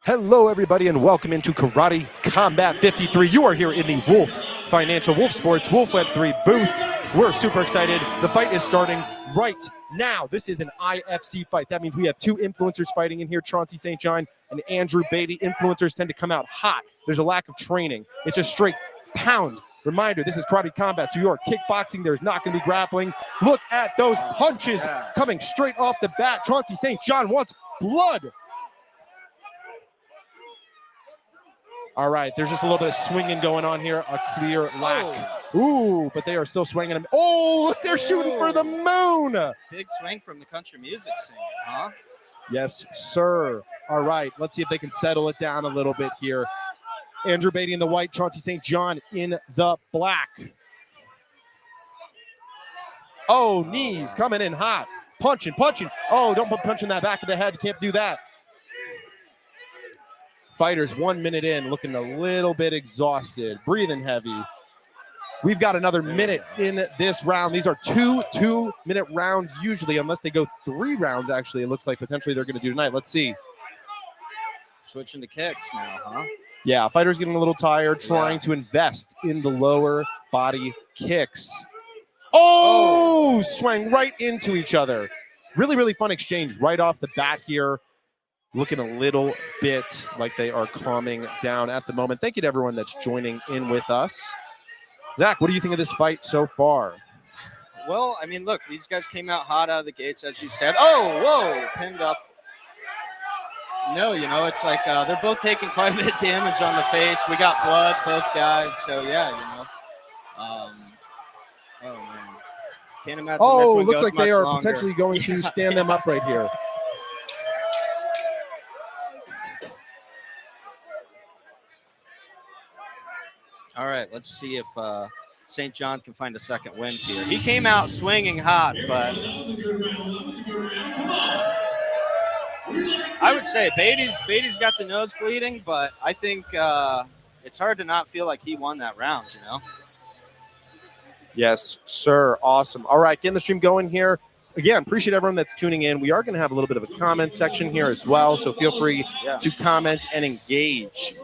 Hello, everybody, and welcome into Karate Combat 53. You are here in the Wolf Financial Wolf Sports Wolf Web 3 booth. We're super excited. The fight is starting right now. This is an IFC fight. That means we have two influencers fighting in here, Chauncey St. John and Andrew Beatty. Influencers tend to come out hot. There's a lack of training. It's just straight pound. Reminder, this is Karate Combat, so you are kickboxing. There's not going to be grappling. Look at those punches coming straight off the bat. Chauncey St. John wants blood. All right, there's just a little bit of swinging going on here, a clear lack. Ooh, but they are still swinging him. Oh, look, they're shooting for the moon. Big swing from the country music singer, huh? Yes, sir. All right, let's see if they can settle it down a little bit here. Andrew Beatty in the white, Chauncey St. John in the black. Oh, knees coming in hot. Punching. Oh, don't put punch in that back of the head. Can't do that. Fighters 1 minute in, looking a little bit exhausted, breathing heavy. We've got another minute in this round. These are two-minute rounds usually, unless they go 3 rounds, actually. It looks like potentially they're going to do tonight. Let's see. Switching to kicks now, huh? Yeah, fighters getting a little tired, trying to invest in the lower body kicks. Oh, swang right into each other. Really, really fun exchange right off the bat here. Looking a little bit like they are calming down at the moment. Thank you to everyone that's joining in with us. Zach, what do you think of this fight so far? Well, I mean, look, these guys came out hot out of the gates, as you said. Oh, whoa, pinned up. No, it's like they're both taking quite a bit of damage on the face. We got blood, both guys. So, yeah, oh, man. Can't imagine this one looks goes like they much are longer. potentially going to stand them up right here. All right, let's see if St. John can find a second win here. He came out swinging hot, but I would say Beatty's got the nose bleeding, but I think it's hard to not feel like he won that round, Yes, sir. Awesome. All right, getting the stream going here. Again, appreciate everyone that's tuning in. We are going to have a little bit of a comment section here as well, so feel free to comment and engage.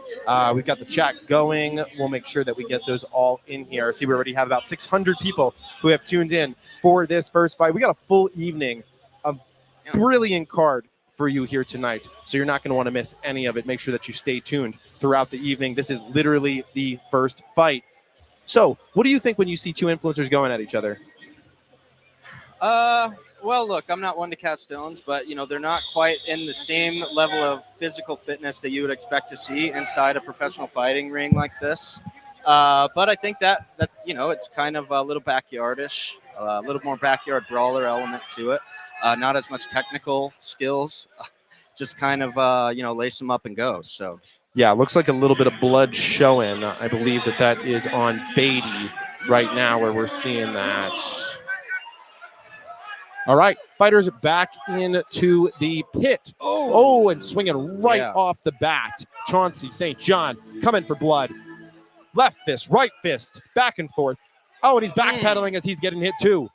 We've got the chat going. We'll make sure that we get those all in here. See, we already have about 600 people who have tuned in for this first fight. We got a full evening of brilliant card for you here tonight, so you're not going to want to miss any of it. Make sure that you stay tuned throughout the evening. This is literally the first fight. So, what do you think when you see two influencers going at each other? Well, look, I'm not one to cast stones, but, they're not quite in the same level of physical fitness that you would expect to see inside a professional fighting ring like this. But I think that it's kind of a little backyardish, a little more backyard brawler element to it. Not as much technical skills, just kind of, lace them up and go. So, yeah, looks like a little bit of blood showing. I believe that is on Beatty right now where we're seeing that. All right, fighters back into the pit. Oh, and swinging right off the bat. Chauncey St. John coming for blood. Left fist, right fist, back and forth. Oh, and he's backpedaling as he's getting hit too.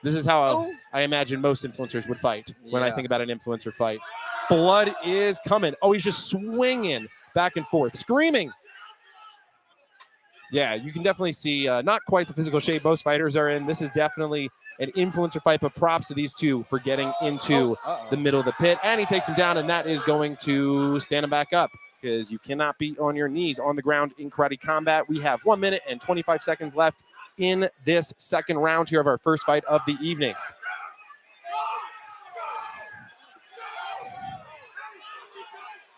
This is how I imagine most influencers would fight when I think about an influencer fight. Blood is coming. Oh, he's just swinging back and forth, screaming. Yeah, you can definitely see not quite the physical shape most fighters are in. This is definitely an influencer fight, but props to these two for getting into the middle of the pit. And he takes him down, and that is going to stand him back up because you cannot be on your knees on the ground in Karate Combat. We have 1 minute and 25 seconds left in this second round here of our first fight of the evening.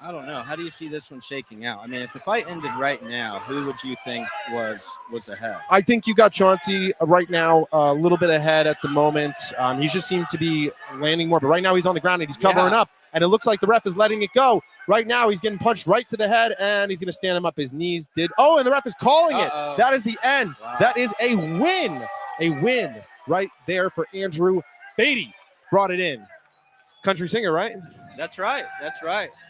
I don't know. How do you see this one shaking out? I mean, if the fight ended right now, who would you think was ahead? I think you got Chauncey right now a little bit ahead at the moment. He just seemed to be landing more, but right now he's on the ground and he's covering up, and it looks like the ref is letting it go. Right now he's getting punched right to the head, and he's going to stand him up. His knees did. Oh, and the ref is calling it. That is the end. Wow. That is a win. A win right there for Andrew Beatty. Brought it in. Country singer, right? That's right.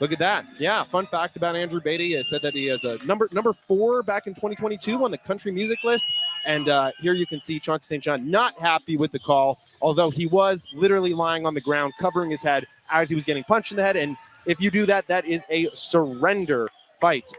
Look at that. Yeah, fun fact about Andrew Beatty. It said that he has a number 4 back in 2022 on the country music list. And here you can see Chauncey St. John not happy with the call, although he was literally lying on the ground, covering his head as he was getting punched in the head. And if you do that, that is a surrender fight.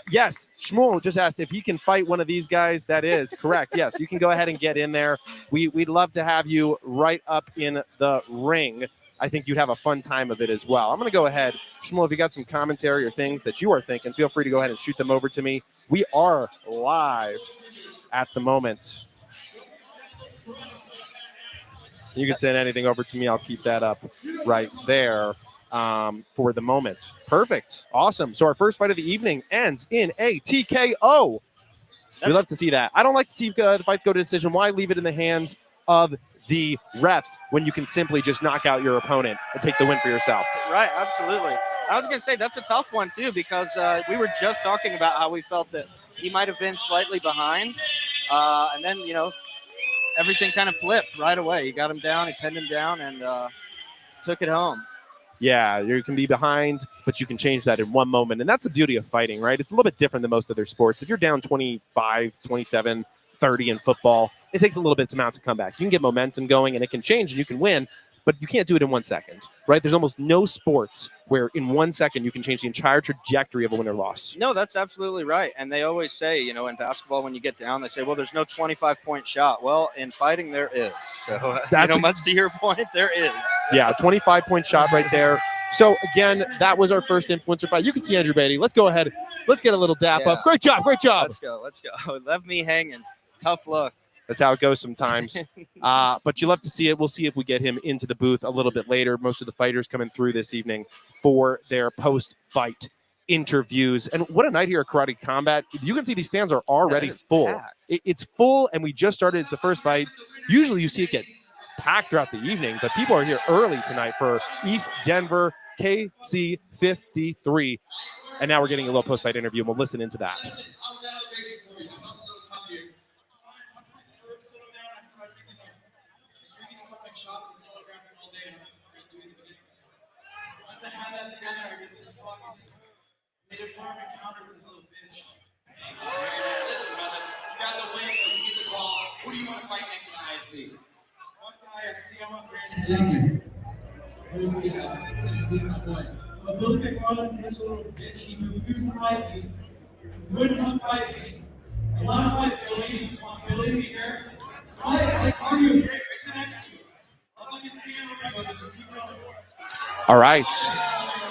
Yes, Shmuel just asked if he can fight one of these guys. That is correct. Yes, you can go ahead and get in there. We'd love to have you right up in the ring. I think you'd have a fun time of it as well. I'm going to go ahead. Shmuel, if you got some commentary or things that you are thinking, feel free to go ahead and shoot them over to me. We are live at the moment. You can send anything over to me. I'll keep that up right there for the moment. Perfect. Awesome. So our first fight of the evening ends in a TKO. We love to see that. I don't like to see the fights go to decision. Why leave it in the hands of the refs when you can simply just knock out your opponent and take the win for yourself? Right, absolutely. I was going to say that's a tough one, too, because we were just talking about how we felt that he might have been slightly behind. And then, everything kind of flipped right away. He got him down, he pinned him down, and took it home. Yeah, you can be behind, but you can change that in one moment. And that's the beauty of fighting, right? It's a little bit different than most other sports. If you're down 25, 27, 30 in football, it takes a little bit of time to come back. You can get momentum going, and it can change, and you can win, but you can't do it in 1 second, right? There's almost no sports where in 1 second you can change the entire trajectory of a win or loss. No, that's absolutely right. And they always say, in basketball, when you get down, they say, well, there's no 25-point shot. Well, in fighting, there is. So, much to your point, there is. Yeah, 25-point shot right there. So, again, that was our first influencer fight. You can see Andrew Beatty. Let's go ahead. Let's get a little dap up. Great job. Great job. Let's go. Left me hanging. Tough look. That's how it goes sometimes. But you love to see it. We'll see if we get him into the booth a little bit later. Most of the fighters coming through this evening for their post-fight interviews. And what a night here at Karate Combat. You can see these stands are already full. It's full, and we just started. It's the first fight. Usually you see it get packed throughout the evening, but people are here early tonight for ETH Denver KC53. And now we're getting a little post-fight interview, and we'll listen into that. Shots he's telegraphing all day, and I'm doing the beginning. Once I had that together, I just fucking made a form and counter with this little bitch. Listen, brother, you got the win, so you get the call. Who do you want to fight next in the IFC? Fuck the IFC, I want Brandon Jenkins. He's my boy. But Billy McFarland is such a little bitch. He refused to fight me. He wouldn't come fight me. I want to fight Billy. I want Billy to be here. I argue with right next to you. All right.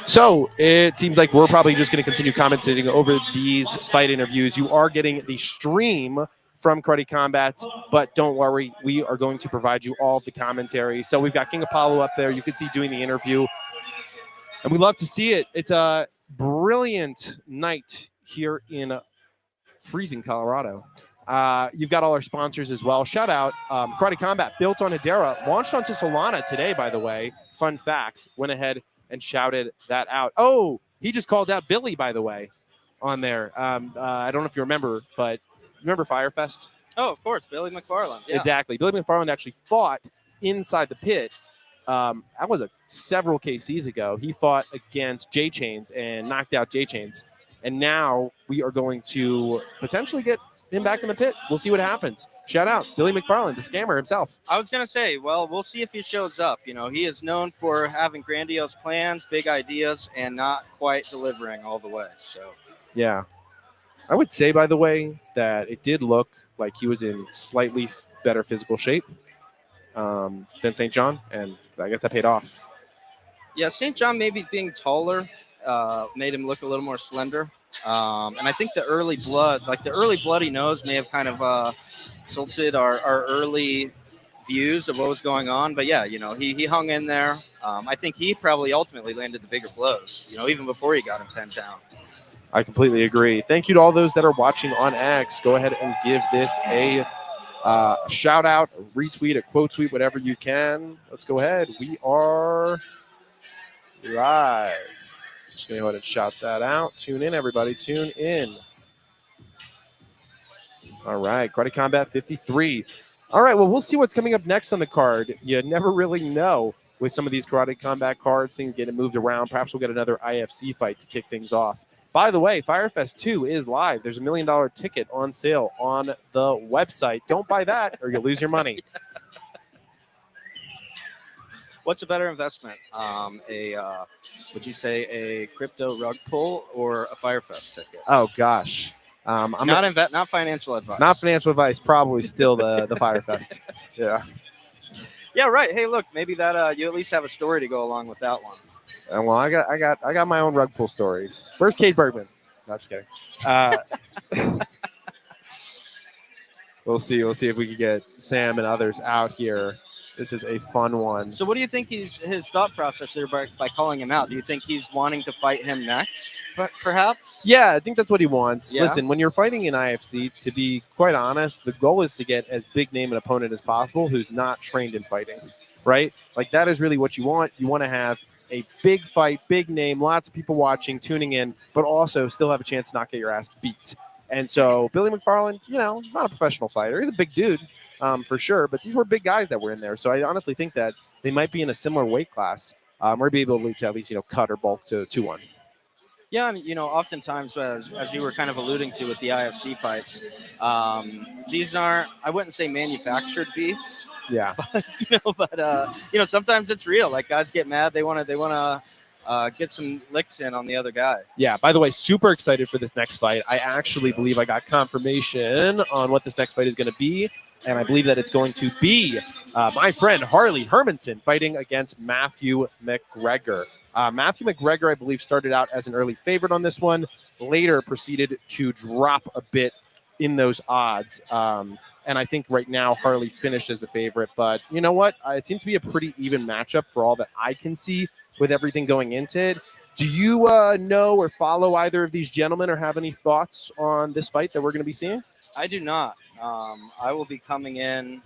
So it seems like we're probably just going to continue commentating over these fight interviews. You are getting the stream from Karate Combat, but don't worry, we are going to provide you all of the commentary. So we've got King Apollo up there. You can see doing the interview, and we love to see it. It's a brilliant night here in freezing Colorado. You've got all our sponsors as well. Shout out Karate Combat, built on Hedera, launched onto Solana today, by the way. Fun fact, went ahead and shouted that out. Oh, he just called out Billy, by the way, on there. I don't know if you remember, but remember Firefest? Oh, of course, Billy McFarland. Yeah. Exactly. Billy McFarland actually fought inside the pit. That was several KCs ago. He fought against J-Chains and knocked out J-Chains. And now we are going to potentially get him back in the pit. We'll see what happens. Shout out Billy McFarland, the scammer himself. I was going to say, well, we'll see if he shows up. He is known for having grandiose plans, big ideas, and not quite delivering all the way. So, yeah. I would say, by the way, that it did look like he was in slightly better physical shape than St. John, and I guess that paid off. Yeah, St. John maybe being taller made him look a little more slender. And I think the early bloody nose may have kind of tilted our early views of what was going on. But yeah, he hung in there. I think he probably ultimately landed the bigger blows, even before he got him pinned down. I completely agree. Thank you to all those that are watching on X. Go ahead and give this a shout out, a retweet, a quote tweet, whatever you can. Let's go ahead. We are live. Just going to go ahead and shout that out. Tune in, everybody. Tune in. All right. Karate Combat 53. All right. Well, we'll see what's coming up next on the card. You never really know. with some of these Karate Combat cards, things getting moved around. Perhaps we'll get another IFC fight to kick things off. By the way, Firefest 2 is live. There's a $1 million ticket on sale on the website. Don't buy that or you'll lose your money. What's a better investment? Would you say a crypto rug pull or a Firefest ticket? Oh, gosh. I'm not financial advice. Not financial advice. Probably still the Firefest. Yeah. Yeah, right. Hey, look, maybe that you at least have a story to go along with that one. Well, I got my own rug pull stories. Where's Kate Bergman? No, I'm just kidding. We'll see if we can get Sam and others out here. This is a fun one. So what do you think his thought process here by calling him out? Do you think he's wanting to fight him next, perhaps? Yeah, I think that's what he wants. Yeah. Listen, when you're fighting in IFC, to be quite honest, the goal is to get as big name an opponent as possible who's not trained in fighting, right? Like that is really what you want. You want to have a big fight, big name, lots of people watching, tuning in, but also still have a chance to not get your ass beat. And so Billy McFarland, he's not a professional fighter. He's a big dude. For sure, but these were big guys that were in there. So I honestly think that they might be in a similar weight class or be able to at least, cut or bulk to 2-1. Yeah, and oftentimes, as you were kind of alluding to with the IFC fights, these aren't, I wouldn't say manufactured beefs. Yeah. But sometimes it's real. Like guys get mad, they want to get some licks in on the other guy. Yeah, by the way, super excited for this next fight. I actually believe I got confirmation on what this next fight is going to be, and I believe that it's going to be my friend Harley Hermanson fighting against Matthew McGregor. Matthew McGregor, I believe, started out as an early favorite on this one, later proceeded to drop a bit in those odds. And I think right now Harley finished as the favorite. But you know what? It seems to be a pretty even matchup for all that I can see with everything going into it. Do you know or follow either of these gentlemen or have any thoughts on this fight that we're going to be seeing? I do not. I will be coming in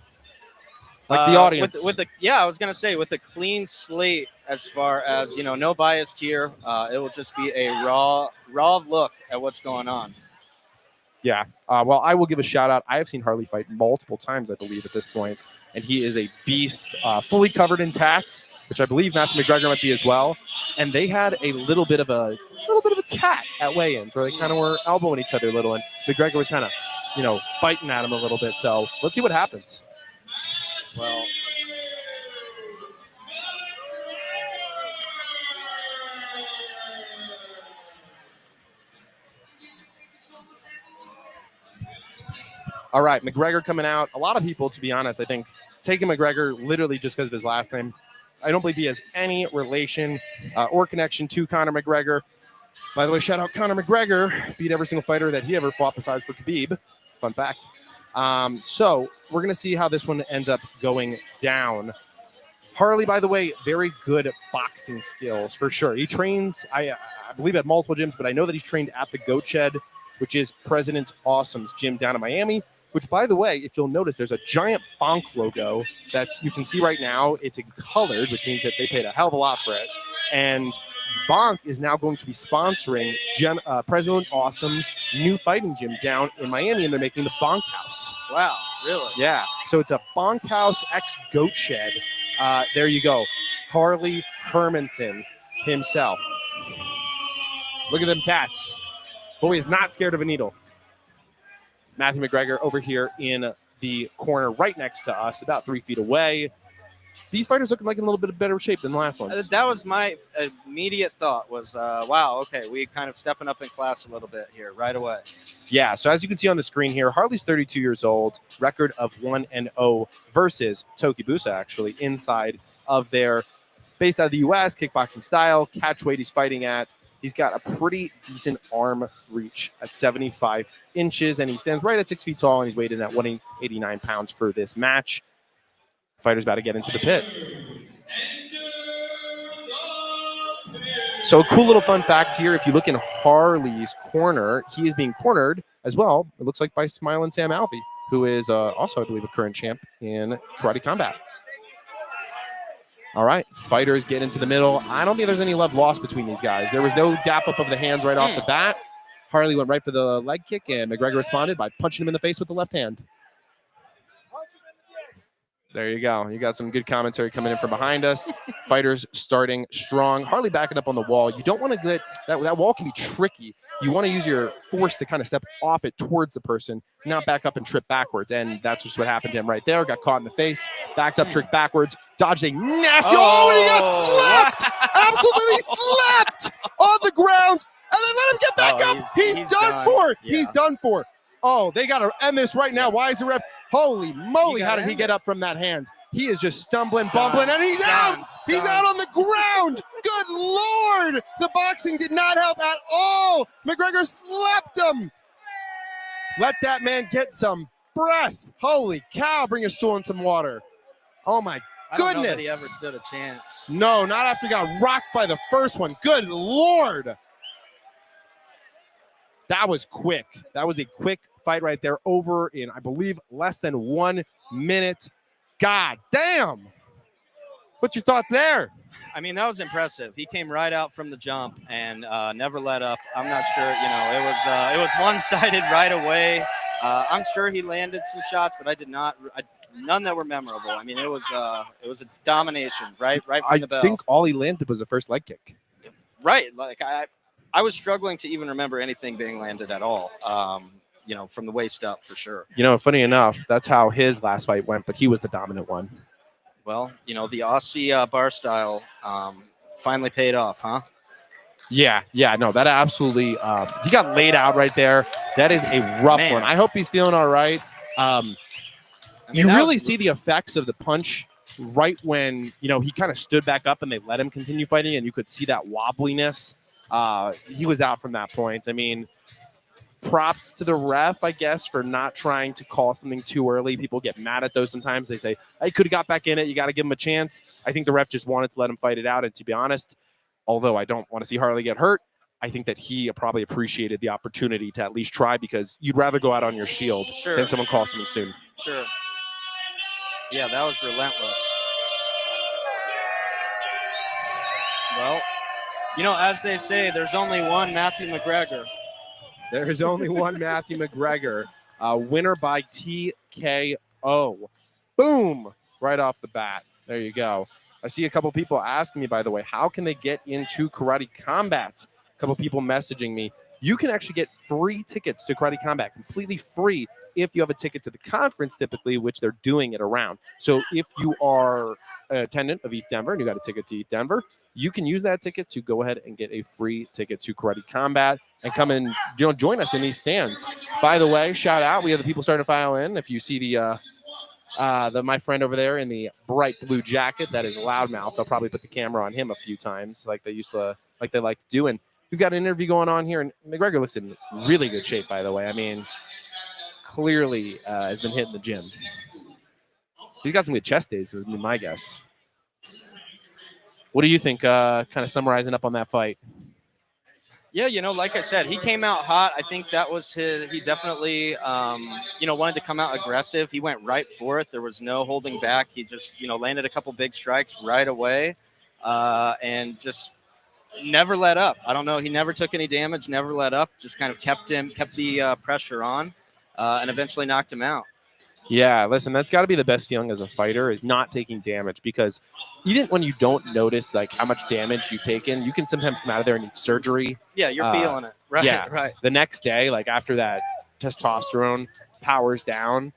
like the audience. I was going to say with a clean slate as far as, no bias here. It will just be a raw look at what's going on. Yeah. Well, I will give a shout out. I have seen Harley fight multiple times, I believe, at this point, and he is a beast, fully covered in tats, which I believe Matthew McGregor might be as well. And they had a little bit of a tat at weigh-ins where they kind of were elbowing each other a little, and McGregor was kind of, biting at him a little bit. So let's see what happens. Well. All right, McGregor coming out. A lot of people, to be honest, I think, taking McGregor literally just because of his last name. I don't believe he has any relation or connection to Conor McGregor. By the way, shout out Conor McGregor. Beat every single fighter that he ever fought besides for Khabib. Fun fact. So we're going to see how this one ends up going down. Harley, by the way, very good boxing skills for sure. He trains, I believe, at multiple gyms, but I know that he's trained at the Goat Shed, which is President Awesome's gym down in Miami. Which, by the way, if you'll notice, there's a giant Bonk logo that you can see right now. It's in colored, which means that they paid a hell of a lot for it. And Bonk is now going to be sponsoring President Awesome's new fighting gym down in Miami, and they're making the Bonk House. Wow, really? Yeah. So it's a Bonk House X Goat Shed. There you go. Harley Hermanson himself. Look at them tats. Boy is not scared of a needle. Matthew McGregor over here in the corner right next to us, about 3 feet away. These fighters looking like in a little bit of better shape than the last ones. That was my immediate thought was, wow, okay, we kind of stepping up in class a little bit here right away. Yeah, so as you can see on the screen here, Harley's 32 years old, record of 1-0 versus Toki Busa, actually, inside of their, based out of the U.S., kickboxing style, catch weight he's fighting at. He's got a pretty decent arm reach at 75 inches, and he stands right at 6 feet tall, and he's weighed in at 189 pounds for this match. Fighter's about to get into the pit. So a cool little fun fact here, if you look in Harley's corner, he is being cornered as well, it looks like, by Smiling Sam Alfie, who is also, I believe, a current champ in Karate Combat. All right, fighters get into the middle. I don't think there's any love lost between these guys. There was no dap up of the hands right off the bat. Harley went right for the leg kick, and McGregor responded by punching him in the face with the left hand. There you go. You got some good commentary coming in from behind us. Fighters starting strong. Harley backing up on the wall. You don't want to get that wall can be tricky. You want to use your force to kind of step off it towards the person, not back up and trip backwards. And that's just what happened to him right there. Got caught in the face, backed up, tricked backwards, dodged a nasty. Oh, and he got slapped! Absolutely slapped on the ground. And then let him get back up. He's done for. Yeah. He's done for. Oh, they got to end this right now. Why is the ref? Holy moly, how did he get up from that hand? He is just stumbling, bumbling, and he's out. He's out on the ground. Good Lord. The boxing did not help at all. McGregor slapped him. Let that man get some breath. Holy cow, bring a stool and some water. Oh, my goodness. I don't know that he ever stood a chance. No, not after he got rocked by the first one. Good Lord. That was quick. That was a quick fight right there, over in, I believe, less than 1 minute. God damn. What's your thoughts there? I mean, that was impressive. He came right out from the jump and never let up. I'm not sure, it was one-sided right away. I'm sure he landed some shots, but none that were memorable. I mean, it was a domination, right from the bell. I think all he landed was the first leg kick. Right. Like I was struggling to even remember anything being landed at all, from the waist up for sure. Funny enough, that's how his last fight went, but he was the dominant one. Well, the Aussie bar style finally paid off, huh? Yeah, no, that absolutely, he got laid out right there. That is a rough one. I hope he's feeling all right. You really see the effects of the punch right when, he kind of stood back up and they let him continue fighting, and you could see that wobbliness. He was out from that point. I mean, props to the ref, I guess, for not trying to call something too early. People get mad at those sometimes. They say, I could have got back in it. You got to give him a chance. I think the ref just wanted to let him fight it out. And to be honest, although I don't want to see Harley get hurt, I think that he probably appreciated the opportunity to at least try, because you'd rather go out on your shield than someone call something soon. Sure. Yeah, that was relentless. Well, as they say, there's only one Matthew McGregor. There is only one Matthew McGregor. Winner by TKO. Boom! Right off the bat. There you go. I see a couple people asking me, by the way, how can they get into Karate Combat? A couple people messaging me. You can actually get free tickets to Karate Combat, completely free, if you have a ticket to the conference, typically, which they're doing it around. So if you are an attendant of East Denver and you got a ticket to East Denver, you can use that ticket to go ahead and get a free ticket to Karate Combat and come and join us in these stands. By the way, shout out, we have the people starting to file in. If you see the my friend over there in the bright blue jacket, that is Loudmouth. They'll probably put the camera on him a few times, like they like to do. And we've got an interview going on here, and McGregor looks in really good shape, by the way. I mean, clearly has been hitting the gym. He's got some good chest days, would be my guess. What do you think, kind of summarizing up on that fight? Yeah, like I said, he came out hot. I think that was he definitely, wanted to come out aggressive. He went right for it. There was no holding back. He just, landed a couple big strikes right away and just never let up. I don't know. He never took any damage, never let up, just kind of kept the pressure on and eventually knocked him out. Yeah, listen, that's got to be the best feeling as a fighter, is not taking damage, because even when you don't notice like how much damage you've taken, you can sometimes come out of there and need surgery. Yeah, you're feeling it. Right, yeah, right. The next day, like after that testosterone powers down,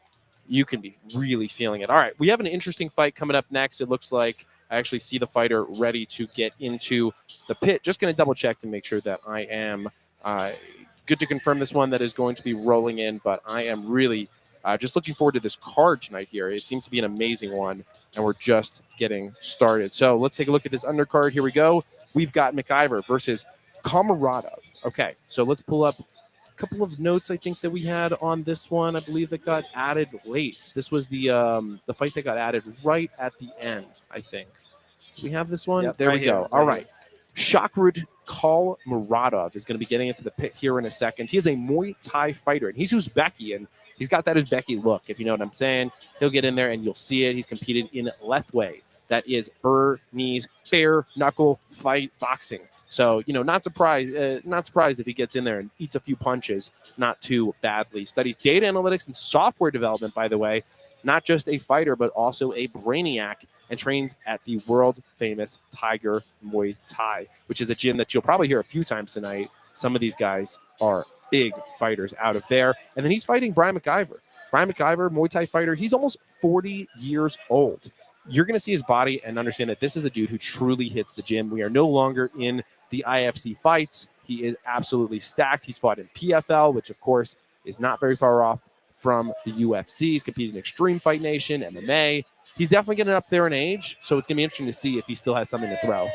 you can be really feeling it. All right, we have an interesting fight coming up next. It looks like I actually see the fighter ready to get into the pit. Just going to double check to make sure that I am good to confirm this one that is going to be rolling in, but I am really just looking forward to this card tonight here. It seems to be an amazing one, and we're just getting started. So let's take a look at this undercard. Here we go. We've got McIver versus Komaradov. Okay, so let's pull up a couple of notes I think that we had on this one. I believe that got added late. This was the fight that got added right at the end, I think. Do we have this one? Yep, there right we go. here, All right right. Shakrud Kalmuradov is going to be getting into the pit here in a second. He is a Muay Thai fighter, and he's Uzbeki, and he's got that Uzbeki look, if you know what I'm saying. He'll get in there, and you'll see it. He's competed in Lethwei. That is Burmese bare knuckle fight boxing. So, not surprised if he gets in there and eats a few punches, not too badly. Studies data analytics and software development, by the way. not just a fighter, but also a brainiac, and trains at the world-famous Tiger Muay Thai, which is a gym that you'll probably hear a few times tonight. Some of these guys are big fighters out of there. And then he's fighting Brian McIver. Brian McIver, Muay Thai fighter, he's almost 40 years old. You're going to see his body and understand that this is a dude who truly hits the gym. We are no longer in the IFC fights. He is absolutely stacked. He's fought in PFL, which, of course, is not very far off from the UFC. He's competed in Extreme Fight Nation, MMA. He's definitely getting up there in age, so it's going to be interesting to see if he still has something to throw.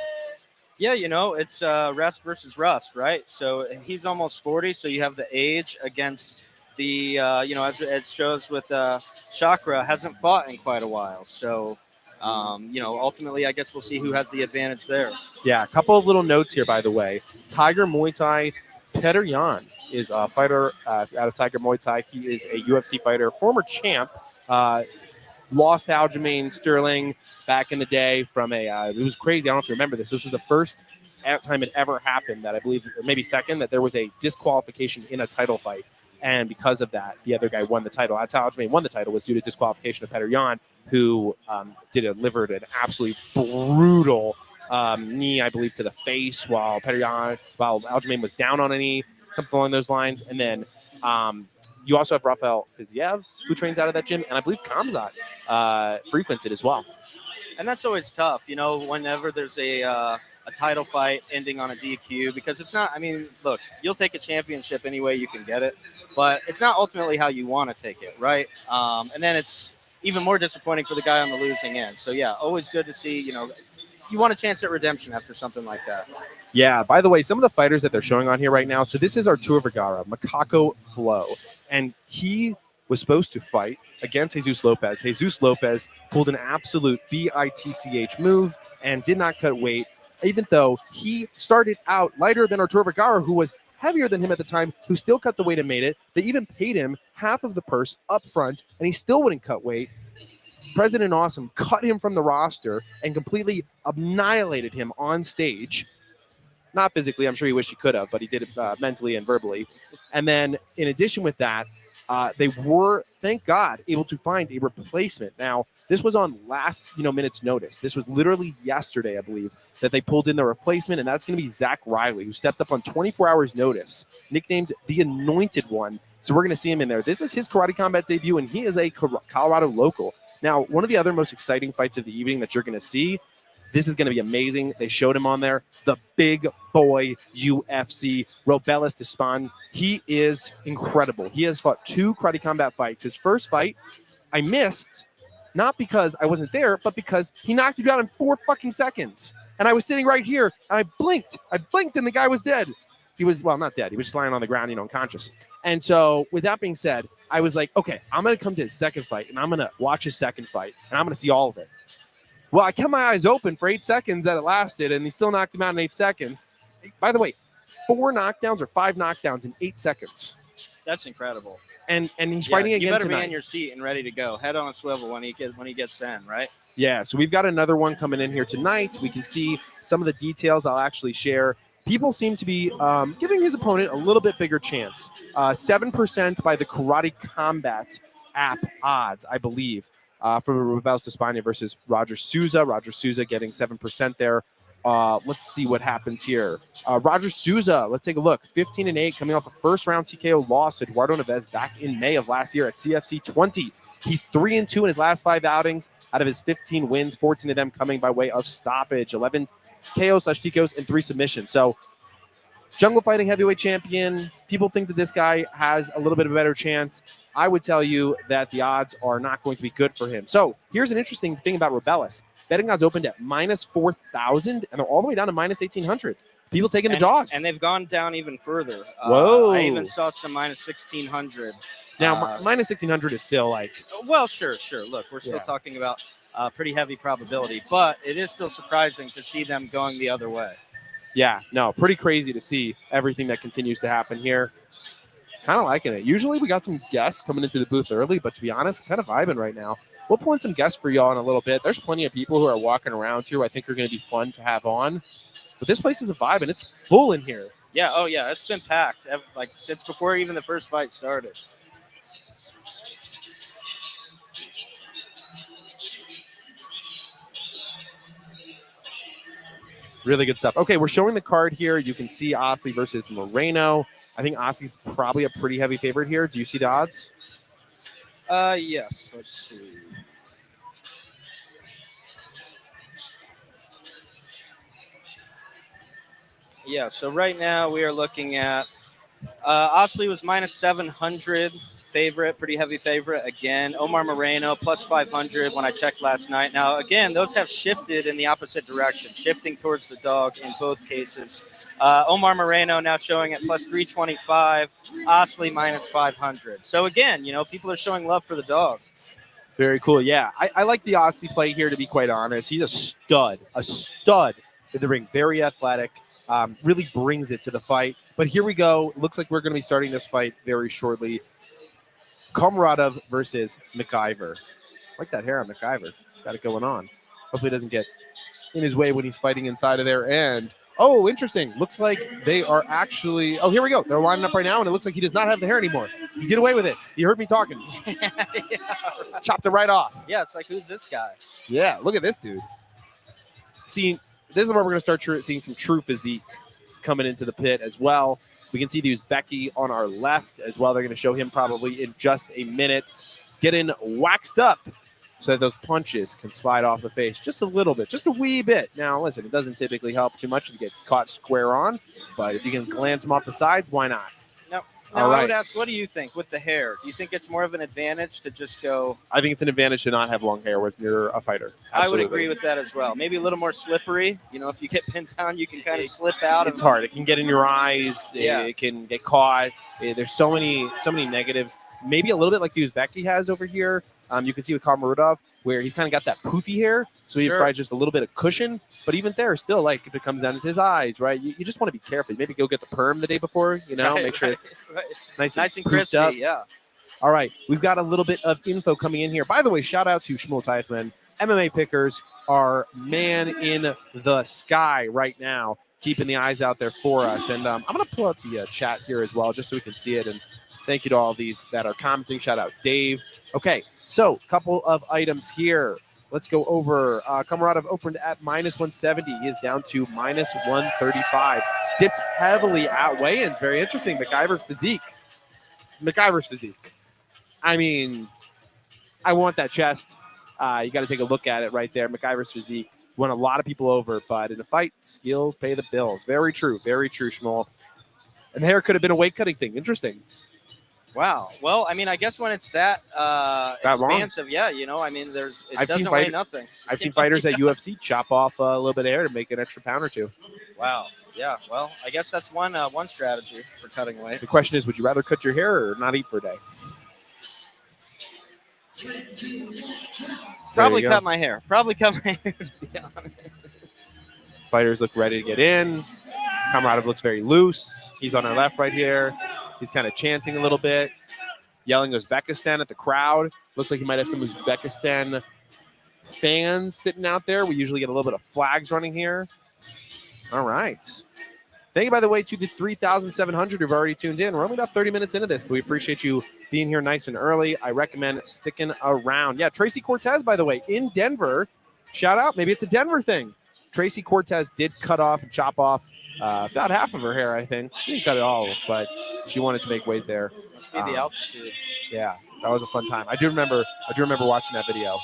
Yeah, it's rest versus rust, right? So he's almost 40, so you have the age against the, as it shows with Chakra, hasn't fought in quite a while. So, ultimately, I guess we'll see who has the advantage there. Yeah, a couple of little notes here, by the way. Tiger Muay Thai, Petr Yan is a fighter out of Tiger Muay Thai. He is a UFC fighter, former champ. Lost to Aljamain Sterling back in the day from it was crazy. I don't know if you remember this. This was the first time it ever happened that I believe, or maybe second, that there was a disqualification in a title fight. And because of that, the other guy won the title. That's how Aljamain won the title, was due to disqualification of Petr Yan, who delivered an absolutely brutal knee, I believe, to the face while Aljamain was down on a knee, something along those lines. And then you also have Rafael Fiziev, who trains out of that gym, and I believe Khamzat frequents it as well. And that's always tough, whenever there's a title fight ending on a DQ, because it's not, look, you'll take a championship any way you can get it, but it's not ultimately how you want to take it, right? And then it's even more disappointing for the guy on the losing end. So, yeah, always good to see, you want a chance at redemption after something like that. Yeah, by the way, some of the fighters that they're showing on here right now, so this is Artur Vergara, Macaco Flow, and he was supposed to fight against Jesus Lopez. Jesus Lopez pulled an absolute BITCH move and did not cut weight, even though he started out lighter than Artur Vergara, who was heavier than him at the time, who still cut the weight and made it. They even paid him half of the purse up front, and he still wouldn't cut weight. President Awesome cut him from the roster and completely annihilated him on stage. Not physically, I'm sure he wished he could have, but he did it mentally and verbally. And then in addition with that, they were, thank God, able to find a replacement. Now, this was on last minute's notice. This was literally yesterday, I believe, that they pulled in the replacement, and that's going to be Zach Riley, who stepped up on 24 hours notice, nicknamed the Anointed One. So we're going to see him in there. This is his Karate Combat debut, and he is a Colorado local. Now, one of the other most exciting fights of the evening that you're going to see, this is going to be amazing. They showed him on there. The big boy UFC, Robelis Despan. He is incredible. He has fought 2 Karate Combat fights. His first fight, I missed, not because I wasn't there, but because he knocked me out in 4 fucking seconds. And I was sitting right here, and I blinked, and the guy was dead. He was, well, not dead. He was just lying on the ground, unconscious. And so with that being said, I was like, okay, I'm going to come to his second fight, and I'm going to watch his second fight, and I'm going to see all of it. Well, I kept my eyes open for 8 seconds that it lasted, and he still knocked him out in 8 seconds. By the way, 4 knockdowns or 5 knockdowns in 8 seconds. That's incredible. And he's fighting again tonight. You better be in your seat and ready to go. Head on a swivel when he gets in, right? Yeah, so we've got another one coming in here tonight. We can see some of the details I'll actually share. People seem to be giving his opponent a little bit bigger chance. 7% by the Karate Combat app odds, I believe. For Robelis Despan versus Roger Souza. Roger Souza getting 7% there. Let's see what happens here. Roger Souza, let's take a look. 15-8, coming off a first-round TKO loss to Eduardo Neves back in May of last year at CFC 20. He's 3-2 in his last 5 outings. Out of his 15 wins, 14 of them coming by way of stoppage. 11 KOs/TKOs and 3 submissions. So, jungle fighting heavyweight champion. People think that this guy has a little bit of a better chance. I would tell you that the odds are not going to be good for him. So here's an interesting thing about Robelis. Betting odds opened at minus 4,000, and they're all the way down to minus 1,800. People taking the dog. And they've gone down even further. Whoa. I even saw some minus 1,600. Now, minus 1,600 is still like... Well, sure. Look, we're still talking about pretty heavy probability, but it is still surprising to see them going the other way. Yeah, no, pretty crazy to see everything that continues to happen here. Kind of liking it. Usually we got some guests coming into the booth early, but to be honest, kind of vibing right now. We'll pull in some guests for y'all in a little bit. There's plenty of people who are walking around here who I think are going to be fun to have on. But this place is a vibe, and it's full in here. Yeah, oh yeah, it's been packed, like since before even the first fight started. Really good stuff. Okay, we're showing the card here. You can see Osley versus Moreno. I think Osley's probably a pretty heavy favorite here. Do you see the odds? Yes. Let's see. Yeah. So right now we are looking at Osley was minus 700 favorite, pretty heavy favorite again. Omar Moreno plus 500 when I checked last night. Now again, those have shifted in the opposite direction, shifting towards the dog in both cases. Omar Moreno now showing at plus 325, Osley minus 500. So again, people are showing love for the dog. Very cool. Yeah, I like the Osley play here, to be quite honest. He's a stud in the ring. Very athletic. Really brings it to the fight. But here we go. Looks like we're going to be starting this fight very shortly. Komarodov versus McIver. I like that hair on McIver. He's got it going on. Hopefully it doesn't get in his way when he's fighting inside of there. And, oh, interesting. Looks like they are actually – oh, here we go. They're lining up right now, and it looks like he does not have the hair anymore. He did away with it. He heard me talking. Yeah, right. Chopped it right off. Yeah, it's like, who's this guy? Yeah, look at this dude. See, this is where we're going to start seeing some true physique coming into the pit as well. We can see the Uzbeki on our left as well. They're going to show him probably in just a minute. Getting waxed up so that those punches can slide off the face just a little bit, just a wee bit. Now, listen, it doesn't typically help too much if you get caught square on, but if you can glance them off the sides, why not? Now, All I right. would ask, what do you think with the hair? Do you think it's more of an advantage to just go? I think it's an advantage to not have long hair when you're a fighter. Absolutely. I would agree with that as well. Maybe a little more slippery. If you get pinned down, you can kind of slip out. It's hard. It can get in your eyes. Yeah. It can get caught. There's so many negatives. Maybe a little bit like the Uzbeki has over here. You can see with Komarodov where he's kind of got that poofy hair, so he provides just a little bit of cushion. But even there, still, like if it comes down to his eyes, right? You just want to be careful. Maybe go get the perm the day before. Make sure it's nice and crispy. up. Yeah. All right, we've got a little bit of info coming in here. By the way, shout out to Shmuel Teichman. MMA Pickers, our man in the sky right now, keeping the eyes out there for us. And I'm going to pull out the chat here as well, just so we can see it. And thank you to all these that are commenting. Shout out Dave. Okay, so a couple of items here. Let's go over. Komarodov opened at minus 170. He is down to minus 135. Dipped heavily at weigh-ins. Very interesting. McIver's physique. I mean, I want that chest. You got to take a look at it right there. McIver's physique won a lot of people over, but in a fight, skills pay the bills. Very true, Shmuel. And the hair could have been a weight cutting thing. Interesting. Wow. Well, I mean, I guess when it's that expansive, it doesn't weigh nothing. I've seen fighters at UFC chop off a little bit of hair to make an extra pound or two. Wow. Yeah. Well, I guess that's one strategy for cutting weight. The question is, would you rather cut your hair or not eat for a day? Probably cut my hair. To be honest. Fighters look ready to get in. Komarodov looks very loose. He's on our left right here. He's kind of chanting a little bit, yelling Uzbekistan at the crowd. Looks like he might have some Uzbekistan fans sitting out there. We usually get a little bit of flags running here. All right. Thank you, by the way, to the 3,700 who've already tuned in. We're only about 30 minutes into this, but we appreciate you being here nice and early. I recommend sticking around. Yeah, Tracy Cortez, by the way, in Denver. Shout out. Maybe it's a Denver thing. Tracy Cortez did cut off and chop off about half of her hair, I think. She didn't cut it all, but she wanted to make weight there. Must be the altitude. Yeah, that was a fun time. I do remember watching that video.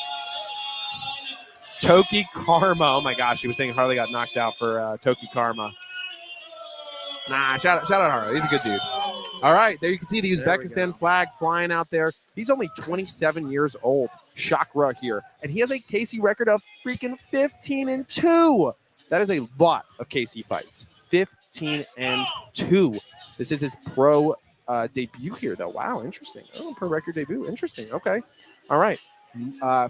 Toki Karma. Oh my gosh, he was saying Harley got knocked out for Toki Karma. Nah, shout out Harley. He's a good dude. All right, there you can see the Uzbekistan flag flying out there. He's only 27 years old. Chakra here. And he has a KC record of freaking 15-2. That is a lot of KC fights. 15-2. This is his pro debut here, though. Wow, interesting. Oh, pro record debut. Interesting. Okay. All right.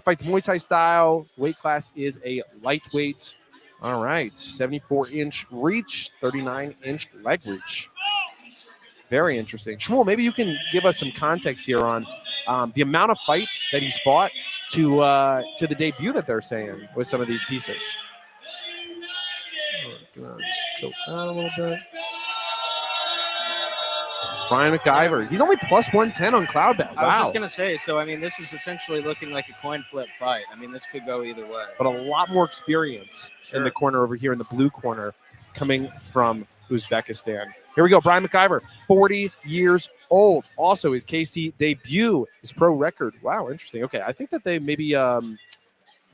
Fights Muay Thai style. Weight class is a lightweight. All right. 74-inch reach, 39-inch leg reach. Very interesting. Shmuel, maybe you can give us some context here on the amount of fights that he's fought to the debut that they're saying with some of these pieces. Just tilt down a little bit. Brian McIver. He's only plus 110 on Cloudbet. Wow. I was just gonna say. So I mean, this is essentially looking like a coin flip fight. I mean, this could go either way. But a lot more experience in the corner over here in the blue corner coming from Uzbekistan. Here we go. Brian McIver, 40 years old. Also, his KC debut, his pro record. Wow, interesting. Okay, I think that they maybe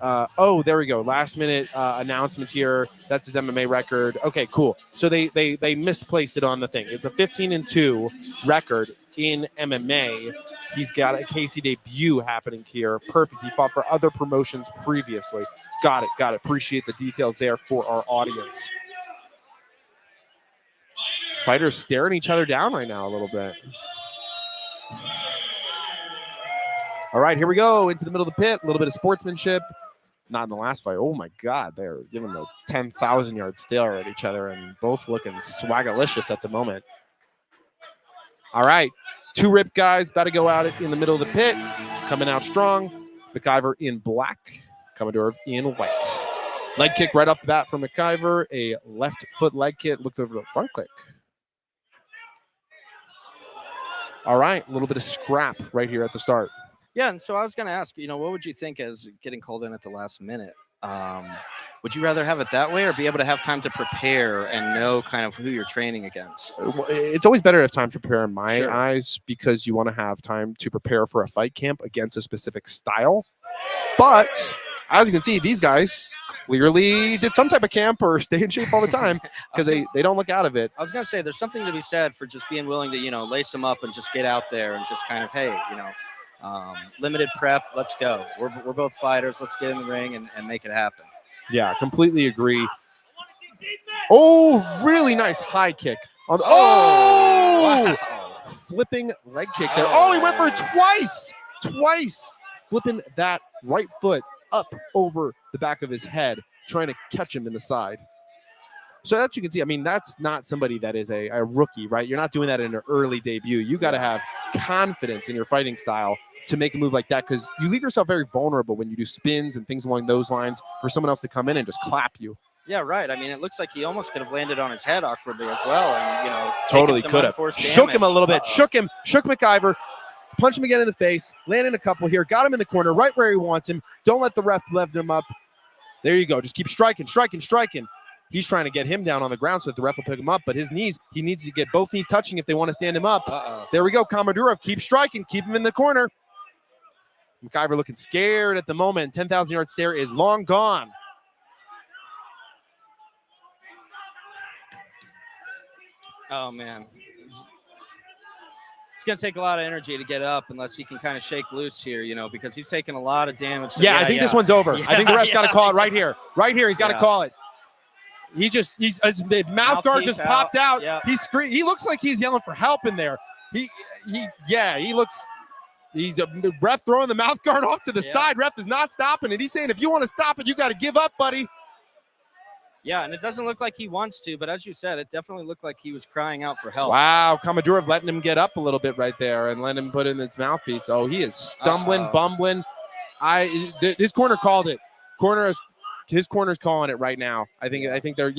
oh, there we go. Last minute announcement here. That's his MMA record. Okay, cool. So they misplaced it on the thing. It's a 15-2 record in MMA. He's got a KC debut happening here. Perfect. He fought for other promotions previously. Got it. Appreciate the details there for our audience. Fighters staring each other down right now a little bit. All right, here we go into the middle of the pit. A little bit of sportsmanship. Not in the last fight. Oh, my God. They're giving the 10,000-yard stare at each other and both looking swagalicious at the moment. All right. Two ripped guys about to go out in the middle of the pit. Coming out strong. McIver in black. Commodore in white. Leg kick right off the bat from McIver. A left foot leg kick. Looked over the front kick. All right. A little bit of scrap right here at the start. Yeah, and so I was going to ask, what would you think as getting called in at the last minute? Would you rather have it that way or be able to have time to prepare and know kind of who you're training against? It's always better to have time to prepare in my Sure. eyes because you want to have time to prepare for a fight camp against a specific style. But as you can see, these guys clearly did some type of camp or stay in shape all the time because they don't look out of it. I was going to say there's something to be said for just being willing to, lace them up and just get out there and just kind of, hey, limited prep, let's go. We're both fighters. Let's get in the ring and make it happen. Yeah, completely agree. Oh, really nice high kick. Wow. Flipping leg kick there. Oh, he went for it twice. Flipping that right foot up over the back of his head, trying to catch him in the side. So that you can see, I mean, that's not somebody that is a rookie, right? You're not doing that in an early debut. You got to have confidence in your fighting style to make a move like that because you leave yourself very vulnerable when you do spins and things along those lines for someone else to come in and just clap you. Yeah, right. I mean, it looks like he almost could have landed on his head awkwardly as well. And, totally could have. Shook him a little bit. Shook McIver. Punch him again in the face. Landed a couple here. Got him in the corner right where he wants him. Don't let the ref lift him up. There you go. Just keep striking. He's trying to get him down on the ground so that the ref will pick him up. But his knees, he needs to get both knees touching if they want to stand him up. There we go. Komodorov, keep striking. Keep him in the corner. McIver looking scared at the moment. 10,000-yard stare is long gone. Oh, man. It's going to take a lot of energy to get up unless he can kind of shake loose here, because he's taking a lot of damage. I think this one's over. I think the ref's got to call it right here. Right here, he's got to call it. He's his mouth guard just popped out. Yeah. He looks like he's yelling for help in there. He looks. He's a ref throwing the mouth guard off to the side. Ref is not stopping it. He's saying, if you want to stop it, you got to give up, buddy. Yeah, and it doesn't look like he wants to, but as you said, it definitely looked like he was crying out for help. Wow, Komodorov letting him get up a little bit right there and letting him put in his mouthpiece. Oh, he is stumbling, bumbling. His corner called it. His corner's calling it right now. I think they're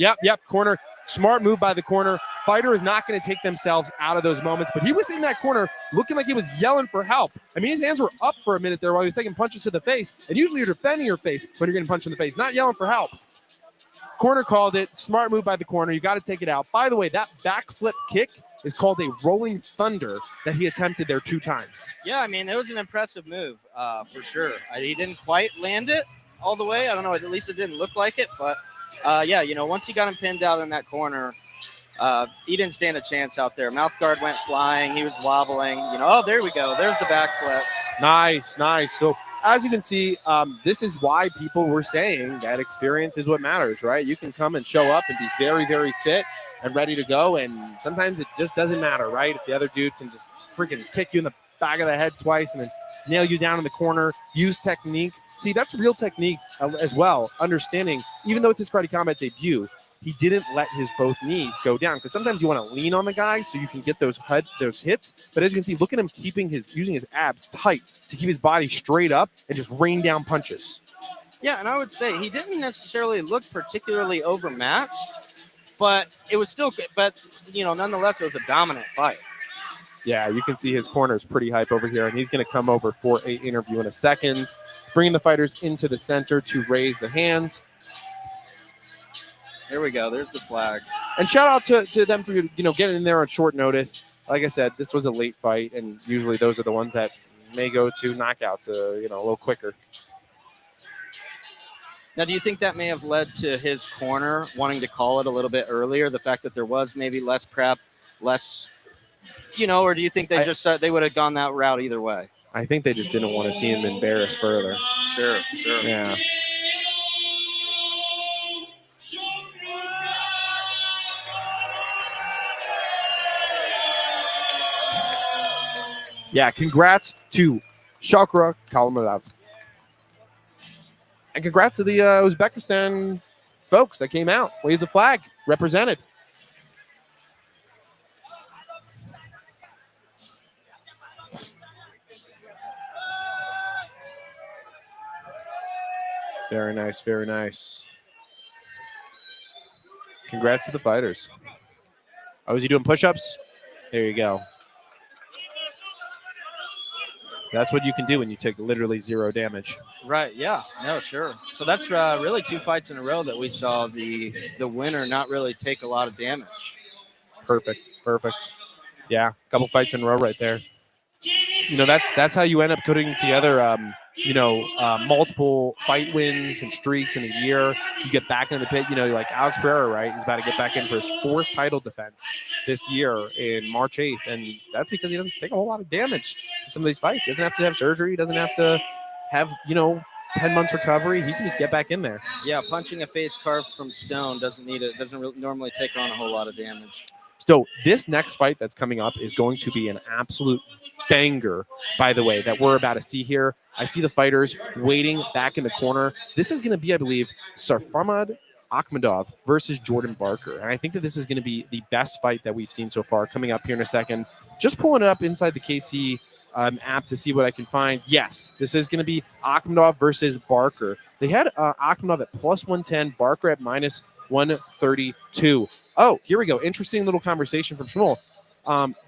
corner. Smart move by the corner. Fighter is not going to take themselves out of those moments, but he was in that corner looking like he was yelling for help. I mean, his hands were up for a minute there while he was taking punches to the face, and usually you're defending your face when you're getting punched in the face, not yelling for help. Corner called it. Smart move by the corner. You got to take it out. By the way, that backflip kick is called a rolling thunder that he attempted there 2 times. Yeah, I mean, it was an impressive move for sure. He didn't quite land it all the way. I don't know. At least it didn't look like it. But, once he got him pinned out in that corner, he didn't stand a chance out there. Mouth guard went flying. He was wobbling. There we go. There's the backflip. Nice. So as you can see, this is why people were saying that experience is what matters, right? You can come and show up and be very, very fit and ready to go. And sometimes it just doesn't matter, right? If the other dude can just freaking kick you in the back of the head twice and then nail you down in the corner, use technique. See, that's real technique as well. Understanding, even though it's his Karate Combat debut, he didn't let his both knees go down because sometimes you want to lean on the guy so you can get those hits. But as you can see, look at him using his abs tight to keep his body straight up and just rain down punches. Yeah, and I would say he didn't necessarily look particularly overmatched, but it was still good. But, nonetheless, it was a dominant fight. Yeah, you can see his corner is pretty hype over here, and he's going to come over for an interview in a second, bringing the fighters into the center to raise the hands. There we go. There's the flag. And shout out to them for getting in there on short notice. Like I said, this was a late fight, and usually those are the ones that may go to knockouts, a little quicker. Now, do you think that may have led to his corner wanting to call it a little bit earlier? The fact that there was maybe less prep, less, or do you think they would have gone that route either way? I think they just didn't want to see him embarrassed further. Sure. Yeah. Yeah, congrats to Shakra Kalmadov. And congrats to the Uzbekistan folks that came out, waved the flag, represented. Very nice, very nice. Congrats to the fighters. Oh, is he doing push-ups? There you go. That's what you can do when you take literally 0 damage. Right, yeah. No, sure. So that's really 2 fights in a row that we saw the winner not really take a lot of damage. Perfect. Yeah, a couple fights in a row right there. That's how you end up putting together, multiple fight wins and streaks in a year. You get back in the pit, like Alex Pereira, right? He's about to get back in for his 4th title defense this year in March 8th. And that's because he doesn't take a whole lot of damage in some of these fights. He doesn't have to have surgery. He doesn't have to have, 10 months recovery. He can just get back in there. Yeah, punching a face carved from stone doesn't normally take on a whole lot of damage. So this next fight that's coming up is going to be an absolute banger, by the way, that we're about to see here. I see the fighters waiting back in the corner. This is going to be, I believe, Sarfarmad Akhmadov versus Jordan Barker. And I think that this is going to be the best fight that we've seen so far, coming up here in a second. Just pulling it up inside the KC app to see what I can find. Yes, this is going to be Akhmadov versus Barker. They had Akhmadov at plus 110, Barker at minus 132. Oh, here we go. Interesting little conversation from Shmuel.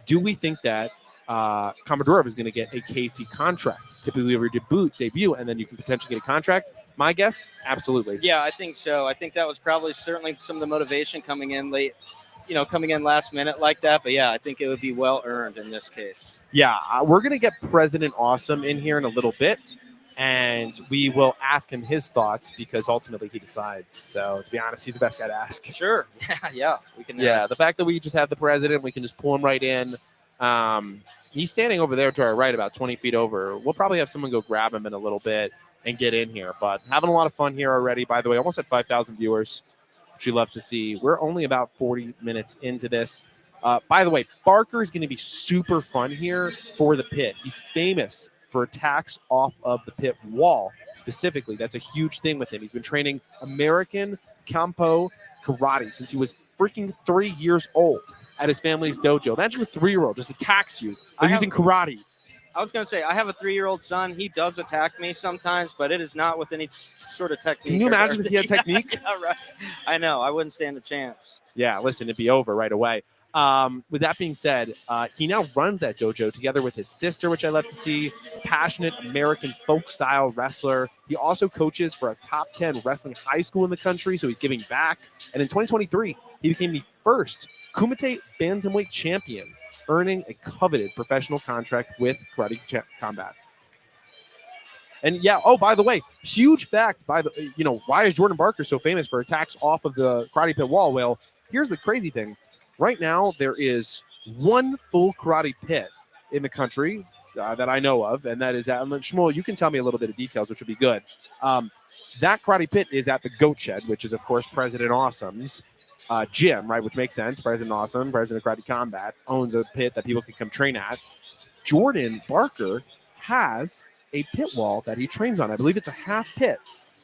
Do we think that Komodorov is going to get a KC contract? Typically, your debut, and then you can potentially get a contract? My guess, absolutely. Yeah, I think so. I think that was probably certainly some of the motivation coming in late, coming in last minute like that. But yeah, I think it would be well earned in this case. Yeah, we're going to get President Awesome in here in a little bit. And we will ask him his thoughts because ultimately he decides. So to be honest, he's the best guy to ask. Sure. Yeah. We can. Yeah. The fact that we just have the president, we can just pull him right in. He's standing over there to our right, about 20 feet over. We'll probably have someone go grab him in a little bit and get in here. But having a lot of fun here already. By the way, almost at 5,000 viewers, which we love to see. We're only about 40 minutes into this. By the way, Barker is going to be super fun here for the pit. He's famous for attacks off of the pit wall specifically. That's a huge thing with him. He's been training American Kampo karate since he was freaking 3 years old at his family's dojo. Imagine a 3-year-old just attacks you for using karate. I was going to say, I have a 3-year-old son. He does attack me sometimes, but it is not with any sort of technique. Can you imagine if he had technique? Yeah, right. I know. I wouldn't stand a chance. Yeah, listen, it'd be over right away. With that being said, he now runs that dojo together with his sister, which I love to see. Passionate American folk style wrestler. He also coaches for a top 10 wrestling high school in the country, so he's giving back. And in 2023, he became the first Kumite Bantamweight champion, earning a coveted professional contract with Karate Combat. And yeah, oh, by the way, huge fact, why is Jordan Barker so famous for attacks off of the karate pit wall? Well, here's the crazy thing. Right now, there is one full karate pit in the country that I know of, and that is at Shmuel. You can tell me a little bit of details, which would be good. That karate pit is at the Goat Shed, which is, of course, President Awesome's gym, right? Which makes sense. President Awesome, President of Karate Combat, owns a pit that people can come train at. Jordan Barker has a pit wall that he trains on. I believe it's a half pit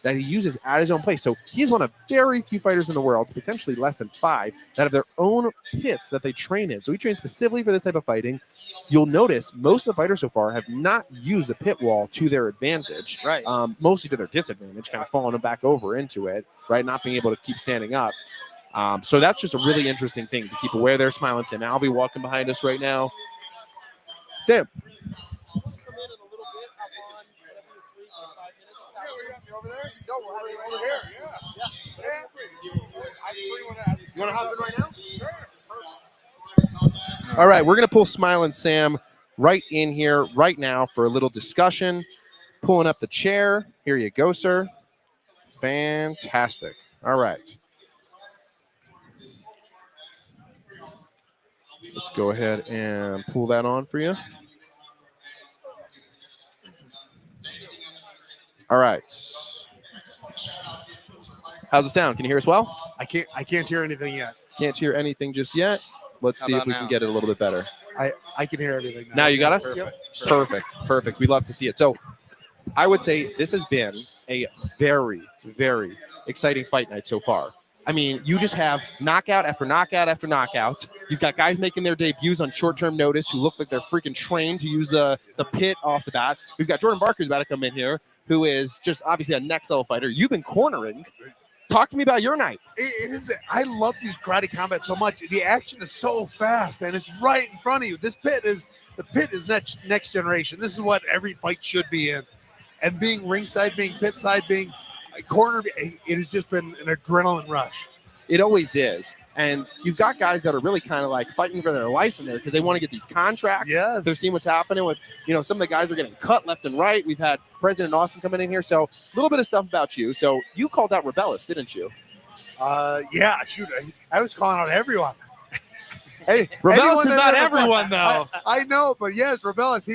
that he uses at his own place. So he's one of very few fighters in the world, potentially less than 5, that have their own pits that they train in. So he trains specifically for this type of fighting. You'll notice most of the fighters so far have not used the pit wall to their advantage. Right. Mostly to their disadvantage, kind of falling back over into it, right? Not being able to keep standing up. So that's just a really interesting thing to keep aware there. Smiling Tim Alvey walking behind us right now. Sam. You want to hop in right now? All right, we're going to pull Smiling Sam right in here right now for a little discussion. Pulling up the chair. Here you go, sir. Fantastic. All right. Let's go ahead and pull that on for you. All right. How's it sound? Can you hear us well? I can't hear anything yet. Can't hear anything just yet. Let's How see if about we now? can get it a little bit better. I can hear everything Now you got us? Perfect. Perfect. We'd love to see it. So I would say this has been a very, very exciting fight night so far. I mean, you just have knockout after knockout after knockout. You've got guys making their debuts on short-term notice who look like they're freaking trained to use the pit off the bat. We've got Jordan Barker's about to come in here, who is just obviously a next-level fighter. You've been cornering. Talk to me about your night. It is. I love these karate combat so much. The action is so fast, and it's right in front of you. The pit is next generation. This is what every fight should be in. And being ringside, being pit side, being corner, it has just been an adrenaline rush. It always is. And you've got guys that are really kind of like fighting for their life in there because they want to get these contracts. Yes. They're seeing what's happening with, some of the guys are getting cut left and right. We've had President Austin coming in here. So a little bit of stuff about you. So you called out Rebellis, didn't you? Yeah, shoot. I was calling out everyone. Hey, Rebellis anyone is that not ever- everyone, though. I know, but yes, Rebellis,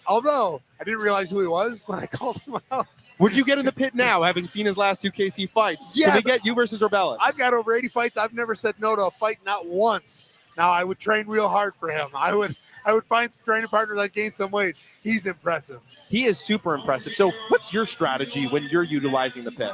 although I didn't realize who he was when I called him out. Would you get in the pit now, having seen his last two KC fights? Yes. Can we get you versus Rebellis? I've got over 80 fights. I've never said no to a fight, not once. Now I would train real hard for him. I would find some training partners. I'd gain some weight. He's impressive. He is super impressive. So what's your strategy when you're utilizing the pit?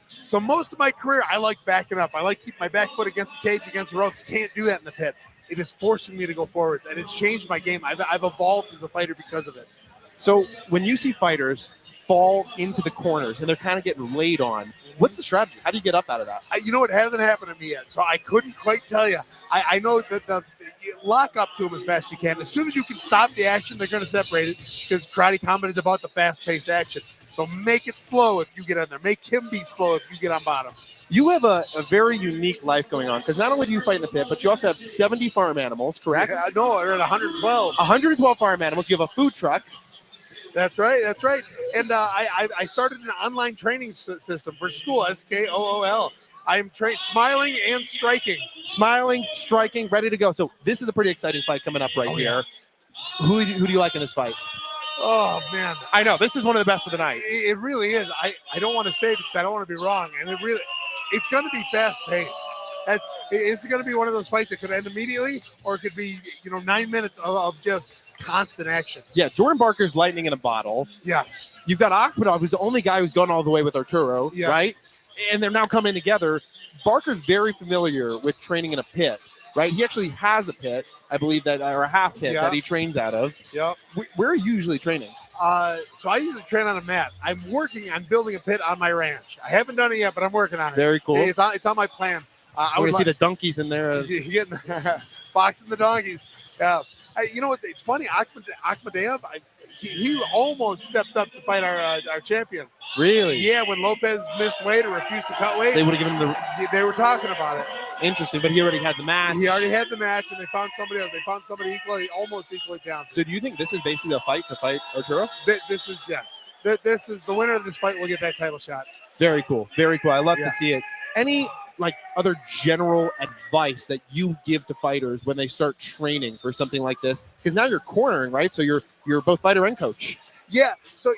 So most of my career, I like backing up. I like keep my back foot against the cage, against the ropes. Can't do that in the pit. It is forcing me to go forwards, and it's changed my game. I've evolved as a fighter because of it. So when you see fighters fall into the corners and they're kind of getting laid on, what's the strategy? How do you get up out of that? It hasn't happened to me yet, so I couldn't quite tell you. I know that you lock up to them as fast as you can. As soon as you can stop the action, they're going to separate it because karate combat is about the fast-paced action. So make it slow if you get on there. Make him be slow if you get on bottom. You have a very unique life going on because not only do you fight in the pit, but you also have 70 farm animals, correct? Yeah, no, they're at 112. 112 farm animals. You have a food truck. That's right. And I started an online training system for school, SKOOL. I'm smiling and striking. Smiling, striking, ready to go. So this is a pretty exciting fight coming up right here. Yeah. Who do you like in this fight? Oh, man. I know. This is one of the best of the night. It really is. I don't want to say it because I don't want to be wrong. And it's going to be fast-paced. It's going to be one of those fights that could end immediately or it could be, 9 minutes of just constant action. Yeah, Jordan Barker's lightning in a bottle. Yes. You've got Akhmadov, who's the only guy who's gone all the way with Arturo, Yes. right? And they're now coming together. Barker's very familiar with training in a pit, right? He actually has a pit, I believe, or a half pit Yeah. that he trains out of. Yep. Where are you usually training? So I usually train on a mat. I'm working on building a pit on my ranch. I haven't done it yet, but I'm working on it. Very cool. It's on my plan. I want to see the donkeys in there. getting boxing the donkeys. Yeah. You know what? It's funny. Akhmadov, he almost stepped up to fight our champion. Really? Yeah, when Lopez missed weight or refused to cut weight, They would have given him they were talking about it. interesting, but he already had the match. He already had the match, and they found somebody else. They found somebody almost equally talented. So do you think this is basically a fight to fight Arturo? This is yes. This is the winner of this fight will get that title shot. Very cool. Very cool. I love Yeah. to see it. Any other general advice that you give to fighters when they start training for something like this? Because now you're cornering, right? So you're both fighter and coach. Yeah. So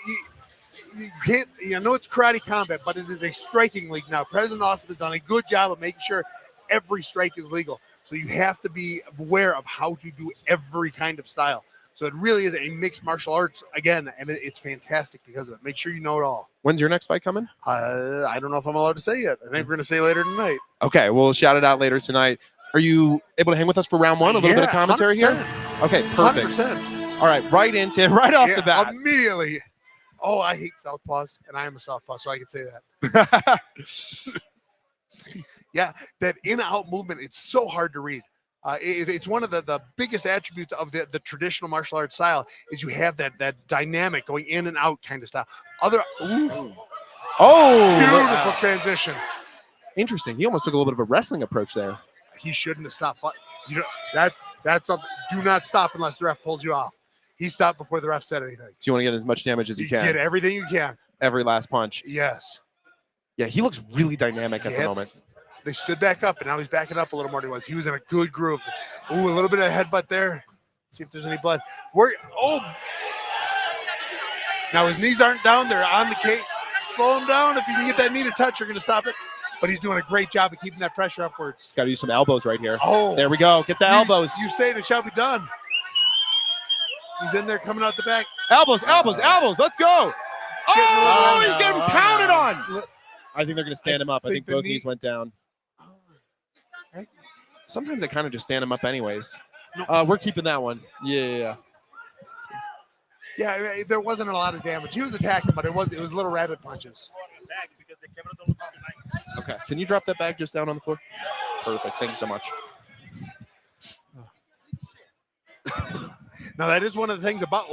you can't. I know it's karate combat, but it is a striking league now. President Austin has done a good job of making sure every strike is legal. So you have to be aware of how to do every kind of style. So it really is a mixed martial arts again, and it's fantastic because of it. Make sure you know it all. When's your next fight coming? I don't know if I'm allowed to say yet. I think we're going to say later tonight. Okay, we'll shout it out later tonight. Are you able to hang with us for round one? A little bit of commentary 100%. here? Okay, perfect. 100%. All right, right off the bat. Immediately. Oh, I hate southpaws, and I am a southpaw, so I can say that. Yeah, that in-out movement, it's so hard to read. It's one of the biggest attributes of the traditional martial arts style is you have that dynamic going in and out kind of style. Beautiful transition. Interesting. He almost took a little bit of a wrestling approach there. He shouldn't have stopped. You know, that's something. Do not stop unless the ref pulls you off. He stopped before the ref said anything. So you want to get as much damage as you can. Get everything you can. Every last punch. Yes. Yeah, he looks really dynamic at the moment. They stood back up, and now he's backing up a little more than he was. He was in a good groove. Ooh, a little bit of headbutt there. See if there's any blood. Now his knees aren't down. They're on the cage. Slow him down. If you can get that knee to touch, you're going to stop it. But he's doing a great job of keeping that pressure upwards. He's got to use some elbows right here. Oh. There we go. Get the elbows. You say it shall be done. He's in there coming out the back. Elbows. Let's go. Oh, he's getting pounded on. I think they're going to stand him up. I think both knees went down. Sometimes they kind of just stand him up anyways. We're keeping that one. Yeah. Yeah, there wasn't a lot of damage. He was attacking, but it was little rabbit punches. Okay. Can you drop that bag just down on the floor? Perfect. Thank you so much. Now, that is one of the things about...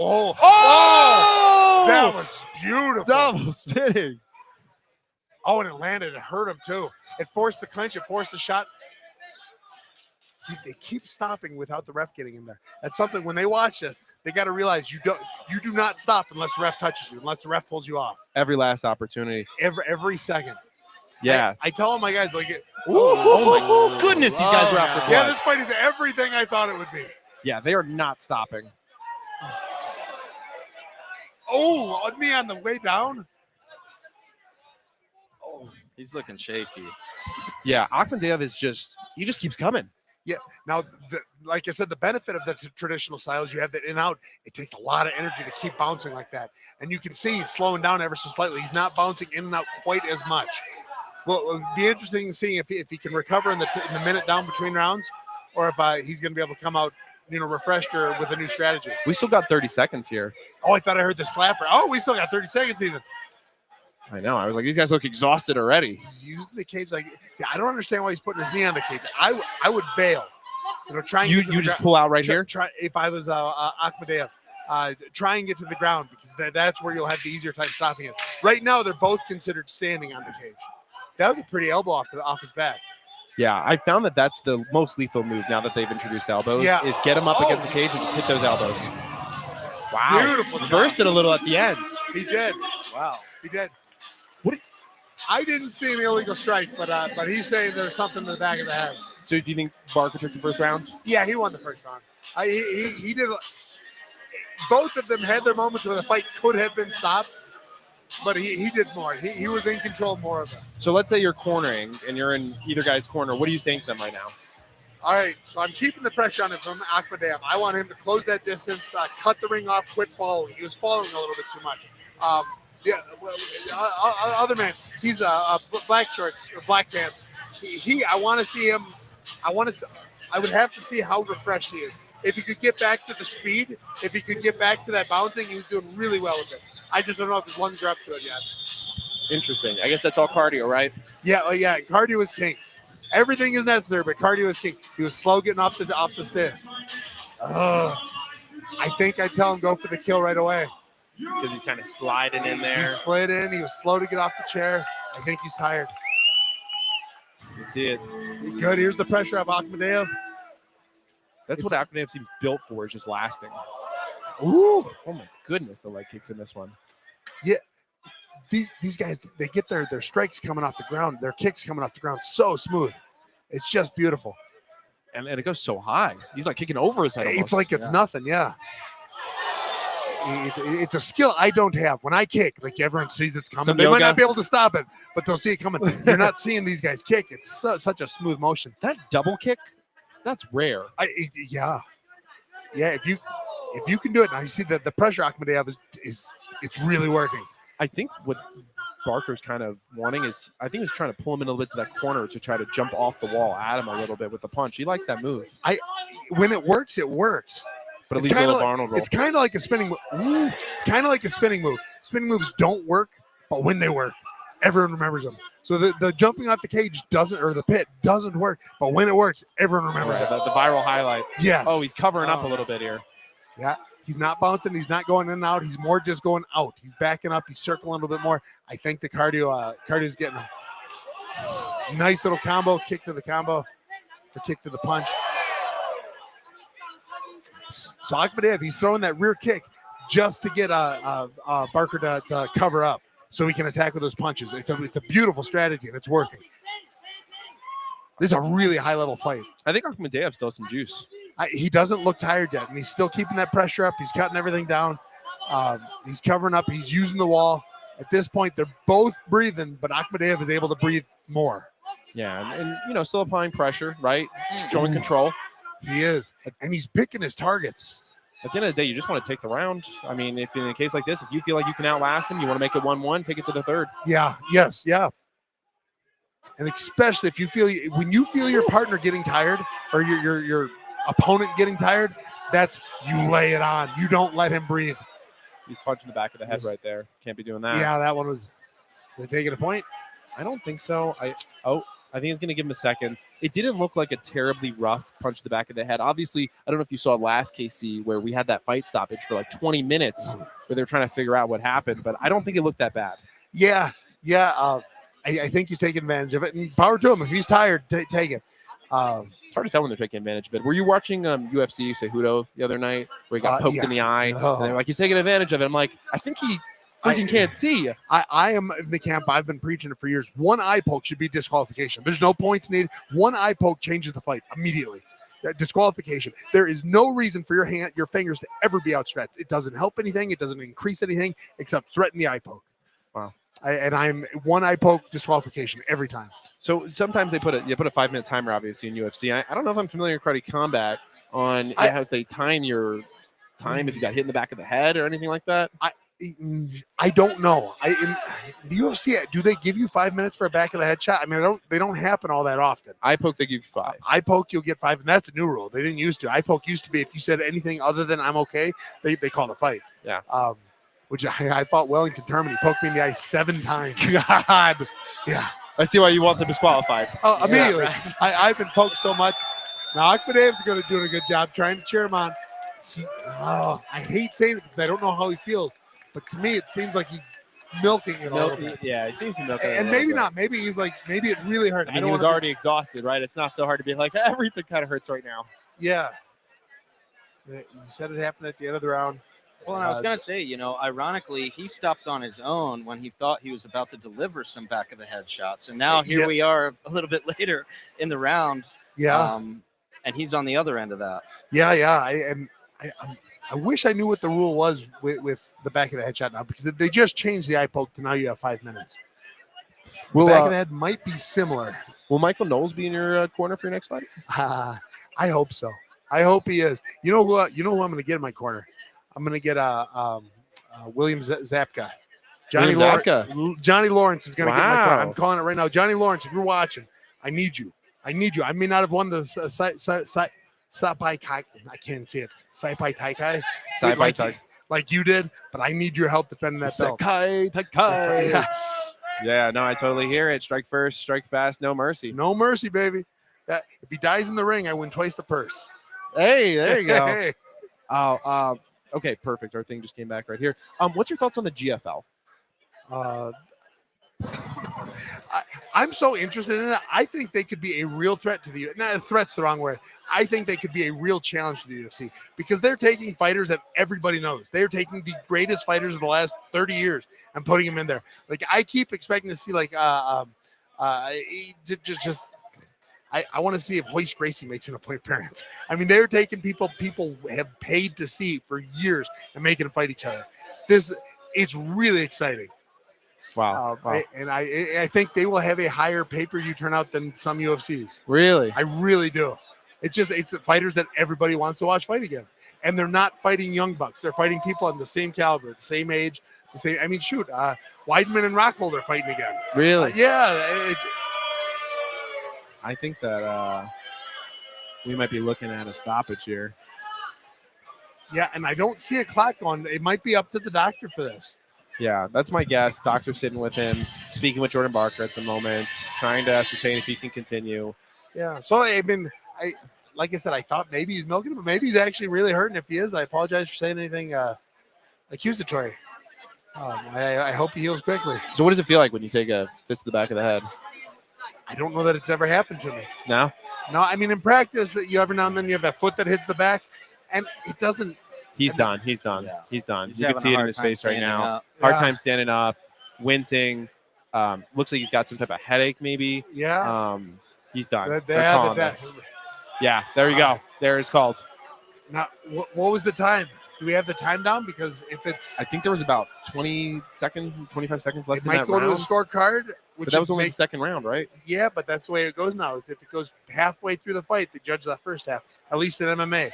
That was beautiful. Double spinning. Oh, and it landed. It hurt him, too. It forced the clinch. It forced the shot. See, they keep stopping without the ref getting in there. That's something, when they watch this, they got to realize you do not stop unless the ref touches you, unless the ref pulls you off. Every last opportunity. Every second. Yeah. I tell my guys, like, oh my goodness, these guys are after blood. Yeah, this fight is everything I thought it would be. Yeah, they are not stopping. Oh, on me on the way down. Oh, he's looking shaky. Yeah, Akhmadiev he just keeps coming. Yeah. Now, like I said, the benefit of the traditional styles, you have that in out. It takes a lot of energy to keep bouncing like that. And you can see he's slowing down ever so slightly. He's not bouncing in and out quite as much. Well, it'll be interesting to see if he can recover in the minute down between rounds, or if he's going to be able to come out, refreshed or with a new strategy. We still got 30 seconds here. Oh, I thought I heard the slapper. Oh, we still got 30 seconds even. I know. I was like, these guys look exhausted already. He's using the cage like. See, I don't understand why he's putting his knee on the cage. I would bail. Try and you just pull out right here. Try if I was Akhmadiev. Try and get to the ground, because that's where you'll have the easier time stopping it. Right now, they're both considered standing on the cage. That was a pretty elbow off his back. Yeah, I found that that's the most lethal move now that they've introduced elbows. Yeah. Is get him up against the cage and just hit those elbows. Wow. Beautiful. Reversed it a little at the ends. He did. Wow. He did. I didn't see an illegal strike, but he's saying there's something in the back of the head. So do you think Barker took the first round? Yeah, he won the first round. He did. Both of them had their moments where the fight could have been stopped, but he did more. He was in control more of it. So let's say you're cornering and you're in either guy's corner. What are you saying to them right now? All right, so I'm keeping the pressure on him from Akhmadiev. I want him to close that distance, cut the ring off, quit following. He was following a little bit too much. Other man, he's a black shorts or black pants. I want to see him. I would have to see how refreshed he is. If he could get back to the speed, if he could get back to that bouncing, he was doing really well with it. I just don't know if his lungs are up to it yet. Interesting. I guess that's all cardio, right? Yeah, cardio is king. Everything is necessary, but cardio is king. He was slow getting off the stairs. I think I tell him go for the kill right away. Because he's kind of sliding in there. He slid in. He was slow to get off the chair. I think he's tired. You can see it. Good. Here's the pressure of Akhmadiev. That's what Akhmadiev seems built for, is just lasting. Ooh. Oh, my goodness, the leg kicks in this one. Yeah. These guys, they get their strikes coming off the ground, their kicks coming off the ground so smooth. It's just beautiful. And it goes so high. He's like kicking over his head almost. It's like it's nothing, yeah. It's a skill I don't have. When I kick, like everyone sees it's coming. They might not be able to stop it, but they'll see it coming. You're not seeing these guys kick. It's such a smooth motion. That double kick, that's rare. Yeah. If you can do it now, you see that the pressure Akhmadiev is it's really working. I think what Barker's kind of wanting is, I think he's trying to pull him in a little bit to that corner to try to jump off the wall at him a little bit with the punch. He likes that move. When it works, it works. But at least a little Arnold roll. It's kind of like a spinning move. It's kind of like a spinning move. Spinning moves don't work, but when they work, everyone remembers him. So the jumping off the cage doesn't, or the pit doesn't work. But when it works, everyone remembers Right, it. the viral highlight. Yes. Oh, he's covering up a Oh. little bit here. Yeah. He's not bouncing. He's not going in and out. He's more just going out. He's backing up. He's circling a little bit more. I think the cardio's getting him. Nice little combo, kick to the combo, the kick to the punch. So Akhmediev, he's throwing that rear kick just to get Barker to cover up so he can attack with those punches. It's a beautiful strategy, and it's working. This is a really high-level fight. I think Akhmediev still has some juice. He doesn't look tired yet, and he's still keeping that pressure up. He's cutting everything down. He's covering up. He's using the wall. At this point, they're both breathing, but Akhmediev is able to breathe more. Yeah, and still applying pressure, right? Showing control. He is, and he's picking his targets. At the end of the day, you just want to take the round. I mean, if in a case like this, if you feel like you can outlast him, you want to make it 1-1, take it to the third. Yeah, yes, yeah. And especially if you feel, when you feel your partner getting tired or your opponent getting tired, that's, you lay it on. You don't let him breathe. He's punching the back of the head right there. Can't be doing that. Yeah, that one was, they taking a point? I don't think so. I think he's going to give him a second. It didn't look like a terribly rough punch to the back of the head. Obviously, I don't know if you saw last KC where we had that fight stoppage for like 20 minutes where they were trying to figure out what happened, but I don't think it looked that bad. Yeah. I think he's taking advantage of it. And power to him. If he's tired, take it. It's hard to tell when they're taking advantage of it. Were you watching UFC Cejudo the other night where he got poked in the eye? Oh. And they're like, he's taking advantage of it. I'm like, I think he freaking can't see. I am in the camp. I've been preaching it for years. One eye poke should be disqualification. There's no points needed. One eye poke changes the fight immediately. Disqualification. There is no reason for your fingers to ever be outstretched. It doesn't help anything. It doesn't increase anything except threaten the eye poke. Wow. I'm one eye poke disqualification every time. So sometimes they put a 5-minute timer, obviously, in UFC. I don't know if I'm familiar with Karate Combat on how they time your time if you got hit in the back of the head or anything like that. I don't know. In the UFC, do they give you 5 minutes for a back of the head shot? I mean, they don't happen all that often. Eye poke, they give you 5. Eye poke, you'll get 5, and that's a new rule. They didn't used to. Eye poke used to be if you said anything other than I'm okay, they called a fight. Yeah. Which I fought Wellington Terman. He poked me in the eye 7 times. God. Yeah. I see why you want them disqualified. Oh, immediately. Yeah. I've been poked so much. Now, Akhmediev is doing a good job trying to cheer him on. I hate saying it because I don't know how he feels. But to me, it seems like he's milking it a little bit. Yeah, he seems to milk it. And maybe not. Maybe he's like, maybe it really hurt. I mean, he was already exhausted, right? It's not so hard to be like, everything kind of hurts right now. Yeah. You said it happened at the end of the round. Well, and I was going to say, ironically, he stopped on his own when he thought he was about to deliver some back of the head shots. And now here we are a little bit later in the round. Yeah. And he's on the other end of that. Yeah. I wish I knew what the rule was with the back of the head shot now, because they just changed the eye poke to now you have 5 minutes. Will, back of the head might be similar. Will Michael Knowles be in your corner for your next fight? I hope so. I hope he is. You know who I'm going to get in my corner? I'm going to get William Zabka. Johnny Lawrence is going to get my corner. I'm calling it right now. Johnny Lawrence, if you're watching, I need you. I may not have won the Sapai Kai. I can't see it. Sapai Taikai. Sapai Taikai. Like you did, but I need your help defending that belt. Taikai. Yeah, no, I totally hear it. Strike first, strike fast, no mercy. No mercy, baby. If he dies in the ring, I win twice the purse. Hey, there you go. Hey. Okay, perfect. Our thing just came back right here. What's your thoughts on the GFL? I'm so interested in it. I think they could be a real threat to the – not threat's the wrong word. I think they could be a real challenge to the UFC because they're taking fighters that everybody knows. They're taking the greatest fighters of the last 30 years and putting them in there. Like, I keep expecting to see, like, I want to see if Hoist Gracie makes an appearance. I mean, they're taking people have paid to see for years and making them fight each other. It's really exciting. Wow. And I think they will have a higher pay-per-view turnout than some UFCs. Really? I really do. It's fighters that everybody wants to watch fight again. And they're not fighting young bucks. They're fighting people on the same caliber, the same age, the same. I mean, shoot, Weidman and Rockhold are fighting again. Really? Yeah. I think that we might be looking at a stoppage here. Yeah, and I don't see a clock on. It might be up to the doctor for this. Yeah, that's my guess. Doctor's sitting with him, speaking with Jordan Barker at the moment, trying to ascertain if he can continue. Yeah. So I mean, like I said, I thought maybe he's milking him, but maybe he's actually really hurting. If he is, I apologize for saying anything accusatory. I hope he heals quickly. So what does it feel like when you take a fist to the back of the head? I don't know that it's ever happened to me. No? No, I mean in practice that you every now and then you have that foot that hits the back, and it doesn't. He's done. He's done. Yeah. He's done. He's You can having see a it in hard his time face right standing now. up. Hard Yeah. time standing up, wincing. Looks like he's got some type of headache, maybe. Yeah. He's done. They They're had the calling death. this. Yeah, there you go. There it's called. Now, what was the time? Do we have the time down? Because if it's, I think there was about 20 seconds, 25 seconds left it in might that go round. to a scorecard. Which But that was would only the make, second round, right? yeah, but that's the way it goes now. Is if it goes halfway through the fight, they judge that first half. At least in MMA.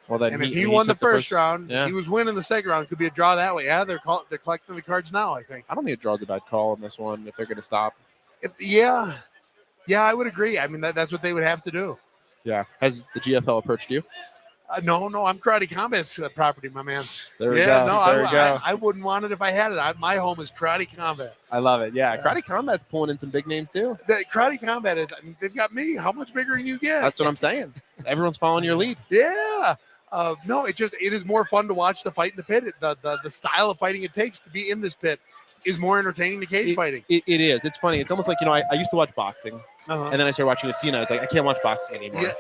Well, then And if he won the took first round, yeah. he was winning the second round. Could be a draw that way. Yeah, they're collecting the cards now. I think. I don't think a draw's a bad call in this one if they're going to stop. Yeah, I would agree. I mean, that's what they would have to do. Yeah. Has the GFL approached you? No, I'm Karate Combat's property, my man. There we Yeah, go. no, there we go. I wouldn't want it if I had it. My home is Karate Combat. I love it. Yeah. Yeah. Karate Combat's pulling in some big names too. The Karate Combat is. I mean, they've got me. How much bigger can you get? That's what I'm saying. Everyone's following your lead. Yeah. No, it is more fun to watch the fight in the pit. The style of fighting it takes to be in this pit is more entertaining than cage fighting. It is. It's funny. It's almost like, I used to watch boxing Uh-huh. and then I started watching UFC and I was like, I can't watch boxing anymore. Yeah.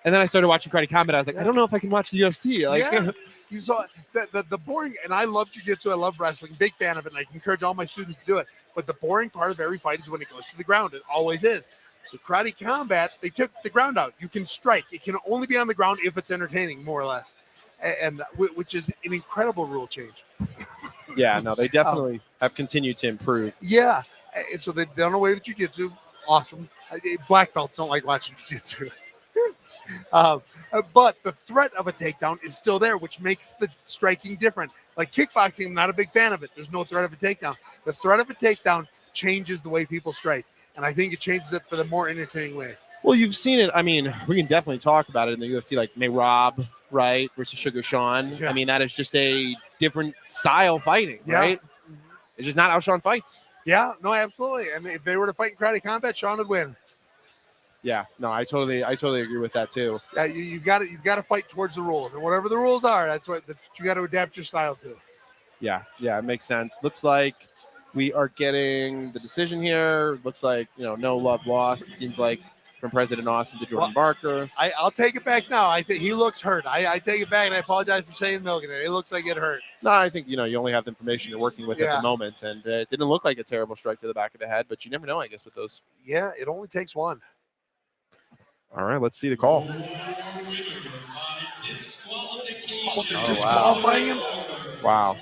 And then I started watching Karate Combat. I was like, I don't know if I can watch the UFC. Like, Yeah. You saw the boring, and I love jiu-jitsu, I love wrestling, big fan of it, and I encourage all my students to do it. But the boring part of every fight is when it goes to the ground. It always is. So Karate Combat, they took the ground out. You can strike. It can only be on the ground if it's entertaining, more or less. And which is an incredible rule change. yeah, no, they definitely have continued to improve. Yeah. And so they've done away with jiu-jitsu. Awesome. Black belts don't like watching jiu-jitsu. But the threat of a takedown is still there, which makes the striking different. Like kickboxing, I'm not a big fan of it. There's no threat of a takedown. The threat of a takedown changes the way people strike. And I think it changes it for the more entertaining way. Well, you've seen it. I mean, we can definitely talk about it in the UFC, like Mayrob, right, versus Sugar Sean. Yeah. I mean, that is just a different style fighting, Yeah. right? It's just not how Sean fights. Yeah, no, absolutely. I mean, if they were to fight in Karate Combat, Sean would win. Yeah, no, I totally agree with that too. Yeah, you've got to fight towards the rules, and whatever the rules are, that's what you got to adapt your style to. Yeah, it makes sense. Looks like we are getting the decision here. Looks like, no love lost. It seems like from President Austin to Jordan Barker. I'll take it back now. I think he looks hurt. I take it back, and I apologize for saying milking it. It looks like it hurt. No, I think, you only have the information you're working with at Yeah. the moment. And it didn't look like a terrible strike to the back of the head, but you never know, I guess, with those. Yeah, it only takes one. All right, let's see the call. Oh, they're disqualifying him? Wow.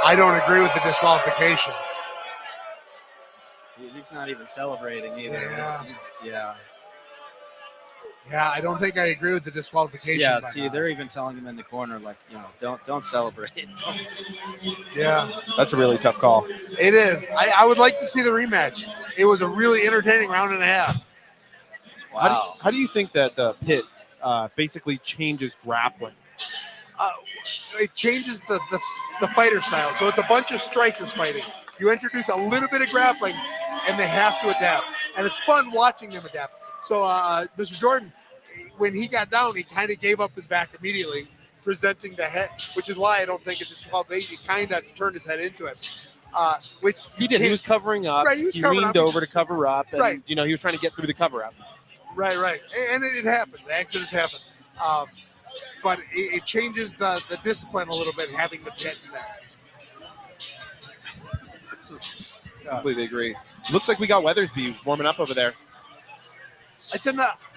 I don't agree with the disqualification. He's not even celebrating either. Yeah. Yeah. Yeah, I don't think I agree with the disqualification. Yeah, by see, now. they're even telling him in the corner, like, don't celebrate. Yeah, That's a really tough call. it is. I would like to see the rematch. It was a really entertaining round and a half. Wow. How do you think that the pit basically changes grappling? It changes the fighter style. So it's a bunch of strikers fighting. You introduce a little bit of grappling, and they have to adapt. And it's fun watching them adapt. So Mr. Jordan, when he got down, he kind of gave up his back immediately, presenting the head, which is why I don't think it's disqualification. He kind of turned his head into it, which He did. He was covering up. Right, he was covering leaned up. over to cover up. And, Right. he was trying to get through the cover up. Right. And it happens. Accidents happen. But it changes the discipline a little bit, having the pit in there. Completely agree. Looks like we got Weathersby warming up over there.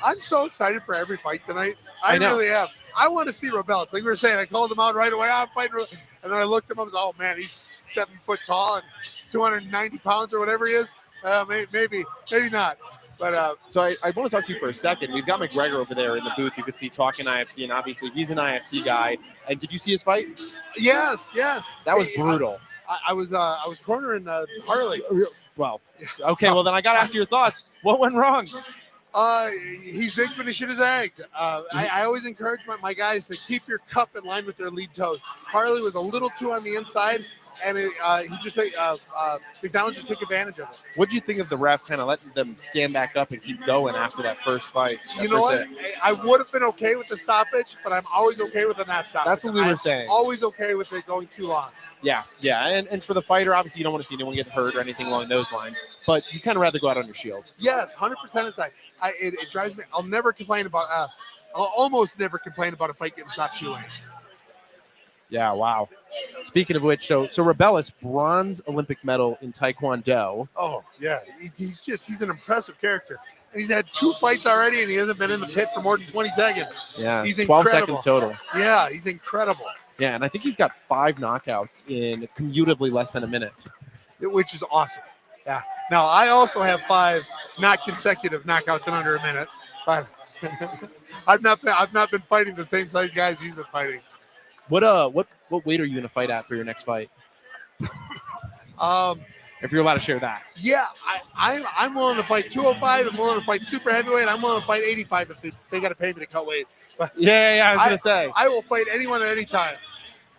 I'm so excited for every fight tonight. I know. Really am. I want to see Rebel. It's like we were saying. I called him out right away. I'm fighting, and then I looked him up. Oh man, he's 7 foot tall and 290 pounds or whatever he is. Maybe not. But So I want to talk to you for a second. We've got McGregor over there in the booth. You could see talking IFC, and obviously he's an IFC guy. And did you see his fight? yes. That was brutal. I was cornering Harley. Well, okay. Well, then I got to ask you your thoughts. What went wrong? He's zigged when he should have zagged. I always encourage my guys to keep your cup in line with their lead toes. Harley was a little too on the inside, and McDonald just took advantage of it. What'd you think of the ref kind of letting them stand back up and keep going after that first fight? You know what? I would have been okay with the stoppage, but I'm always okay with the not stoppage. That's what we were saying. Always okay with it going too long. Yeah. And for the fighter, obviously you don't want to see anyone get hurt or anything along those lines, but you kind of rather go out on your shield. Yes, 100% of the time. It drives me. I'll never complain about. I'll almost never complain about a fight getting stopped too late. Yeah, wow. Speaking of which, so Rebellis, bronze Olympic medal in Taekwondo. Oh yeah, he's an impressive character, and he's had 2 fights already, and he hasn't been in the pit for more than 20 seconds. Yeah, he's 12 incredible. seconds total. Yeah, he's incredible. Yeah, and I think he's got 5 knockouts in cumulatively less than a minute. Which is awesome. Yeah. Now I also have 5 not consecutive knockouts in under a minute, but I've not been fighting the same size guys he's been fighting. What weight are you gonna fight at for your next fight? If you're allowed to share that. Yeah, I'm willing to fight 205. I'm willing to fight super heavyweight. I'm willing to fight 85 if they got to pay me to cut weight. But Yeah, I was gonna say. I will fight anyone at any time.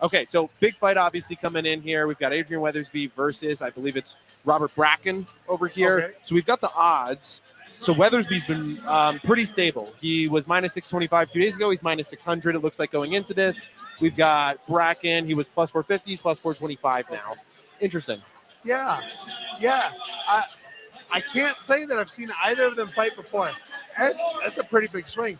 Okay, so big fight obviously coming in here. We've got Adrian Weathersby versus, I believe it's Robert Bracken over here. Okay. So we've got the odds. So Weathersby's been pretty stable. He was minus 625 2 days ago. He's minus 600, it looks like, going into this. We've got Bracken. He was plus 450. He's plus 425 now. Interesting. Yeah. I can't say that I've seen either of them fight before. That's a pretty big swing.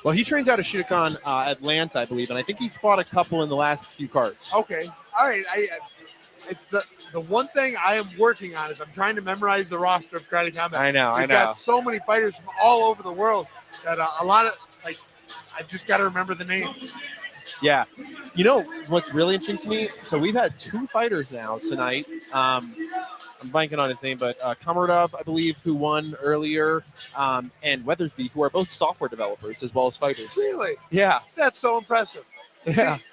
Well, he trains out of Shookan, Atlanta, I believe, and I think he's fought a couple in the last few cards. Okay. All right. It's the one thing I am working on is I'm trying to memorize the roster of Karate Combat. I know. We've got so many fighters from all over the world that a lot of I just got to remember the names. Yeah. You know what's really interesting to me? So we've had 2 fighters now tonight. I'm blanking on his name, but Komarov, I believe, who won earlier, and Weathersby, who are both software developers as well as fighters. Really? Yeah. That's so impressive. Yeah. See,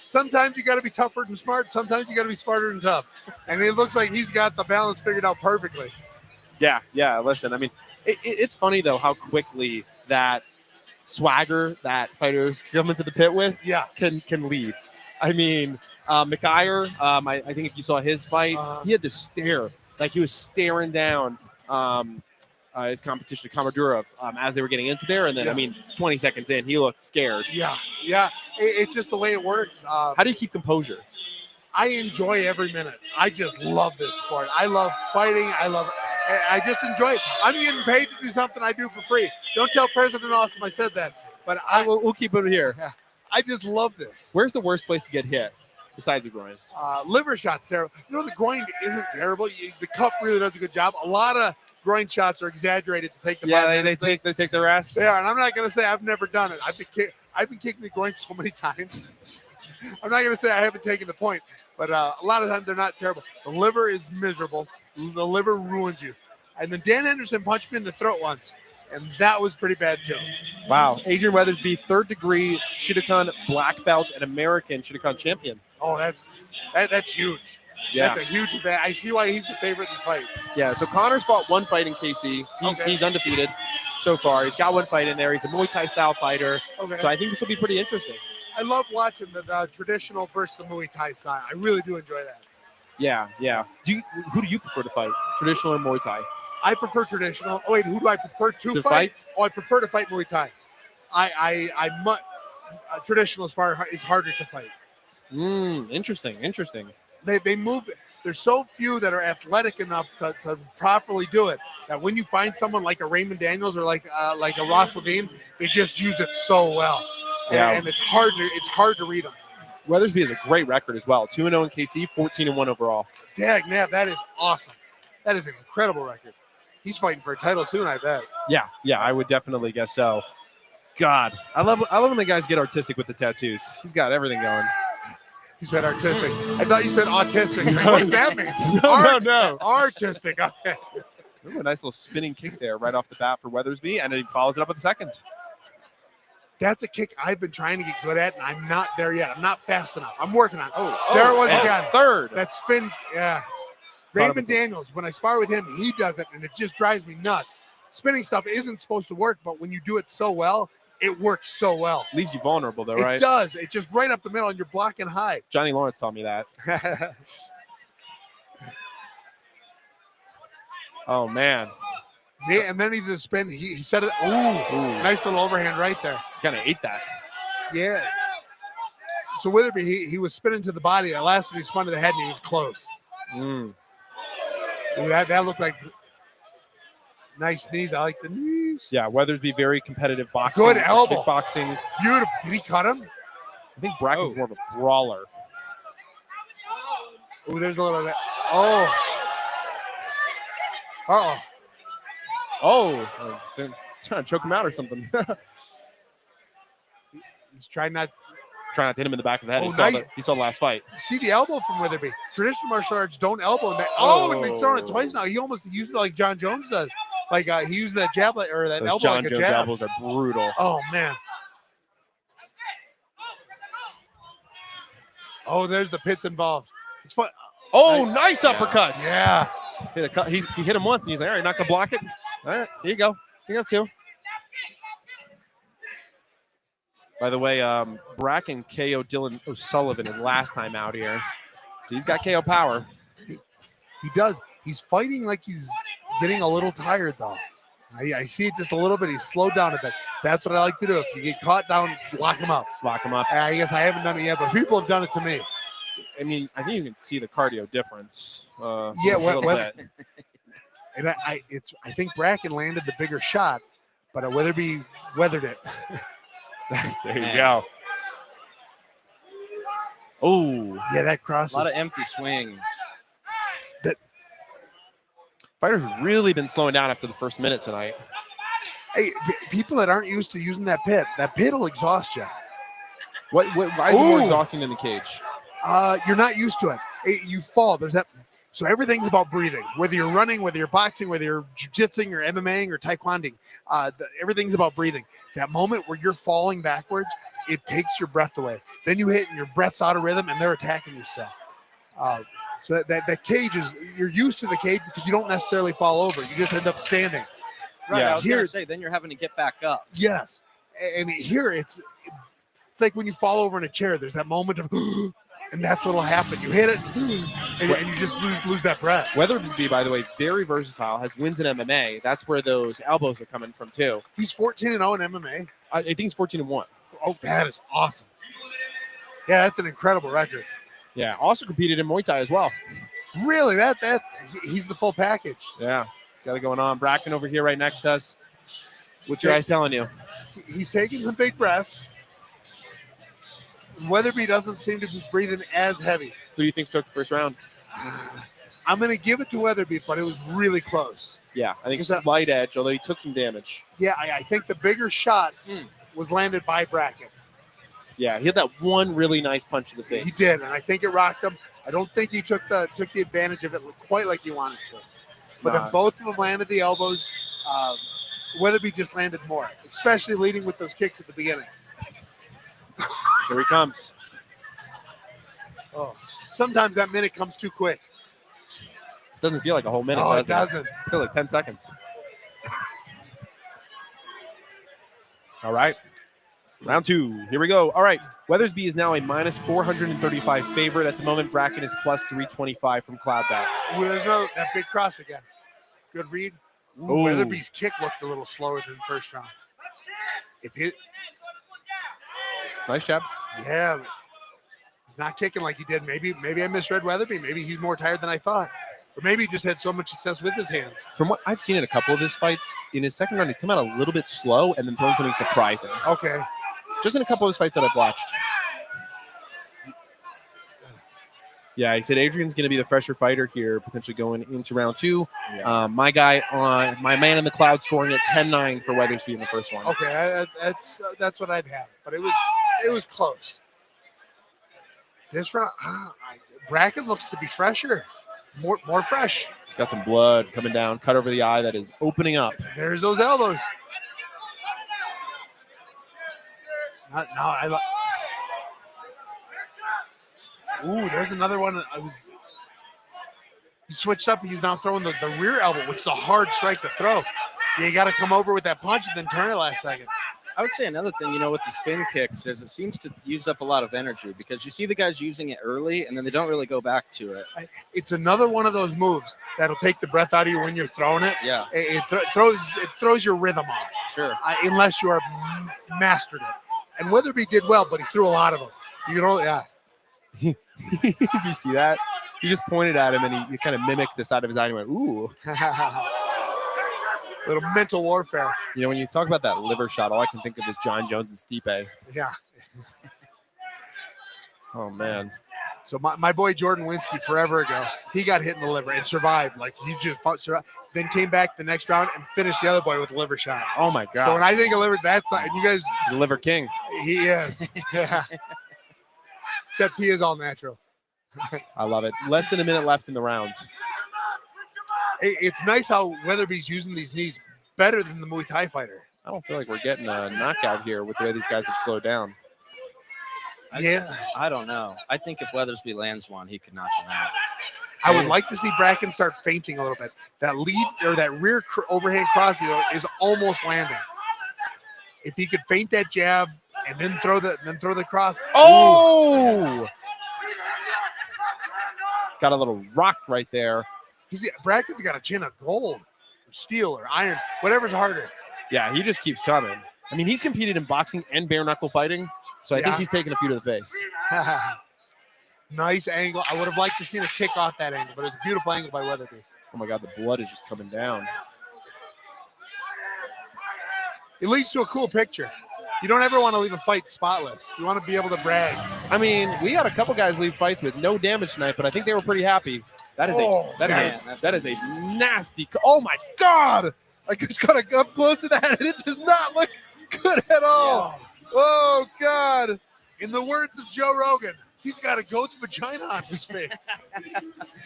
sometimes you got to be tougher than smart. Sometimes you got to be smarter than tough. And it looks like he's got the balance figured out perfectly. Yeah. Listen, I mean, it's funny, though, how quickly that swagger that fighters come into the pit with can leave. I mean, McIyer, I think if you saw his fight, he had to stare. Like, he was staring down his competition, Komadurov, as they were getting into there. And then, I mean, 20 seconds in, he looked scared. Yeah. It's just the way it works. How do you keep composure? I enjoy every minute. I just love this sport. I love fighting. I just enjoy it. I'm getting paid to do something I do for free. Don't tell President Awesome I said that. But we'll keep it here. I just love this. Where's the worst place to get hit besides the groin? Liver shots terrible. You know, the groin isn't terrible. The cup really does a good job. A lot of groin shots are exaggerated to take the they take the rest. They are, and I'm not going to say I've never done it. I've been kicking the groin so many times. I'm not going to say I haven't taken the point, but a lot of times they're not terrible. The liver is miserable. The liver ruins you. And then Dan Henderson punched me in the throat once, and that was pretty bad too. Wow. Adrian Weathersby, 3rd degree Shookan black belt and American Shookan champion. Oh, that's huge. Yeah. That's a huge event. I see why he's the favorite in the fight. Yeah, so Connor's fought 1 fight in KC. He's undefeated so far. He's got 1 fight in there. He's a Muay Thai style fighter. Okay. So I think this will be pretty interesting. I love watching the traditional versus the Muay Thai style. I really do enjoy that. Yeah. Who do you prefer to fight, traditional or Muay Thai? I prefer traditional. Oh wait, who do I prefer to fight? Oh, I prefer to fight Muay Thai. Traditional is harder to fight. Interesting. They move. There's so few that are athletic enough to properly do it. That when you find someone like a Raymond Daniels or like a Ross Levine, they just use it so well. Yeah. And it's hard to read them. Weathersby has a great record as well. 2-0 in KC, 14-1 overall. Dag nab, that is awesome. That is an incredible record. He's fighting for a title soon, I bet. Yeah, I would definitely guess so. God, I love when the guys get artistic with the tattoos. He's got everything going. You said artistic. I thought you said autistic. What does that mean? No. Artistic. Okay. Ooh, a nice little spinning kick there right off the bat for Weathersby, and he follows it up with the second. That's a kick I've been trying to get good at, and I'm not there yet. I'm not fast enough. I'm working on it. There it was again. Third. That spin, yeah. Raymond Daniels, when I spar with him, he does it, and it just drives me nuts. Spinning stuff isn't supposed to work, but when you do it so well, it works so well. Leaves you vulnerable, though, It right? does. It just right up the middle, and you're blocking high. Johnny Lawrence taught me that. Oh, man. See, and then he did the spin. He said it. Ooh, nice little overhand right there. Kind of ate that. Yeah. So Witherby, he was spinning to the body. At last, when he spun to the head, and he was close. Mm. Ooh, that looked like nice knees. I like the knees. Yeah, Weathersby, very competitive boxing. Good elbow. Kickboxing. Beautiful. Did he cut him? I think Bracken's more of a brawler. Oh, there's a little of that. Oh. Uh-oh. Oh, trying to choke him out or something. He's trying not. Trying not to hit him in the back of the head. Oh, He saw the last fight. See the elbow from Witherby. Traditional martial arts don't elbow. And they've thrown it twice now. He almost used it like John Jones does. Like he used that jab or that Those elbow John like a Jones jab. elbows are brutal. Oh, man. Oh, there's the pits involved. It's fun. Oh, nice uppercuts. Yeah. He hit him once, and he's like, all right, not going to block it. All right, here you go. You got two. By the way, Bracken KO Dylan O'Sullivan his last time out here. So he's got KO power. He does. He's fighting like he's getting a little tired, though. I see it just a little bit. He's slowed down a bit. That's what I like to do. If you get caught down, lock him up. Lock him up. I guess I haven't done it yet, but people have done it to me. I mean, I think you can see the cardio difference. Yeah, a little bit. And I think Bracken landed the bigger shot, but Witherby weathered it. There you go. Oh, Yeah, that crosses. A lot of empty swings. fighters really been slowing down after the first minute tonight. Hey, people that aren't used to using that pit will exhaust you. Why is it more Ooh. exhausting than the cage? You're not used to it. You fall. There's that. So everything's about breathing. Whether you're running, whether you're boxing, whether you're jiu-jitsing or MMAing or taekwonding, everything's about breathing. That moment where you're falling backwards, it takes your breath away. Then you hit and your breath's out of rhythm and they're attacking you still. So that cage is, you're used to the cage because you don't necessarily fall over. You just end up standing. Right, Yeah. I was going to say, then you're having to get back up. Yes. And here it's like when you fall over in a chair, there's that moment of, and that's what'll happen. You hit it, and you just lose that breath. Weathersby, by the way, very versatile, has wins in MMA. That's where those elbows are coming from, too. He's 14-0 in MMA. I think he's 14-1. Oh, that is awesome. Yeah, that's an incredible record. Yeah, also competed in Muay Thai as well. Really, he's the full package. Yeah, he's got it going on. Bracken over here right next to us. What's your eyes telling you? He's taking some big breaths. Weatherby doesn't seem to be breathing as heavy. Who do you think took the first round? I'm going to give it to Weatherby, but it was really close. Yeah, I think Is that- slight edge, although he took some damage. Yeah, I think the bigger shot was landed by Bracken. Yeah, he had that one really nice punch to the face. He did, and I think it rocked him. I don't think he took the advantage of it quite like he wanted to. But Nah. then both of them landed the elbows. Weatherby just landed more, especially leading with those kicks at the beginning. Here he comes. Oh, sometimes that minute comes too quick. Doesn't feel like a whole minute, Oh, it does it? doesn't. Feel like 10 seconds. All right. Round two. Here we go. All right. Weathersby is now a minus 435 favorite at the moment. Bracken is plus 325 from Cloudback. Ooh, there's that big cross again. Good read. Ooh, Ooh. Weatherby's kick looked a little slower than the first round. Nice jab. Yeah, he's not kicking like he did. Maybe I misread Weatherby. Maybe he's more tired than I thought. Or maybe he just had so much success with his hands. From what I've seen in a couple of his fights, in his second round, he's come out a little bit slow and then thrown something surprising. Okay. Just in a couple of his fights that I've watched. Yeah, he said Adrian's going to be the fresher fighter here, potentially going into round two. Yeah. My man in the cloud scoring at 10-9 for Weathersby in the first one. Okay, that's what I'd have. But it was close. This round, Bracken looks to be fresher, more fresh. He's got some blood coming down, cut over the eye that is opening up. There's those elbows. Ooh, there's another one. He switched up. He's now throwing the rear elbow, which is a hard strike to throw. You got to come over with that punch and then turn it last second. I would say another thing, with the spin kicks is it seems to use up a lot of energy because you see the guys using it early and then they don't really go back to it. It's another one of those moves that'll take the breath out of you when you're throwing it. Yeah, It throws your rhythm off, sure. unless you are mastered it. And Weatherby did well, but he threw a lot of them. You can only, Did you see that? He just pointed at him and he kind of mimicked the side of his eye and went, ooh. Little mental warfare. When you talk about that liver shot, all I can think of is John Jones and Stipe. Yeah. Oh, man. So my boy Jordan Winsky forever ago, he got hit in the liver and survived. Like he just fought, then came back the next round and finished the other boy with a liver shot. Oh, my God. So when I think of liver, that's not, you guys. He's a liver king. He is. Yeah. Except he is all natural. I love it. Less than a minute left in the round. It's nice how Weatherby's using these knees better than the Muay Thai fighter. I don't feel like we're getting a knockout here with the way these guys have slowed down. I don't know. I think if Weathersby lands one, he could knock him out. I would like to see Bracken start feinting a little bit. That lead or that rear overhand cross is almost landing. If he could feint that jab and then throw the cross. Oh! Got a little rocked right there. Bracken's got a chin of gold, or steel, or iron, whatever's harder. Yeah, he just keeps coming. I mean, he's competed in boxing and bare knuckle fighting, so I think he's taking a few to the face. Nice angle. I would have liked to see a kick off that angle, but it was a beautiful angle by Weatherby. Oh my God, the blood is just coming down. It leads to a cool picture. You don't ever want to leave a fight spotless. You want to be able to brag. I mean, we had a couple guys leave fights with no damage tonight, but I think they were pretty happy. That is a nasty. Oh my God! I just got up close to that, and it does not look good at all. Yeah. Oh God! In the words of Joe Rogan, he's got a ghost vagina on his face.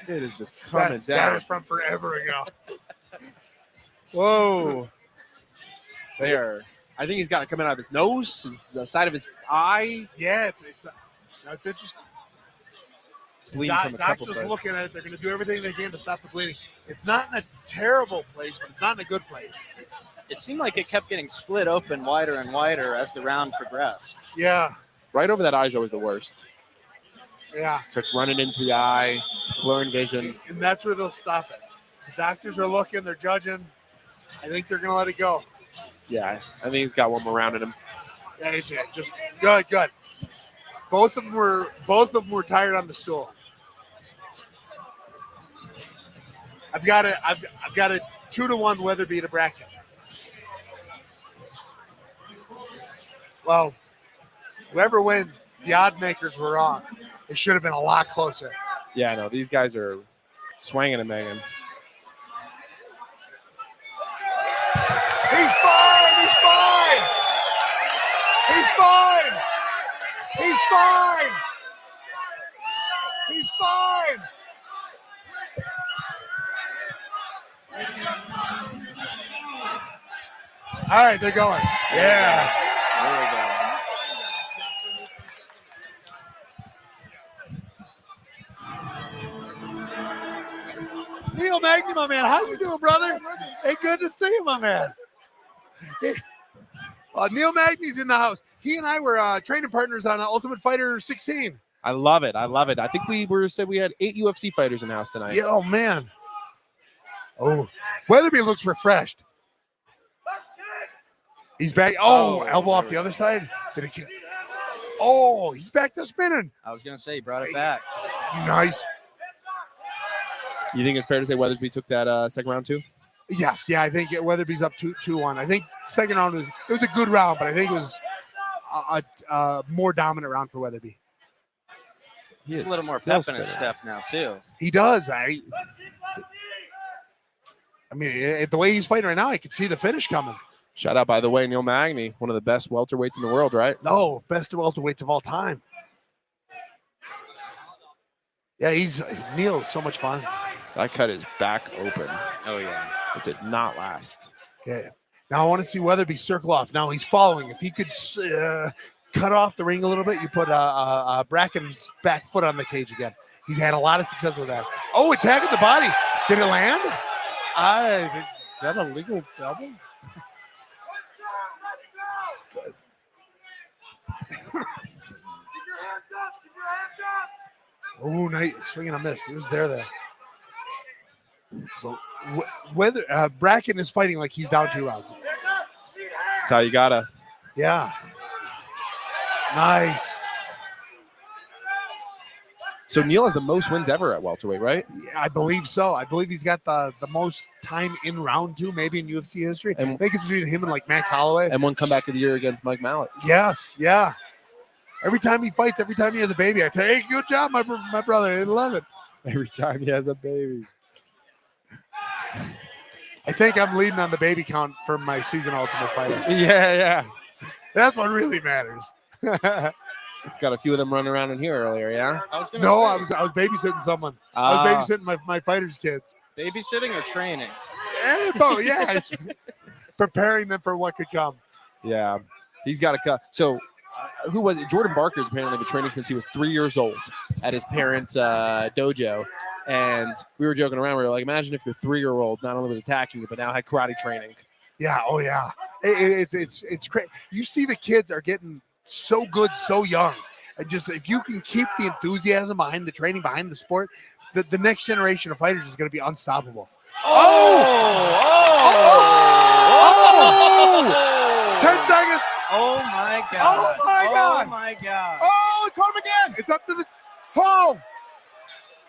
It is just coming down. That was from forever ago. Whoa! There. I think he's got it coming out of his nose, his side of his eye. Yeah, that's interesting. Bleeding from a couple doctors sides. Looking at it, they're going to do everything they can to stop the bleeding. It's not in a terrible place, but it's not in a good place. It seemed like it kept getting split open wider and wider as the round progressed. Yeah. Right over that eye is always the worst. Yeah. Starts running into the eye, blurring vision. And that's where they'll stop it. The doctors are looking, they're judging. I think they're going to let it go. Yeah, I think he's got one more round in him. Yeah, he's just good. Both of them were tired on the stool. I've got a 2-1 Weatherby to Bracken. Well, whoever wins, the odd makers were wrong. It should have been a lot closer. Yeah, I know. These guys are swinging and banging. He's fine. He's fine. He's fine. He's fine. He's fine. All right, they're going. Yeah. There we go. Neil Magny, my man. How you doing, brother? Hey, good to see you, my man. Neil Magny's in the house. He and I were training partners on Ultimate Fighter 16. I love it. I love it. I think said we had 8 UFC fighters in the house tonight. Yeah, oh, man. Oh, Weatherby looks refreshed. He's back. Oh, elbow off the other side. Did he kill? Oh, he's back to spinning. I was going to say, he brought it back. Nice. You think it's fair to say Weathersby took that second round too? Yes, yeah, I think Weatherby's up 2-1. I think second round was a good round, but I think it was a more dominant round for Weatherby. He's a little more pep in his step now, too. He does. I mean, the way he's fighting right now, I could see the finish coming. Shout out, by the way, Neil Magny, one of the best welterweights in the world, right? No, best welterweights of all time. Yeah, Neil is so much fun. That cut his back open. Oh, yeah. It did not last. Yeah. Now I want to see Weatherby circle off. Now he's following. If he could cut off the ring a little bit, you put Bracken's back foot on the cage again. He's had a lot of success with that. Oh, attacking the body. Did it land? Is that a legal double? Good. Oh, nice. Swing and a miss. It was there. So whether Bracken is fighting like he's down 2 rounds. That's how you gotta. Yeah. Nice. So Neil has the most wins ever at welterweight, right? Yeah, I believe so. I believe he's got the most time in round 2, maybe in UFC history. And- I think it's between him and like Max Holloway. And one comeback of the year against Mike Mallet. Yes, yeah. Every time he fights, every time he has a baby, I tell you, hey, good job, my brother. I love it. Every time he has a baby. I think I'm leading on the baby count for my season Ultimate Fighter. Yeah. That's what really matters. Got a few of them running around in here earlier, yeah? I was gonna No, say, I was babysitting someone. I was babysitting my fighters' kids. babysitting or training. Yes. Preparing them for what could come. Yeah. He's got to cut. So who was it? Jordan Barker's apparently been training since he was 3 years old at his parents' dojo. And we were joking around. We were like, imagine if your 3-year-old not only was attacking you, but now had karate training. Yeah. Oh, yeah. It's crazy. You see the kids are getting so good, so young. And just if you can keep the enthusiasm behind the training, behind the sport, the next generation of fighters is going to be unstoppable. Oh! 10 seconds. Oh my god. Oh my god. Oh my god. Oh, it caught him again. It's up to the home.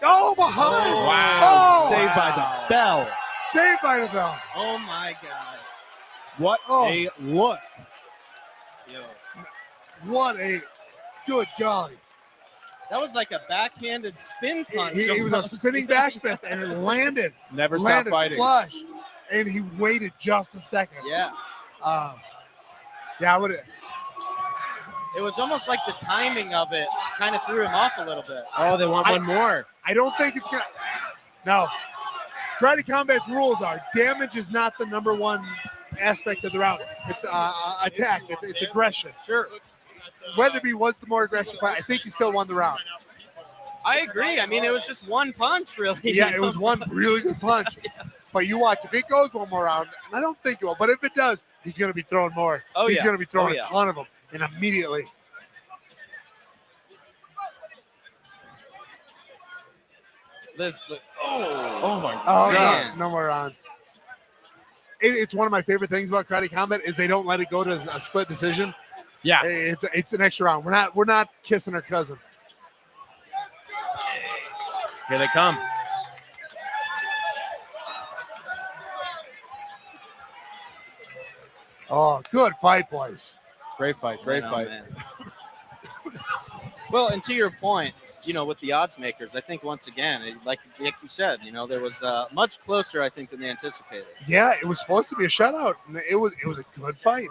Oh, behind. Oh, wow. Oh, Saved by the bell. Saved by the bell. Oh my god. What a look. Yo. What a good golly. That was like a backhanded spin punch. He was a almost. spinning back fist and it landed. Never stop landed fighting. flush. And he waited just a second. Yeah. Yeah, I would have. It was almost like the timing of it kind of threw him off a little bit. Oh, they want one more. I don't think it's gonna. No, Karate Combat's rules are damage is not the number one aspect of the round. It's attack. It's aggression. Sure. Weatherby was the more aggressive fight. I think he still won the round. I agree. I mean, it was just one punch, really. Yeah, it was one really good punch. But you watch, if it goes one more round, and I don't think it will, but if it does, he's going to be throwing more. Oh, he's yeah. going to be throwing Oh, yeah. a ton of them, and immediately. Oh my Oh, Man. no more round. It's one of my favorite things about Karate Combat is they don't let it go to a split decision. Yeah. It's an extra round. We're not kissing our cousin. Here they come. Oh, good fight, boys. Great fight. Great Man, oh, fight. man. Well, and to your point, with the odds makers, I think once again, like you said, there was much closer, I think, than they anticipated. Yeah, it was supposed to be a shutout, and it was a good fight.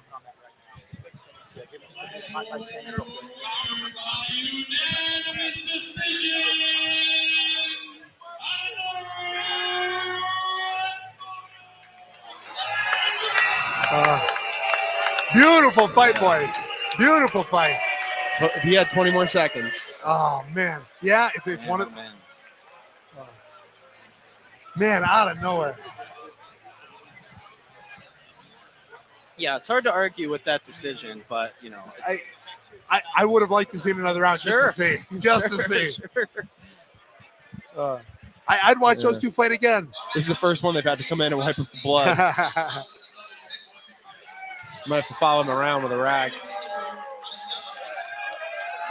Unanimous decision. Beautiful fight, boys. Beautiful fight. If he had 20 more seconds. Oh man, yeah. If it's Man, one of oh, man. man out of nowhere. Yeah, it's hard to argue with that decision, but I would have liked to see another round Sure. just to see, just to see. Sure. I'd watch those Yeah. two fight again. This is the first one they've had to come in and wipe up the blood. Might have to follow him around with a rag.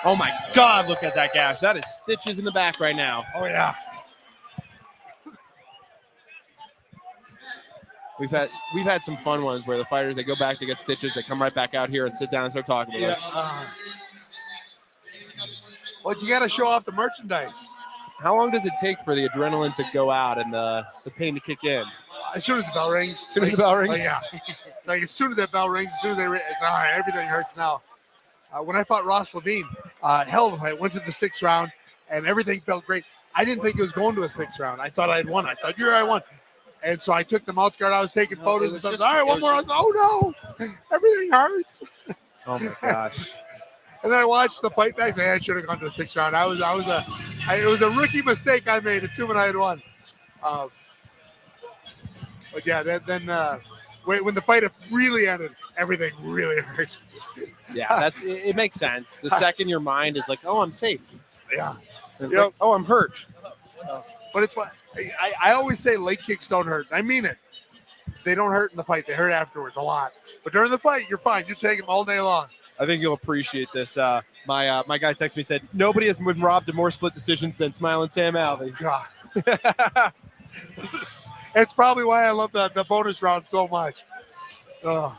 Oh my God, look at that gash. That is stitches in the back right now. Oh yeah. We've had some fun ones where the fighters, they go back, they get stitches, they come right back out here and sit down and start talking with us. Well, you got to show off the merchandise. How long does it take for the adrenaline to go out and the pain to kick in? As soon as the bell rings. As soon as the bell rings? Oh, yeah. Like as soon as that bell rings, as soon as it's all right, everything hurts now. When I fought Ross Levine, hell of a fight, went to the 6th round, and everything felt great. I didn't think it was going to a 6th round. I thought I had won. I thought, I won. And so I took the mouth guard. I was taking No, photos it and was stuff. just- All right, it one was more. just- I was, oh no, everything hurts. Oh my gosh. And then I watched the fight back. I should have gone to a 6th round. I was It was a rookie mistake I made, assuming I had won. But yeah, then when the fight really ended, everything really hurt. Yeah, it makes sense. The second your mind is like, oh, I'm safe. Yeah. And it's Yep. like, oh, I'm hurt. But it's what I always say, leg kicks don't hurt. I mean it. They don't hurt in the fight. They hurt afterwards a lot. But during the fight, you're fine. You take them all day long. I think you'll appreciate this. My guy texted me, said, nobody has been robbed of more split decisions than Smiling Sam Alvey. God. It's probably why I love the bonus round so much. Oh.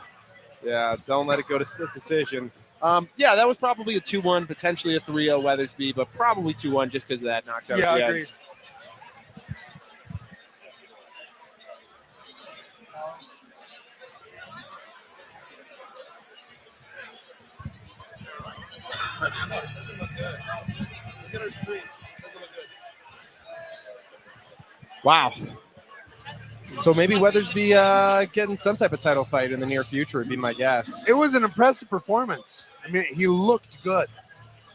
Yeah, don't let it go to split decision. Yeah, that was probably a 2-1, potentially a 3-0 Weathersby, but probably 2-1 just because of that knockout. Yeah, at the agreed. end. Wow. So maybe Weathersby getting some type of title fight in the near future would be my guess. It was an impressive performance. I mean, he looked good.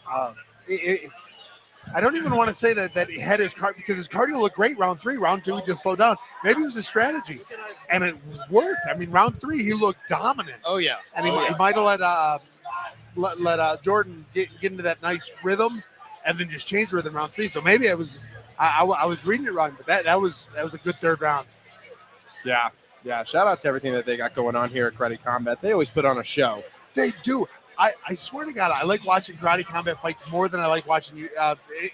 I don't even want to say that he had his cardio, because his cardio looked great round 3. Round 2, he just slowed down. Maybe it was a strategy, and it worked. I mean, round 3, he looked dominant. Oh, yeah. And he might have let Jordan get into that nice rhythm, and then just change rhythm round 3. So maybe I was reading it wrong, but that was a good third round. Yeah. Yeah. Shout out to everything that they got going on here at Karate Combat. They always put on a show. They do. I swear to God, I like watching Karate Combat fights more than I like watching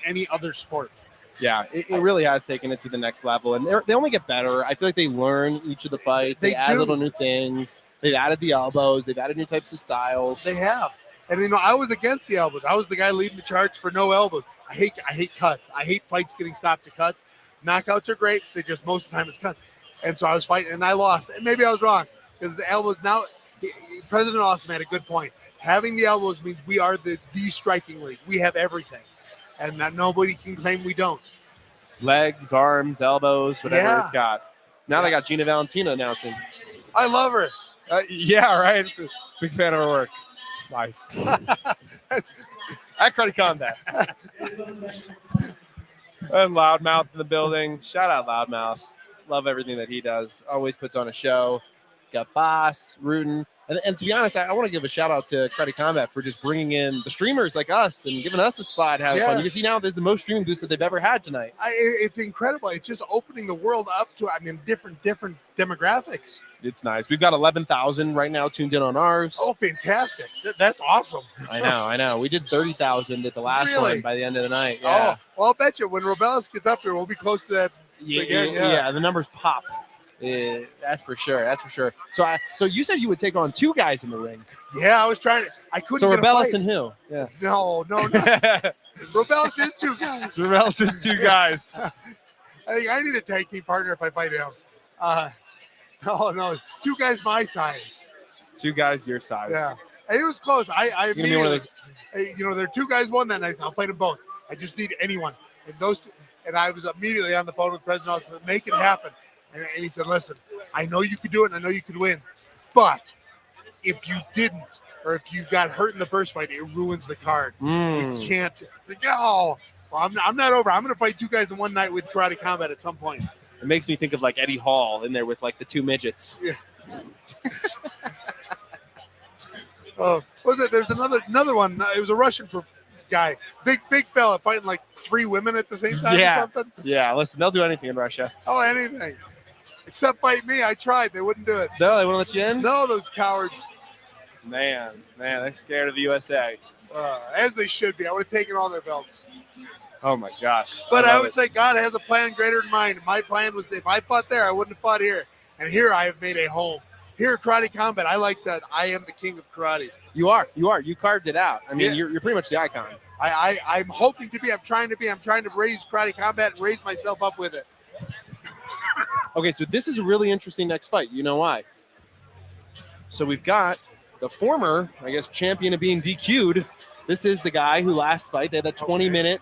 any other sport. Yeah, it really has taken it to the next level, and they only get better. I feel like they learn each of the fights. They add do. little new things. They've added the elbows. They've added new types of styles. They have. And, I was against the elbows. I was the guy leading the charge for no elbows. I hate cuts. I hate fights getting stopped at cuts. Knockouts are great. They just, most of the time, it's cuts. And so I was fighting, and I lost. And maybe I was wrong, because the elbows now, President Awesome had a good point. Having the elbows means we are the striking league. We have everything. And nobody can claim we don't. Legs, arms, elbows, whatever Yeah. it's got. Now they got Gina Valentina announcing. I love her. Yeah, right. Big fan of her work. Nice. At Karate Combat. And Loudmouth in the building. Shout out Loudmouth. Love everything that he does. Always puts on a show. Got Boss, Rutin. And to be honest, I want to give a shout out to Karate Combat for just bringing in the streamers like us and giving us a spot, having fun. You can see now there's the most streaming boosts that they've ever had tonight. It's incredible. It's just opening the world up to, different demographics. It's nice. We've got 11,000 right now tuned in on ours. Oh, fantastic. That's awesome. I know. We did 30,000 at the last Really? one by the end of the night. Yeah. Oh, well, I'll bet you when Robellis gets up here, we'll be close to that. Yeah, the numbers pop. That's for sure. So you said you would take on 2 guys in the ring. Yeah, I was trying to. I couldn't. So get a Rebellis fight. and who? Yeah. No. Robellis is 2 guys. Rebellis is 2 guys. I think I need a tag team partner if I fight him. No, 2 guys my size. 2 guys your size. Yeah, and it was close. I You're gonna be one of immediately, there are 2 guys won that night. I'll fight them both. I just need anyone. And those 2, and I was immediately on the phone with President Austin, make it happen. And he said, listen, I know you could do it, and I know you could win. But if you didn't, or if you got hurt in the first fight, it ruins the card. You can't. Well, I'm not over. I'm going to fight 2 guys in one night with Karate Combat at some point. It makes me think of like Eddie Hall in there with like the 2 midgets. Yeah. What was it? There's another one. It was a Russian guy. Big fella fighting like 3 women at the same time or something. Yeah, listen, they'll do anything in Russia. Oh, anything. Except fight me. I tried. They wouldn't do it. No, they won't let you in? No, those cowards. Man, they're scared of the USA. As they should be. I would have taken all their belts. Oh my gosh. But I love always say God has a plan greater than mine. My plan was if I fought there, I wouldn't have fought here. And here I have made a home. Here at Karate Combat, I like that I am the king of karate. You are. You carved it out. I mean, Yeah. you're pretty much the icon. I'm hoping to be. I'm trying to be. I'm trying to raise Karate Combat and raise myself up with it. Okay, so this is a really interesting next fight. You know why? So we've got the former, I guess, champion of being DQ'd. This is the guy who last fight, they had a 20-minute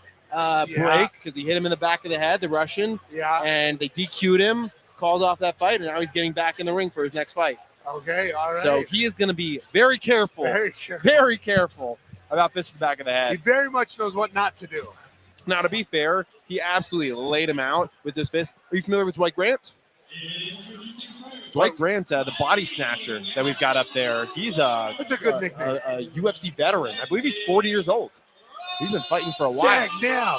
break because he hit him in the back of the head, the Russian. Yeah. And they DQ'd him, called off that fight, and now he's getting back in the ring for his next fight. Okay, all right. So he is going to be very careful, very sure. very careful about this in the back of the He head. very much knows what not to do. Now, to be fair, he absolutely laid him out with his fist. Are you familiar with Dwight Grant? Dwight Grant, the body snatcher that we've got up there. He's That's a good nickname. a UFC veteran. I believe he's 40 years old. He's been fighting for a while. Dag damn.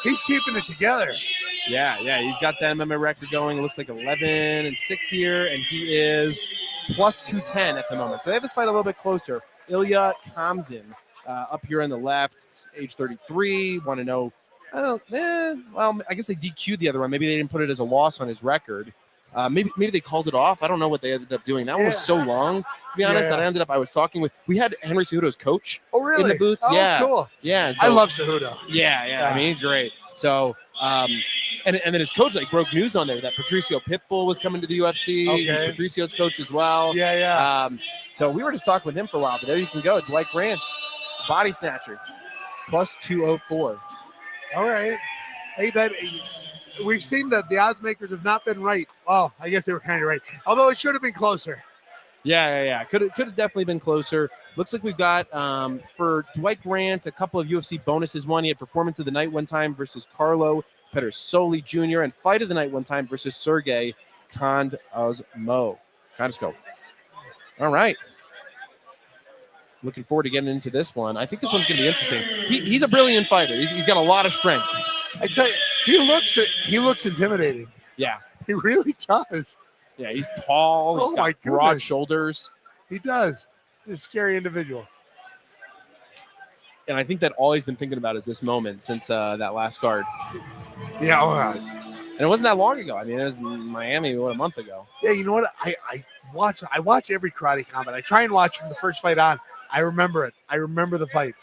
He's keeping it together. Yeah. He's got the MMA record going. It looks like 11-6 here, and he is plus 210 at the moment. So they have this fight a little bit closer. Ilya Kamzin up here on the left, age 33. Want to know? Well, I guess they DQ'd the other one. Maybe they didn't put it as a loss on his record. Maybe they called it off. I don't know what they ended up doing. That one was so long, to be honest. Yeah. That I was talking with. We had Henry Cejudo's coach Oh, really? in the booth. Oh, Yeah, cool. yeah. And I so- love Cejudo. Yeah. I mean, he's great. So, and then his coach broke news on there that Patricio Pitbull was coming to the UFC. Okay. He's Patricio's coach as well. Yeah. So we were just talking with him for a while, but there you can go. Dwight Grant, body snatcher, plus 204. All right. Hey, we've seen that the odds makers have not been right. Well, I guess they were kind of right. Although it should have been closer. Yeah. Could have definitely been closer. Looks like we've got for Dwight Grant a couple of UFC bonuses. One, he had performance of the night one time versus Carlo Pedersoli Jr. and fight of the night one time versus Sergey Kondosmo. All right. Looking forward to getting into this one. I think this one's going to be interesting. He's a brilliant fighter. He's got a lot of strength. I tell you, he looks intimidating. Yeah. He really does. Yeah, he's tall. He's Oh, my got broad goodness. shoulders. He does. He's a scary individual. And I think that all he's been thinking about is this moment since that last card. Yeah. And it wasn't that long ago. I mean, it was Miami, a month ago. Yeah. You know what? I watch every Karate Combat. I try and watch from the first fight on. I remember it. I remember the fight.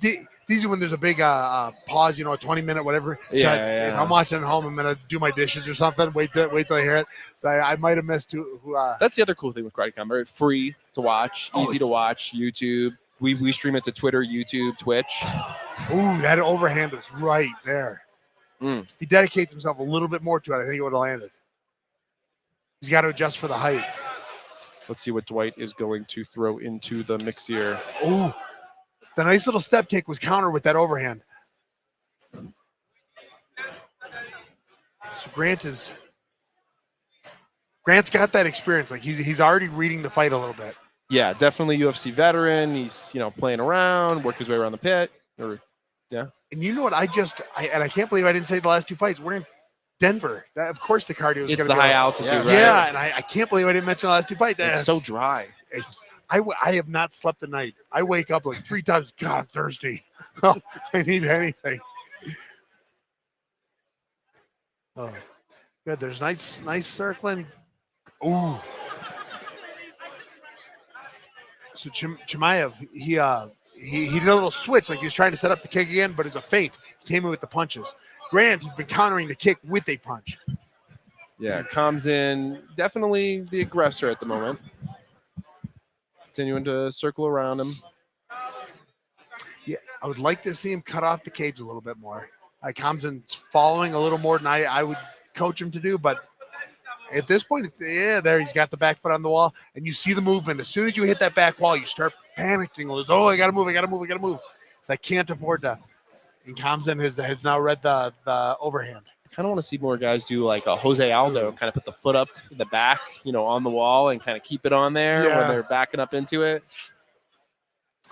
It's easy when there's a big pause, a 20-minute whatever. Yeah. If I'm watching at home, I'm gonna do my dishes or something. Wait till I hear it. So I might have missed who. That's the other cool thing with Karate Combat. Free to watch, easy to watch. YouTube. We stream it to Twitter, YouTube, Twitch. Ooh, that overhand was right there. Mm. If he dedicates himself a little bit more to it, I think it would have landed. He's got to adjust for the height. Let's see what Dwight is going to throw into the mix here. Ooh, the nice little step kick was countered with that overhand. So Grant's got that experience. Like he's already reading the fight a little bit. Yeah, definitely UFC veteran. He's playing around, worked his way around the pit. And you know what? I can't believe I didn't say the last two fights. We're in Denver. Of course, the cardio is It's going the to be high up. altitude, right? Yeah, and I can't believe I didn't mention the last two fights. It's so dry. I have not slept a night. I wake up like 3 times. God, I'm thirsty. I need anything. Oh, good. There's nice circling. Ooh. So Chimaev, he did a little switch, like he was trying to set up the kick again, but it's a feint. He came in with the punches. Grant has been countering the kick with a punch. Yeah, comes in definitely the aggressor at the moment. Continuing to circle around him. Yeah, I would like to see him cut off the cage a little bit more. Comes in following a little more than I would coach him to do, but at this point, there he's got the back foot on the wall, and you see the movement. As soon as you hit that back wall, you start panicking. Oh, I gotta move. So I can't afford to. And Kamzin has now read the overhand. I kind of want to see more guys do like a Jose Aldo, kind of put the foot up in the back, on the wall and kind of keep it on there when they're backing up into it.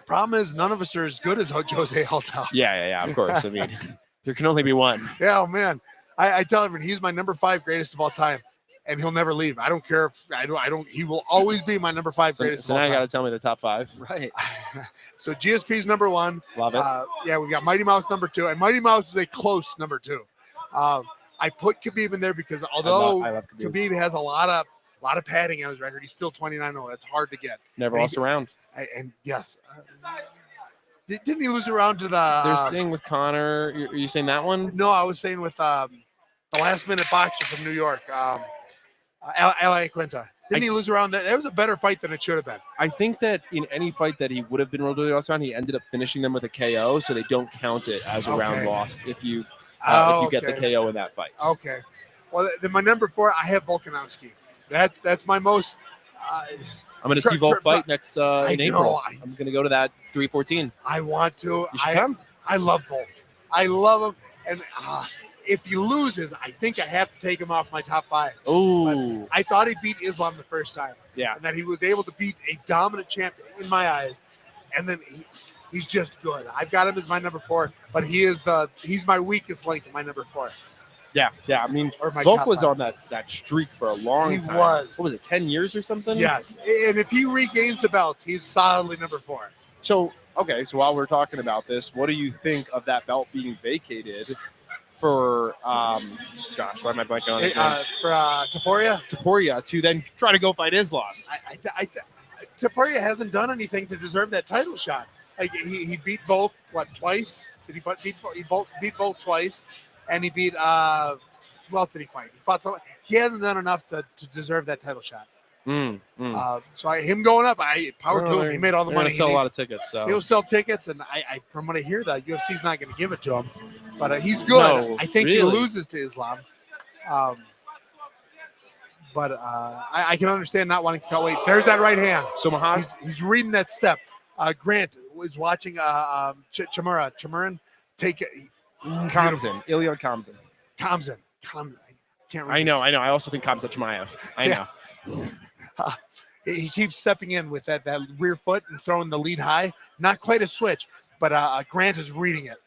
Problem is, none of us are as good as Jose Aldo. Yeah, of course. I mean, there can only be one. Yeah, oh, man. I tell everyone he's my number 5 greatest of all time, and he'll never leave. I don't care if I don't. He will always be my number 5 greatest. So of all now you got time. to tell me the top 5. Right. So GSP's number 1. Love it. We got Mighty Mouse number 2, and Mighty Mouse is a close number 2. I put Khabib in there because although I love Khabib. Khabib has a lot of padding on his record, he's still 29-0. That's hard to get. Never lost a round. And yes, didn't he lose around to the? They're saying with Connor. Are you saying that one? No, I was saying with the last minute boxer from New York, Eli Quinta. Didn't he lose around that? That was a better fight than it should have been. I think that in any fight that he would have been rolled to the last round, he ended up finishing them with a KO, so they don't count it as a round Okay. lost if you get the Okay. KO in that fight. Okay. Well, then my number 4, I have Volkanovski. That's my most. I'm going to see Volk fight next in April. know. I'm going to go to that 314. I want to. You should come. I love Volk. I love him. And if he loses, I think I have to take him off my top 5. Oh, I thought he beat Islam the first time. yeah. And that he was able to beat a dominant champion in my eyes. And then he's just good. I've got him as my number 4, but he's my weakest link in my number 4. Yeah. I mean, Or my Volk top was 5. on that streak for a long He time. was. What was it, 10 years or something? Yes. And if he regains the belt, he's solidly number 4. So, okay, so while we're talking about this, what do you think of that belt being vacated for, gosh, why am I blanking on his name? For Taporia, Taporia to then try to go fight Islam. Taporia hasn't done anything to deserve that title shot. Like he beat Volk twice? Did he beat Volk twice? And he beat who else did he fight? He fought someone. He hasn't done enough to deserve that title shot. So him going up, power to him. He made all the money. Sell a lot of tickets. So He'll sell tickets, and I from what I hear, that UFC's not going to give it to him. But he's good. No, I think he really? loses to Islam. But I can understand not wanting to cut weight. There's that right hand. So Mahad, He's reading that step. Grant was watching Chamuran take it. Kamzin, Ilya Kamzin. Kamzin. I can't I know. I also think Kamzat Chimaev. I know. He keeps stepping in with that rear foot and throwing the lead high. Not quite a switch, but Grant is reading it.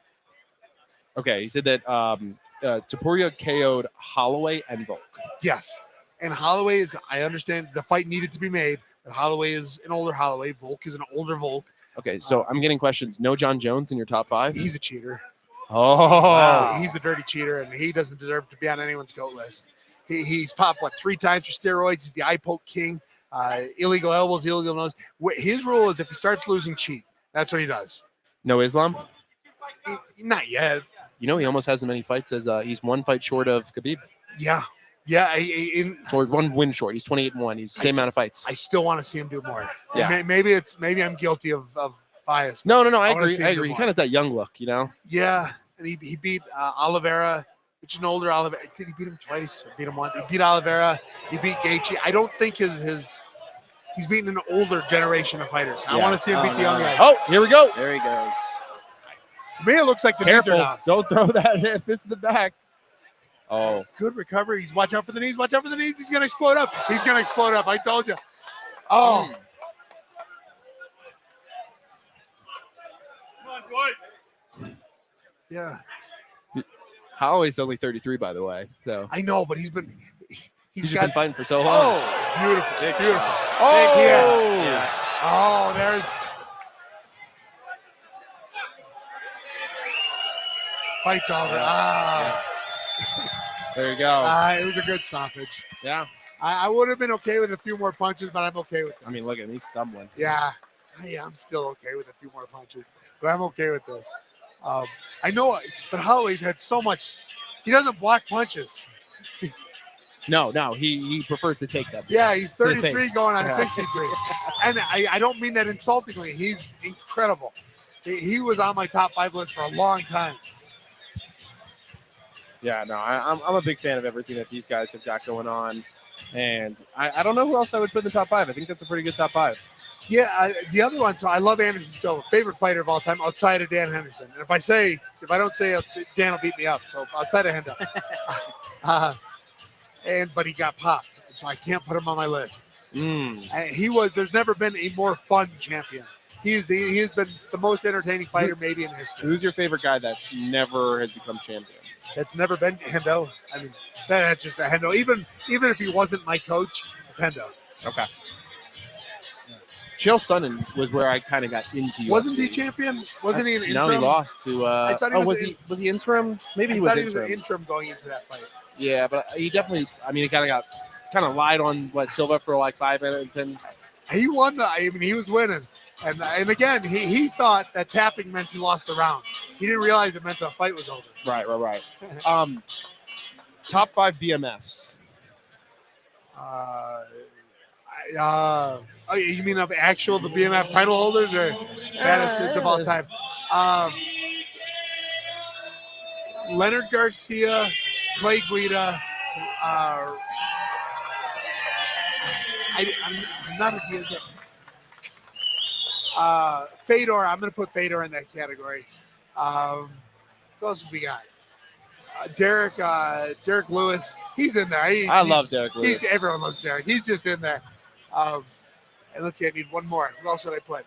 Okay, he said that Taporia KO'd Holloway and Volk. Yes. And Holloway is, I understand the fight needed to be made, but Holloway is an older Holloway. Volk is an older Volk. Okay, so I'm getting questions. No John Jones in your top 5? He's a cheater. Oh, He's a dirty cheater, and he doesn't deserve to be on anyone's GOAT list. He's popped, 3 times for steroids. He's the eye poke king. Illegal elbows, illegal nose. His rule is if he starts losing, cheat. That's what he does. no Islam? Not yet. You know, he almost has as many fights as he's 1 fight short of Khabib. Yeah. Or 1 win short. He's 28-1. He's the same amount of fights. I still want to see him do more. Yeah. Maybe I'm guilty of bias. No. I wanna agree. see him do He more. kind of has that young look, you know? Yeah, and he beat Oliveira, which is an older Oliveira. Did he beat him twice? Or beat him once? He beat Oliveira. He beat Gaethje. I don't think he's beating an older generation of fighters. I Yeah. want to see him beat the young guy. Oh, here we go. There he goes. To me, it looks like the knees are Careful. down. Don't throw that fist in the back. Oh, Good recovery. He's watch out for the knees. Watch out for the knees. He's gonna explode up. I told you. Oh. Come on, boy. Yeah, Holloway's only 33, by the way. So I know, but he's he's just got been fighting for so long. beautiful. Big Beautiful. shot. Oh, yeah. Yeah. Oh, there's fights over. There you go. It was a good stoppage. Yeah. I would have been okay with a few more punches, but I'm okay with this. I mean, look at him. He's stumbling. Yeah, I'm still okay with a few more punches, but I'm okay with this. I know, but Holloway's had so much. He doesn't block punches. No. He prefers to take them. Yeah, he's To the 33 face. going on Yeah. 63. And I don't mean that insultingly. He's incredible. He was on my top 5 list for a long time. Yeah, no, I'm a big fan of everything that these guys have got going on. And I don't know who else I would put in the top 5. I think that's a pretty good top 5. Yeah, the other one, so I love Anderson Silva, favorite fighter of all time outside of Dan Henderson. And if I don't say it, Dan will beat me up. So outside of Hendo. But he got popped. So I can't put him on my list. There's never been a more fun champion. He has been the most entertaining fighter maybe in history. Who's your favorite guy that never has become champion? That's never been Hendo. I mean, that's just a Hendo. Even if he wasn't my coach, it's Hendo. Okay. Chael Sonnen was where I kind of got into. Wasn't UFC. he champion? Wasn't he an interim? No, he lost to. I thought he was he interim? Maybe he I was thought he was an interim. interim going into that fight. Yeah, but he definitely. I mean, he kind of lied on Silva for like 5 minutes, and He won he was winning. And again, he thought that tapping meant he lost the round. He didn't realize it meant the fight was over. right. Top 5 BMFs. You mean of the BMF title holders or baddest of all time? Leonard Garcia, Clay Guida. I'm not a Diaz. Fedor. I'm going to put Fedor in that category. Who else have we got? Derek Lewis. He's in there. I love Derek Lewis. Everyone loves Derek. He's just in there. And let's see. I need one more. Who else would I put?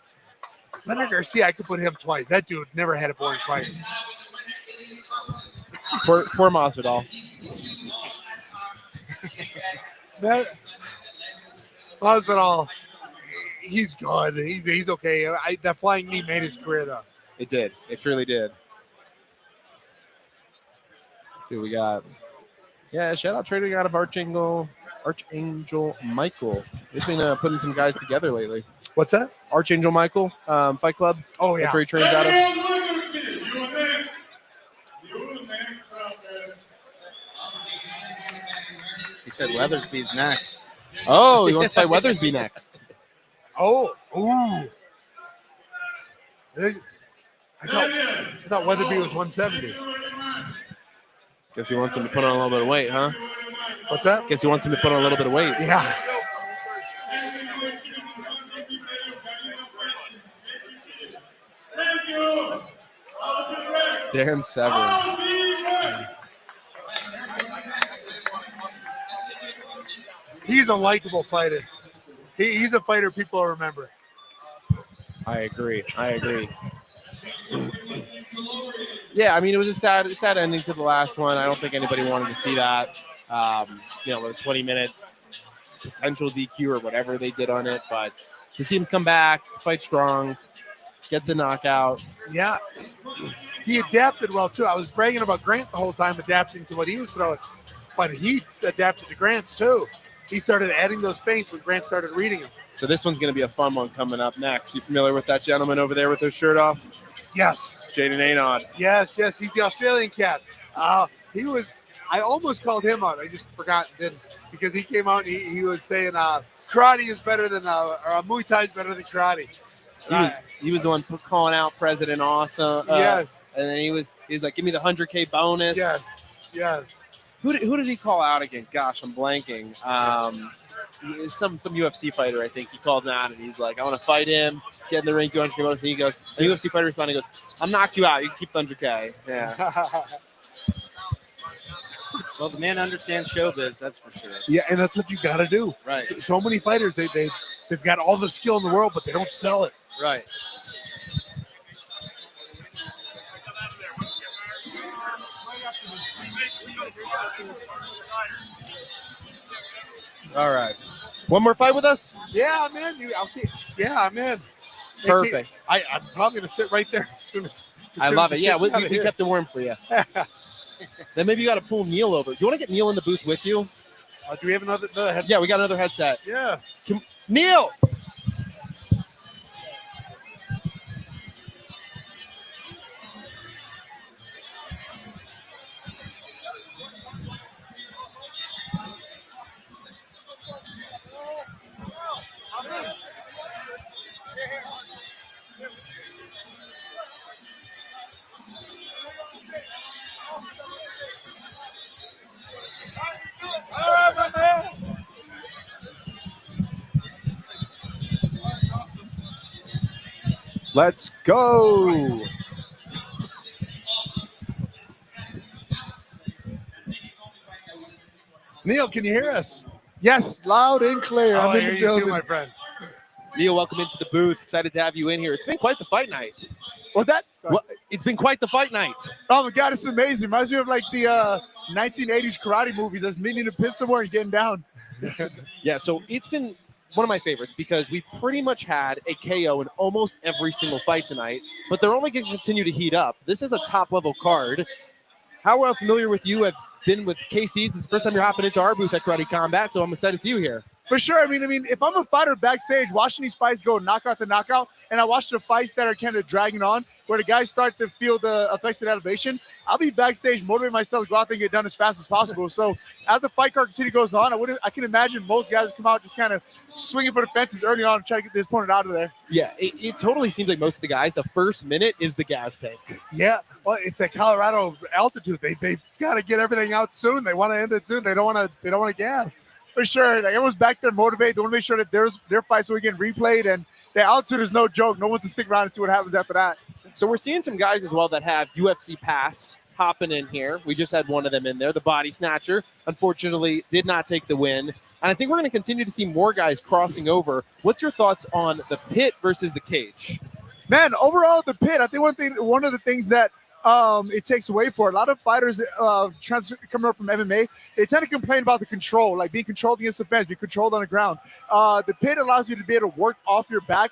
Leonard Garcia. I could put him twice. That dude never had a boring fight. Poor Masvidal. Masvidal. He's good. He's okay. That flying knee made his career though. It did. It surely did. Let's see what we got. Yeah, shout out trading out of Archangel Michael. He's been putting some guys together lately. What's that? Archangel Michael, Fight Club. Oh yeah. That's where he trains out of. He said Weathersby's next. Oh, he wants to fight Weathersby next. Oh, ooh. I thought Weatherby was 170. Guess he wants him to put on a little bit of weight, huh? What's that? Guess he wants him to put on a little bit of weight. Yeah. Darren Severn. He's a likable fighter. He's a fighter people remember. I agree. Yeah, I mean, it was a sad ending to the last one. I don't think anybody wanted to see that. With a 20-minute potential DQ or whatever they did on it. But to see him come back, fight strong, get the knockout. Yeah. He adapted well, too. I was bragging about Grant the whole time, adapting to what he was throwing. But he adapted to Grant's, too. He started adding those feints when Grant started reading them. So this one's going to be a fun one coming up next. You familiar with that gentleman over there with his shirt off? Yes. Jaden Anod. Yes. He's the Australian cat. He was. I almost called him out. I just forgot and didn't, because he came out and he was saying karate is better than or Muay Thai is better than karate. He was the one calling out President Awesome. Yes. And then he was like, give me the 100K bonus. Yes. Who did he call out again? Gosh, I'm blanking. Some UFC fighter, I think. He called him out and he's like, I want to fight him. Get in the ring, 200K bonus. And he goes, the UFC fighter responded, he goes, I'll knock you out. You can keep the 100K. Yeah. Well, the man understands showbiz, that's for sure. Yeah, and that's what you got to do. Right. So many fighters, they've got all the skill in the world, but they don't sell it. Right. All right. One more fight with us? Yeah, I'm in. I'll see. Yeah, I'm in. Perfect. I'm probably going to sit right there as soon as I love it. Yeah, we here. kept it warm for you. Then maybe you got to pull Neil over. Do you want to get Neil in the booth with you? Do we have another headset? Yeah, we got another headset. Yeah. Neil! Let's go. Neil, can you hear us? Yes, loud and clear. I'm in the building, my friend. Neil, welcome into the booth. Excited to have you in here. It's been quite the fight night. What's that? It's been quite the fight night. Oh my God, it's amazing. Reminds me of like the 1980s karate movies. That's meaning to piss somewhere and getting down. Yeah, so it's been one of my favorites because we pretty much had a KO in almost every single fight tonight, but they're only going to continue to heat up. This is a top-level card. How familiar with you have been with KC's? This is the first time you're hopping into our booth at Karate Combat, so I'm excited to see you here. For sure. I mean, if I'm a fighter backstage watching these fights go knockout to knockout, and I watch the fights that are kind of dragging on, where the guys start to feel the effects of that elevation, I'll be backstage motivating myself to go out there and get done as fast as possible. So as the fight card continue goes on, I can imagine most guys come out just kind of swinging for the fences early on and try to get this opponent out of there. Yeah, it totally seems like most of the guys, the first minute is the gas tank. Yeah, well, it's at Colorado altitude. They've got to get everything out soon. They want to end it soon. They don't want to gas. For sure. Like, everyone's back there motivated. They want to make sure that their fights will get replayed, and the altitude is no joke. No one's to stick around and see what happens after that. So we're seeing some guys as well that have UFC pass hopping in here. We just had one of them in there, the Body Snatcher. Unfortunately, did not take the win. And I think we're going to continue to see more guys crossing over. What's your thoughts on the pit versus the cage? Man, overall, the pit, I think one of the things that it takes away for a lot of fighters coming up from MMA, they tend to complain about the control, like being controlled against the fence, being controlled on the ground. The pit allows you to be able to work off your back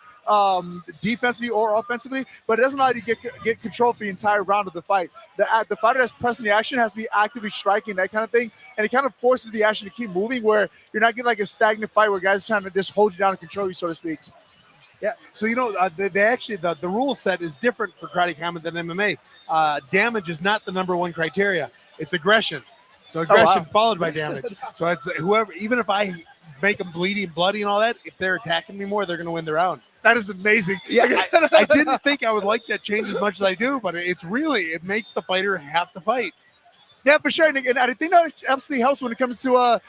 defensively or offensively, but it doesn't allow you to get control for the entire round of the fight. The fighter that's pressing the action has to be actively striking, that kind of thing, and it kind of forces the action to keep moving, where you're not getting like a stagnant fight where guys are trying to just hold you down and control you, so to speak. Yeah, so they actually the rule set is different for karate combat than MMA. Damage is not the number one criteria; it's aggression. So aggression followed by damage. So it's whoever, even if I make them bleeding, bloody, and all that, if they're attacking me more, they're going to win the round. That is amazing. Yeah, I didn't think I would like that change as much as I do, but it makes the fighter have to fight. Yeah, for sure. And I think that absolutely helps when it comes to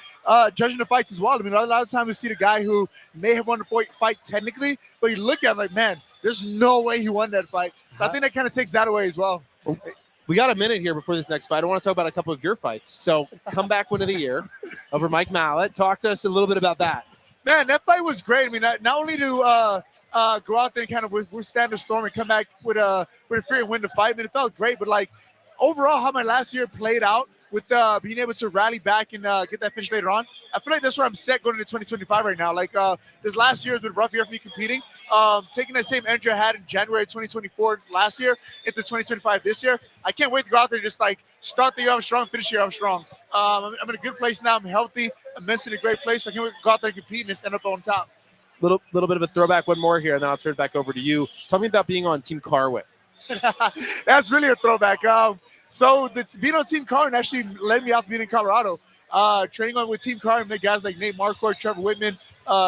judging the fights as well. I mean, a lot of times we see the guy who may have won the fight technically, but you look at him like, man, there's no way he won that fight. So I think that kind of takes that away as well. We got a minute here before this next fight. I want to talk about a couple of your fights. So comeback win of the year over Mike Mallet. Talk to us a little bit about that. Man, that fight was great. I mean, not only to go out there and kind of withstand the storm and come back with a free and win the fight, I mean, it felt great. But like overall, how my last year played out with being able to rally back and get that finish later on, I feel like that's where I'm set going into 2025 right now. Like this last year has been a rough year for me competing. Taking that same energy I had in January 2024 last year into 2025 this year, I can't wait to go out there and just like start the year off strong, finish the year off strong. I'm in a good place now. I'm healthy. I'm mentally in a great place. I can't wait to go out there and compete and just end up on top. Little bit of a throwback, one more here, and then I'll turn it back over to you. Tell me about being on Team Carwin. That's really a throwback. So being on Team Carwin actually led me out to being in Colorado. Training on with Team Carwin, met guys like Nate Marquardt, Trevor Whitman,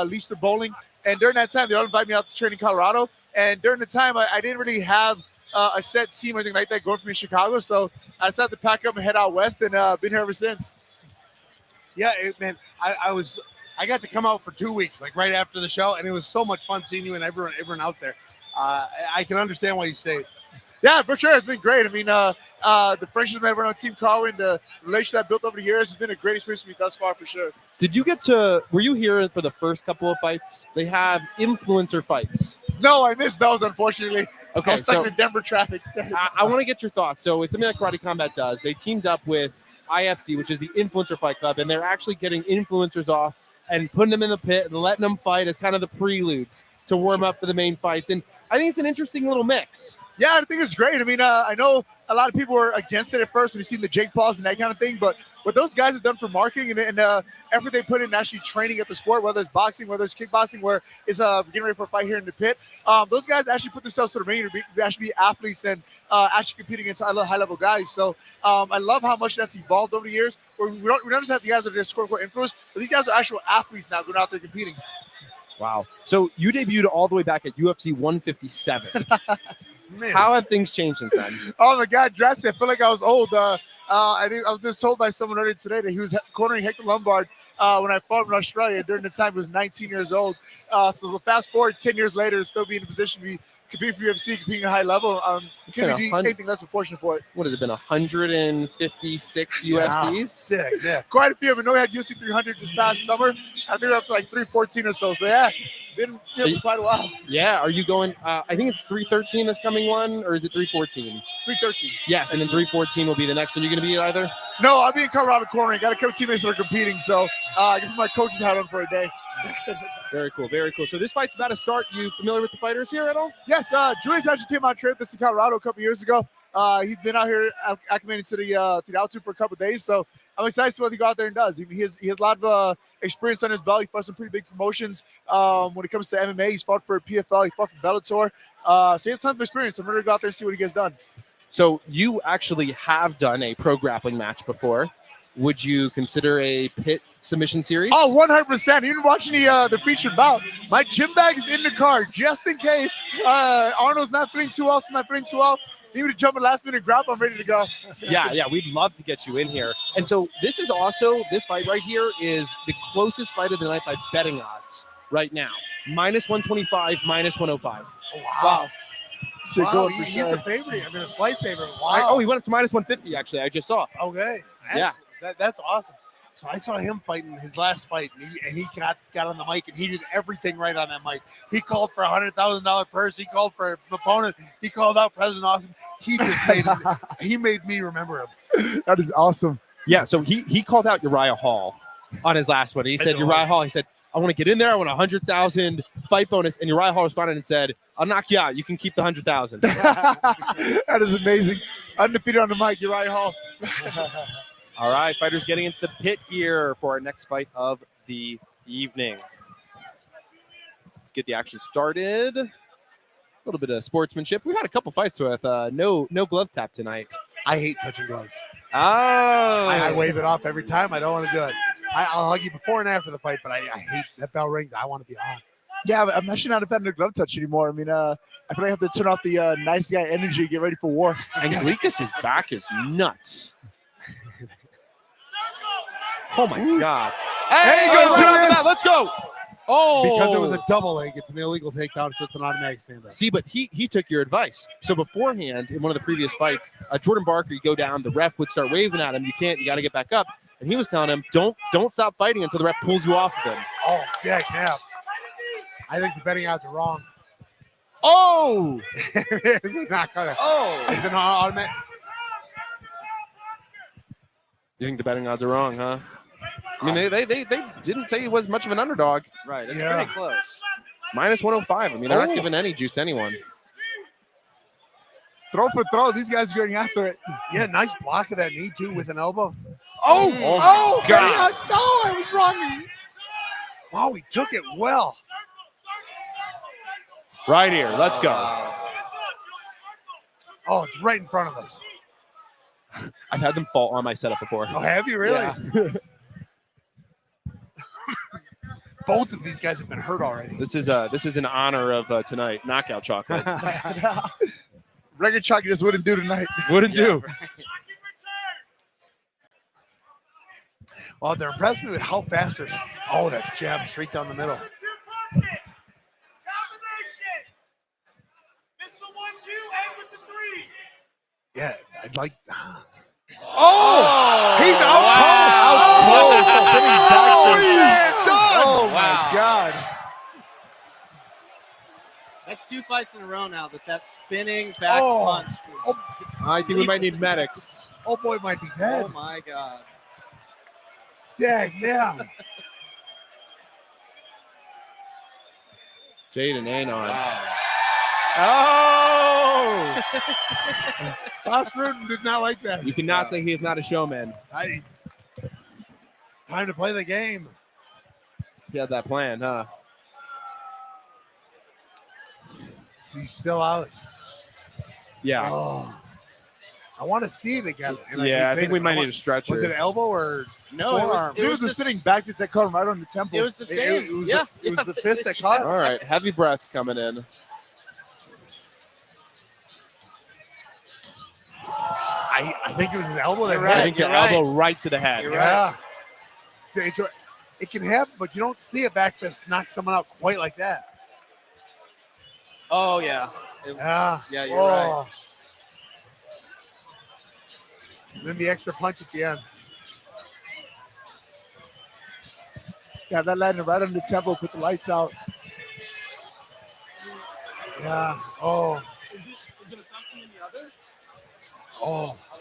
Lisa Bowling. And during that time, they all invited me out to train in Colorado. And during the time, I didn't really have a set team or anything like that going for me in Chicago. So I decided to pack up and head out west, and been here ever since. Yeah, man, I got to come out for 2 weeks, like right after the show, and it was so much fun seeing you and everyone out there. I can understand why you stayed. Yeah, for sure. It's been great. I mean, the friendship I've ever on Team Carwin, the relationship I built over the years has been a great experience for me thus far, for sure. Were you here for the first couple of fights? They have influencer fights. No, I missed those, unfortunately. Okay, I was stuck in Denver traffic. I want to get your thoughts. So it's something that Karate Combat does. They teamed up with IFC, which is the Influencer Fight Club, and they're actually getting influencers off and putting them in the pit and letting them fight as kind of the preludes to warm up for the main fights. And I think it's an interesting little mix. Yeah, I think it's great. I mean, I know a lot of people were against it at first when you see the Jake Pauls and that kind of thing, but what those guys have done for marketing and effort they put in actually training at the sport, whether it's boxing, whether it's kickboxing, where it's getting ready for a fight here in the pit, those guys actually put themselves to the ring to actually be athletes and actually competing against high-level guys. So I love how much that's evolved over the years, where we don't just have the guys that are just quote-unquote influencers, but these guys are actual athletes now going out there competing. Wow. So you debuted all the way back at UFC 157. How have things changed since then? Oh my God, drastic. I feel like I was old. I was just told by someone earlier today that he was cornering Hector Lombard when I fought in Australia. During the time, he was 19 years old. So fast forward 10 years later, still be in a position to be competing for UFC, competing at a high level. It's going to be anything less than fortunate for it. What has it been, 156 UFCs? Sick, yeah. Quite a few. I know we had UFC 300 this past summer. I think we're up to like 314 or so. So yeah, been here for quite a while. Yeah, are you going? I think it's 313 this coming one, or is it 314? 313. Yes, and then 314 will be the next one. You going to be either? No, I'll be in Colorado cornering. Got a couple teammates that are competing, so I can put my coach's hat on for a day. Very cool, very cool. So this fight's about to start. You familiar with the fighters here at all? Yes, Julius actually came on trip this in Colorado a couple years ago. He's been out here acclimated to the altitude for a couple of days, so I'm excited to see what he go out there and does. He has a lot of experience on his belt. He fought some pretty big promotions. When it comes to MMA, he's fought for PFL. He fought for Bellator. So he has tons of experience. I'm ready to go out there and see what he gets done. So you actually have done a pro grappling match before. Would you consider a pit submission series? Oh, 100%. Even watching the featured bout, my gym bag is in the car just in case Arnold's not feeling too well, Need me to jump in last minute grab. I'm ready to go. Yeah, we'd love to get you in here. And so this fight right here is the closest fight of the night by betting odds right now. Minus 125, minus 105. Wow. Should Wow, go he's for sure. the favorite. I mean, a slight favorite. Wow. Oh, he went up to minus 150, actually. I just saw. Okay. That's awesome. So I saw him fighting his last fight, and he got on the mic, and he did everything right on that mic. He called for $100,000 purse. He called for an opponent. He called out President Austin. He just made me remember him. That is awesome. Yeah, so he called out Uriah Hall on his last one. He said, Uriah Hall, he said, I want to get in there. I want 100,000 fight bonus. And Uriah Hall responded and said, I'll knock you out. You can keep the 100,000. That is amazing. Undefeated on the mic, Uriah Hall. All right, fighters getting into the pit here for our next fight of the evening. Let's get the action started. A little bit of sportsmanship. We've had a couple fights with no glove tap tonight. I hate touching gloves. Oh. I wave it off every time. I don't want to do it. I'll hug you before and after the fight, but I hate that bell rings. I want to be on. Yeah, I'm actually not a fan of the glove touch anymore. I mean, I feel like I have to turn off the nice guy energy, get ready for war. And Grikas' back is nuts. Oh, my God. Hey, go, go, Julius! Let's go. Oh. Because it was a double leg, it's an illegal takedown, so it's an automatic stand-up. See, but he took your advice. So beforehand, in one of the previous fights, Jordan Barker, you go down, the ref would start waving at him. You got to get back up. And he was telling him, don't stop fighting until the ref pulls you off of him. Oh, Jack Knapp. I think the betting odds are wrong. Oh! It's not gonna. Oh! It's an automatic. You think the betting odds are wrong, huh? I mean, they didn't say he was much of an underdog. Right, it's Yeah. pretty close. Minus 105. I mean, they're not giving any juice to anyone. Throw for throw. These guys are going after it. Yeah, nice block of that knee, too, with an elbow. Oh my God. No, I was wrong. Wow, he took it well. Right here. Let's go. Oh, it's right in front of us. I've had them fall on my setup before. Oh, have you really? Yeah. Both of these guys have been hurt already. This is in honor of tonight. Knockout chocolate. Regular chocolate just wouldn't do tonight. Wouldn't do. Well, they're impressed me with how fast they're. Oh, that jab straight down the middle. Yeah, I'd like. Oh! He's out Wow. cold. Spinning Oh, backwards. he's done. Oh, Wow. my God. That's 2 fights in a row now that spinning back Oh. punch was. I think we might need medics. Oh boy, might be dead. Oh my God. Dag, yeah. Jaden Anon. Wow. Oh! Boss Rudin did not like that. You cannot say he is not a showman. It's time to play the game. He had that plan, huh? He's still out. Yeah. Oh, I want to see it again. And Yeah, I hate think we saying might it. need a stretcher. Was it elbow or No, it was. Forearm. It was the the spinning back fist that caught him right on the temple. It was the same. It was yeah. the, it was the fist that caught him. All right, heavy breaths coming in. I think it was his elbow that You're hit I right. him. think the You're right. elbow right to the head. You're Yeah. It can happen, but you don't see a back fist knock someone out quite like that. Oh yeah. Yeah. Yeah, you're right. And then the extra punch at the end. Yeah, that landed right on the temple, put the lights out. Yeah. Oh. Is it affecting the others? Oh. I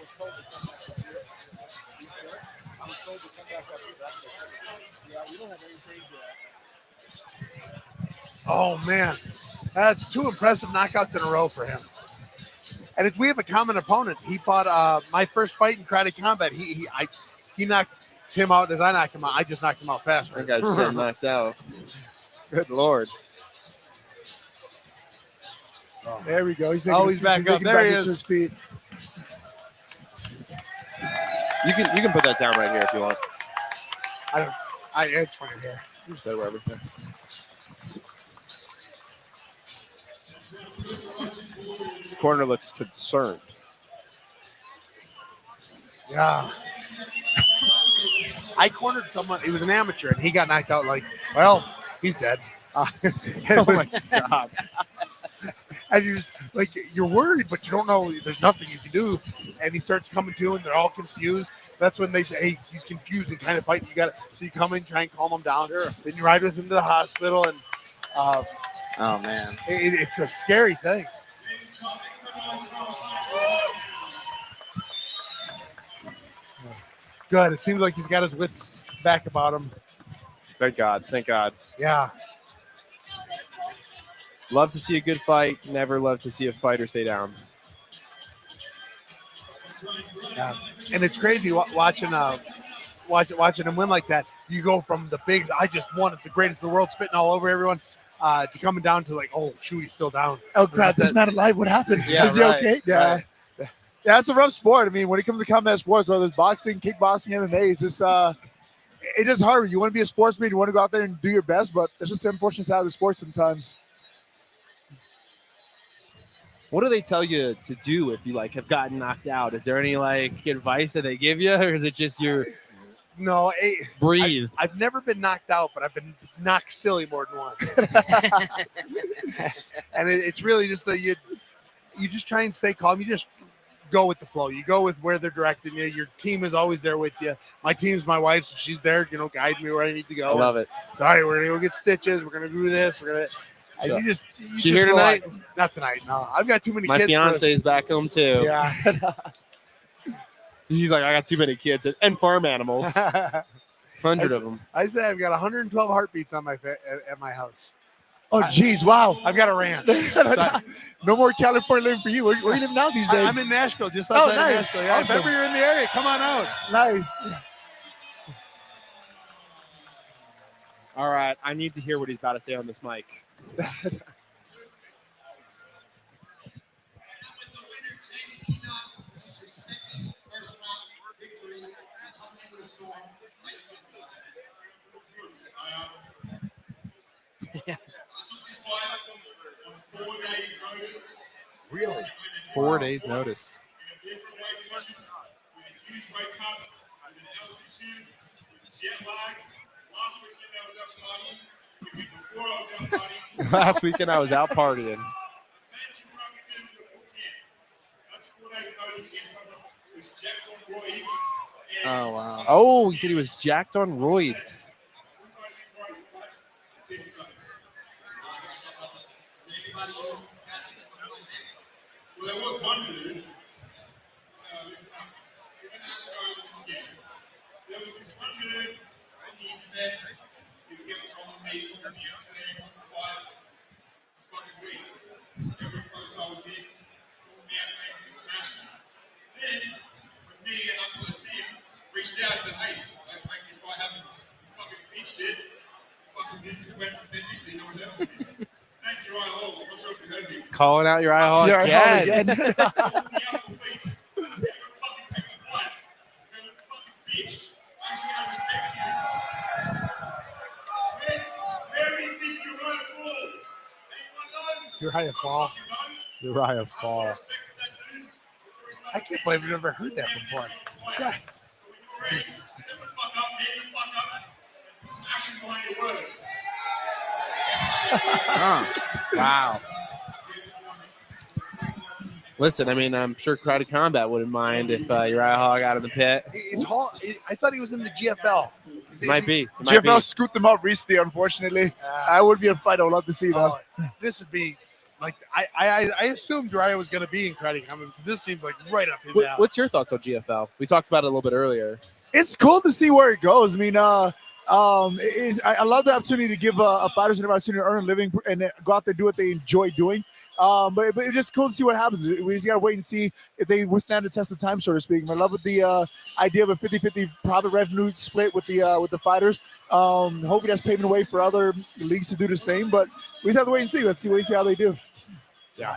was told to come back up. Yeah, we don't have anything yet. Oh man. That's 2 impressive knockouts in a row for him. And we have a common opponent. He fought my first fight in Karate Combat. He knocked him out as I knocked him out. I just knocked him out faster. That guy's getting knocked out. Good Lord. There we go. He's making He's back up. There he into is. his feet. You can put that down right here if you want. It's funny here. Just say wherever. Yeah. His corner looks concerned. Yeah. I cornered someone. He was an amateur, and he got knocked out. Like, well, he's dead. Oh my God. And you're just like, you're worried, but you don't know. There's nothing you can do. And he starts coming to, and they're all confused. That's when they say, "Hey, he's confused and kind of fighting." You got it. So you come in, try and calm him down. Sure. Then you ride with him to the hospital, and Oh man. it's a scary thing. Good. It seems like he's got his wits back about him. Thank God. Thank God. Yeah. Love to see a good fight. Never love to see a fighter stay down. Yeah. And it's crazy watching him win like that. You go from the big, I just won it, the greatest in the world, spitting all over everyone, to coming down to like, oh shoot, he's still down. Oh crap, this man alive, what happened? Yeah, Is he right, okay? Yeah. right. Yeah, it's a rough sport. I mean, when it comes to combat sports, whether it's boxing, kickboxing, MMA, it's just it's just hard. You want to be a sportsman, you want to go out there and do your best, but it's just the unfortunate side of the sport sometimes. What do they tell you to do if you like have gotten knocked out? Is there any like advice that they give you, or is it just your No, breathe? I've never been knocked out, but I've been knocked silly more than once. And it's really just that you just try and stay calm. You just go with the flow. You go with where they're directing you. Your team is always there with you. My team's my wife, so she's there, guiding me where I need to go. I love it. Sorry, we're gonna go get stitches. We're gonna do this. We're gonna. Sure. And you She here rely- tonight? Not tonight. No, I've got too many My kids. fiance is back home too. Yeah. She's like, I got too many kids and farm animals. 100 of them. I say I've got 112 heartbeats on at my house. Oh, geez, wow. I've got a ranch. No more California living for you. Where you live now these days? I'm in Nashville, just Oh, outside nice. of Nashville. Yeah, Awesome. if ever you're in the area, come on out. Nice. All right, I need to hear what he's about to say on this mic. This is her second first round victory. Coming in with a storm. Right in front of us. I took this fight on 4 days' notice. Really? 4 days notice. In a different weight division, with a huge weight cut, with an altitude, with jet lag. Last weekend I was out partying. The week before I was out partying. Last weekend I was out partying. Imagine what I could do with a boot camp. That's 4 days' notice against someone who's jacked on roids. And Oh wow. Oh, he said he was jacked on roids. See this guy. Is there anybody here that needs to come on next? Well, there was one dude. Listen up. We're going to have to go over this again. There was this one dude on the internet who kept telling me from the outside was to fight for fucking weeks. Every post I was in, calling me out saying he's going to smash me. Then, when me and Uncle Asim reached out and said, hey, let's make this fight happen. Fucking bitch shit. Fucking went from NBC, no one heard of me. Thank you, Ryan Hall. I'm not sure if you heard me. Calling out your eye hole You're again. Called me out for weeks. They would fucking take the fight. They would fucking bitch. Actually, I respect you. Where is this Uriah Hall? Anyone know? Uriah Hall. Fucking know? Uriah I have Fall. respect for that dude. I can't believe I've never heard that before. So when you're ready, step the fuck up, man the fuck up, and put some action behind your words. Wow. Listen, I mean, I'm sure Crowded Combat wouldn't mind if Uriah Hall got in the pit. Is Hall? I thought he was in the GFL. Is Might be. It might GFL be. scooped them up recently, unfortunately. I would be a fight. I would love to see that. This would be like I assumed Uriah was going to be in Karate Combat because this seems like right up his alley. What's your thoughts on GFL? We talked about it a little bit earlier. It's cool to see where it goes. I mean, I love the opportunity to give fighters an opportunity to earn a living and go out there and do what they enjoy doing. But it's just cool to see what happens. We just got to wait and see if they withstand the test of time, so to speak. I love the idea of a 50-50 profit revenue split with the fighters. Hopefully that's paving the way for other leagues to do the same. But we just have to wait and see. Let's wait and see how they do. Yeah.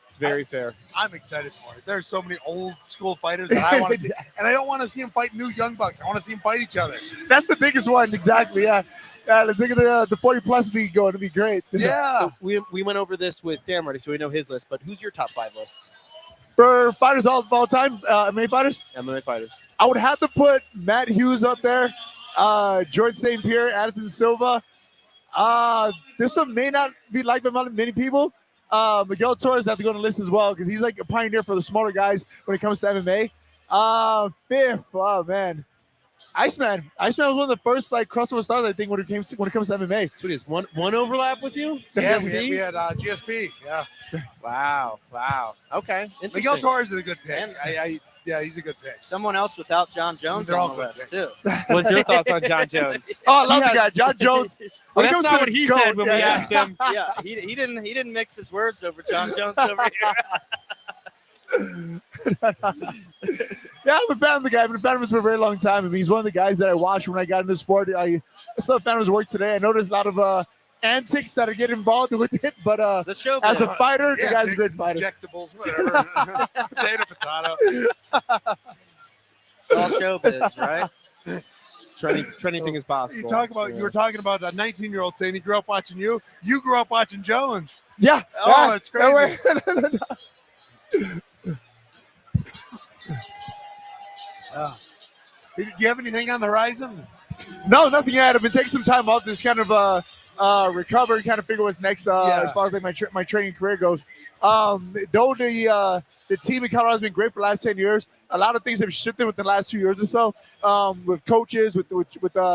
It's very fair. I'm excited for it. There's so many old school fighters that I want to see, and I don't want to see them fight new young bucks. I want to see them fight each other. That's the biggest one, exactly. Yeah. Yeah, let's look at the 40+ league going. It'll be great. So we went over this with Sam already, so we know his list. But who's your top 5 list? For fighters all time, MMA fighters, MMA fighters. I would have to put Matt Hughes up there, George St. Pierre, Anderson Silva. This one may not be liked by many people. Miguel Torres have to go on the list as well because he's like a pioneer for the smaller guys when it comes to MMA. Fifth, oh man, Iceman. Iceman was one of the first like crossover stars I think when it comes to MMA. So is one overlap with you? Yeah, GSP? we had GSP. Yeah. Wow. Okay. Miguel Interesting. Torres is a good pick. And- Yeah, he's a good pick. Someone else without John Jones They're on all the good list picks. too. What's your thoughts on John Jones? Oh, I love the guy, John Jones. Well, When it that's comes not to what the he GOAT, said when we yeah. asked him. Yeah, he didn't mix his words over John Jones over here. Yeah, I'm a fan of the guy. I've been a fan of him for a very long time. I mean, he's one of the guys that I watched when I got into sport. I still a fan of his work today. I know there's a lot of antics that are getting involved with it, but The show. as a fighter, the Yeah, guy's a takes great fighter. Injectables, whatever. potato. It's all showbiz, right? Anything is possible. You were talking about a 19-year-old saying he grew up watching you. You grew up watching Jones. Yeah. Oh, yeah. it's crazy. Do you have anything on the horizon? No, nothing yet. I've been taking some time off to just kind of recover and kind of figure what's next as far as like my training career goes. Though the team in Colorado has been great for the last 10 years, a lot of things have shifted within the last 2 years or so, with coaches, with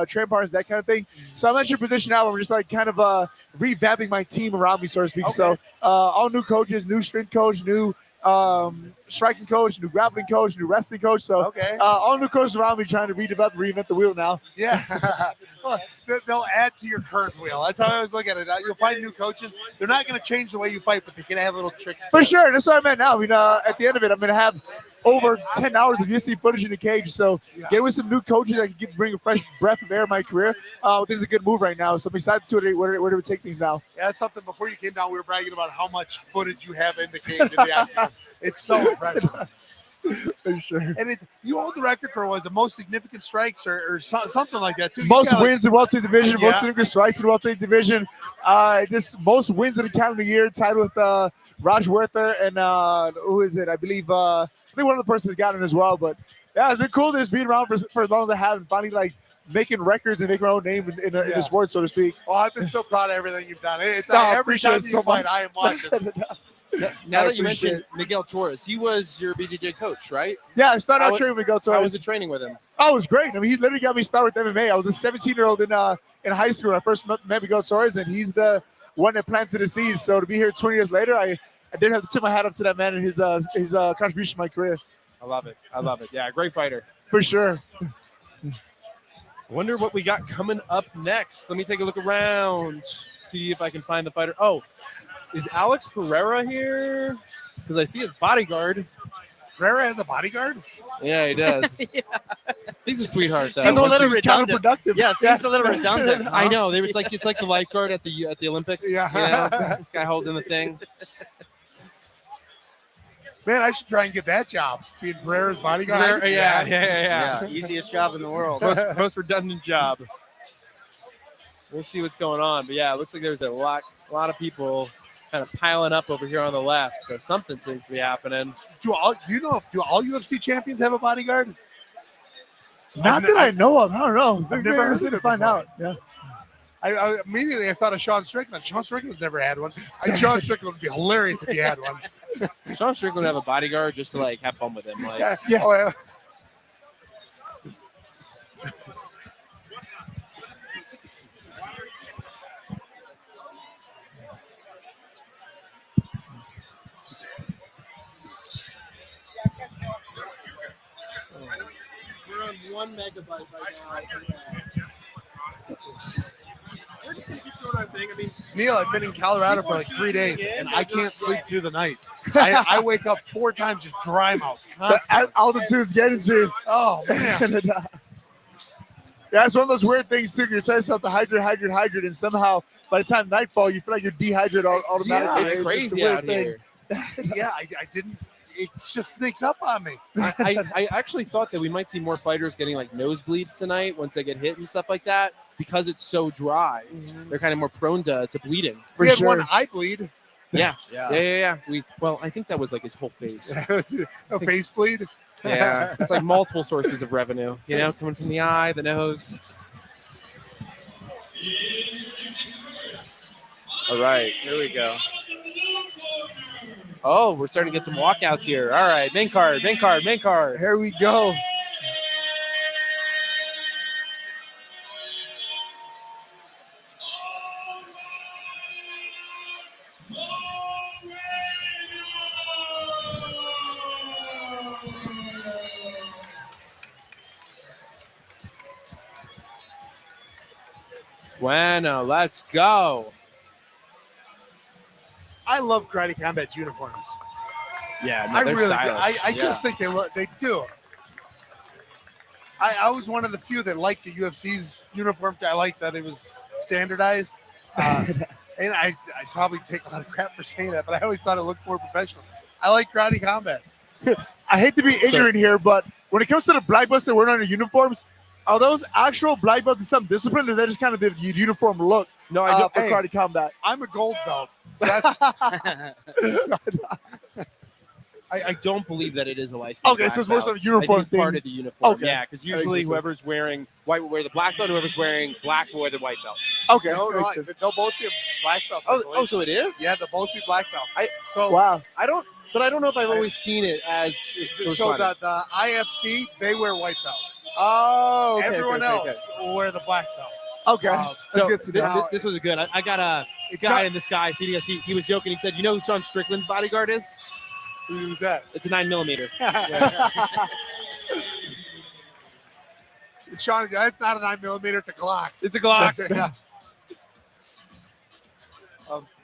training partners, that kind of thing. So I'm at your position now where I'm just like kind of revamping my team around me, so to speak. Okay. So all new coaches, new strength coach, new striking coach, new grappling coach, new wrestling coach. So Okay. all new coaches around me trying to reinvent the wheel now. Yeah. Well, they'll add to your current wheel. That's how I always look at it. You'll find new coaches. They're not going to change the way you fight, but they can have little tricks. For sure. That's what I meant now. I mean, at the end of it, I'm going to have over 10 hours of UFC footage in the cage. So get with some new coaches that can bring a fresh breath of air in my career. This is a good move right now. So I'm excited to see where it would take things now. Yeah, that's something. Before you came down, we were bragging about how much footage you have in the cage. In the octagon. It's so impressive. For sure. And you hold the record for the most significant strikes or something like that too. You Most got, wins in the welterweight division, Yeah. most significant strikes in the welterweight division. This most wins in the calendar year, tied with Raj Werther and who is it? I believe one of the persons got it as well. But yeah, it's been cool just being around for as long as I have and finally like making records and making my own name in the sport, so to speak. Oh, I've been so proud of everything you've done. It's No, I every appreciate time it you so fight, much. I am watching. Now I that you appreciate mentioned Miguel Torres, he was your BJJ coach, right? Yeah, I started How out was- training with Go How was Torres. the training with him? Oh, it was great. I mean, he literally got me started with MMA. I was a 17-year-old in high school when I first met Miguel Torres, and he's the one that planted the seeds. So to be here 20 years later, I did have to tip my hat up to that man and his contribution to my career. I love it. Yeah, great fighter. For sure. Wonder what we got coming up next. Let me take a look around, see if I can find the fighter. Oh, is Alex Pereira here? Because I see his bodyguard. Pereira has a bodyguard? Yeah, he does. He's a sweetheart. Though. Seems a little Seems redundant. counterproductive. Yeah, seems a little redundant. I know. It's like the lifeguard at the Olympics. Yeah. You know? Guy holding the thing. Man, I should try and get that job, being Pereira's bodyguard. Yeah. Yeah, easiest job in the world. Most redundant job. We'll see what's going on, but yeah, it looks like there's a lot of people kind of piling up over here on the left. So something seems to be happening. Do all UFC champions have a bodyguard? Not that I know of. I don't know. I've never heard seen of to it find before. out. Yeah. I immediately I thought of Sean Strickland. Sean Strickland's never had one. Sean Strickland would be hilarious if he had one. Sean Strickland have a bodyguard just to like have fun with him. Like, Yeah. Oh, yeah. We're on 1 megabyte right Neil, I've been in Colorado for like 3 days, and I can't sleep through the night. I wake up 4 times just dry mouth. The altitude's getting to. Oh, man. Yeah, it's one of those weird things too. You're telling yourself to hydrate, and somehow by the time nightfall, you feel like you're dehydrated automatically. it's a crazy weird out thing. here. Yeah, I didn't. it just sneaks up on me. I actually thought that we might see more fighters getting like nosebleeds tonight once they get hit and stuff like that because it's so dry. They're kind of more prone to bleeding. We had sure. one eye bleed, Yeah. Yeah. I think that was like his whole face. a face bleed. Yeah. It's like multiple sources of revenue, coming from the eye, the nose. All right, here we go. Oh, we're starting to get some walkouts here. All right, main card. Here we go. Bueno, let's go. I love Karate Combat's uniforms. Yeah, I really, I just think they do. I was one of the few that liked the UFC's uniform. I liked that it was standardized. And I probably take a lot of crap for saying that, but I always thought it looked more professional. I like Karate Combat. I hate to be ignorant here, but when it comes to the black belts that wear on their uniforms, are those actual black belts in some discipline, or is that just kind of the uniform look? No, I don't. For Karate Combat. I'm a gold belt. So that's I don't believe that it is a license. Okay, so it's more sort of uniform I think it's part thing. of the uniform. Okay. Yeah, because usually makes sense. whoever's wearing white will wear the black belt. Whoever's wearing black will wear the white belt. Okay, no, makes sense. they'll both be black belts. I believe. So it is? Yeah, they'll both be black belts. Wow. I don't know if I've always seen it as. So the IFC, they wear white belts. Oh, okay, Everyone okay. else will wear the black belt. Okay. Uh, That's good to know. This was a good. I got a guy in the sky feeding us. He was joking. He said, "You know who Sean Strickland's bodyguard is? Who's that? It's a 9mm." Sean, that's not a 9mm. It's a Glock. It's a Glock. Yeah.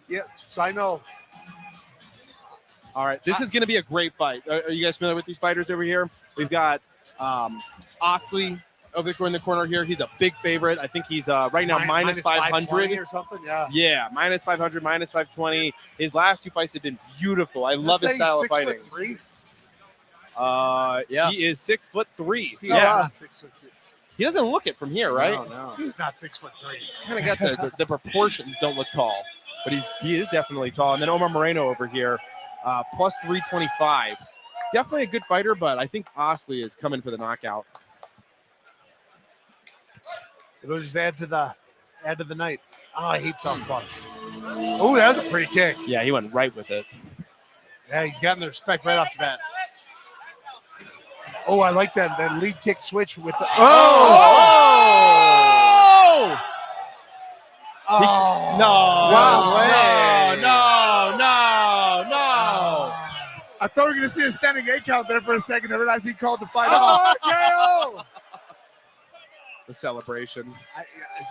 Yeah. So I know. All right, this is going to be a great fight. Are you guys familiar with these fighters over here? We've got Osley over in the corner here. He's a big favorite. I think he's right now minus 500 or something. Yeah. Yeah, minus 500, minus 520. His last two fights have been beautiful. I love his style of fighting. 6'3". Yeah, he is 6'3". He's Yeah, not 6'3". he doesn't look it from here, right? No. He's not 6'3". He's kind of got the proportions don't look tall, but he is definitely tall. And then Omar Moreno over here, plus 325. Definitely a good fighter, but I think Osley is coming for the knockout. It'll just add to the night. Oh, I hate southpaws. Oh, that was a pretty kick. Yeah, he went right with it. Yeah, he's gotten the respect right off the bat. Oh, I like that lead kick switch with the. Oh! Oh! No! Wow. No! I thought we were going to see a standing 8 count there for a second. I realized he called the fight Oh, off. KO! The celebration.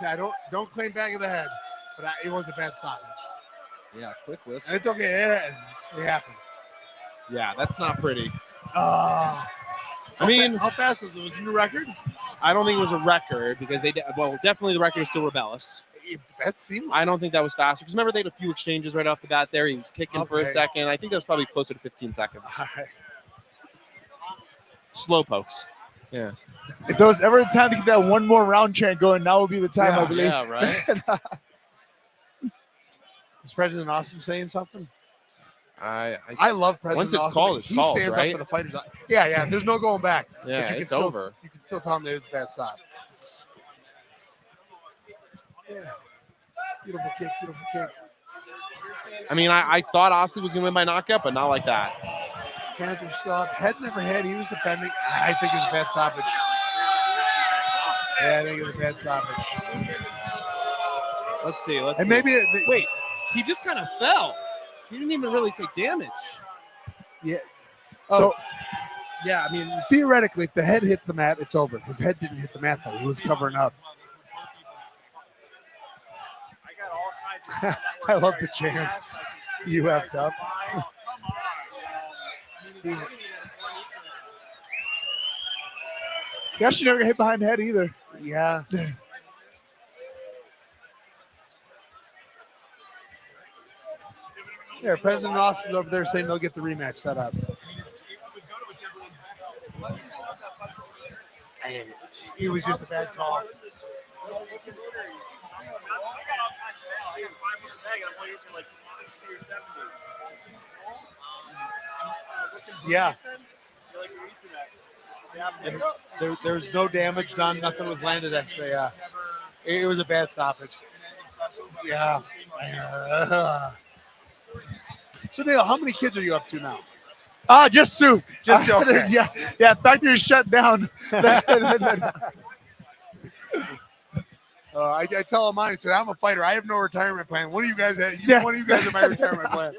I don't claim back of the head, but it was a bad stoppage. Yeah, quick And whistle. it's okay. It happened. Yeah, that's not pretty. I mean, how fast was it? Was it a new record? I don't think it was a record because definitely the record is still Rebellis. That seemed. I don't think that was faster because remember they had a few exchanges right off the bat there. He was kicking for a Okay. second. I think that was probably closer to 15 seconds. All right. Slow pokes. Yeah. If there was ever a time to get that one more round chant going, now would be the time, I believe. Yeah, right. Is President Awesome saying something? I I love President Once it's Awesome. called, it's he called, stands right? up for the fighters. Yeah. There's no going back. yeah, But you can it's still- over. You can still tell him that it was a bad stop. Yeah. Beautiful kick. Beautiful kick. I mean, I thought Osley was going to win by knockout, but not like that. Counter stop. Head never hit. He was defending. I think it was a bad stoppage. Yeah, I think it was a bad stoppage. Let's see. Let's And see. maybe Wait, he just kind of fell. He didn't even really take damage. Yeah. So, Yeah, I mean, theoretically, if the head hits the mat, it's over. His head didn't hit the mat, though. He was covering up. I love the chant. You effed up. See, He actually never got hit behind the head either. yeah. Yeah, President Austin's over there saying they'll get the rematch set up. He was just a bad call. Yeah. There's no damage done. Nothing was landed extra. Yeah. It was a bad stoppage. Yeah. So, Dale, how many kids are you up to now? Just two. Just two, okay. Yeah. Factory shut down. I tell mine, I said, I'm a fighter. I have no retirement plan. One of you guys have, one of you guys have my retirement plan.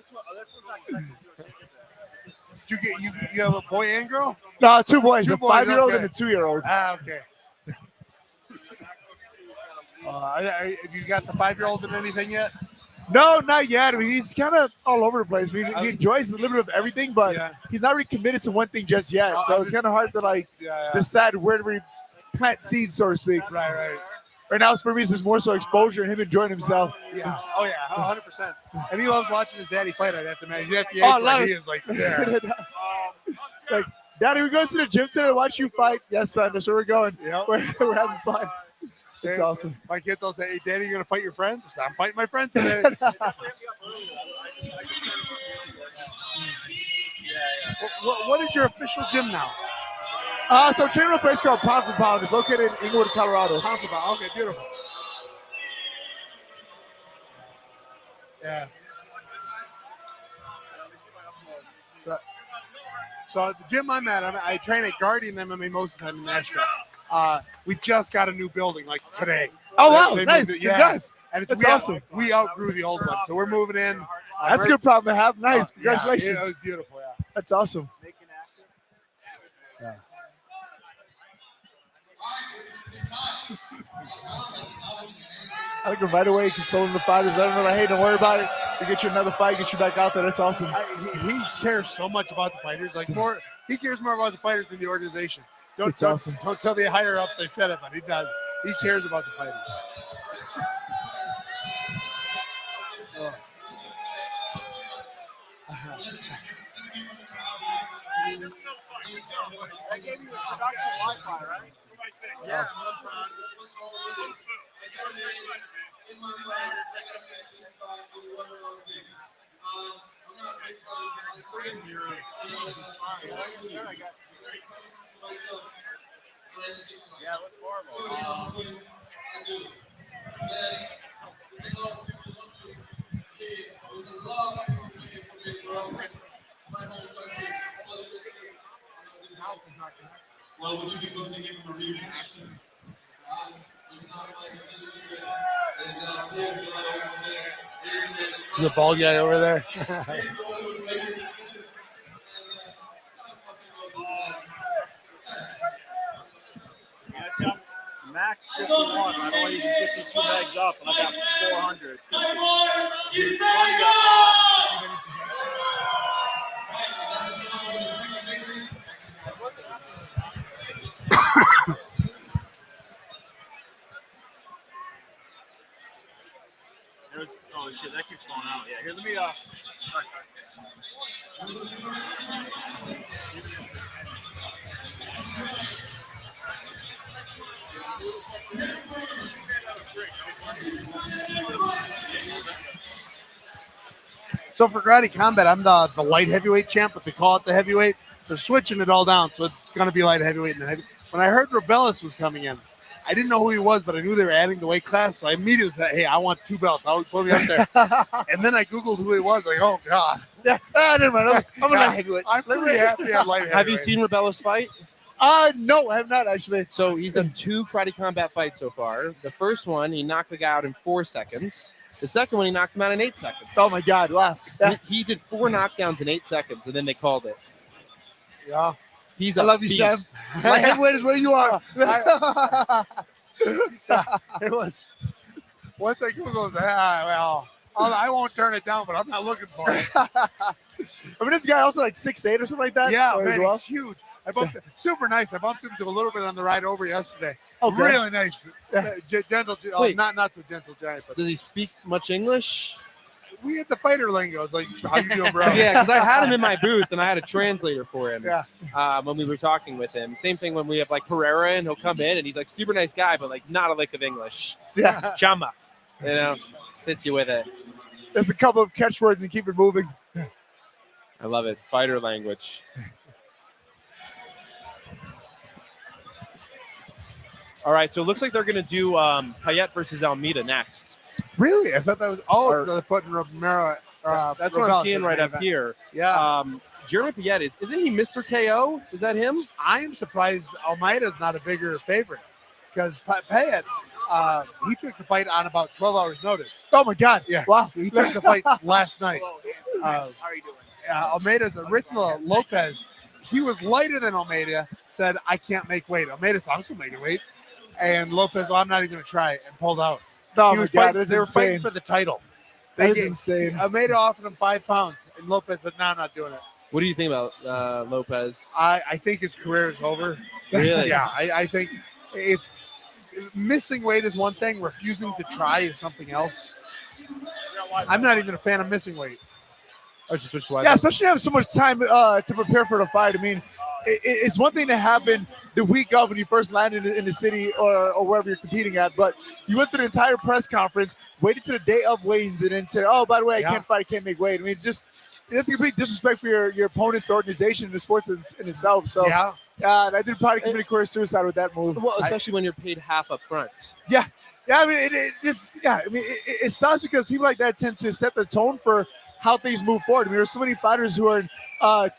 You have a boy and girl? No, two boys. Two A boys, 5-year-old okay. and a 2-year-old. Okay. You got the 5-year-old in anything yet? No, not yet. I mean, he's kind of all over the place. I mean, he enjoys a little bit of everything, but he's not really committed to one thing just yet. So it's kind of hard to decide where to plant seeds, so to speak. Right. Right now, for me, it's just more so exposure and him enjoying himself. Yeah. Oh yeah, 100%. And he loves watching his daddy fight. I'd have to imagine. At the age I love where it. he is like, yeah. Like, Daddy, we go to the gym today to watch you fight. Yes, son. That's where we're going. Yeah. We're having fun. It's awesome. My kids all say, "Hey, Daddy, you gonna fight your friends?" I say, I'm fighting my friends today. What is your official gym now? So I'm training at a place called Pound for Pound. It's located in Inglewood, Colorado. Pound for pound. Okay, beautiful. Yeah. So the gym I'm at, I train at Guardian MMA most of the time in Nashville. We just got a new building like today. Oh, wow. They Nice. moved it, Congrats. And That's we awesome. We outgrew the old one, so we're moving in. That's a good problem to have. Nice. Yeah, Congratulations. it was beautiful. Yeah. That's awesome. I think right away consoling the fighters, let them know, like, hey, don't worry about it. We get you another fight, get you back out there. That's awesome. He cares so much about the fighters. He cares more about the fighters than the organization. It's awesome. Don't tell the higher up they said it, but he does. He cares about the fighters. That gave you a production Wi-Fi, right? Yeah. In my mind, I gotta finish this spot with one wrong thing. I'm not big Yeah, it looks horrible. I do. This ain't all people look to. It was a lot of people making for big bro. My whole country, all of this thing. Well, would you be willing to give him a rematch? It's not my decision to make. There's a big guy over there. There's a bald guy over there. He's the one who's making decisions. And I'm fucking going Yeah, see, I'm max 51. I'm only using 52 megs up, and I got 400. That's a song of the second victory. Oh shit, that keeps falling out. Yeah, here, let me So for Karate Combat, I'm the light heavyweight champ, but they call it the heavyweight. They're switching it all down, so it's going to be light heavyweight and heavy. When I heard Rebellis was coming in, I didn't know who he was, but I knew they were adding the weight class, so I immediately said, "Hey, I want 2 belts. I'll put me up there." And then I Googled who he was. Like, oh god, never mind. I'm Yeah. a heavyweight. I'm pretty happy I'm light heavyweight. Have you seen Rebellis fight? No, I have not actually. So he's done 2 Karate Combat fights so far. The first one, he knocked the guy out in 4 seconds. The second one, he knocked him out in 8 seconds. Oh my God! Wow. He did 4 knockdowns in 8 seconds, and then they called it. Yeah. He's I a love you, Sam. beast. My heavyweight is where you are. It was. Once I Googled, I won't turn it down, but I'm not looking for it. I mean, this guy also like 6'8" or something like that. Yeah, Or man, as well. he's huge. I bumped super nice. I bumped into a little bit on the ride over yesterday. Okay. Really nice. Gentle, Wait. not so gentle giant, but Does he speak much English? we had the fighter lingo. It's like, how you doing, bro? Yeah, because I had him in my booth and I had a translator for him. Yeah. When we were talking with him. Same thing when we have like Pereira and he'll come in and he's like super nice guy, but like not a lick of English. Yeah. Chama, sits you with it. There's a couple of catchwords and keep it moving. I love it. Fighter language. All right, so it looks like they're going to do Payet versus Almeida next. Really? I thought that was they're putting Romero. That's what I'm seeing right up here. Yeah. Jeremy Payet isn't he Mr. KO? Is that him? I am surprised Almeida's not a bigger favorite because Payet, he took the fight on about 12 hours notice. Oh my God! Yeah. Wow. He took the fight last night. How are you doing? Almeida's original Lopez, he was lighter than Almeida, said, I can't make weight. Almeida said, I'm still making weight. And Lopez, well, I'm not even going to try it, and pulled out. Oh He my was God! fighting- they were fighting for the title. That is gave- insane. Almeida offered him 5 pounds, and Lopez said, no, I'm not doing it. What do you think about Lopez? I think his career is over. Really? Yeah, I think it's missing weight is one thing. Refusing to try is something else. I'm not even a fan of missing weight. I was just switch wide. Yeah, especially having so much time to prepare for the fight. I mean, it's one thing to happen the week of when you first landed in the city or wherever you're competing at, but you went through the entire press conference, waited to the day of weightings, and then said, "Oh, by the way, I can't fight, I can't make weight." I mean, it's a complete disrespect for your opponent's organization and the sports in itself. So, Yeah, I did probably commit career suicide with that move. Well, especially when you're paid half up front. Yeah, I mean, it sucks because people like that tend to set the tone for how things move forward. I mean, there's so many fighters who are in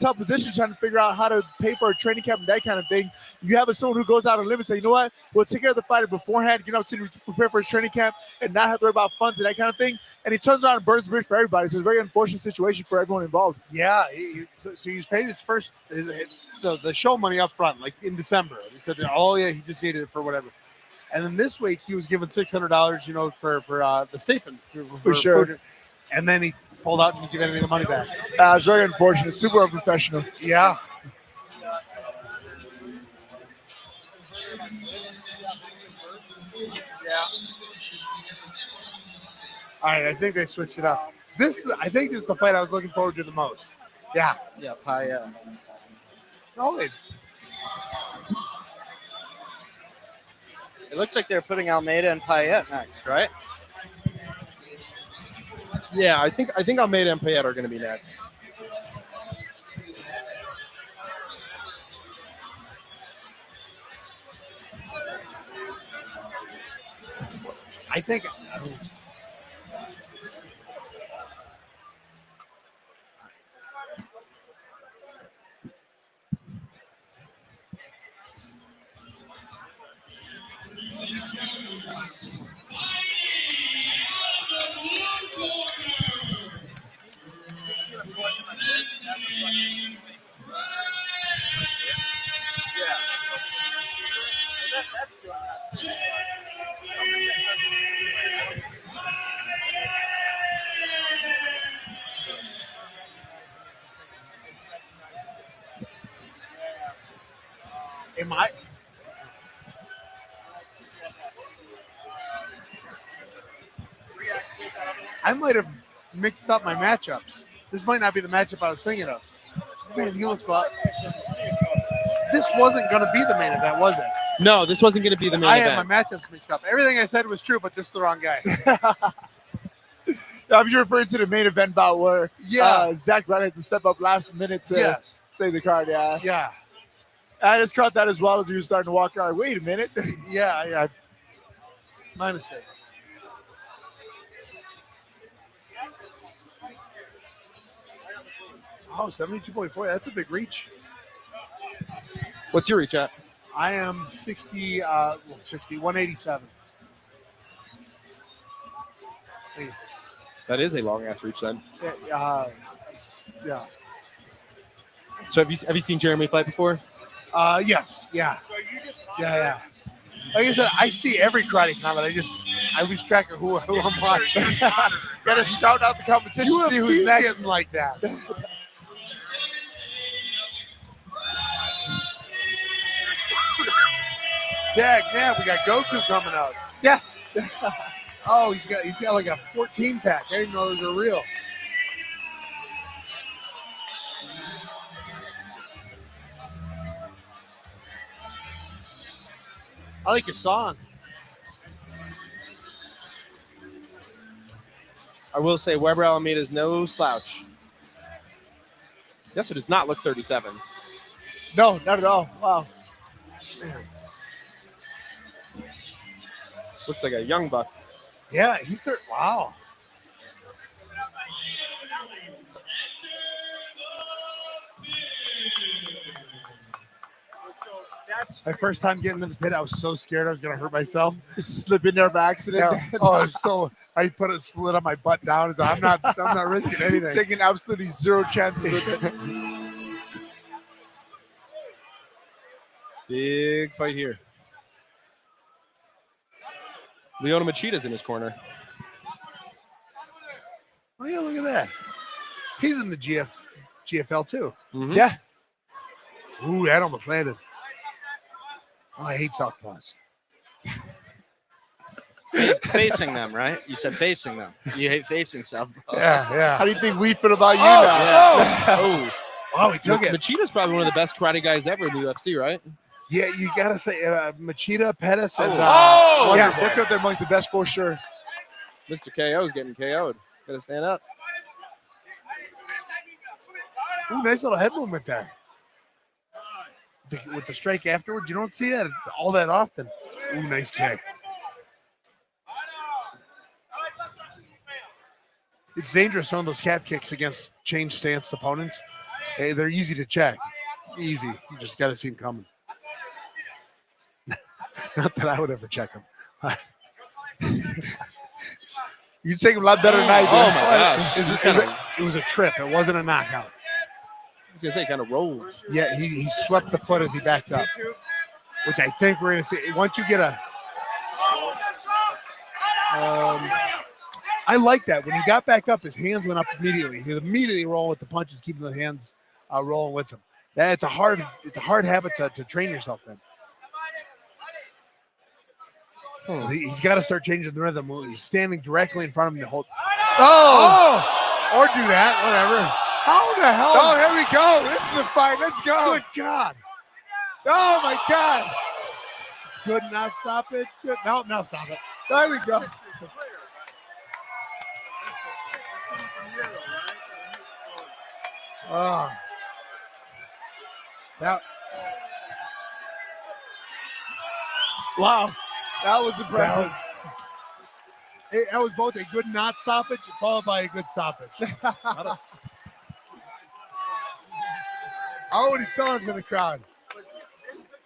tough positions trying to figure out how to pay for a training camp and that kind of thing. You have someone who goes out on a limb and say, you know what, we'll take care of the fighter beforehand, get an opportunity to prepare for his training camp and not have to worry about funds and that kind of thing. And he turns around and burns the bridge for everybody. So it's a very unfortunate situation for everyone involved. yeah. So he was paid his first the show money up front, like in December. He said, oh yeah, he just needed it for whatever. And then this week he was given $600, for the stipend For sure. food. And then he pulled out and he gave any of the money back. It's very unfortunate, super unprofessional. Yeah. All right, I think they switched it up. I think this is the fight I was looking forward to the most. Yeah. Yeah, Payet. No, It looks like they're putting Almeida and Payet next, right? Yeah, I think Almeida and Payet are going to be next. I think. Am I? I might have mixed up my matchups. This might not be the matchup I was thinking of. Man, he looks a lot. This wasn't going to be the main event, was it? No, this wasn't going to be the main I event. had my matchups mixed up. Everything I said was true, but this is the wrong guy. You're referring to the main event bout where Zach Ryder had to step up last minute to Yes. save the card. Yeah. Yeah. I just caught that as well as you were starting to walk out. Wait a minute. Yeah. My mistake. Oh, 72.4. That's a big reach. What's your reach at? I am 187. That is a long ass reach then. Yeah. So have you seen Jeremy fight before? Yes. Yeah. Yeah. Like I said, I see every karate comment. I lose track of who I'm watching. Got to scout out the competition, see who's UFC's next. getting like that. Dag, now we got Goku coming out. Yeah. Oh, he's got like a 14 pack. I didn't know those were real. I like your song. I will say Weber Alameda is no slouch. Yes, it does not look 37. No, not at all. Wow. Looks like a young buck. Yeah, wow. My first time getting in the pit, I was so scared I was gonna hurt myself. Slip in there by accident. Yeah. Oh, so I put a slit on my butt down. So I'm not risking anything. Taking absolutely zero chances with it. Big fight here. Leona Machida's in his corner. Oh yeah, look at that. He's in the GFL too. Mhm. Yeah. Ooh, that almost landed. Oh, I hate southpaws. Facing them, right? You said facing them. You hate facing South. Yeah. How do you think we feel about you Oh, now? Oh, Oh, he took it. Machida's probably one of the best karate guys ever in the UFC, right? Yeah, you gotta say Machida, Pettis, and Oh! Yeah, Wonderboy. they're up there amongst the best for sure. Mr. KO's getting KO'd. Gotta stand up. Ooh, nice little head movement there. With the strike afterwards, you don't see that all that often. Ooh, nice kick. It's dangerous throwing those calf kicks against change stance opponents. Hey, they're easy to check. Easy. You just got to see them coming. Not that I would ever check them. You take him a lot better than I do. Oh my gosh. It was a trip. It wasn't a knockout. I was gonna say kind of rolled. Yeah, he swept the foot as he backed up, which I think we're going to see. Once you get a I like that. When he got back up, his hands went up immediately. He was immediately rolling with the punches, keeping the hands rolling with him. It's a hard habit to train yourself in. He's got to start changing the rhythm. He's standing directly in front of him the whole. Oh! Or do that, whatever. How the hell? Oh, here we go. This is a fight. Let's go. Good God! Oh, my God. Could not stop it. Good. No, stop it. There we go. Oh. That Wow. That was impressive. that was both a good not stoppage followed by a good stoppage. I already saw him for the crowd.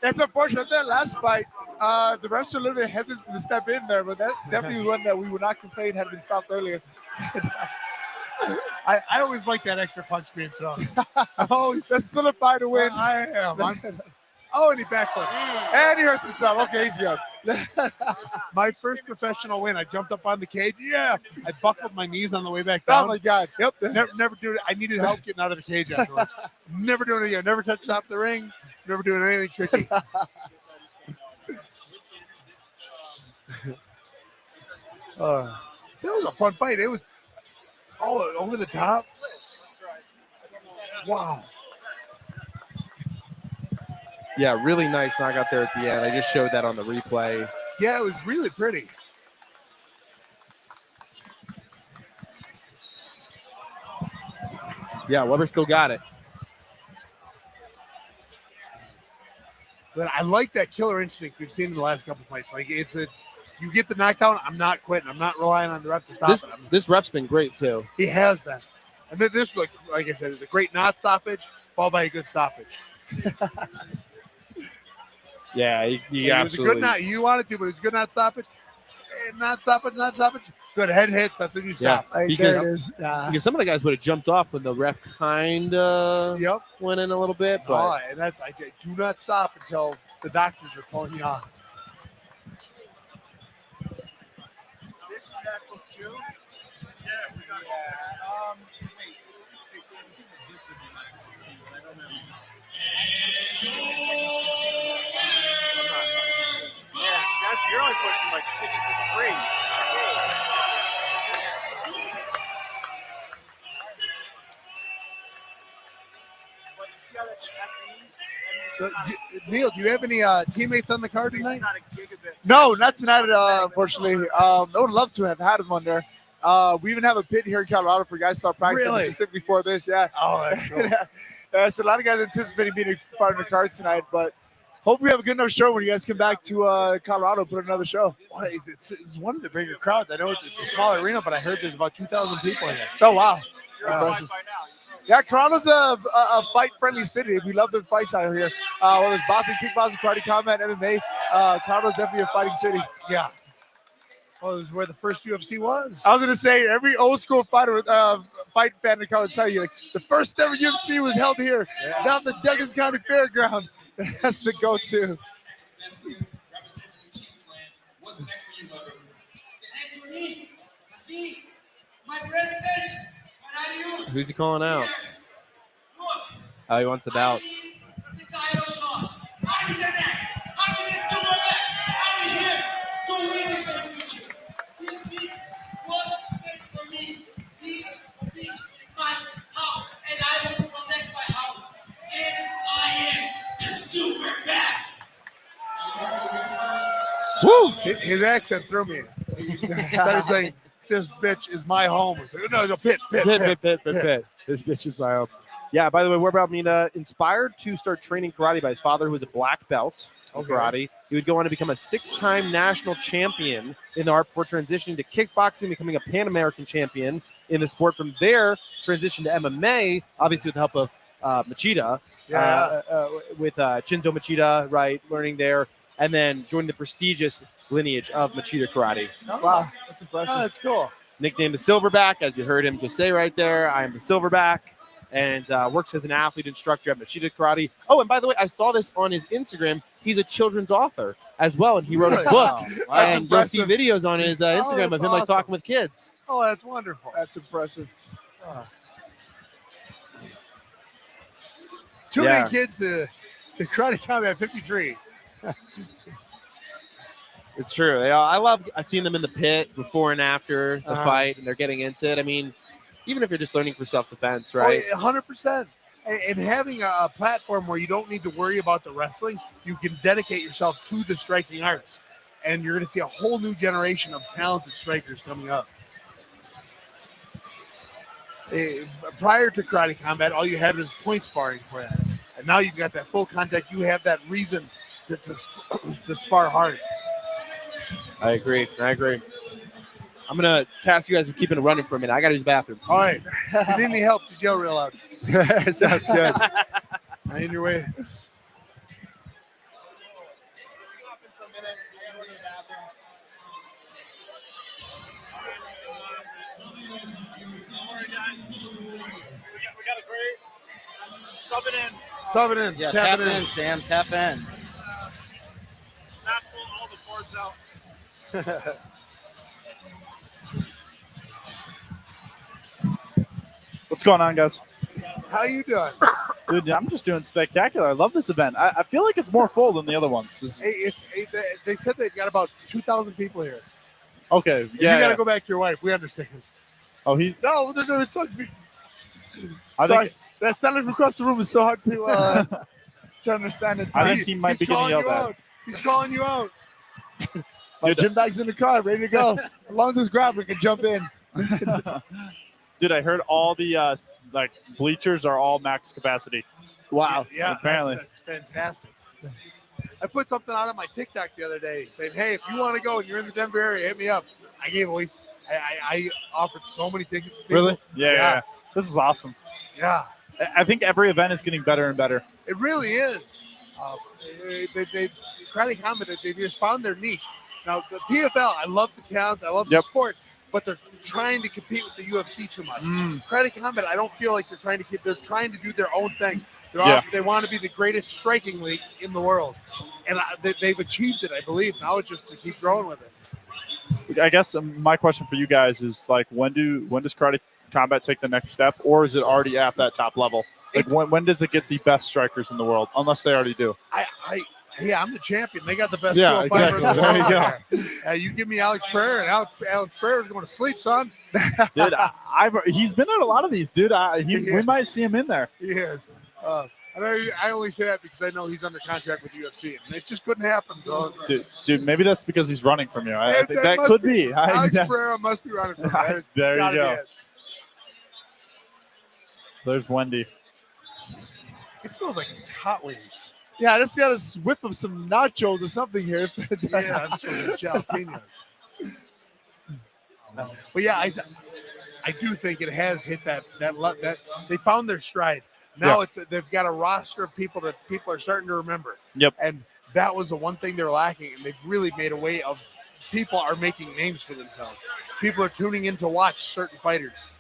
That's unfortunate. That last fight, the refs were a little bit hesitant to step in there, but that definitely was one that we would not complain had been stopped earlier. I always like that extra punch being thrown. Oh, that's still a fight to win. I am. Oh, and he backflipped. And he hurts himself. Okay, he's good. My first professional win. I jumped up on the cage. Yeah. I buckled my knees on the way back Oh, down. my God. Yep. Never do it. I needed help getting out of the cage afterwards. Never doing it again. Never touched top the ring. Never doing anything tricky. That was a fun fight. It was over the top. Wow. Yeah, really nice knockout there at the end. I just showed that on the replay. Yeah, it was really pretty. Yeah, Weber still got it. But I like that killer instinct we've seen in the last couple fights. Like it's you get the knockdown, I'm not quitting. I'm not relying on the ref to stop it. This ref's been great too. He has been. And then this, like I said, is a great not stoppage, followed by a good stoppage. Yeah, you It was a absolutely. good not. You wanted to, but it's good not stoppage. Not stoppage, not stoppage. Good head hits. That's when you stop. Like, Because- there it is. Because some of the guys would have jumped off when the ref kind of Yep. went in a little bit, but Oh, and that's I do not stop until the doctors are pulling you off. This is MacBook 2. Yeah, we got you're only pushing like 63. So, Neil, do you have any teammates on the card tonight? No, not tonight, unfortunately. I would love to have had him on there. We even have a pit here in Colorado for guys to start practicing Really? specifically for this. Yeah. Oh, that's cool. So a lot of guys anticipating being part of the card tonight, but hope we have a good enough show when you guys come back to Colorado and put another show. Well, it's one of the bigger crowds. I know it's a smaller arena, but I heard there's about 2,000 people in there. Oh, wow. Impressive. Yeah, Toronto's a fight-friendly city. We love the fights out here. Whether it's boxing, kickboxing, karate, combat, MMA, Toronto's definitely a fighting city. Yeah. Well, this is where the first UFC was. I was going to say, every old school fighter, fight fan in Colorado tell you, like, the first ever UFC was held here, down the Douglas County Fairgrounds. That's the go-to. What's next for you, brother? The next for me, I see my president. And how do you? Who's he calling out? Look, Oh, he wants it out. I need the title shot. I need the next. I need the silverback. I'm here to win this championship. This beach was meant for me. This beach is my house, and I will protect my house. And I am the silverback. Woo! His accent threw me. That is saying, this bitch is my home. It's like, no, pit. Pit. This bitch is my own. Yeah, by the way, Weber Almeida inspired to start training karate by his father, who was a black belt in karate. He would go on to become a 6-time national champion in the art before transitioning to kickboxing, becoming a Pan American champion in the sport. From there, transitioned to MMA, obviously with the help of Machida, with Shinzo Machida, right, learning there, and then joined the prestigious lineage of Machida Karate. Wow, that's impressive. Oh, that's cool. Nicknamed the Silverback, as you heard him just say right there. I am the Silverback, and works as an athlete instructor at Machida Karate. Oh, and by the way, I saw this on his Instagram. He's a children's author as well, and he wrote a book. And you'll see videos on his Instagram of him like talking with kids. Oh, that's wonderful. That's impressive. Too many kids to karate combat 53. It's true. I've seen them in the pit before and after the fight, and they're getting into it. I mean, even if you're just learning for self-defense, right? 100%. And having a platform where you don't need to worry about the wrestling, you can dedicate yourself to the striking arts. And you're going to see a whole new generation of talented strikers coming up. Prior to karate combat, all you had was point sparring for that. And now you've got that full contact. You have that reason to spar hard. I agree. I'm going to task you guys with keeping it running for a minute. I got to use the bathroom. All right. If you need any help, just yell real loud. Sounds good. In your way. We got a great Subbing in. Yeah, Tap tap in, Sam. Tap in. Not pulling all the boards out. What's going on, guys? How you doing? Dude, I'm just doing spectacular. I love this event. I feel like it's more full than the other ones. They said they've got about 2,000 people here. Okay, You yeah. got to go back to your wife. We understand. Oh, he's. No, it's like I Sorry, think, that sound from across the room is so hard to understand. At I times. think he might be getting yelled at. He's calling you out. My gym bag's in the car, ready to go. As long as it's grabbed, we can jump in. Dude, I heard all the bleachers are all max capacity. Wow. Yeah, Apparently. that's fantastic. I put something out on my TikTok the other day saying, hey, if you want to go and you're in the Denver area, hit me up. I gave away, I offered so many tickets to people. Really? Yeah. This is awesome. Yeah, I think every event is getting better and better. it really is. They karate combat, they've just found their niche. Now, the PFL, I love the talent, I love the sport, but they're trying to compete with the UFC too much. Karate combat, I don't feel like they're trying to do their own thing. They want to be the greatest striking league in the world. And they've achieved it, I believe. Now it's just to keep growing with it. I guess my question for you guys is when does karate combat take the next step, or is it already at that top level? Like when does it get the best strikers in the world? Unless they already do. I'm the champion. They got the best. Yeah, fighters exactly. in the There world. you You give me Alex Pereira, and Alex Pereira's going to sleep, son. Dude, he's been at a lot of these, dude. We might see him in there. He is. I only say that because I know he's under contract with UFC, and it just couldn't happen. So. Dude, maybe that's because he's running from you. I That- think that that must could be. Alex Pereira must be running from him. There you Gotta be go. it. There's Wendy. It smells like hot wings. Yeah, I just got a whiff of some nachos or something here. Yeah, I'm supposed to jalapenos. But yeah, I do think it has hit that they found their stride. Now they've got a roster of people that people are starting to remember. Yep. And that was the one thing they're lacking, and they've really made a way of people are making names for themselves. People are tuning in to watch certain fighters.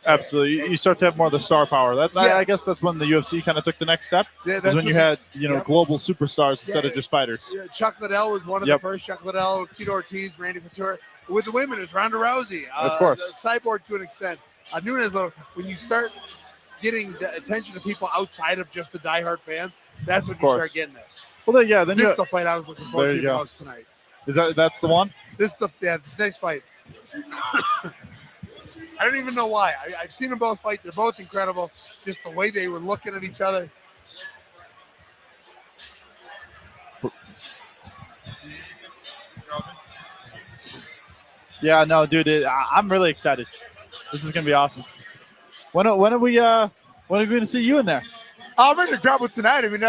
Absolutely. You start to have more of the star power. That's I guess that's when the UFC kind of took the next step. Yeah, Is that's when you what had Yep. global superstars instead of just fighters. Yeah, Chuck Liddell was one of Yep. the first. Chuck Liddell, Tito Ortiz, Randy Couture. With the women, it's Ronda Rousey. Of course. Cyborg to an extent. Nunes, when you start getting the attention of people outside of just the diehard fans, that's when you course. start getting it. Well, then This is the fight I was looking There forward you to the go. most tonight. that's the one? This next fight. I don't even know why. I've seen them both fight. They're both incredible. Just the way they were looking at each other. Yeah, no, dude, I'm really excited. This is gonna be awesome. When are we going to see you in there? I'm ready to grab one tonight. I mean,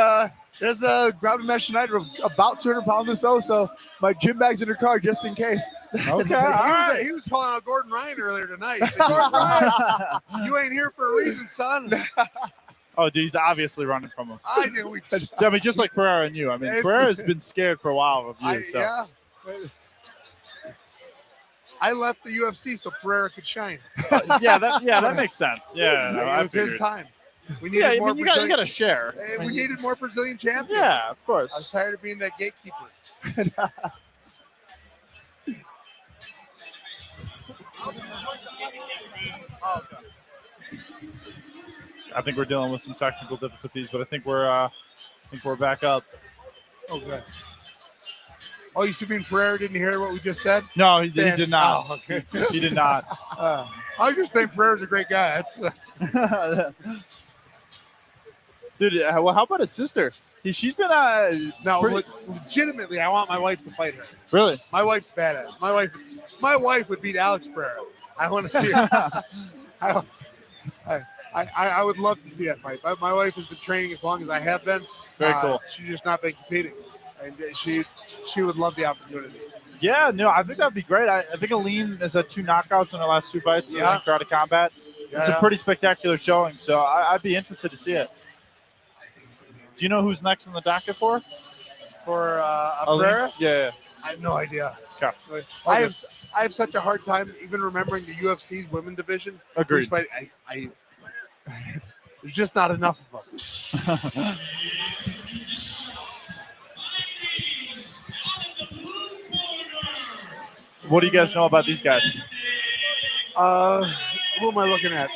there's a grabbing match tonight of about 200 pounds or so my gym bag's in the car just in case. Okay, He was calling out Gordon Ryan earlier tonight. He said, Gordon Ryan, you ain't here for a reason, son. Oh, dude, he's obviously running from him. I knew we could. I mean, just like Pereira and you. I mean, It's- Pereira's been scared for a while of you. So. Yeah. I left the UFC so Pereira could shine. that makes sense. Yeah, no, I it was his figured. time. We Yeah, needed I more mean, you got Brazilian. to share. We needed more Brazilian champions. Yeah, of I was course. tired of being that gatekeeper. I think we're dealing with some technical difficulties, but I think we're back up. Oh, good. Oh, you mean Pereira didn't hear what we just said? No, he did not. Oh, okay. He did not. I was just saying Pereira's a great guy. That's Dude, well, how about his sister? She's been no, pretty- legitimately, I want my wife to fight her. really. My wife's badass. My wife would beat Alex Pereira. I want to see her. I would love to see that fight. My wife has been training as long as I have been. Very cool. She's just not been competing, and she would love the opportunity. Yeah, no, I think that'd be great. I think Aline has had 2 knockouts in her last 2 fights in Karate Combat. It's a pretty spectacular showing, so I'd be interested to see it. Do you know who's next on the docket for? For Aline? Pereira. Yeah. I have no idea. Okay. I have such a hard time even remembering the UFC's women division. Agreed. Who's fighting. There's just not enough of them. What do you guys know about these guys? Who am I looking at?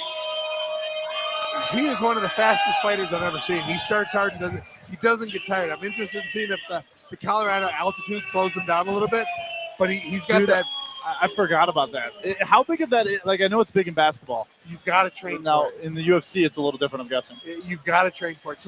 He is one of the fastest fighters I've ever seen. He starts hard and doesn't get tired. I'm interested in seeing if the Colorado altitude slows him down a little bit, but he's got that. I forgot about that. How big of that? Like, I know it's big in basketball. You've got to train Now, for it. in the UFC, it's a little different, I'm guessing. You've got to train for it.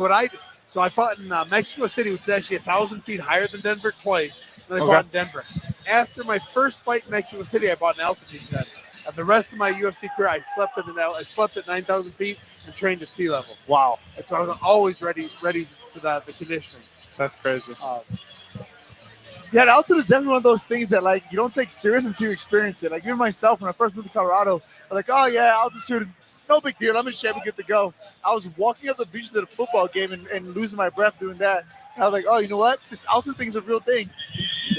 So I fought in Mexico City, which is actually 1,000 feet higher than Denver twice. Then I Okay. fought in Denver. After my first fight in Mexico City, I bought an altitude tent. And the rest of my UFC career, I slept at 9,000 feet and trained at sea level. Wow. And so I was always ready for the conditioning. That's crazy. Yeah, the altitude is definitely one of those things that like you don't take serious until you experience it. Like even myself, when I first moved to Colorado, I'm like, oh yeah, altitude, no big deal. I'm in shape, I'm good to go. I was walking up the beach to the football game and losing my breath doing that. And I was like, oh, you know what? This altitude thing is a real thing.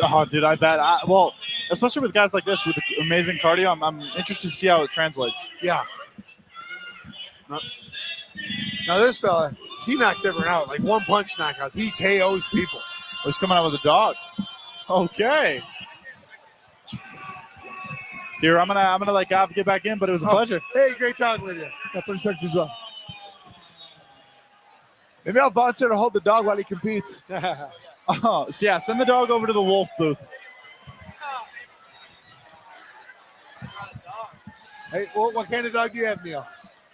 Oh, dude, I bet. Well, especially with guys like this with amazing cardio, I'm interested to see how it translates. Yeah. Now this fella, he knocks everyone out. Like one punch knockout. He KOs people. He's coming out with a dog. Okay. Here, I'm gonna let Gav get back in, but it was a pleasure. Hey, great talking with you. Yeah, 30 seconds as well. Maybe I'll volunteer to hold the dog while he competes. Oh, so yeah, send the dog over to the wolf booth. Hey, what kind of dog do you have, Neil?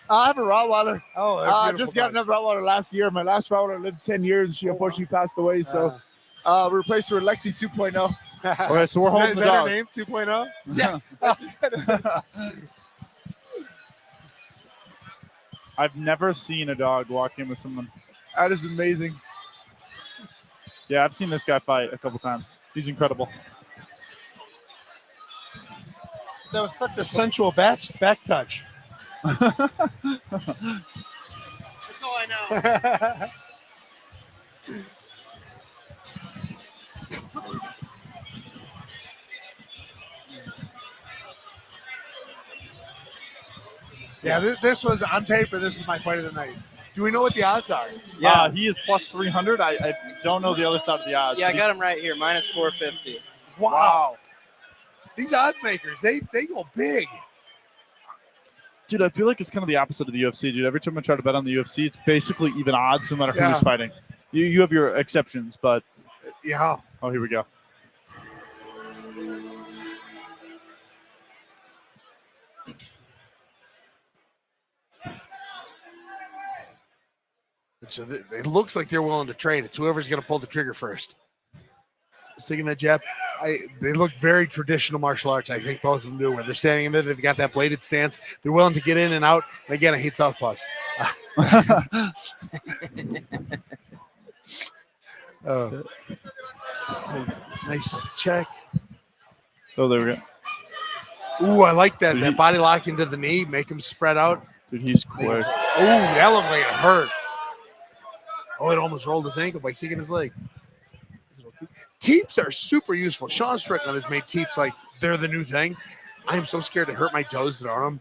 I have a Rottweiler. Oh, I just got another Rottweiler last year. My last Rottweiler lived 10 years, and she unfortunately passed away. So we replaced her with Lexi 2.0. Okay, so we're holding Is the that her dog. name? 2.0? Yeah. I've never seen a dog walk in with someone. That is amazing. Yeah, I've seen this guy fight a couple times. He's incredible. That was such a sensual back touch. That's all I know. Yeah, this was on paper. This is my fight of the night. Do we know what the odds are? Yeah. He is plus 300. I don't know the other side of the odds. Yeah, I got him right here, minus 450. Wow. These odds makers, they go big. Dude, I feel like it's kind of the opposite of the UFC, dude. Every time I try to bet on the UFC, it's basically even odds no matter Yeah. who's fighting. You have your exceptions, but Yeah. oh, here we go. So it looks like they're willing to trade. It's whoever's going to pull the trigger first. Sticking that jab. They look very traditional martial arts. I think both of them do. Where they're standing in it, they've got that bladed stance. They're willing to get in and out. And again, I hate southpaws. Nice check. Oh, there we go. Ooh, I like that. Dude, That body lock into the knee, make him spread out. Dude, he's quick. Ooh, that looked like it hurt. Oh, it almost rolled his ankle by kicking his leg. Teeps are super useful. Sean Strickland has made teeps like they're the new thing. I am so scared to hurt my toes that arm.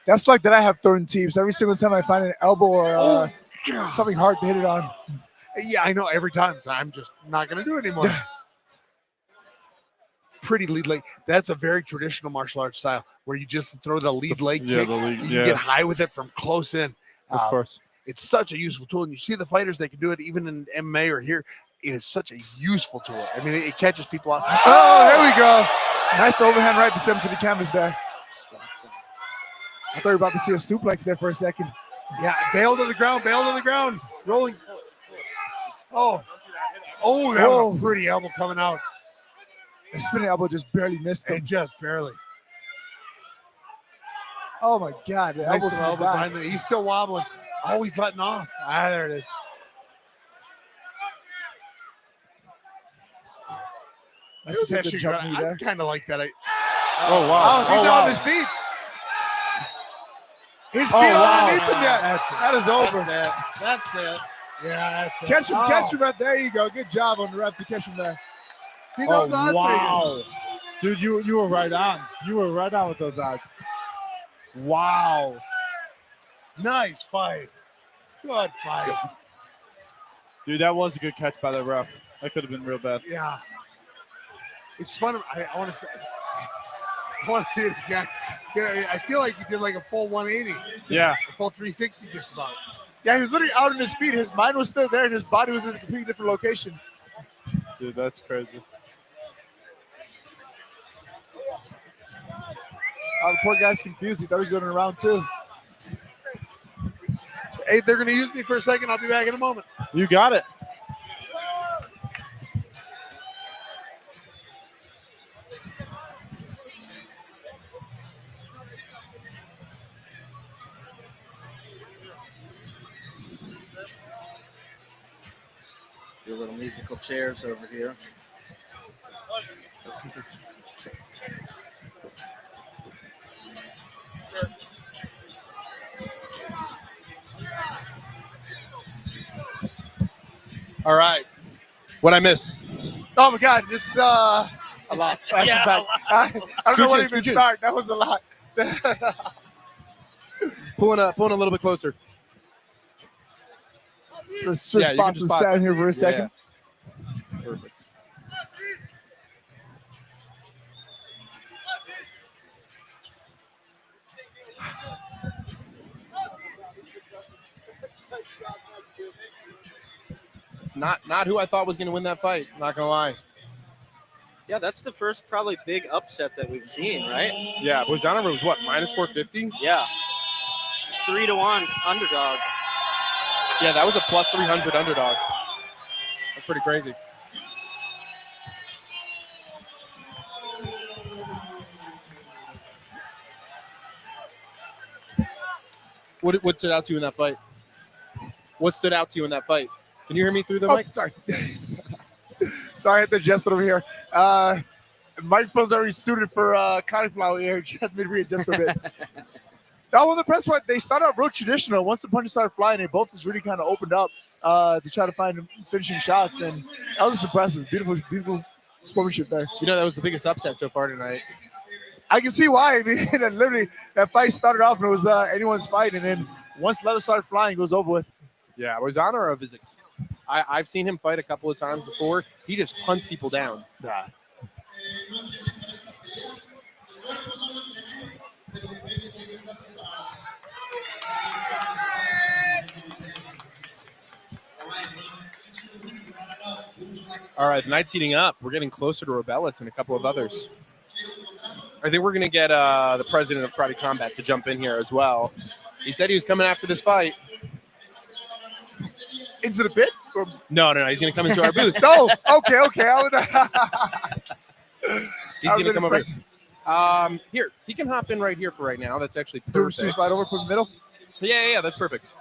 That's like that I have thrown teams. Every single time I find an elbow or something hard to hit it on. Yeah, I know every time. I'm just not going to do it anymore. Pretty lead leg. That's a very traditional martial arts style where you just throw the lead leg kick. You can get high with it from close in. Of course. It's such a useful tool. And you see the fighters that can do it even in MMA or here. It is such a useful tool. I mean, it catches people out. Oh, there we go. Nice overhand right to the canvas there. I thought you were about to see a suplex there for a second. Yeah, bail to the ground, rolling. Oh, that was a pretty elbow coming out. The spinning elbow just barely missed him. And just barely. Oh my God. The Nice elbow's little elbow behind the, he's still wobbling. Oh, he's letting off. There it is. Nice to see the jump knee I there. kind of like that. Oh, wow. Oh, he's on his feet. His feet underneath him yet. That is over. That's it. Yeah, that's it. Catch him right there. You go. Good job on the ref to catch him there. See those odds makers? Dude, you were right on. You were right on with those odds. Wow. Nice fight. Good fight. Dude, that was a good catch by the ref. That could have been real bad. Yeah. It's fun. I want to say. I want to see it again. Yeah, I feel like he did like a full 180. Yeah. A full 360 just about. Yeah, he was literally out on his feet. His mind was still there, and his body was in a completely different location. Dude, that's crazy. The poor guy's confused. He thought he was going around too. Hey, they're going to use me for a second. I'll be back in a moment. You got it. Do little musical chairs over here. All right. What'd I miss? Oh my God, this A lot. flashback. I don't know what to even Scooch in. start. That was a lot. Pulling a little bit closer. Let's switch Yeah, you can spots just and spot- stand here for a second. Perfect. It's not who I thought was going to win that fight. Not going to lie. Yeah, that's the first probably big upset that we've seen, right? Yeah, Bozanova was what, minus 450? Yeah. 3-1 underdog. Yeah, that was a plus 300 underdog. That's pretty crazy. What stood out to you in that fight? What stood out to you in that fight? Can you hear me through the mic? Sorry. Sorry, I had to adjust it over here. Microphone's already suited for cauliflower ear. Just made me readjust a bit. Now, on the press part, they started out real traditional. Once the punches started flying, they both just really kind of opened up to try to find finishing shots, and that was just impressive. Beautiful, beautiful sportsmanship there. You know, that was the biggest upset so far tonight. I can see why. I mean, literally, that fight started off and it was anyone's fight, and then once leather started flying, it was over with. Yeah, Rosanov is I've seen him fight a couple of times before. He just hunts people down. Yeah. All right, the night's heating up. We're getting closer to Rebellis and a couple of others. I think we're going to get the president of Karate Combat to jump in here as well. He said he was coming after this fight. Into the pit? No, he's going to come into our booth. No, okay. He's going to come over. Here, he can hop in right here for right now. That's actually perfect. Slide over from the middle? Yeah, that's perfect.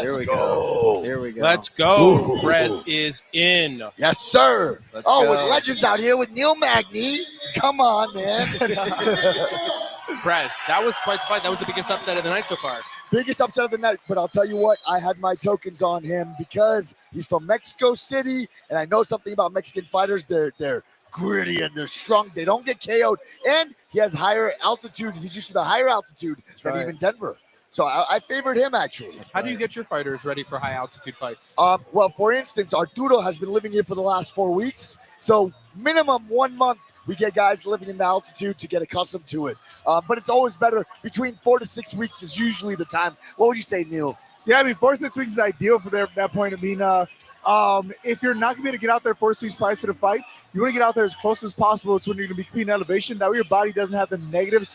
Here we go. Let's go. Prez is in. Yes, sir. Let's with go. legends out here with Neil Magny. Come on, man. Prez, that was quite the fight. That was the biggest upset of the night so far. Biggest upset of the night, but I'll tell you what, I had my tokens on him because he's from Mexico City, and I know something about Mexican fighters. They're gritty and they're strong. They don't get KO'd, and he has higher altitude. He's used to the higher altitude than right. even Denver. So I favored him, actually. How do you get your fighters ready for high altitude fights? Well, for instance, Arturo has been living here for the last 4 weeks. So minimum 1 month, we get guys living in the altitude to get accustomed to it. But it's always better. Between 4 to 6 weeks is usually the time. What would you say, Neil? Yeah, I mean, 4 to 6 weeks is ideal for that point. I mean, if you're not going to be able to get out there 4 to 6 prior to the fight, you want to get out there as close as possible to when you're going to be keeping elevation. That way your body doesn't have the negative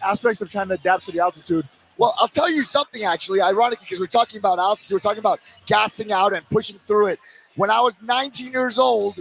aspects of trying to adapt to the altitude. Well, I'll tell you something, actually, ironic, because we're talking about altitude. We're talking about gassing out and pushing through it. When I was 19 years old,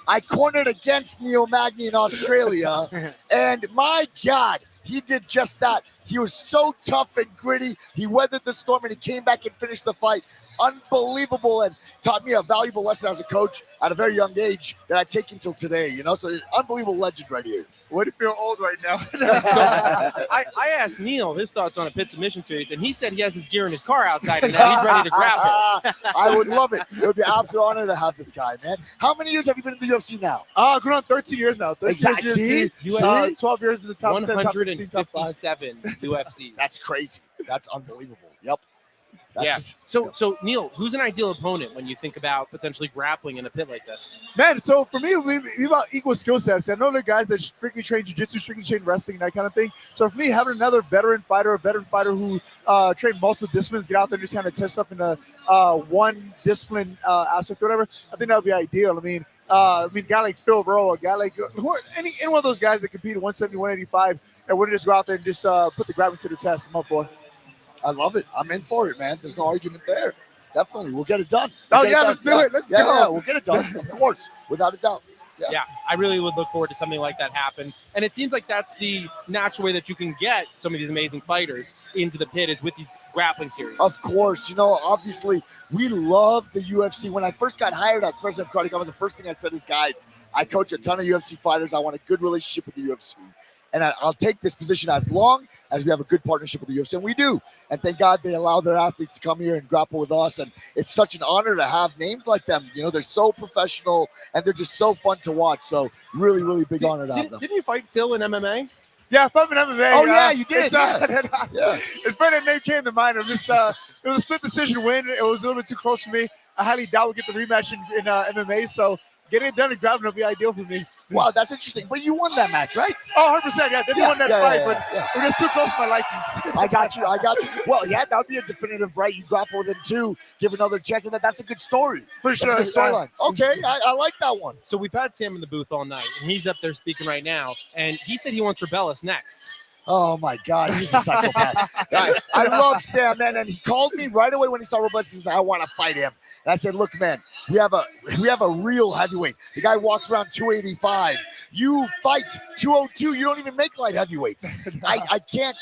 I cornered against Neil Magny in Australia, and my God, he did just that. He was so tough and gritty. He weathered the storm, and he came back and finished the fight. Unbelievable, and taught me a valuable lesson as a coach at a very young age that I take until today, So it's unbelievable legend right here. Way to feel old right now. So I asked Neil his thoughts on a pit submission series, and he said he has his gear in his car outside and that he's ready to grapple. I would love it. It would be an absolute honor to have this guy, man. How many years have you been in the UFC now? Going on 13 years now. 13 Exactly. years UFC, 12 years in the top 10, top 15, top 5. 157 UFCs. That's crazy. That's unbelievable. Yep. That's, So Neil, who's an ideal opponent when you think about potentially grappling in a pit like this? Man, so for me, we about equal skill sets. I know there are guys that strictly train jiu-jitsu, strictly train wrestling, and that kind of thing. So for me, having another veteran fighter who trained multiple disciplines, get out there and just kind of test up in a one discipline aspect or whatever, I think that would be ideal. I mean, a guy like Phil Rowe, a guy like any one of those guys that compete at 170, 185, and would just go out there and just put the grappling to the test. I'm up for it. I love it. I'm in for it, man. There's no argument there. Definitely. We'll get it done. Let's do it. Let's go. Yeah, we'll get it done. Of course. Without a doubt. Yeah, I really would look forward to something like that happen. And it seems like that's the natural way that you can get some of these amazing fighters into the pit is with these grappling series. Of course. Obviously, we love the UFC. When I first got hired as president of Karate Combat, the first thing I said is, guys, I coach a ton of UFC fighters. I want a good relationship with the UFC. And I'll take this position as long as we have a good partnership with the UFC, and we do. And thank God they allow their athletes to come here and grapple with us. And it's such an honor to have names like them. They're so professional, and they're just so fun to watch. So really, really big honor to have them. Didn't you fight Phil in MMA? Yeah, I fought in MMA. Oh, yeah, you did. It's funny that name came to mind. It was a split decision win. It was a little bit too close for me. I highly doubt we'll get the rematch in MMA. So getting it done and grabbing will be ideal for me. Wow, that's interesting. But you won that match, right? Oh, 100%. Yeah, they won that fight, but yeah. we're just too close to my likings. I got you. Well, yeah, that would be a definitive right. You grapple with him too, give another chance, and that's a good story. For That's sure. a good storyline. Okay, I like that one. So we've had Sam in the booth all night, and he's up there speaking right now, and he said he wants Rebellis next. Oh my God, he's a psychopath. I love Sam, man, and he called me right away when he saw Robles. He said, "I want to fight him." And I said, "Look, man, we have a real heavyweight. The guy walks around 285. You fight 202. You don't even make light heavyweight. I can't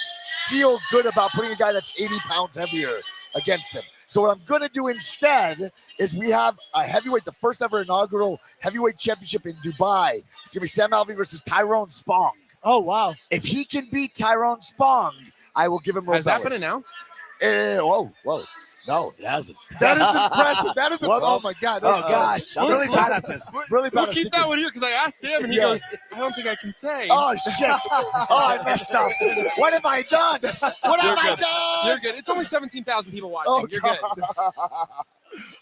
feel good about putting a guy that's 80 pounds heavier against him. So what I'm gonna do instead is we have a heavyweight, the first ever inaugural heavyweight championship in Dubai. It's gonna be Sam Alvey versus Tyrone Spong. Oh, wow. If he can beat Tyrone Spong, I will give him Robles. Has that been announced? Whoa. No, it hasn't. That is impressive. That is Whoops. oh my God. Oh gosh, I'm really bad at this. Really bad We'll at keep that secrets. one here because I asked Sam, and he Yeah. goes, "I don't think I can say." Oh shit! Oh, I messed up. What have I done? What have I You're done? good. It's only 17,000 people watching. Oh, You're good.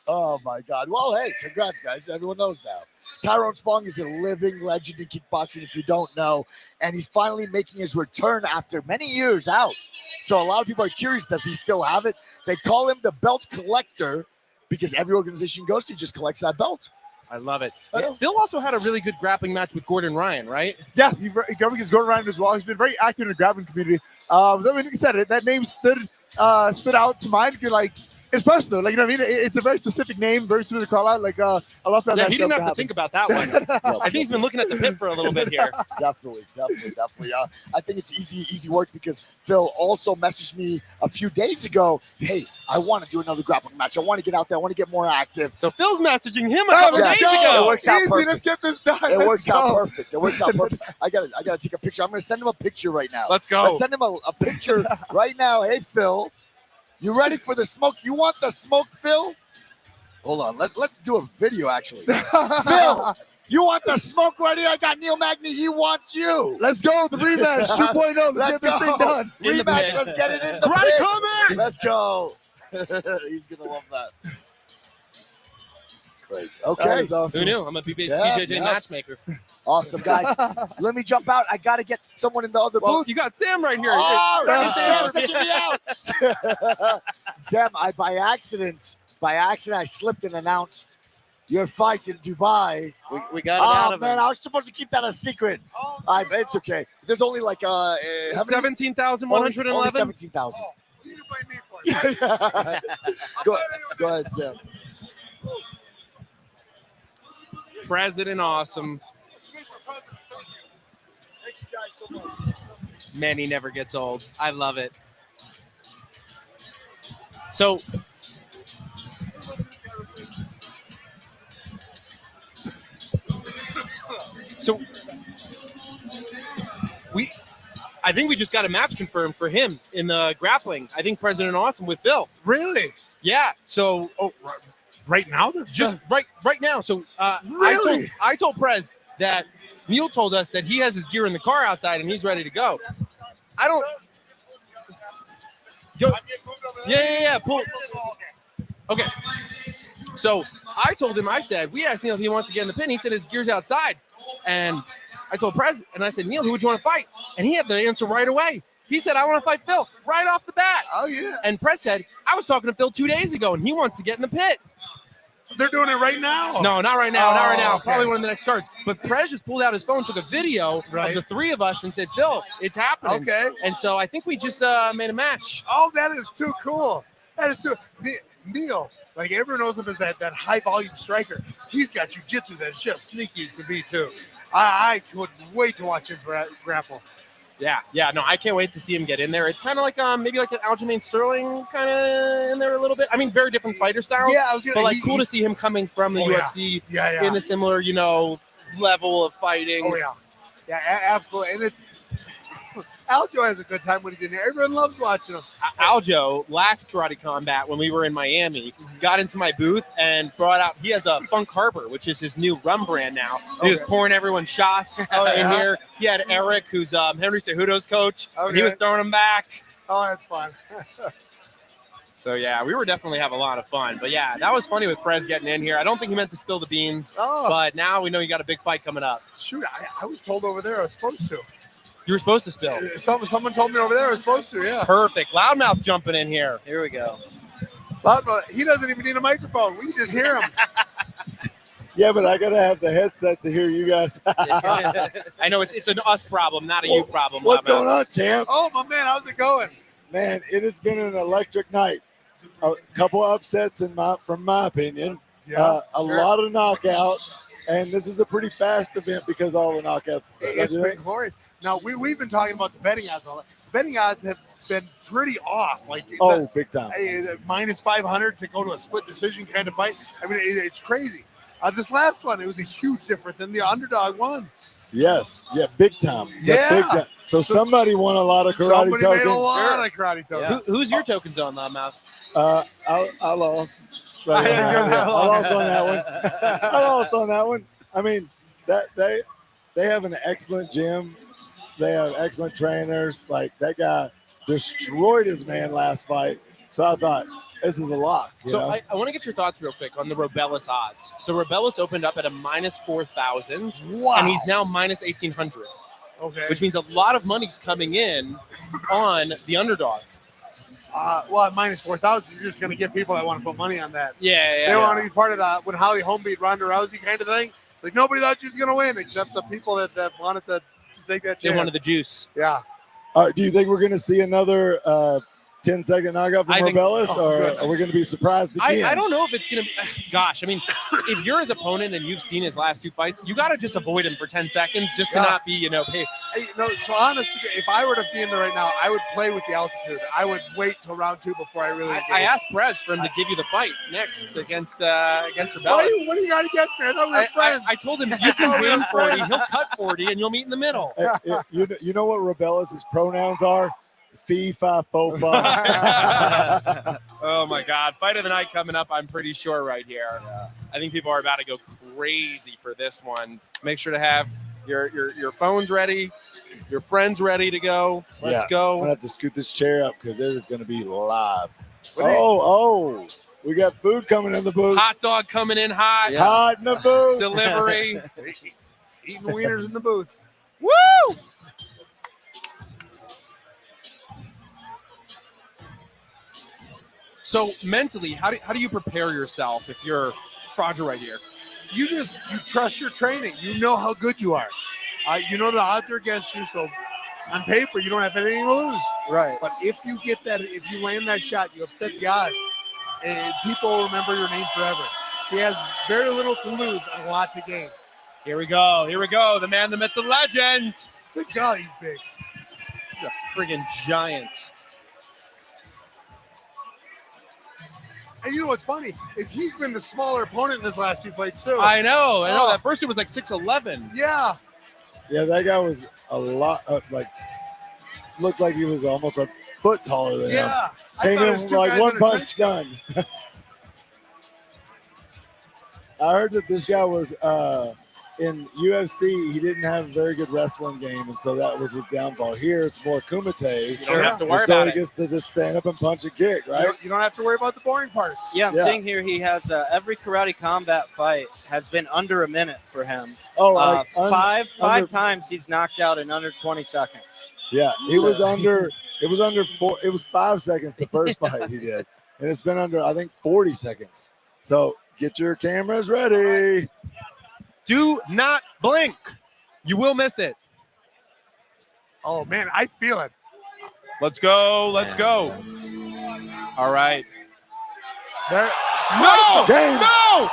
Oh my God. Well, hey, congrats, guys. Everyone knows now. Tyrone Spong is a living legend in kickboxing, if you don't know, and he's finally making his return after many years out. So a lot of people are curious, does he still have it? They call him the belt collector because every organization he goes to just collects that belt. I love it. Phil also had a really good grappling match with Gordon Ryan, right? Yeah, he he's going around as well. He's been very active in the grappling community. Like you said, that name stood out to mind. Like, it's personal. Like, you know what I mean? It's a very specific name, very specific call out. Like, I love that. Yeah, he didn't have to think about that one. I think he's been looking at the pit for a little bit here. Definitely. I think it's easy work because Phil also messaged me a few days ago. Hey, I want to do another grappling match. I want to get out there. I want to get more active. So Phil's messaging him a couple let's days go. ago. It works out Easy, perfect. let's get this done. It Let's works out go. perfect. It works out perfect. I gotta take a picture. I'm gonna send him a picture right now. Let's go. Let's send him a picture right now. Hey Phil, you ready for the smoke? You want the smoke, Phil? Hold on. Let's do a video actually. Phil, you want the smoke right here? I got Neil Magny. He wants you. Let's go. The rematch 2.0. Let's get this thing done. In the Rematch. pit. Let's get it in the Karate pit. Comment! Let's go. He's gonna love that. Great. That Okay. is awesome. Who knew? I'm a BJJ Yeah. matchmaker. Awesome, guys. Let me jump out. I gotta get someone in the other Well, booth. you got Sam right here. Oh, You're- Sam's taking me out. Sam, by accident, I slipped and announced your fight in Dubai. We got it out Oh of man, him. I was supposed to keep that a secret. It's okay. There's only like how many? 17,111. Only 17,000. You can blame me for it. Go ahead, Sam. President Awesome. Thank you guys so much. Man, he never gets old. I love it. So, I think we just got a match confirmed for him in the grappling. I think President Awesome with Phil. Really? Yeah. So, Right now? They're just right now. So, Really? I told Prez that Neil told us that he has his gear in the car outside and he's ready to go. I don't. Go. Yeah. Pull. Okay. So I told him, I said, we asked Neil if he wants to get in the pin. He said his gear's outside. And I told Prez, and I said, Neil, who would you want to fight? And he had the answer right away. He said, I want to fight Phil right off the bat. Oh, yeah. And Prez said, I was talking to Phil 2 days ago, and he wants to get in the pit. They're doing it right now. No, not right now. Not right now. okay. Probably one of the next cards. But Prez just pulled out his phone, took a video Right. of the three of us, and said, Phil, it's happening. Okay. And so I think we just made a match. Oh, that is too cool. That is too. Neil, like everyone knows him as that high volume striker. He's got jiu-jitsu that's just sneaky as can be too. I couldn't wait to watch him grapple. Yeah. No, I can't wait to see him get in there. It's kind of like maybe like an Aljamain Sterling kind of in there a little bit. I mean, very different fighter styles. Yeah, I was gonna. But like cool to see him coming from the Oh, yeah. UFC Yeah. in a similar, level of fighting. Oh yeah, absolutely. And Aljo has a good time when he's in there. Everyone loves watching him. Aljo, last Karate Combat when we were in Miami, got into my booth and brought out, he has a Funk Harbor, which is his new rum brand now. He was pouring everyone shots in yeah? here. He had Eric, who's Henry Cejudo's coach, and he Okay. was throwing them back. Oh, that's fun. So yeah, we were definitely having a lot of fun. But yeah, that was funny with Perez getting in here. I don't think he meant to spill the beans, Oh, but now we know you got a big fight coming up. shoot. I was told over there I was supposed to. You were supposed to spill. Someone told me over there I was supposed to, yeah. Perfect. Loudmouth jumping in here. Here we go. Loudmouth, he doesn't even need a microphone. We can just hear him. Yeah, but I gotta have the headset to hear you guys. I know it's an us problem, not a you problem. What's Loudmouth. going on, champ? Oh, my man, how's it going? Man, it has been an electric night. A couple upsets from my opinion. A lot of knockouts, and this is a pretty fast event because all the knockouts. It's been glorious. Now, we've been talking about the betting odds. All that. Betting odds have been pretty off. Like, Big time. minus 500 to go to a split decision kind of fight. I mean, it's crazy. This last one, it was a huge difference, and the underdog won. Yes, big time. Yeah. Big time. So somebody won a lot of karate Somebody made a tokens. lot of karate tokens. Who's your tokens on, Loudmouth? I lost. But, I lost on that one. I lost on that one. I mean, that they have an excellent gym. They have excellent trainers. Like that guy destroyed his man last fight. So I thought this is a lock. you So know? I want to get your thoughts real quick on the Robellis odds. So Robellis opened up at a minus 4,000, Wow. and he's now minus 1,800, Okay. which means a lot of money's coming in on the underdog. Well, at minus 4,000, you're just going to get people that want to put money on that. Yeah, They want to be part of that when Holly Holm beat Ronda Rousey kind of thing. Like nobody thought she was going to win except the people that wanted to take that They chance. wanted the juice. Yeah. All right, do you think we're going to see another 10-second knockout from I think- Robellis, oh, or good. are we going to be surprised again? I don't know if it's going to be – gosh, I mean, if you're his opponent and you've seen his last two fights, you got to just avoid him for 10 seconds just to Yeah. not be, hey, Hey, no, so honestly, if I were to be in there right now, I would play with the altitude. I would wait till round 2 before I really engage. I asked Perez for him to give you the fight next against Robellis. What do you got against me? I thought we were friends. I told him you can win 40, he'll cut 40, and you'll meet in the middle. You know what Robellis' pronouns are? Fee, fi, fo, fum. Oh my God! Fight of the night coming up. I'm pretty sure right here. I think people are about to go crazy for this one. Make sure to have your phones ready, your friends ready to go. Let's Yeah. I'm go. gonna have to scoot this chair up because it is gonna be live. What do you- Oh, we got food coming in the booth. Hot dog coming in hot. Hot in the booth. Delivery. Eating wieners in the booth. Woo! So mentally, how do you prepare yourself if you're Roger right here? You trust your training. You know how good you are. You know the odds are against you, so on paper you don't have anything to lose. Right. But if you land that shot, you upset the odds, and people will remember your name forever. He has very little to lose and a lot to gain. Here we go. The man, the myth, the legend. Good God, he's big. He's a friggin' giant. And you know what's funny is he's been the smaller opponent in his last 2 fights too. I know. Oh. That first it was like 6'11". Yeah. Yeah, that guy was a lot looked like he was almost a foot taller than him. Yeah. I Came thought it was in 2 like guys one in a punch trench coat. done. I heard that this guy was in UFC. He didn't have a very good wrestling game, and so that was his downfall. Here, it's more Kumite. You don't have to worry and so about he it. gets to just stand up and punch and kick, right? You don't have to worry about the boring parts. Yeah, I'm Yeah. seeing here he has every karate combat fight has been under a minute for him. Oh, like Five under- times he's knocked out in under 20 seconds. yeah, he was under. It was under 4. It was 5 seconds the first fight he did, and it's been under I think 40 seconds. So get your cameras ready. Do not blink. You will miss it. Oh man, I feel it. Let's go. All right. There. No! Game. No!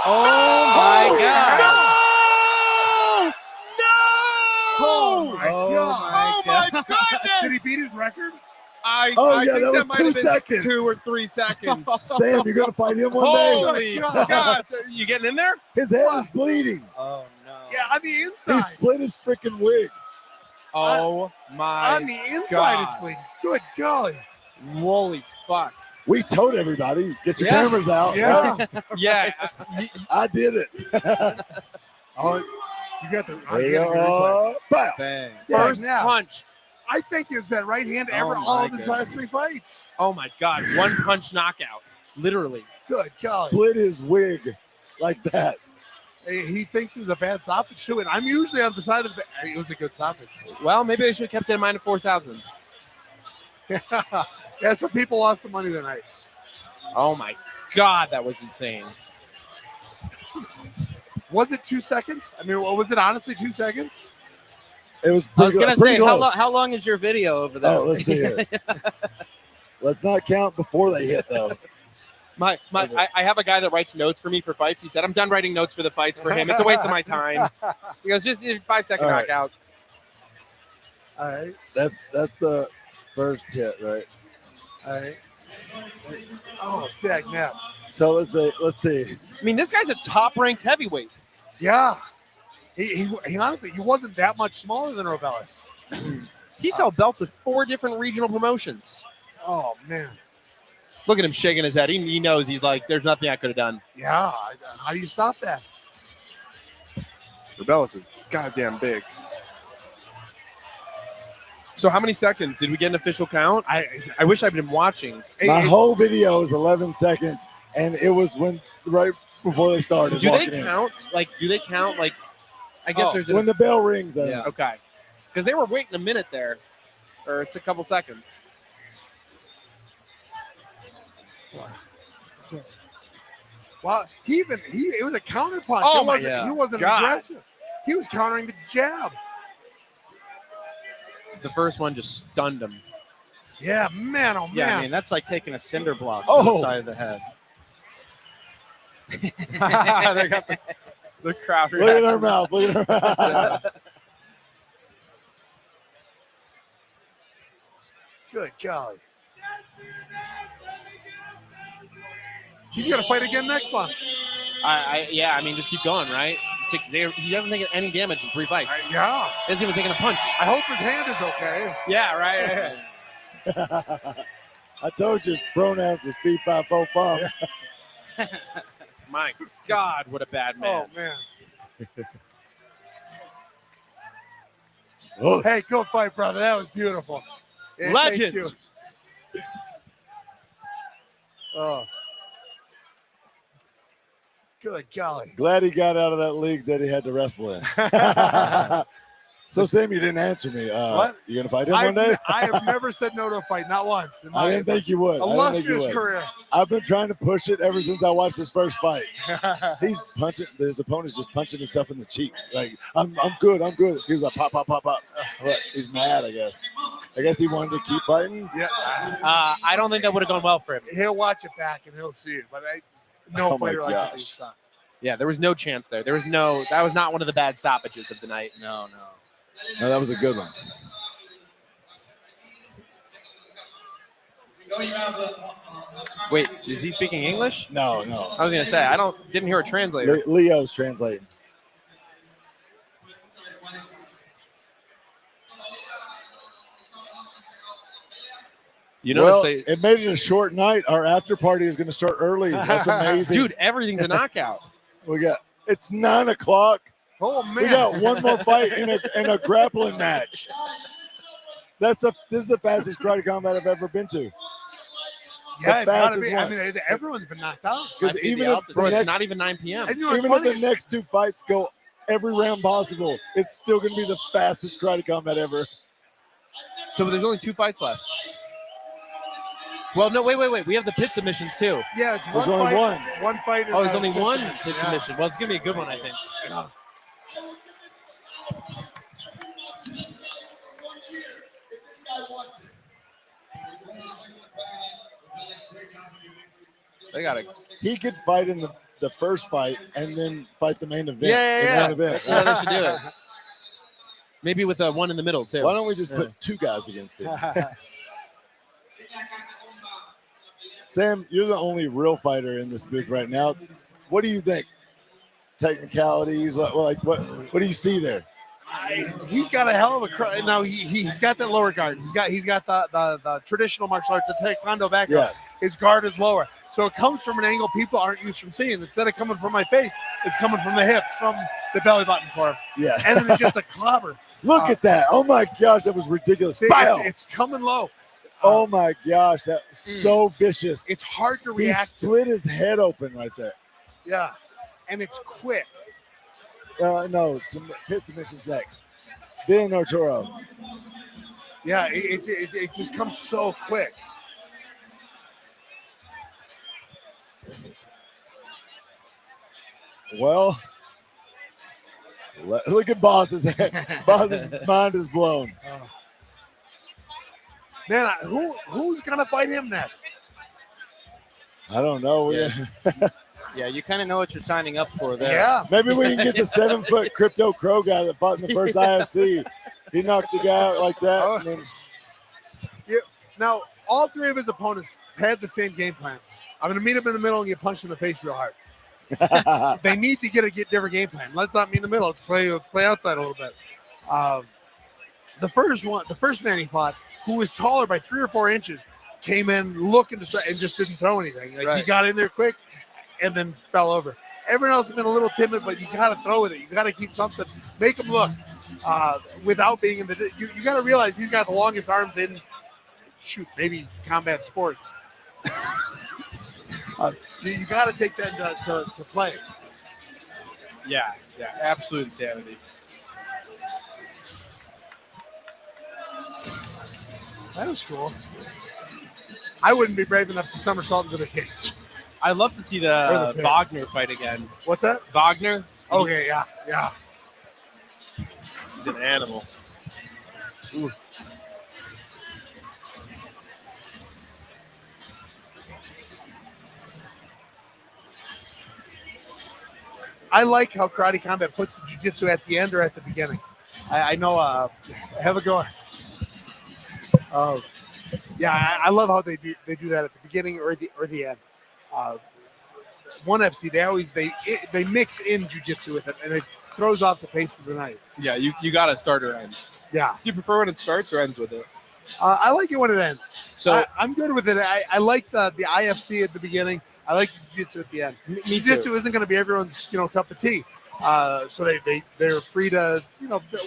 Oh my God. No! Oh No! my Oh God. my Oh my Did he goodness! beat his record? I Yeah, think that was might 2 have been seconds. 2 or 3 seconds. Sam, you're gonna fight him one day. Holy Oh my God! You getting in there? His head is bleeding. Oh no. Yeah, on the He inside. split his freaking wig. Oh my! On the inside, God. it's bleeding. Good golly. Holy fuck! We told everybody, get your Yeah. cameras out. Yeah. Yeah. I did it. Oh, you got the. There you go. Bow. Bang. Yeah, First now. punch. I think is that right hand Oh ever my all of his goodness. last 3 fights. Oh my God! One punch knockout, literally. Good golly. Split his wig like that. He thinks it's a bad stoppage too, and I'm usually on the side of the. It was a good stoppage. Well, maybe they should have kept it in mind at 4,000. That's what people lost the money tonight. Oh my God, that was insane. Was it 2 seconds? I mean, was it honestly 2 seconds? It was. I was gonna say, close. how long is your video over there? Oh, let's see here. Let's not count before they hit though. I have a guy that writes notes for me for fights. He said, I'm done writing notes for the fights for him. It's a waste of my time. He goes, just a 5-second All right. knockout. All right. That's the first hit, right? All right. Oh, dag nap. So let's see. I mean, this guy's a top-ranked heavyweight. Yeah. He honestly, he wasn't that much smaller than Robelis. He's held belts with 4 different regional promotions. Oh, man. Look at him shaking his head. He knows. He's like, there's nothing I could have done. Yeah. How do you stop that? Robelis is goddamn big. So how many seconds? Did we get an official count? I wish I'd been watching. My whole video is 11 seconds, and it was right before they started. Do they walking in. count? Do they count? I guess there's when the bell rings. yeah. Okay. Because they were waiting a minute there, or it's a couple seconds. Well, it was a counter punch. Oh, It my wasn't- He wasn't God. aggressive. He was countering the jab. The first one just stunned him. Yeah, man, oh man. Yeah, I mean that's like taking a cinder block to the Oh. side of the head. They got the crowd. Look at her mouth. Look at her mouth. Good golly. He's gonna fight again next month. I mean, just keep going, right? He hasn't taken any damage in 3 fights. Yeah. He hasn't even taken a punch. I hope his hand is okay. Yeah, right. I told you his pronouns was B545. My God, what a bad man. Oh man. Oh, Hey, good fight, brother. That was beautiful. Yeah, thank Legend. you. Oh. Good golly. glad he got out of that league that he had to wrestle in. So, Sam, you didn't answer me. What? You gonna fight him one day? I have never said no to a fight, not once. In I my didn't think you would. I didn't think you illustrious would. career. I've been trying to push it ever since I watched his first fight. He's punching. His opponent's just punching himself in the cheek. Like, I'm good. I'm good. He was like, pop, pop, pop, pop. But he's mad, I guess. I guess he wanted to keep fighting. Yeah. I don't think that would have gone well for him. He'll watch it back and he'll see it. But no Oh my fighter likes to be gosh. stopped. Yeah, there was no chance there. That was not one of the bad stoppages of the night. No. No, that was a good one. Wait, is he speaking English? No. I was gonna say didn't hear a translator. Leo's translating. You notice Well, they, it made it a short night. Our after party is going to start early. That's amazing. dude, everything's a knockout. It's 9 o'clock. Oh man. We got one more fight in a grappling match. This is the fastest karate combat I've ever been to. Yeah, it's gotta fastest be. one. I mean, everyone's been knocked out. Because Might be even the if opposite. the Bro, it's next, not even 9 p.m. And you know what's even if the funny? next 2 fights go every round possible, it's still going to be the fastest karate combat ever. So there's only 2 fights left. Well, no, wait. We have the pit submissions too. Yeah, There's one only fight, one. One fight. Oh, there's only one Yeah. pit submission. Well, it's gonna be a good one, I think. They got it. He could fight in the first fight and then fight the main event. Yeah. the main event. That's how they should do it. Maybe with one in the middle too. Why don't we just put 2 guys against it? Sam, you're the only real fighter in this booth right now. What do you think? Technicalities? What do you see there? He's got a hell of a now. He's got that lower guard. He's got the traditional martial arts, the taekwondo background. Yes. His guard is lower, So it comes from an angle people aren't used from seeing. Instead of coming from my face, it's coming from the hips, from the belly button for him. Yeah. And then it's just a clobber. Look at that. Oh my gosh, that was ridiculous. See, Bow. it's coming low. Oh my gosh, that was so vicious. It's hard to He react to. split his head open right there. Yeah. And it's quick. No, some hit submissions next. Then Arturo. Yeah, it just comes so quick. Well, look at Boss's head. Boss's mind is blown. Man, who's gonna fight him next? I don't know. Yeah. Yeah, you kind of know what you're signing up for there. Yeah. Maybe we can get the 7-foot Crypto Crow guy that fought in the first IFC. He knocked the guy out like that. Oh. And then, Now, all three of his opponents had the same game plan. I'm gonna meet him in the middle and get punched in the face real hard. They need to get a different game plan. Let's not meet in the middle. Let's play outside a little bit. The first man he fought, who was taller by 3 or 4 inches, came in looking to strike and just didn't throw anything. Like, he got in there quick and then fell over. Everyone else has been a little timid, but you got to throw with it. You got to keep something, make him look without being in the. You got to realize he's got the longest arms in, maybe combat sports. You got to take that to play. Yeah, absolute insanity. That was cool. I wouldn't be brave enough to somersault into the cage. I'd love to see Or the the pit. Wagner fight again. What's that? Wagner? Okay, yeah. He's an animal. Ooh. I like how Karate Combat puts the jiu-jitsu at the end or at the beginning. I know. Have a go. Yeah, I love how they do that at the beginning or the end. One FC, they mix in jiu-jitsu with it, and it throws off the pace of the night. Yeah, you got to start or end. Yeah, Do you prefer when it starts or ends with it? I like it when it ends. So I'm good with it. I like the IFC at the beginning. I like the jiu-jitsu at the end. me Jiu-jitsu too. isn't going to be everyone's cup of tea. So they're free to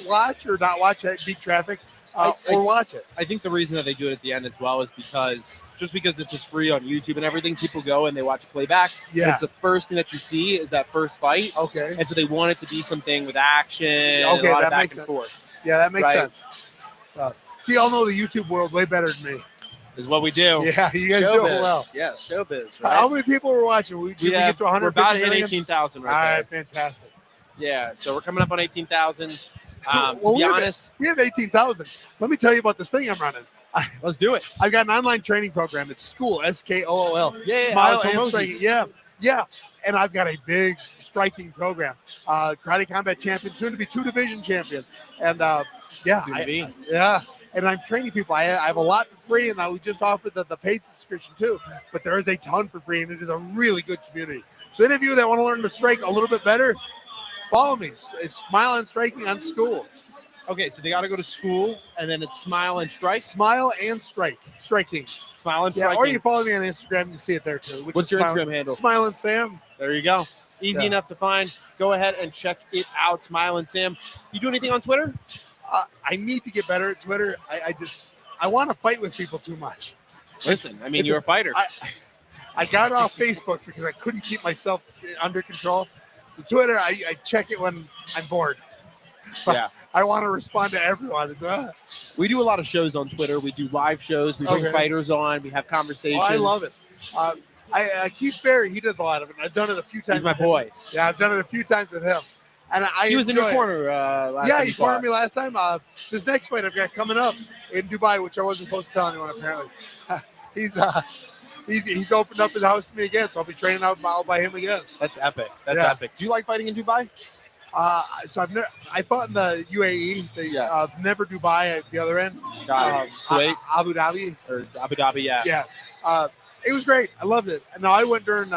watch or not watch it, beat traffic, or watch it. I think the reason that they do it at the end as well is because this is free on YouTube and everything, people go and they watch playback. Yeah. It's the first thing that you see is that first fight. Okay. And so they want it to be something with action, and a Okay, lot of that back makes and sense. forth. Yeah, that makes Right. sense. See, y'all know the YouTube world way better than me. Is what we do. Yeah, you guys do it Showbiz. well. Yeah, showbiz. How Right? many people were watching? Did we get to 100? We're about to hit 18,000 All right right, there. fantastic. Yeah, so we're coming up on 18,000. Well, To be we have- honest, We have 18,000. Let me tell you about this thing I'm running. let's do it. I've got an online training program. It's School, SKOOL. Yeah, Smile Alex and Hormozes. striking. Yeah. And I've got a big striking program. Karate Combat champion, soon to be 2 division champion. And Soon to be. yeah. And I'm training people. I have a lot for free, and we just offered the paid subscription too. But there is a ton for free, and it is a really good community. So any of you that want to learn to strike a little bit better, follow me. It's Smile and Striking on School. Okay, so they got to go to school, and then it's Smile and Strike. Smile and Striking. Smile and Yeah, Striking. or you follow me on Instagram. You see it there too. which What's is your Smile- Instagram handle? Smile and Sam. There you go. Easy Yeah. enough to find. Go ahead and check it out. Smile and Sam. You do anything on Twitter? I need to get better at Twitter. I want to fight with people too much. Listen, I mean, It's you're a fighter. I got off Facebook because I couldn't keep myself under control. So Twitter, I check it when I'm bored. But Yeah. I want to respond to everyone. It's, We do a lot of shows on Twitter. We do live shows. We bring Okay. fighters on. We have conversations. I love it. Keith Berry, he does a lot of it. I've done it a few times. He's my with him. boy. Yeah, I've done it a few times with him. And I He was in your enjoy it. corner last Yeah, time he you cornered fought. me last time. This next fight I've got coming up in Dubai, which I wasn't supposed to tell anyone apparently. He's opened up his house to me again, so I'll be training out by him again. That's epic. That's Yeah. epic. Do you like fighting in Dubai? So I fought in the UAE, never Dubai at the other end. Got it. Kuwait Abu Dhabi. or Abu Dhabi? Yeah. Yeah. It was great. I loved it. And now I went during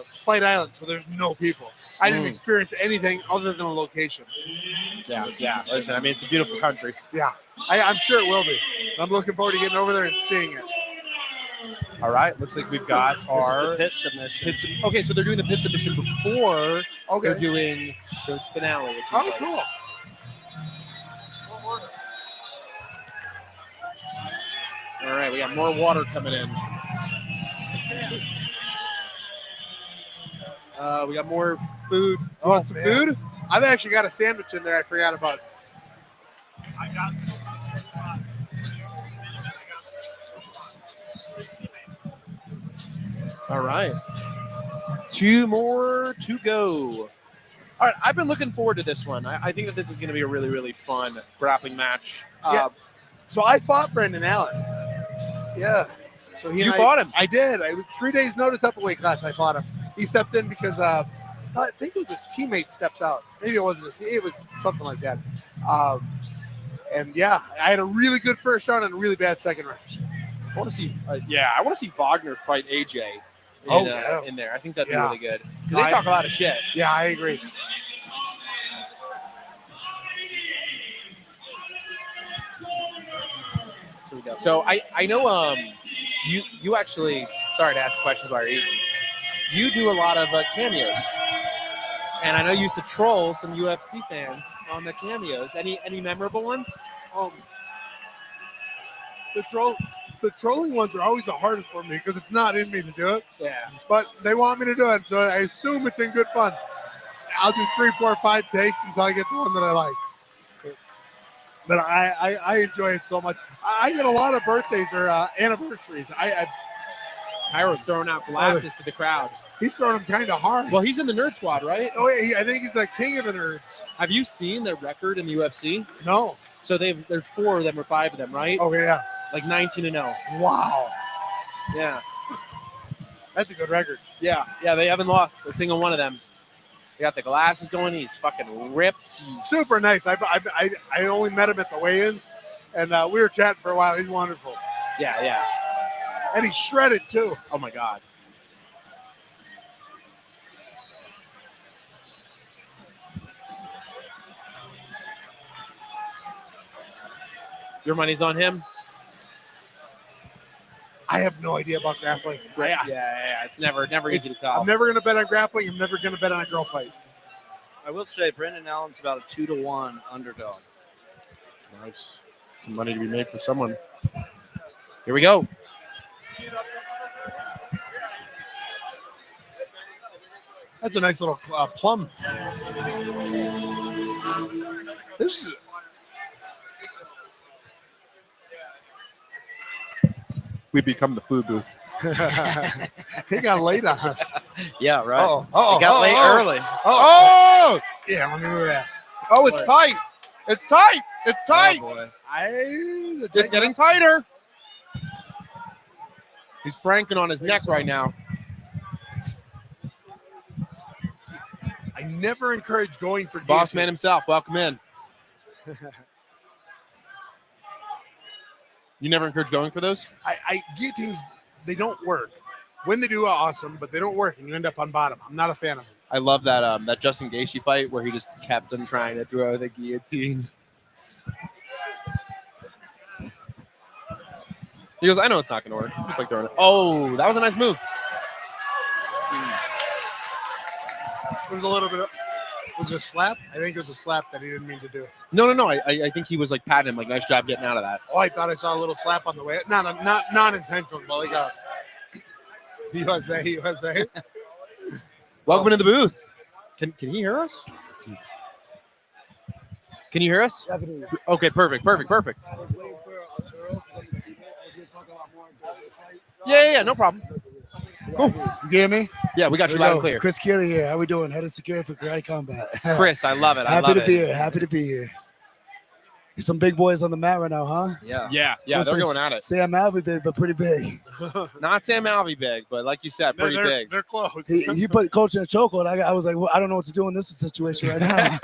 Flight Island, so there's no people. I didn't experience anything other than a location. Yeah. Listen, I mean, it's a beautiful country. Yeah, I'm sure it will be. I'm looking forward to getting over there and seeing it. All right, looks like we've got our pit submission. Okay, so they're doing the pit submission before Okay. they're doing the finale. It seems Oh, like. cool. All right, we got more water coming in. We got more food. You want some man. food? I've actually got a sandwich in there I forgot about. All right. 2 more to go. All right, I've been looking forward to this one. I think that this is going to be a really, really fun grappling match. Yeah. So I fought Brendan Allen. Yeah. So You fought him? I did. I was 3 days notice up a weight class. I fought him. He stepped in because I think it was his teammate stepped out. Maybe it wasn't his. It was something like that. And yeah, I had a really good first round and a really bad second round. I want to see. I want to see Wagner fight AJ. In there, I think that'd be really good because they talk a lot of shit. Yeah, I agree. So I know you actually, sorry to ask questions while you're eating. You do a lot of cameos, and I know you used to troll some UFC fans on the cameos. Any memorable ones? The trolling ones are always the hardest for me because it's not in me to do it. Yeah. But they want me to do it, so I assume it's in good fun. I'll do 3, 4, 5 takes until I get the one that I like. But I enjoy it so much. I get a lot of birthdays or anniversaries. Cairo's throwing out glasses to the crowd. He's throwing them kind of hard. Well, he's in the Nerd Squad, right? Oh yeah, I think he's the king of the nerds. Have you seen their record in the UFC? No. So there's 4 of them or 5 of them, right? Oh yeah. Like 19-0. Wow. Yeah. That's a good record. Yeah, they haven't lost a single one of them. They got the glasses going. He's fucking ripped. He's Super nice. I only met him at the weigh-ins, and we were chatting for a while. He's wonderful. Yeah. And he's shredded too. Oh my God. Your money's on him? I have no idea about grappling. Yeah. It's never easy to tell. I'm never going to bet on grappling. I'm never going to bet on a girl fight. I will say Brendan Allen's about a 2-1 underdog. Nice. Some money to be made for someone. Here we go. That's a nice little plum. This is. We become the food booth. He got late on us. Yeah, right. Oh, It got late early. Oh, yeah. Let me move that. Oh, it's tight. It's tight. It's tight. Oh, boy. It's getting tighter. He's pranking on his neck right now. I never encourage going for Boss guillotine. man himself. Welcome in. You never encourage going for those? Guillotines, they don't work. When they do, awesome, but they don't work, and you end up on bottom. I'm not a fan of them. I love that Justin Gaethje fight where he just kept on trying to throw the guillotine. He goes, I know it's not going to work. Just like throwing it. Oh, that was a nice move. It was a little bit. Was it a slap? I think it was a slap that he didn't mean to do. No. I think he was like patting him, like nice job getting out of that. Oh, I thought I saw a little slap on the way. Not intentional, but like a USA. Welcome into the booth. Can you hear us? Can you hear us? Yeah, I can hear you. Okay, perfect. I was waiting for Arturo because I'm his teammate. I was going to talk a lot more during this fight. Yeah, no problem. Cool. You hear me? Yeah, we got you loud and clear. Chris Keeley here. How we doing? Head of security for Karate Combat. Chris, I love it. Happy to be here. Some big boys on the mat right now, huh? Yeah. Yeah, they're going at it. Sam Alvey big, but pretty big. Not Sam Alvey big, but like you said, pretty big. They're close. He put coach in a chokehold. I was like, well, I don't know what to do in this situation right now.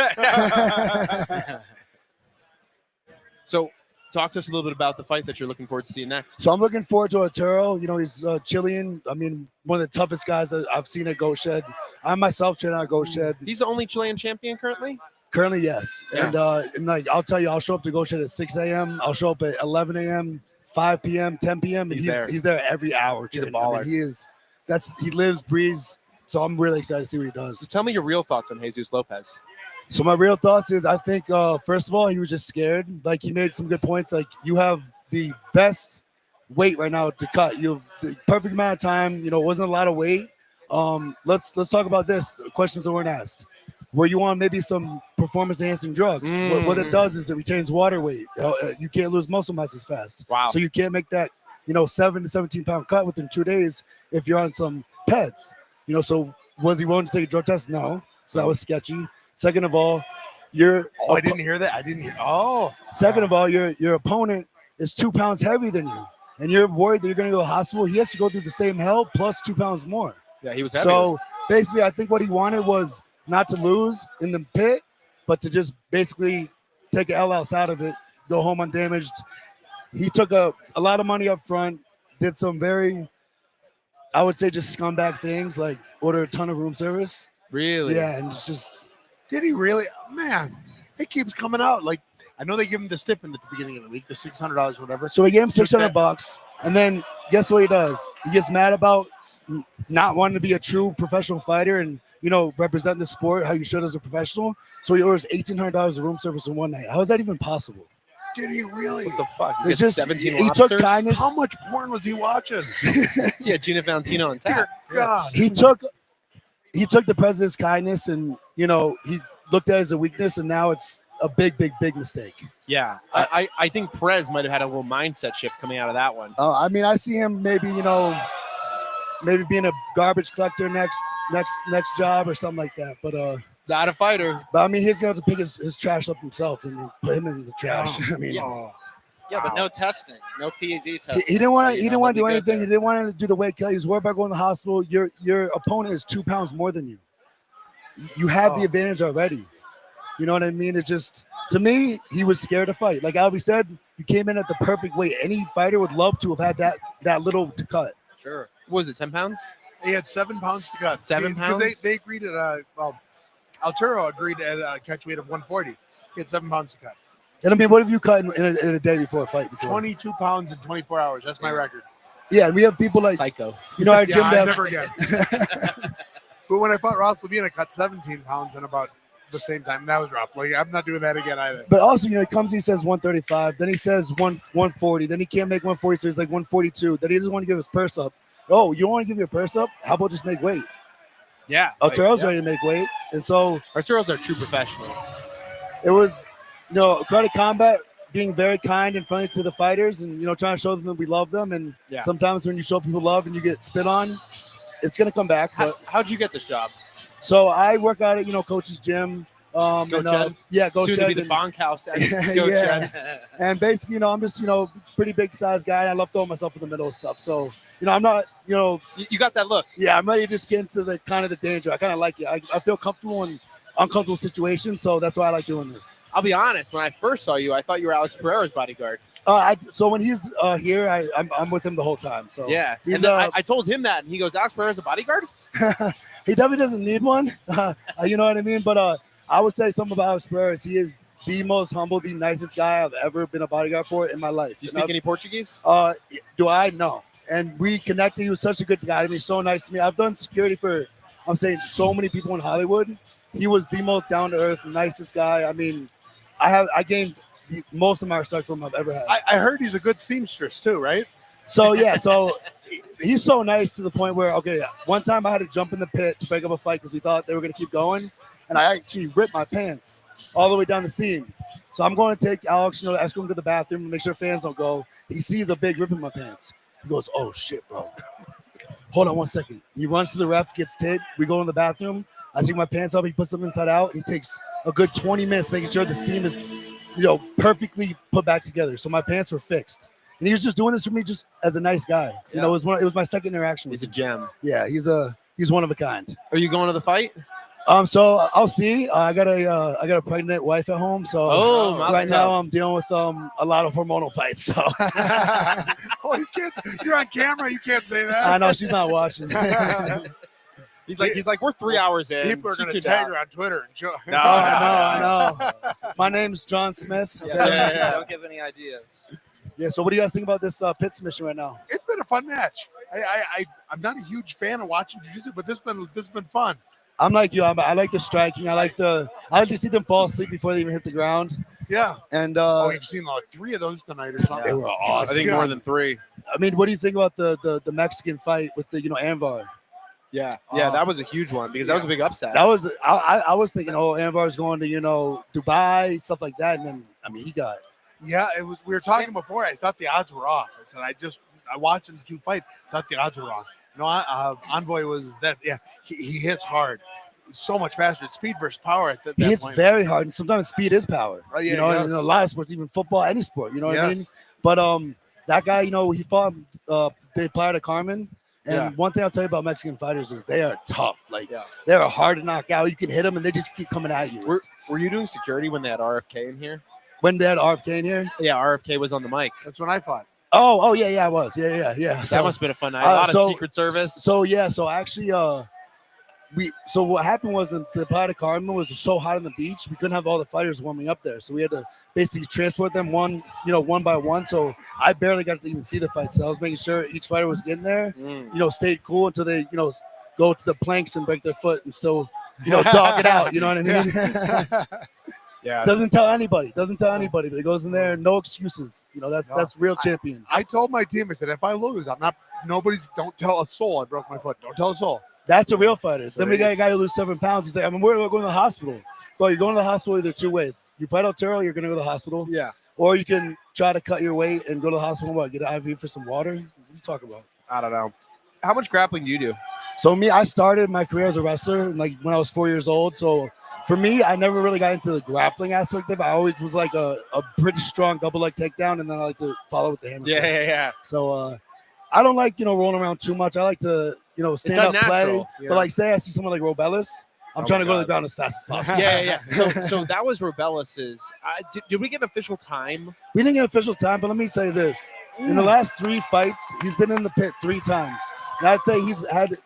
So, talk to us a little bit about the fight that you're looking forward to seeing next. So I'm looking forward to Arturo. You know, he's Chilean. I mean, one of the toughest guys that I've seen at Go Shed. I myself train at Go Shed. He's the only Chilean champion currently? Currently, yes. Yeah. And like I'll tell you, I'll show up to Go Shed at 6 a.m. I'll show up at 11 a.m., 5 p.m., 10 p.m. and He's there. he's there every hour. He's a training. I mean, baller. he lives, breathes. So I'm really excited to see what he does. So tell me your real thoughts on Jesus Lopez. So my real thoughts is I think first of all he was just scared. Like he made some good points. Like you have the best weight right now to cut. You have the perfect amount of time. It wasn't a lot of weight. Let's talk about this. Questions that weren't asked. Were you on maybe some performance enhancing drugs? What it does is it retains water weight. You can't lose muscle mass as fast. Wow. So you can't make that 7 to 17 pound cut within 2 days if you're on some PEDs. So was he willing to take a drug test? No. So that was sketchy. Second of all, I didn't hear that. I didn't hear. Oh. Second of all, your opponent is 2 pounds heavier than you, and you're worried that you're going to go to the hospital. He has to go through the same hell plus 2 pounds more. Yeah, he was heavy. So basically, I think what he wanted was not to lose in the pit, but to just basically take an L outside of it, go home undamaged. He took a lot of money up front, did some very, I would say, just scumbag things like order a ton of room service. Really? Yeah, and it's just. Did he really? Man, it keeps coming out. Like I know they give him the stipend at the beginning of the week, the $600, whatever. So we gave him $600, and then guess what he does? He gets mad about not wanting to be a true professional fighter and represent the sport how you should as a professional. So he orders $1,800 of room service in one night. How is that even possible? Did he really? What the fuck? It's just 17 he lobsters? took kindness. How much porn was he watching? Yeah, Gina Valentino on tap. God. He took the president's kindness and he looked at it as a weakness, and now it's a big mistake. Yeah, I think Perez might have had a little mindset shift coming out of that one. I mean, I see him maybe maybe being a garbage collector next job or something like that. But Not a fighter. I mean, he's gonna have to pick his trash up himself and put him in the trash. I mean, Yeah, but no testing, no PED testing. he didn't want So, to. He didn't want to do he'll be good anything. He didn't want to do the weight cut. He was worried about going to the hospital. Your opponent is 2 pounds more than you. You have the advantage already. You know what I mean? It just, to me, he was scared to fight. Like Albie said, you came in at the perfect weight. Any fighter would love to have had that little to cut. Sure. What was it, 10 pounds? He had 7 pounds to cut. 7 Because pounds? they agreed at Alturo agreed at a catch weight of 140. He had 7 pounds to cut. And I mean, what have you cut in a day before a fight? 22 pounds in 24 hours. That's my record. Yeah, and we have people like Psycho. Our Yeah, gym. I never again. But when I fought Ross Levine, I cut 17 pounds in about the same time. That was rough. Like I'm not doing that again either. But also, he comes, he says 135, then he says 140, then he can't make 140, so he's like 142. Then he doesn't want to give his purse up. Oh, you don't want to give your purse up? How about just make weight? Yeah. Arturo's ready to make weight, and so Arturo's our true professional. it was, Karate Combat being very kind and friendly to the fighters, and trying to show them that we love them. And sometimes when you show people love and you get spit on, it's gonna come back. But How'd you get this job? so I work out at Coach's gym. Go Shed? Yeah, Go Soon Shed. to be the bonk house. Go Yeah. Shed. And basically, I'm just pretty big size guy, and I love throwing myself in the middle of stuff. So I'm not You got that look. yeah, I'm ready to just get into the kind of the danger. I kind of like it. I feel comfortable in uncomfortable situations, so that's why I like doing this. I'll be honest. When I first saw you, I thought you were Alex Pereira's bodyguard. So when he's here, I'm with him the whole time. So Yeah. he's And then I told him that, and he goes, Alex Pereira's a bodyguard? he definitely doesn't need one. You know what I mean? But I would say something about Alex Pereira is he is the most humble, the nicest guy I've ever been a bodyguard for in my life. Do you speak any Portuguese? Do I? No. And we connected. He was such a good guy to me, so nice to me. I've done security for, I'm saying, so many people in Hollywood. He was the most down-to-earth, nicest guy. I mean, I gained the most of my respect from him I've ever had. I heard he's a good seamstress too, right? So yeah, so he's so nice to the point where, okay, one time I had to jump in the pit to break up a fight because we thought they were going to keep going, and I actually ripped my pants all the way down the seam. So I'm going to take Alex, escort him to the bathroom and make sure fans don't go. He sees a big rip in my pants. He goes, "Oh shit, bro! Hold on 1 second." He runs to the ref, gets taped. We go in the bathroom. I take my pants off. He puts them inside out. And he takes a good 20 minutes making sure the seam is, perfectly put back together. So my pants were fixed. And he was just doing this for me just as a nice guy. Yeah. It was my second interaction with He's a him. gem. Yeah, he's one of a kind. Are you going to the fight? So I'll see. I got a pregnant wife at home, so right now I'm dealing with a lot of hormonal fights. So Oh, you're on camera. You can't say that. I know she's not watching. He's like, we're 3 hours in. People are She going to tuned tag out. her on Twitter and show. No, I know. My name's John Smith. Yeah, don't give any ideas. Yeah. So what do you guys think about this pit submission right now? It's been a fun match. I'm not a huge fan of watching jiu-jitsu, but this has been fun. I'm like you. I like the striking. I like to see them fall asleep before they even hit the ground. Yeah. And We've seen like 3 of those tonight or something. they were awesome. I think more than 3. I mean, what do you think about the Mexican fight with the Anvar? Yeah, that was a huge one because that was a big upset. That was I was thinking, oh, Anvar's going to Dubai, stuff like that, and then I mean he got. Yeah, it was. We were talking before. I thought the odds were off. I said I watched the 2 fight. Thought the odds were wrong. No, Envoy was that. Yeah, he hits hard, so much faster. It's speed versus power at that He hits point. very hard, and sometimes speed is power. Oh, yeah, in he does. a lot of sports, even football, any sport. You know what I mean? Yes. But that guy, he fought De Playa de Carmen. And one thing I'll tell you about Mexican fighters is they are tough. Like they're hard to knock out. You can hit them, and they just keep coming at you. Were you doing security when they had RFK in here? When they had RFK in here? Yeah, RFK was on the mic. That's when I fought. Oh yeah, I was. Yeah. That must have been a fun night. A lot of Secret Service. So actually, so what happened was the Playa de Carmen was so hot on the beach, we couldn't have all the fighters warming up there. So we had to basically transport them one by one. So I barely got to even see the fight. So I was making sure each fighter was getting there, stayed cool until they, go to the planks and break their foot and still, dog it out. You know what I mean? Yeah. Doesn't tell anybody, but it goes in there, no excuses. That's real champion. I told my team, I said, if I lose, don't tell a soul I broke my foot. Don't tell a soul. That's a real fighter. Then we got a guy who lose 7 pounds. He's like, we're going to the hospital. Well, you're going to the hospital either 2 ways. You fight Otero, you're going to go to the hospital. Yeah. Or you can try to cut your weight and go to the hospital. Get an IV for some water. What are you talking about? I don't know. How much grappling do you do? So I started my career as a wrestler like when I was 4 years old. So for me, I never really got into the grappling aspect of it. I always was like a pretty strong double leg takedown, and then I like to follow with the hammer fist. Yeah. So I don't like rolling around too much. I like to stand up, play. Yeah. But like say I see someone like Robellis, I'm trying to go to the ground as fast as possible. Yeah. So that was Robellis's. Did we get an official time? We didn't get official time, but let me say this: in the last 3 fights, he's been in the pit 3 times. And I'd say he's had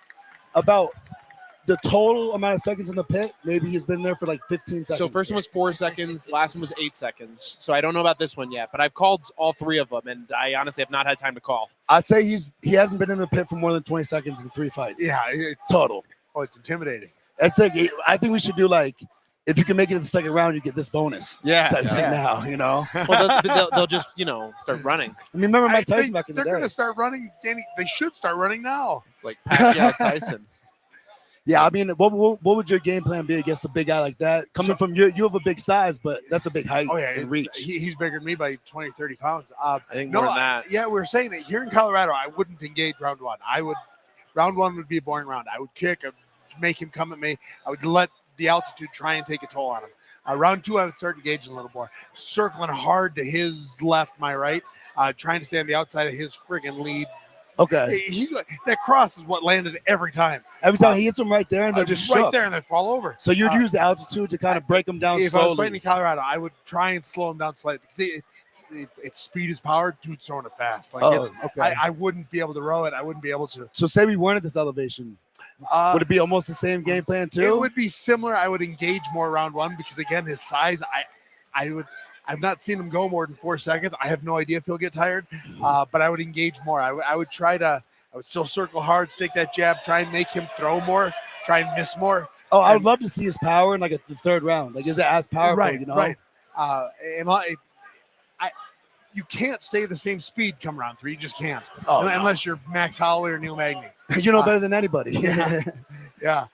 about the total amount of seconds in the pit. Maybe he's been there for like 15 seconds. So first one was 4 seconds, last one was 8 seconds. So I don't know about this one yet, but I've called all 3 of them, and I honestly have not had time to call. I'd say he hasn't been in the pit for more than 20 seconds in 3 fights. Yeah, total. Oh, it's intimidating. That's like I think we should do like if you can make it in the second round, you get this bonus. Yeah. Type thing now, Well, they'll just start running. I mean, remember Mike Tyson back in the day? They're going to start running, Danny. They should start running now. It's like Pacquiao Tyson. Yeah, I mean, what would your game plan be against a big guy like that? Coming from you have a big size, but that's a big height and reach. He's bigger than me by 20, 30 pounds. I think more than that. Yeah, we were saying that here in Colorado, I wouldn't engage round 1. Round 1 would be a boring round. I would kick, I'd make him come at me. I would let the altitude try and take a toll on him. Round 2, I would start engaging a little more, circling hard to his left, my right, trying to stay on the outside of his friggin' lead. Okay. That cross is what landed every time. Every time he hits them right there, and they're just right shook. there, and they fall over. So you'd use the altitude to kind of break them down If slowly. I was fighting in Colorado, I would try and slow him down slightly. See, it's speed is power. Dude's throwing it fast. Okay. I wouldn't be able to row it. I wouldn't be able to. So say we weren't at this elevation. Would it be almost the same game plan too? It would be similar. I would engage more round 1 because again, his size. I've not seen him go more than 4 seconds. I have no idea if he'll get tired, but I would engage more. I would try to. I would still circle hard, stick that jab, try and make him throw more, try and miss more. Oh, I would love to see his power in like the 3rd round. Like, is it as powerful? Right, right. You can't stay the same speed come round 3. You just can't. Unless you're Max Holloway or Neil Magny. You know better than anybody. Yeah.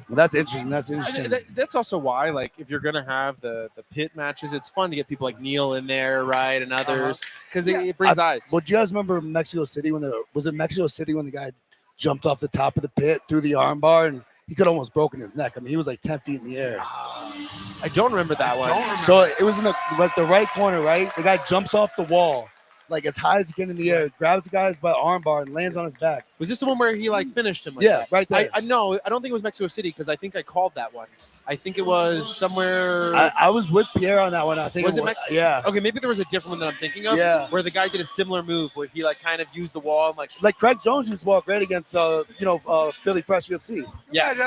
Well, that's interesting. That's interesting. That's also why, like, if you're gonna have the pit matches, it's fun to get people like Neil in there, right, and others, because it brings eyes. Well, do you guys remember Mexico City when the guy jumped off the top of the pit through the armbar and he could almost broken his neck? I mean, he was like 10 feet in the air. I don't remember that one. So it was in the right corner, right? The guy jumps off the wall, like as high as he can in the air, grabs the guy's by the armbar and lands on his back. Was this the one where he finished him? Right there. I know. I don't think it was Mexico City because I think I called that one. I think it was somewhere. I was with Pierre on that one. I think was it was Mexico? Yeah. Okay, maybe there was a different one that I'm thinking of. Yeah. Where the guy did a similar move where he kind of used the wall and like Craig Jones used to walk right against Philly Fresh UFC. Yes.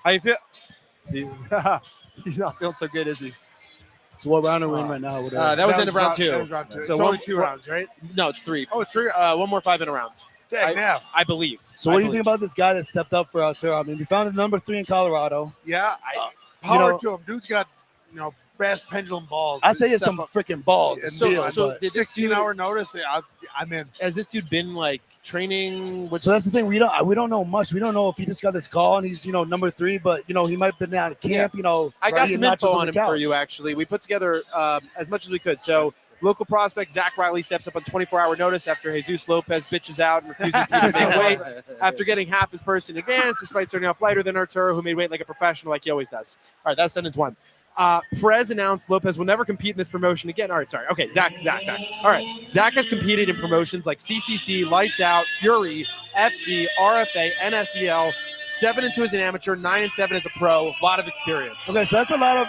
I feel he's not feeling so good, is he? So what round are we in right now? That was end of round that 2. was round 2. So So only one- 2 rounds, right? No, it's 3. Oh, 3. One more 5-minute round, Dang, now. I believe. So what do you think about this guy that stepped up for Altero? I mean, we found the number 3 in Colorado. Yeah, you power know- to him. Dude's got, brass pendulum balls. I'd say it's Step some up. freaking balls. And So- deal, so but did this 16-hour notice. I'm in. Has this dude been like training? So that's the thing. We don't know much. We don't know if he just got this call and he's number 3, but he might have been out of camp. I got eating some nachos info on on the him for couch. you, actually. We put together as much as we could. So, local prospect Zach Riley steps up on 24-hour notice after Jesus Lopez bitches out and refuses to even make weight after getting half his person in advance, despite starting off lighter than Arturo, who made weight like a professional, like he always does. All right, that's sentence 1. Perez announced Lopez will never compete in this promotion again. All right, sorry. Okay, Zach. All right, Zach has competed in promotions like CCC, Lights Out, Fury, FC, RFA, NSEL, 7-2 as an amateur, 9-7 as a pro. A lot of experience. Okay, so that's a lot of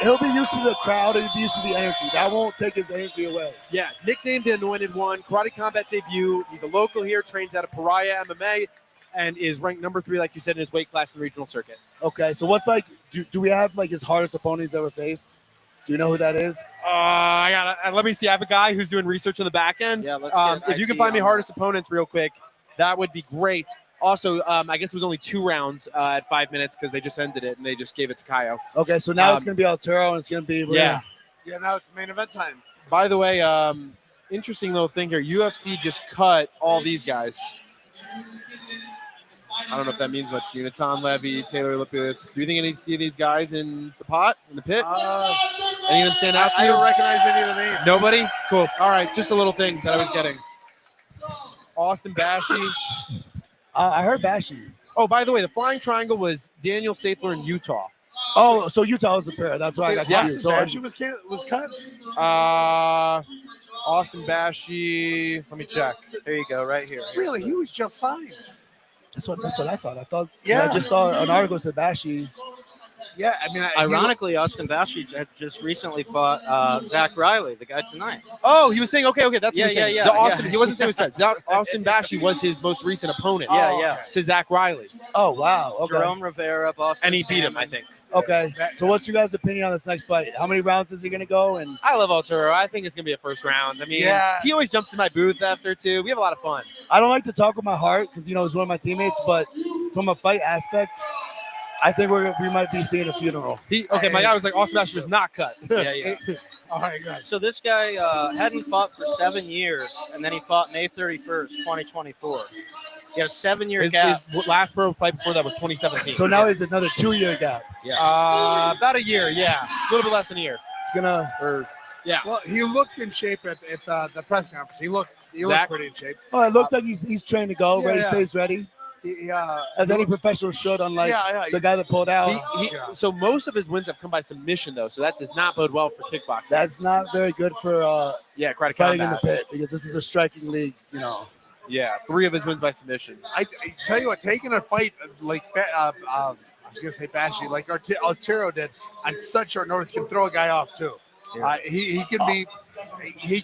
he'll be used to the crowd and he'll be used to the energy. That won't take his energy away. Yeah, nicknamed the Anointed One, Karate Combat debut. He's a local here, trains out of Pariah MMA, and is ranked number 3, like you said, in his weight class in the regional circuit. Okay, so what's do we have his hardest opponent he's ever faced? Do you know who that is? Let me see. I have a guy who's doing research on the back end. Yeah, let's get if you can IT find me on hardest opponents real quick, that would be great. Also, I guess it was only 2 rounds at 5 minutes because they just ended it and they just gave it to Kaio. Okay, so now it's gonna be Altero and it's gonna be Yeah. Yeah, now it's main event time. By the way, interesting little thing here. UFC just cut all these guys. I don't know if that means much. Uniton Levy, Taylor Lipis. Do you think any see these guys in the pit? Any of them stand out to I you? don't recognize any of the names. Nobody? Cool. All right, just a little thing that I was getting. Austin Bashi. I heard Bashi. Oh, by the way, the flying triangle was Daniel Saithler in Utah. Oh, so Utah was the pair. That's why I got Yeah. confused. So Bashi was cut. Austin Bashi. Let me check. There you go, right here. Really, he was just signed. that's what I thought. I thought Yeah. I just saw an article that said Bashi. Yeah, I mean, Ironically, Austin Bashi just recently fought Zach Riley, the guy tonight. Oh, he was saying, okay, that's Yeah, what he was saying. yeah, So yeah. Austin, he wasn't saying he was cut. Austin Bashi was his most recent opponent. Yeah. To Zach Riley. Oh wow. Okay. Jerome Rivera, Boston. And he beat him, Salmon. I think. Okay. So what's your guys' opinion on this next fight? How many rounds is he gonna go? And I love Arturo. I think it's going to be a first round. I mean, Yeah. he always jumps in my booth after, too. We have a lot of fun. I don't like to talk with my heart because he's one of my teammates, but from a fight aspect, I think we might be seeing a funeral. My guy was like, Austin Bashi was not cut. Yeah. all right, guys. So this guy hadn't fought for 7 years, and then he fought May 31st, 2024. He had a 7-year His gap. last pro fight before that was 2017. So now he's another 2-year gap. About a year, yeah. A little bit less than a year. It's gonna. Well, he looked in shape at the press conference. He looked Zach? pretty in shape. Oh, it looks like he's trained to go. Yeah, Ready, yeah. stays ready, He, as any professional should. Unlike the guy that pulled out. So most of his wins have come by submission, though, so that does not bode well for kickboxing. That's not very good for Karate fighting in the combat. pit because this is a striking league. Yeah, 3 of his wins by submission. I tell you what, taking a fight like I was gonna say Bashi, like Arturo did on such short notice, can throw a guy off too. He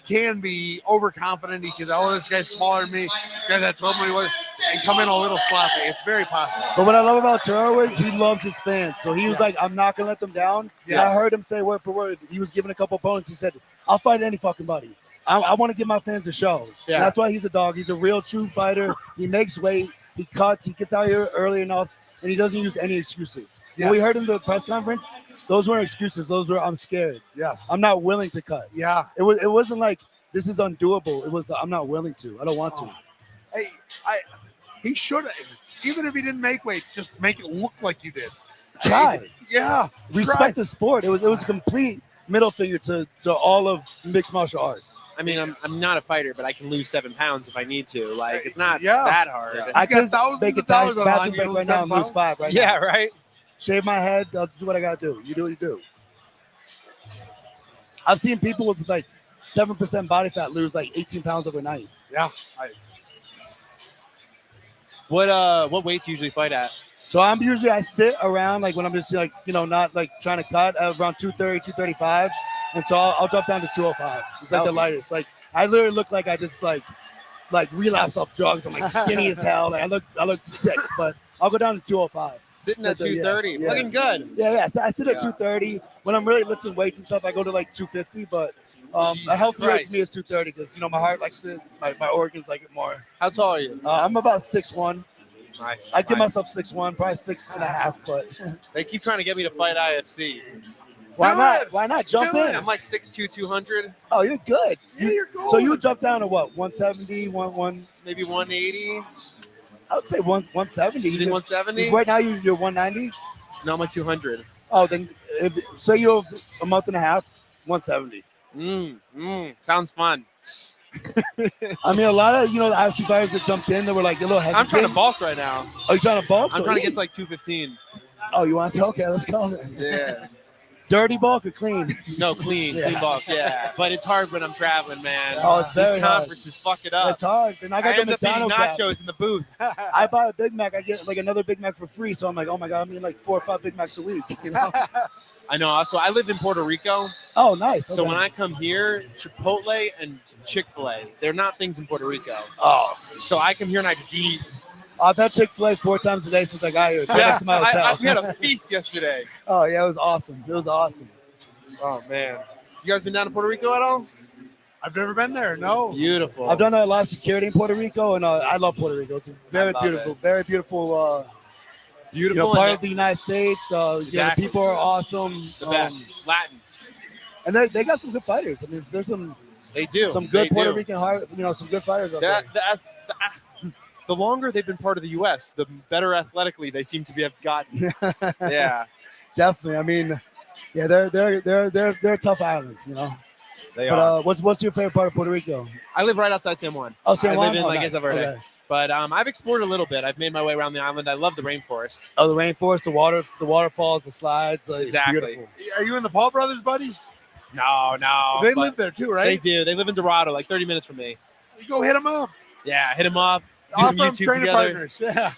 can be overconfident. He can, oh, this guy's smaller than me. This guy's at 12 million, and come in a little sloppy. It's very possible. But what I love about Turo is he loves his fans. So he was like, I'm not gonna let them down. And I heard him say word for word. He was giving a couple opponents. He said, I'll fight any fucking buddy. I want to give my fans a show. Yeah. And that's why he's a dog. He's a real true fighter. He makes weight. He cuts. He gets out here early enough, and he doesn't use any excuses. When we heard him in the press conference, those weren't excuses. Those were, I'm scared. Yes. I'm not willing to cut. Yeah. It wasn't like this is undoable. It was I'm not willing to. I don't want to. Hey, he should have, even if he didn't make weight, just make it look like you did. Try. Yeah. Respect the sport. It was a complete middle finger to all of mixed martial arts. I mean, I'm not a fighter, but I can lose 7 pounds if I need to. Like, it's not Yeah. that hard. I got could thousands make a of dollars on the bathroom line, break you right lose now and 7 lose 5 right Yeah, now. right? Shave my head. I'll do what I gotta do. You do what you do. I've seen people with like 7% body fat lose like 18 pounds overnight. Yeah. What weight do you usually fight at? So I sit around like when I'm just like, not like trying to cut around 230, 235. And so I'll drop down to 205. It's like the lightest. Like I literally look like I just like relapse off drugs. I'm like skinny as hell. Like I look sick, but I'll go down to 205. Sitting at Yeah, 230, yeah. looking good. Yeah. So I sit at Yeah. 230. When I'm really lifting weights and stuff, I go to like 250. But a healthy weight Christ. for me is 230 because my heart likes it, my organs like it more. How tall are you? I'm about 6'1". Nice. I give myself 6'1", probably 6.5. But They keep trying to get me to fight IFC. why Do not? it. Why not jump Do it. in? I'm like 6'2", 200, Oh, you're good. Yeah, you're cool. So you would jump down to what? 170, one. maybe 180. I would say 170. You think 170? Right now you're 190. No, I'm like 200. Oh, then say you have a month and a half, 170. Sounds fun. I mean, a lot of the IFC fighters that jumped in, they were like a little hesitant. I'm trying to bulk right now. Oh, you trying to bulk? I'm So, trying to yeah. get to like 215. Oh, you want to? Okay, let's go then. Yeah. Dirty bulk or clean? No, clean Yeah. bulk. Yeah, but it's hard when I'm traveling, man. Oh, it's very These hard. conferences fuck it up. It's hard. And I I got the end up eating McDonald's app. nachos in the booth. I buy a Big Mac, I get like another Big Mac for free. So I'm like, oh my god, I'm eating like 4 or 5 Big Macs a week. I know. Also, I live in Puerto Rico, Oh, nice. so Okay. when I come here, Chipotle and Chick-fil-A, they're not things in Puerto Rico. oh, So I come here and I just eat. I've had Chick-fil-A 4 times a day since I got here. It's right next to my hotel. we had a feast yesterday. Oh yeah, it was awesome. It was awesome. Oh man, you guys been down to Puerto Rico at all? I've never been there. No. Beautiful. I've done a lot of security in Puerto Rico, and I love Puerto Rico. It's very love beautiful, it. very beautiful. Beautiful. Part and of the United States. The Exactly. people are awesome. the best. Latin. And they got some good fighters. I mean, there's some They do. good They Puerto do. Rican some good fighters out That, there. the longer they've been part of the U.S., the better athletically they seem to have gotten. Yeah, Definitely. I mean, yeah, they're a tough island, they But are. what's your favorite part of Puerto Rico? I live right outside San Juan. Oh, San I Juan? live in Oh, like nice. Isla Verde. Okay. But I've explored a little bit. I've made my way around the island. I love the rainforest. Oh, the rainforest, the waterfalls, the slides. It's Exactly. beautiful. Are you in the Paul brothers, buddies? No. They but live there too, They right? do. They live in Dorado, like 30 minutes from me. You go hit them up. Yeah, hit them up. Do Offer some 'em YouTube training together. partners. Yeah.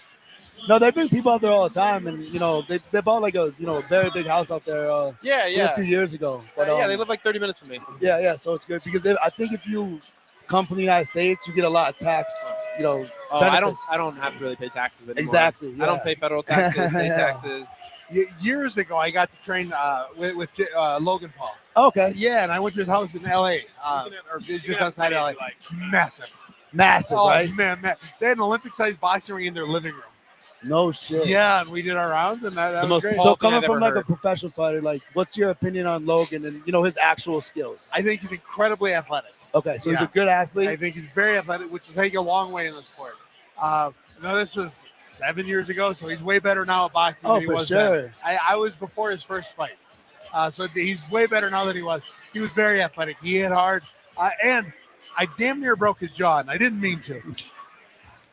No, they bring people out there all the time, and they bought like a very big house out there Yeah, a few years ago. But, yeah, they live like 30 minutes from me. yeah. So it's good because I think if you come from the United States, you get a lot of tax. Oh, benefits. I don't have to really pay taxes anymore. Exactly. I don't pay federal taxes, state Yeah. taxes. Years ago, I got to train with Logan Paul. Okay. Yeah, and I went to his house in L.A. Or just outside L.A. Massive. Massive, Oh right? man, they had an Olympic-sized boxing ring in their living room. No shit. Yeah, and we did our rounds, and that The was most great. Paul So thing coming I've from ever like heard. a professional fighter, like, what's your opinion on Logan and his actual skills? I think he's incredibly athletic. Okay, so he's Yeah. a good athlete. I think he's very athletic, which will take you a long way in the sport. I know this was 7 years ago, so he's way better now at boxing Oh, than he for was sure. then. I was before his first fight. So he's way better now than he was. He was very athletic. He hit hard. And I damn near broke his jaw, and I didn't mean to.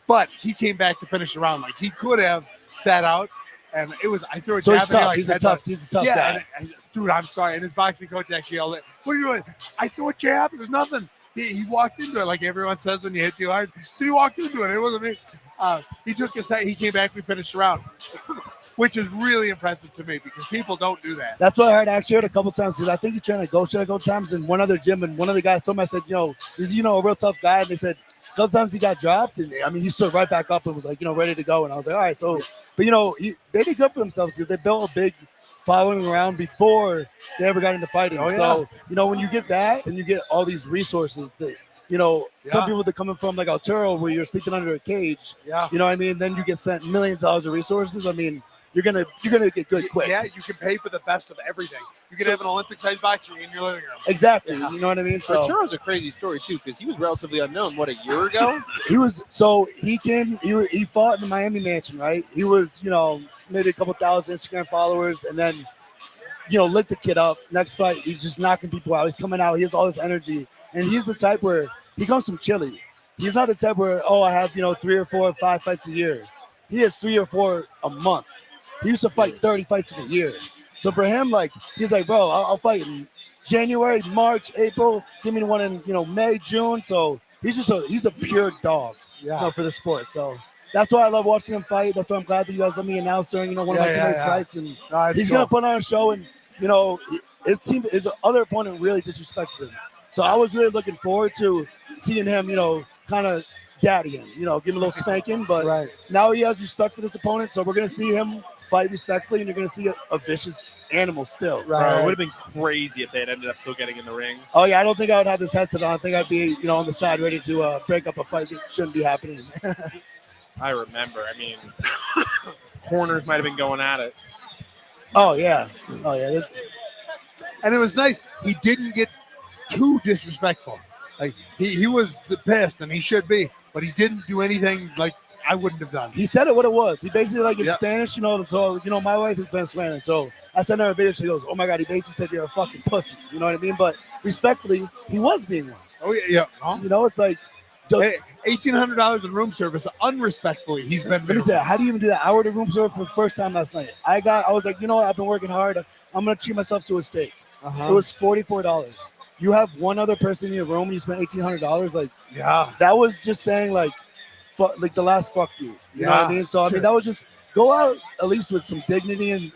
But he came back to finish the round. Like, he could have sat out, and I threw a So jab. he's and he, tough. like, He's a had tough. to- He's a tough yeah, guy. dude, I'm sorry. And his boxing coach actually yelled, "What are you doing?" I threw a jab. It was nothing. He walked into it like everyone says when you hit too hard. So he walked into it. It wasn't me. He took a set. He came back. We finished the round, which is really impressive to me because people don't do that. That's what I heard. I actually heard a couple times because I think he trained at Ghost a couple times in one other gym, and one of the guys told me, I said, is he, a real tough guy? And they said a couple times he got dropped, and I mean he stood right back up and was like, ready to go. And I was like, all right, so, but they did good for themselves. They built a big following around before they ever got into fighting. Oh, yeah. So when you get that and you get all these resources that some people that coming from like Arturo where you're sleeping under a cage, Yeah. you know what I mean? Then you get sent millions of dollars of resources. I mean, you're gonna get good quick. Yeah, you can pay for the best of everything. You can have an Olympic-sized boxing ring in your living room. Exactly. Yeah. You know what I mean? So Arturo's a crazy story too, because he was relatively unknown. What, a year ago? he fought in the Miami Mansion, right? He was, maybe a couple thousand Instagram followers, and then, lit the kid up. Next fight, he's just knocking people out. He's coming out. He has all this energy, and he's the type where he comes from Chile. He's not the type where, I have 3 or 4 or 5 fights a year. He has 3 or 4 a month. He used to fight 30 fights in a year. So for him, like, he's like, bro, I'll fight in January, March, April. Give me one in May, June. So he's a pure dog, for the sport. So that's why I love watching him fight. That's why I'm glad that you guys let me announce during one of my tonight's fights. And he's gonna put on a show, and his other opponent really disrespected him. So I was really looking forward to seeing him, kind of daddy him, give him a little spanking. But now he has respect for this opponent, so we're gonna see him fight respectfully, and you're gonna see a vicious animal still. Bro, it would have been crazy if they had ended up still getting in the ring. Oh yeah, I don't think I would have this headset on. I think I'd be, on the side ready to break up a fight that shouldn't be happening. I remember. I mean, corners might have been going at it. Oh yeah. And it was nice. He didn't get too disrespectful. Like he was the pissed, and he should be, but he didn't do anything like I wouldn't have done. He said it what it was. He basically in Spanish, so my wife is Venezuelan, so I sent her a video. She goes, "Oh my god," he basically said you're a fucking pussy. You know what I mean? But respectfully, he was being one. Oh yeah. Huh? It's like $1,800 in room service. Unrespectfully, he's been. Let me tell you, how do you even do that? I ordered room service for the first time last night. I was like, you know what? I've been working hard. I'm gonna treat myself to a steak. It was $44. You have one other person in your room and you spent $1,800. Like, yeah, that was just saying like the last fuck you. You know what I mean? So I mean, that was just go out at least with some dignity and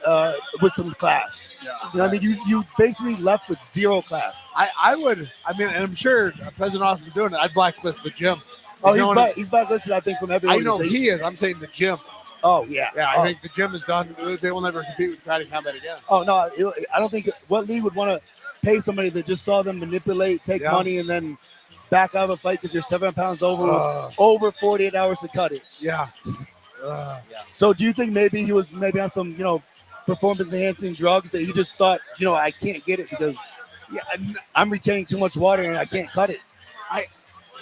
with some class. Yeah. You know what I mean? You basically left with zero class. I would. I mean, and I'm sure President Austin doing it. I'd blacklist the gym. Oh, he's blacklisted, I think, from every I know organization. he is. I'm saying the gym. Oh yeah. Yeah, I think the gym is done. They will never compete with karate combat again. Oh no, I don't think what league would want to pay somebody that just saw them manipulate, take money, and then back out of a fight because you're 7 pounds over 48 hours to cut it. Yeah. So do you think maybe he was on some performance enhancing drugs that he just thought I can't get it because I'm retaining too much water and I can't cut it?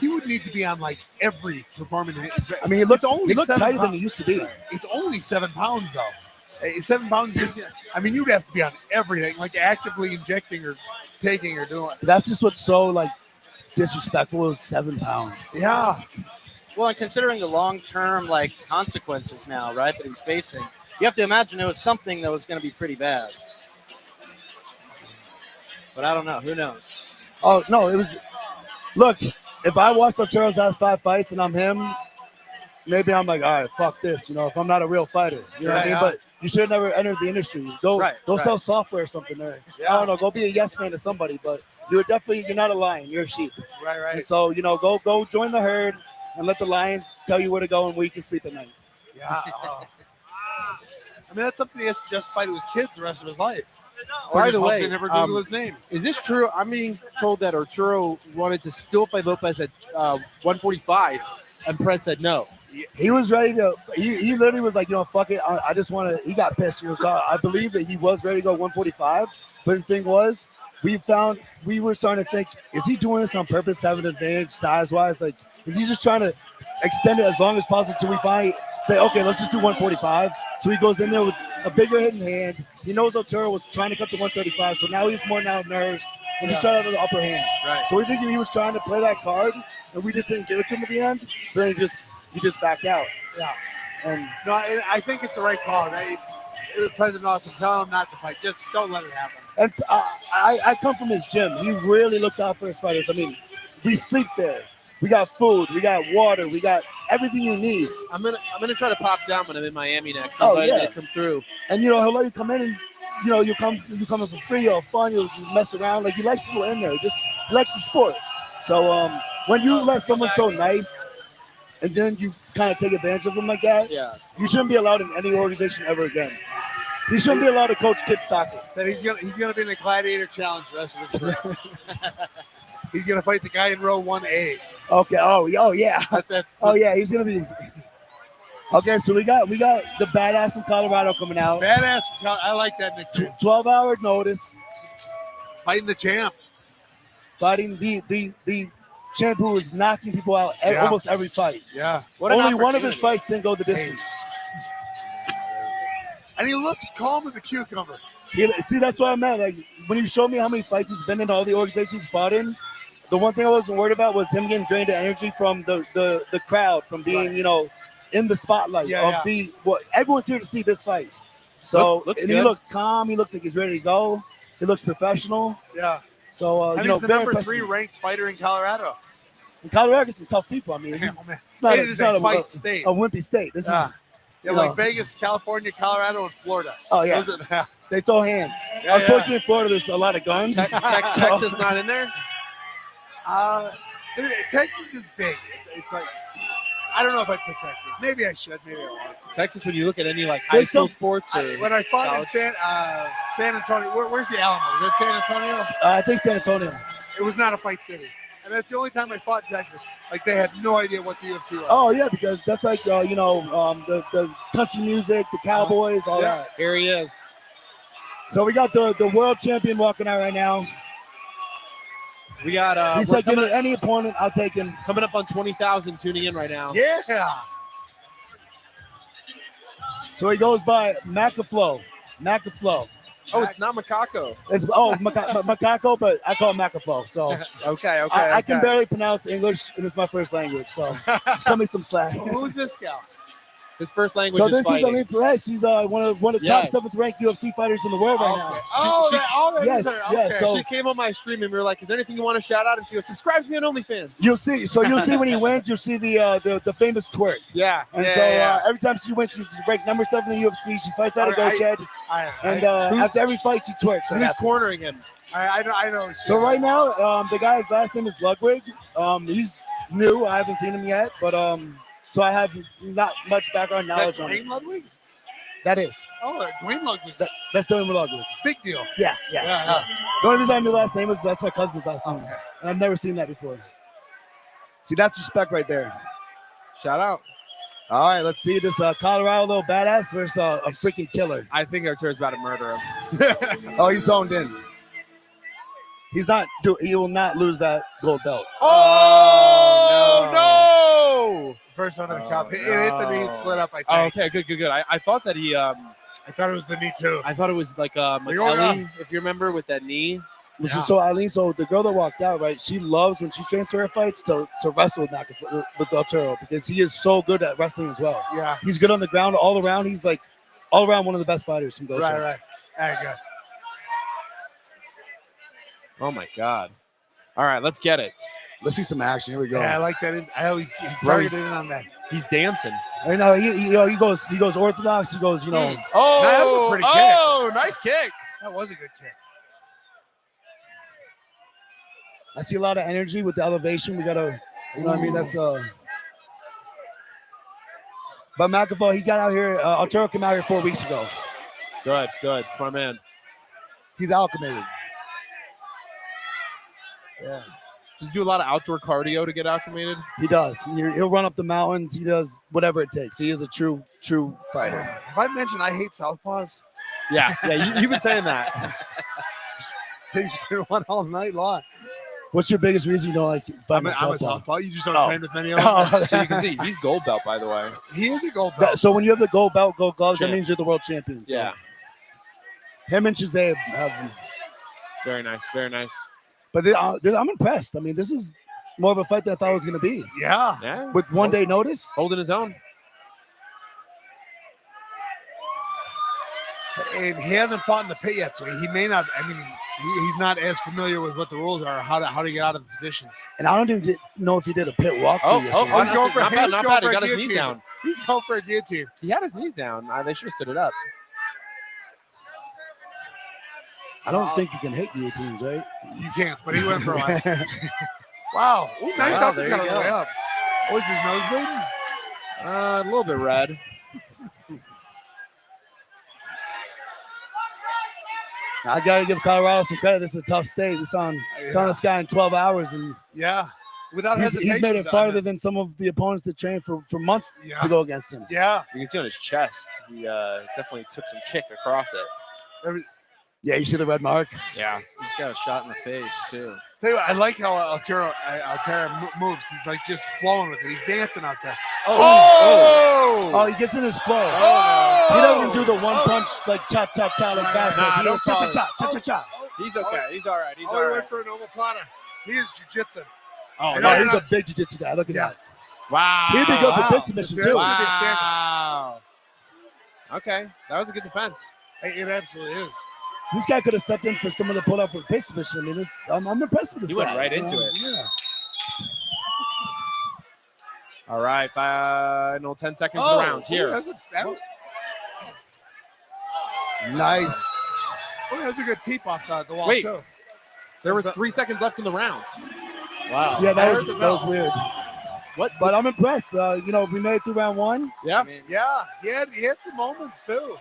He would need to be on like every performance. I mean, he looked tighter than he used to be. It's only 7 pounds though. 7 pounds is. I mean, you'd have to be on everything, like actively injecting or taking or doing. That's just what's so disrespectful is 7 pounds. Yeah. Well, and considering the long-term consequences now, right, that he's facing, you have to imagine it was something that was going to be pretty bad. But I don't know. Who knows? Oh no, it was. Look, if I watched Arturo's last 5 fights and I'm him, maybe I'm like, all right, fuck this. If I'm not a real fighter, you know what I mean. But you should have never entered the industry. Go sell software or something there. I don't know. Go be a yes man to somebody. But you're not a lion. You're a sheep. Right. And so go join the herd and let the lions tell you where to go and where you can sleep at night. Yeah. I mean, that's something he has to justify to his kids the rest of his life. By the way, they never Google his name. Is this true? I'm being told that Arturo wanted to still fight Lopez at 145, and Perez said no. He was ready to. He literally was like, fuck it. I just want to. He got pissed. I believe that he was ready to go 145. But the thing was, we were starting to think, is he doing this on purpose to have an advantage size wise? Like, is he just trying to extend it as long as possible until we say, okay, let's just do 145. So he goes in there with a bigger hit in hand. He knows Arturo was trying to cut to 135, so now he's more nervous and he's trying to have the upper hand. Right. So we think he was trying to play that card, and we just didn't give it to him at the end. So then he just backed out. Yeah. And no, I think it's the right call. President Austin, tell him not to fight. Just don't let it happen. And I come from his gym. He really looks out for his fighters. I mean, we sleep there. We got food. We got water. We got everything you need. I'm gonna try to pop down when I'm in Miami next. Oh, Invite me yeah. to come through. And he'll let you come in and you come in for free or fun. You mess around. Like, he likes people in there. He likes the sport. So when you let someone so nice and then you kind of take advantage of them like that, you shouldn't be allowed in any organization ever again. He shouldn't be allowed to coach kids soccer. That he's gonna be in a gladiator challenge the rest of his career. He's gonna fight the guy in row 1A. Okay. Oh yeah. Yeah. He's gonna be. Okay, so we got the badass from Colorado coming out. Badass. I like that nickname. 12-hour notice. Fighting the champ. Fighting the champ who is knocking people out almost every fight. Yeah. Only one of his fights didn't go the distance. And he looks calm as a cucumber. See, that's what I meant. Like, when you showed me how many fights he's been in, all the organizations he's fought in, the one thing I wasn't worried about was him getting drained of energy from the crowd, from being, in the spotlight everyone's here to see this fight. So he looks calm. He looks like he's ready to go. He looks professional. Yeah. So and he's the number 3 ranked fighter in Colorado. And Colorado's some tough people. I mean, it's not a fight state. A wimpy state. This is like Vegas, California, Colorado, and Florida. Oh yeah. They throw hands. Unfortunately, in Florida, there's a lot of guns. Texas not in there? Texas is big. It's like I don't know if I pick Texas. Maybe I should. Maybe I won't. Texas, when you look at any like high There's school some- sports or When I fought in college? San Antonio, where's the Alamo? Is that San Antonio? I think San Antonio. It was not a fight city. And that's the only time I fought in Texas. Like, they had no idea what the UFC was. Oh yeah, because that's like the country music, the Cowboys, all Yeah. that. Here he is. So we got the world champion walking out right now. We got He's we're like, give me any opponent, I'll take him. coming up on 20,000 tuning in right now. Yeah. So he goes by Macaflow. Oh, it's not Macaco. It's Macaco, but I call him Macaflow. So Okay, I can barely pronounce English, and it's my first language. So just cut me some slack. Who's this gal? His first language So is this is fighting. Aline Perez. She's one of the Yes. top 7th ranked UFC fighters in the world right now. Oh, that Yes, is her. yes, Okay. so- She came on my stream and we were like, "Is there anything you want to shout out?" And she goes, "Subscribe to me on OnlyFans." You'll see. So you'll see when he wins. You'll see the famous twerk. Yeah. And yeah, so yeah. every time she wins, she's ranked number 7 in the UFC. She fights out of All right, Goched, and after every fight, she twerks. Who's cornering him? I know. So right now, the guy's last name is Ludwig. He's new. I haven't seen him yet, but so I have not much background knowledge on Dwayne him. Ludwig? That is. Oh, Dwayne Ludwig. That's Dwayne Ludwig. Big deal. Yeah. Yeah. The only reason I knew last name is that's my cousin's last name, and I've never seen that before. See, that's respect right there. Shout out. All right, let's see this Colorado little badass versus a freaking killer. I think Artur's about to murder him. Oh, he's zoned in. He's not. He will not lose that gold belt. Oh no! First one of the Oh, cup. It hit the knee, no. slid up, I think. Oh, okay, good. I thought that he I thought it was the knee, too. I thought it was like Oh, Ellie, yeah. if you remember, with that knee. Yeah. So Eileen, so the girl that walked out, right? She loves when she trains for her fights to wrestle with Arturo because he is so good at wrestling as well. Yeah. He's good on the ground all around. He's like all around one of the best fighters from Goshen. Right. All right, good. Oh my god! All right, let's get it. Let's see some action. Here we go. Yeah, I like that. I always he's Bro, he's- targeted in on that. He's dancing. I know he goes orthodox. He goes, Oh, that was a pretty kick. oh, nice kick. That was a good kick. I see a lot of energy with the elevation. We gotta, you know what I mean? That's But McAvoy, he got out here. Arturo came out here 4 weeks ago. Good, smart man. He's acclimated. Yeah, Does he do a lot of outdoor cardio to get acclimated? he does. He'll run up the mountains. He does whatever it takes. He is a true fighter. Have I mentioned I hate southpaws? Yeah, you've been saying that. They should have won all night long. What's your biggest reason you don't like I'm fighting a southpaw? southpaw. You just don't Oh. train with many of them. Oh, So you can see he's gold belt, by the way. He is a gold belt. so when you have the gold belt, gold gloves, that Champ. means you're the world champion. So Yeah, him and Shazam have. very nice, very nice. But I'm impressed. I mean, this is more of a fight than I thought it was going to be. Yeah. Yeah, With 1 day notice. holding his own. And he hasn't fought in the pit yet, so he may not. I mean, he's not as familiar with what the rules are, how to get out of the positions. And I don't even know if he did a pit walkthrough Oh, yesterday. oh, he's going for- not bad, he's not going bad. for He a got his knees guillotine. down. He's going for a guillotine. He had his knees down. They should have stood it up. I don't think you can hit guillotines, right? You can't, but he went for a while. Wow. Ooh, nice Wow, up. there He's got you it go. way up. Oh, is his nose bleeding? A little bit red. I got to give Colorado some credit. This is a tough state. We found this guy in 12 hours, and Yeah. Without he's hesitation. made it farther than some of the opponents that trained for months Yeah. to go against him. Yeah. You can see on his chest. He definitely took some kick across it. Yeah, you see the red mark? Yeah. He's got a shot in the face too. Tell you what, I like how Altera moves. He's like just flowing with it. He's dancing out there. Oh, he gets in his flow. Oh! He doesn't do the one punch like cha-cha-cha like Vasquez. Nah, He don't goes cha-cha-cha, pause. cha-cha-cha. He's okay. He's all right. He's Oh, all he right. went for an omoplata. He is jiu-jitsu. Oh, I know No, you're he's a not- big jiu-jitsu guy. Look at Yeah. that. wow. He'd be good for Wow. pit submission, That's too. it. Should be a standard. Wow. Okay. That was a good defense. It absolutely is. This guy could have stepped in for someone to pull up for pit submission. I mean, I'm impressed with this He guy. went right into it. Yeah. All right. Final 10 seconds of the round here. Nice. That was a good teep off the wall, Wait. too. There were 3 seconds left in the round. Wow. Yeah, I that heard was the bell. weird. But I'm impressed. We made it through round one. Yeah. I mean, Yeah, he had some moments too.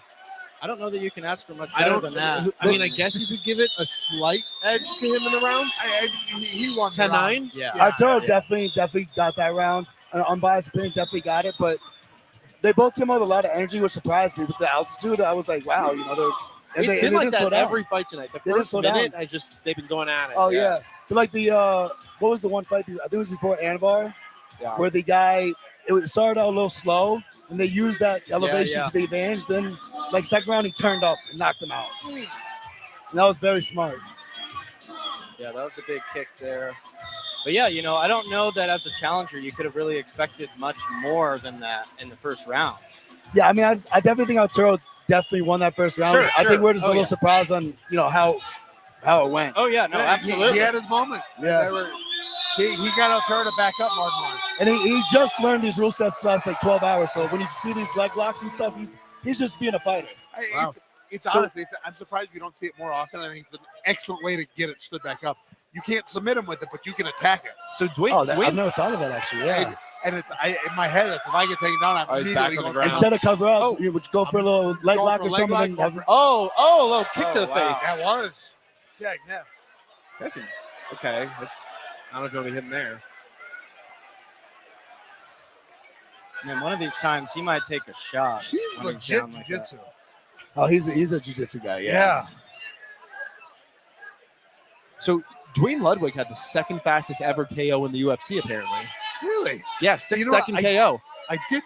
I don't know that you can ask for much I better don't. than that. I mean, I guess you could give it a slight edge to him in the rounds. He won the round. 10-9. Yeah. Arturo definitely got that round. An unbiased opinion, definitely got it. But they both came out with a lot of energy, which surprised me. With the altitude, I was like, wow, It's been like that slow down. every fight tonight. The They didn't first slow minute, down. they've been going at it. Oh yeah. But like what was the one fight? I think it was before Anavar, Yeah. where the guy it started out a little slow, and they used that elevation yeah. to the advantage. Then, like second round, he turned up and knocked him out. And that was very smart. Yeah, that was a big kick there. But yeah, I don't know that as a challenger you could have really expected much more than that in the first round. Yeah, I mean, I definitely think Arturo definitely won that first round. Sure, I sure. think we're just a Oh, little yeah. surprised on how it went. Oh yeah, no, Yeah, absolutely. He had his moments. Yeah. He got Arturo to back up more than once. And he just learned these rule sets last like 12 hours. So when you see these leg locks and stuff, he's just being a fighter. Wow. It's honestly, I'm surprised we don't see it more often. I think it's an excellent way to get it stood back up. You can't submit him with it, but you can attack it. So Dwayne, I've never thought of that actually. Yeah. And it's in my head, if I get taken down, I'm he's back immediately on the going ground. Instead of cover up, Oh. you would go for a little leg Going lock for or a leg something. lock, and have- a little kick to the wow. face. That was. Yeah. Sessions. Okay, I don't know if you want to hit him there. Man, one of these times he might take a shot. He's when he's legit down like that. jiu-jitsu. Oh, he's a jiu-jitsu guy. Yeah. So Dwayne Ludwig had the second fastest ever KO in the UFC, apparently. Really? Yeah, 6-second what? KO. I did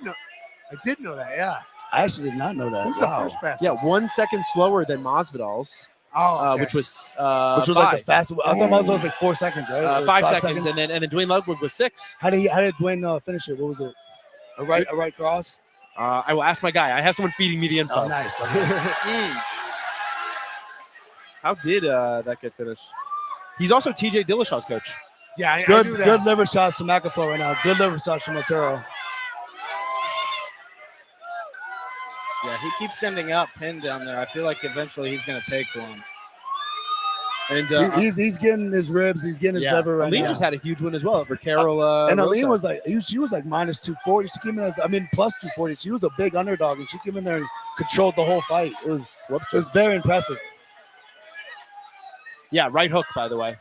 know that. Yeah. I actually did not know that. Who's Wow. the first fastest? Yeah, 1 second slower than Masvidal's, Oh, okay. which was Which was like the fastest. I thought mine was like 4 seconds, right? Or 5 seconds, and then Dwayne Ludwig was 6. how did Dwayne finish it? What was it? A right cross. I will ask my guy. I have someone feeding me the info. Oh, nice. Okay. How did that get finished? He's also TJ Dillashaw's coach. Yeah, I Good, knew that. good liver shots from McAfee right now. Good liver shots from Arturo. Yeah, he keeps ending up pinned down there. I feel like eventually he's going to take one. And He's getting his ribs. He's getting his liver right Aline now. just had a huge win as well over Carol. And Aline Rosa. was like, she was like minus 240. She came in as, plus 240. She was a big underdog, and she came in there and controlled the whole fight. It was very impressive. Yeah, right hook, by the way,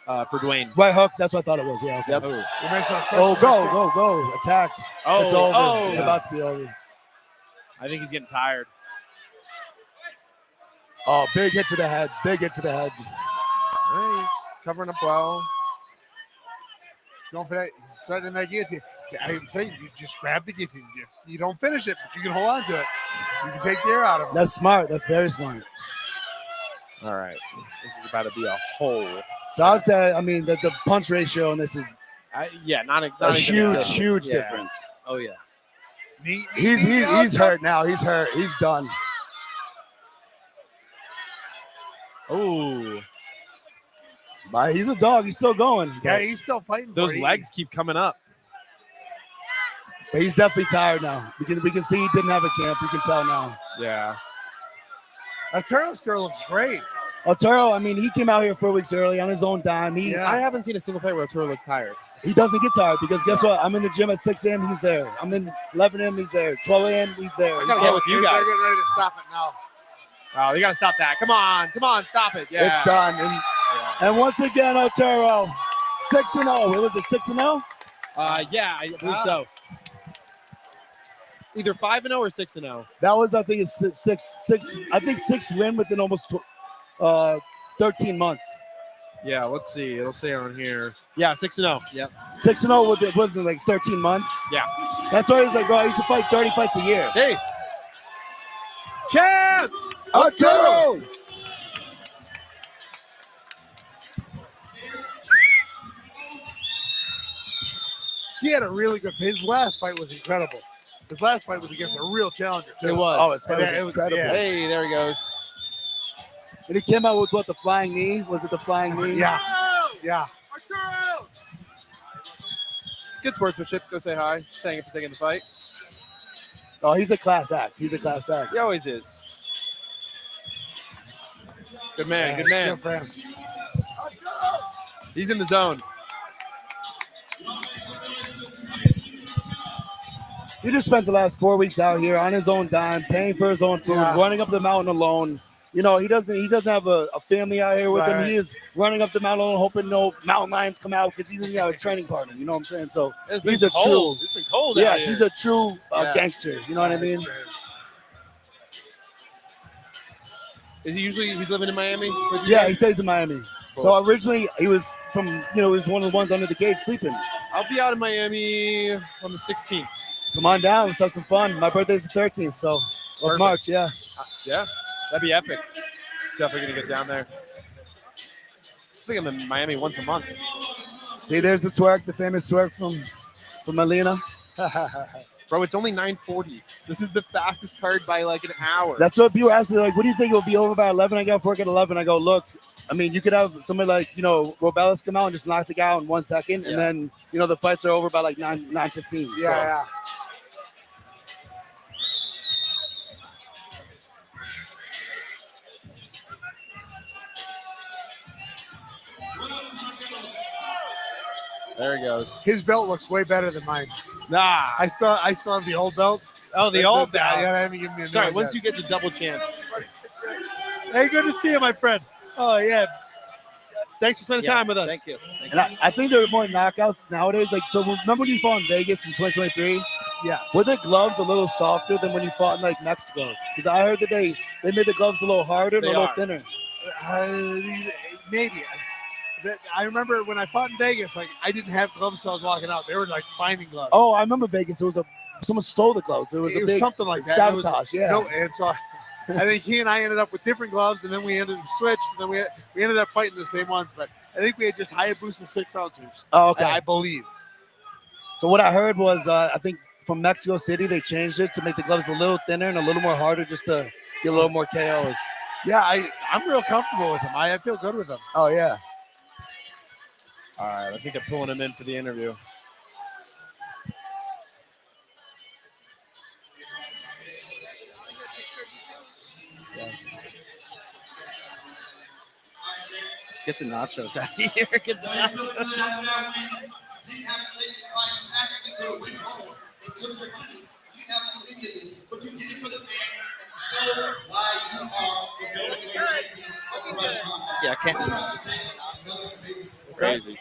for Dwayne. Right hook. That's what I thought it was. Yeah. Okay. Yep. Oh, go. Attack. Oh, It's over. oh. It's about to be over. I think he's getting tired. Oh, big hit to the head. Big hit to the head. He's covering up well. Going for that, starting that guillotine. See, I'm saying you just grab the guillotine. You don't finish it, but you can hold on to it. You can take the air out of it. That's smart. That's very smart. All right. This is about to be a hole. So I'd say, the punch ratio on this is Not a even huge Yeah. difference. Oh, yeah. He's hurt now. He's hurt. He's done. Oh, But he's a dog. He's still going. Yeah, he's still fighting. those for it. legs keep coming up. But he's definitely tired now. We can see he didn't have a camp. You can tell now. Yeah. Arturo still looks great. Arturo, he came out here 4 weeks early on his own dime. Yeah. I haven't seen a single fight where Arturo looks tired. He doesn't get tired because guess what? I'm in the gym at 6 a.m. He's there. I'm in 11 a.m. He's there. 12 a.m. He's there. I gotta get with you They're guys. getting ready to stop it now. Oh, you gotta stop that. Come on, stop it. Yeah. It's done. And once again, Arturo, 6-0. What was it, 6-0? Yeah, I believe so. Either 5-0 or 6-0. That was, I think, it's six win within almost 13 months. Yeah, let's see. It'll say on here. Yeah, 6-0. Yep. 6-0 within like 13 months. Yeah. That's why he's like, bro, I used to fight 30 fights a year. Hey. Champ! Arturo! He had a really good. His last fight was incredible. His last fight was against a real challenger. Too. It was. Oh, it's And it was incredible. yeah. Hey, there he goes. And he came out with what, the flying knee? Was it the flying knee? Yeah. Yeah. Good sportsmanship. Go say hi. Thank you for taking the fight. Oh, he's a class act. He's a class act. He always is. Good man. Yeah, Good man. good for him. He's in the zone. He just spent the last 4 weeks out here on his own dime, paying for his own food, running up the mountain alone. You know, he doesn't have a family out here with him. He is running up the mountain alone, hoping no mountain lions come out because he doesn't have a training partner. You know what I'm saying? So he's a true. It's been cold. Yes, out here. he's a true gangster. You know what I mean? Is he usually he's living in Miami? Yeah, he stays in Miami. Cool. So originally he was from, he was one of the ones under the gate sleeping. I'll be out in Miami on the 16th. Come on down, let's have some fun. My birthday's the 13th, so of March, yeah. Yeah, that'd be epic. Definitely gonna get down there. I think I'm in Miami once a month. See, there's the twerk, the famous twerk from Alina. Bro, it's only 9:40. This is the fastest card by like an hour. That's what people ask me, like, what do you think it'll be over by 11? I got off work at 11. I go, look, I mean, you could have somebody like, Robellis come out and just knock the guy out in 1 second, and then, the fights are over by like 9:15. Yeah. There he goes. His belt looks way better than mine. Nah. I still have the old belt. Oh, the old belt. Yeah, I haven't given me a new Sorry, one once yet. you get the double chance. Hey, good to see you, my friend. Oh, yeah. Thanks for spending time with us. Thank you. And I think there are more knockouts nowadays. Like, so remember when you fought in Vegas in 2023? Yeah. Were the gloves a little softer than when you fought in like Mexico? Because I heard that they made the gloves a little harder and a little thinner. Maybe. I remember when I fought in Vegas, like I didn't have gloves till I was walking out. They were like finding gloves. Oh, I remember Vegas. It was someone stole the gloves. It was a big something like that. sabotage. No, and so I think he and I ended up with different gloves, and then we ended up switched, and then we ended up fighting the same ones. But I think we had just Hayabusa 6 ounces. Oh, okay. I believe. So what I heard was I think from Mexico City they changed it to make the gloves a little thinner and a little more harder, just to get a little more KOs. Yeah, I'm real comfortable with him. I feel good with him. Oh yeah. All right, I think they're pulling him in for the interview. Get the nachos out of here. Get the nachos. Didn't have to take this fight. You actually could have went home and took the money. You didn't have to do any of this, but you did it for the fans and you showed why you are the middleweight champion of the right combat. Yeah, I can't. Crazy.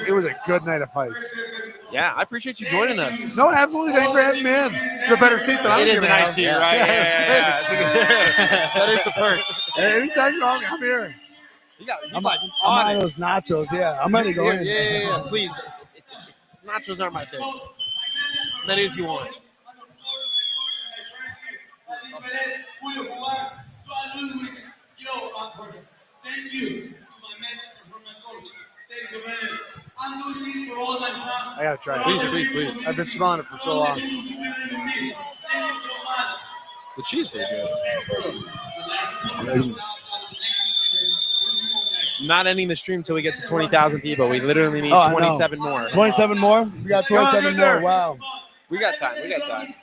It was a good night of fights. Yeah, I appreciate you joining us. No, absolutely. Thanks for having me in. It's a better seat than I'm It is a gonna nice have. seat, right? Yeah. It's a good- that is the perk. Hey, anytime you want me, I'm here. I'm on those nachos. Yeah, I'm ready to go in. Yeah. Please. Nachos are my thing. Many as you want. Thank you to my mentors, for my coach, Sergio Menez. I'm doing this for all my fans. I gotta try it. Please. I've been smelling it for so long. Thank you so much. The cheese pretty good. Not ending the stream until we get to 20,000 people. We literally need 27 more. 27 more? We got 27 more. Wow. We got time.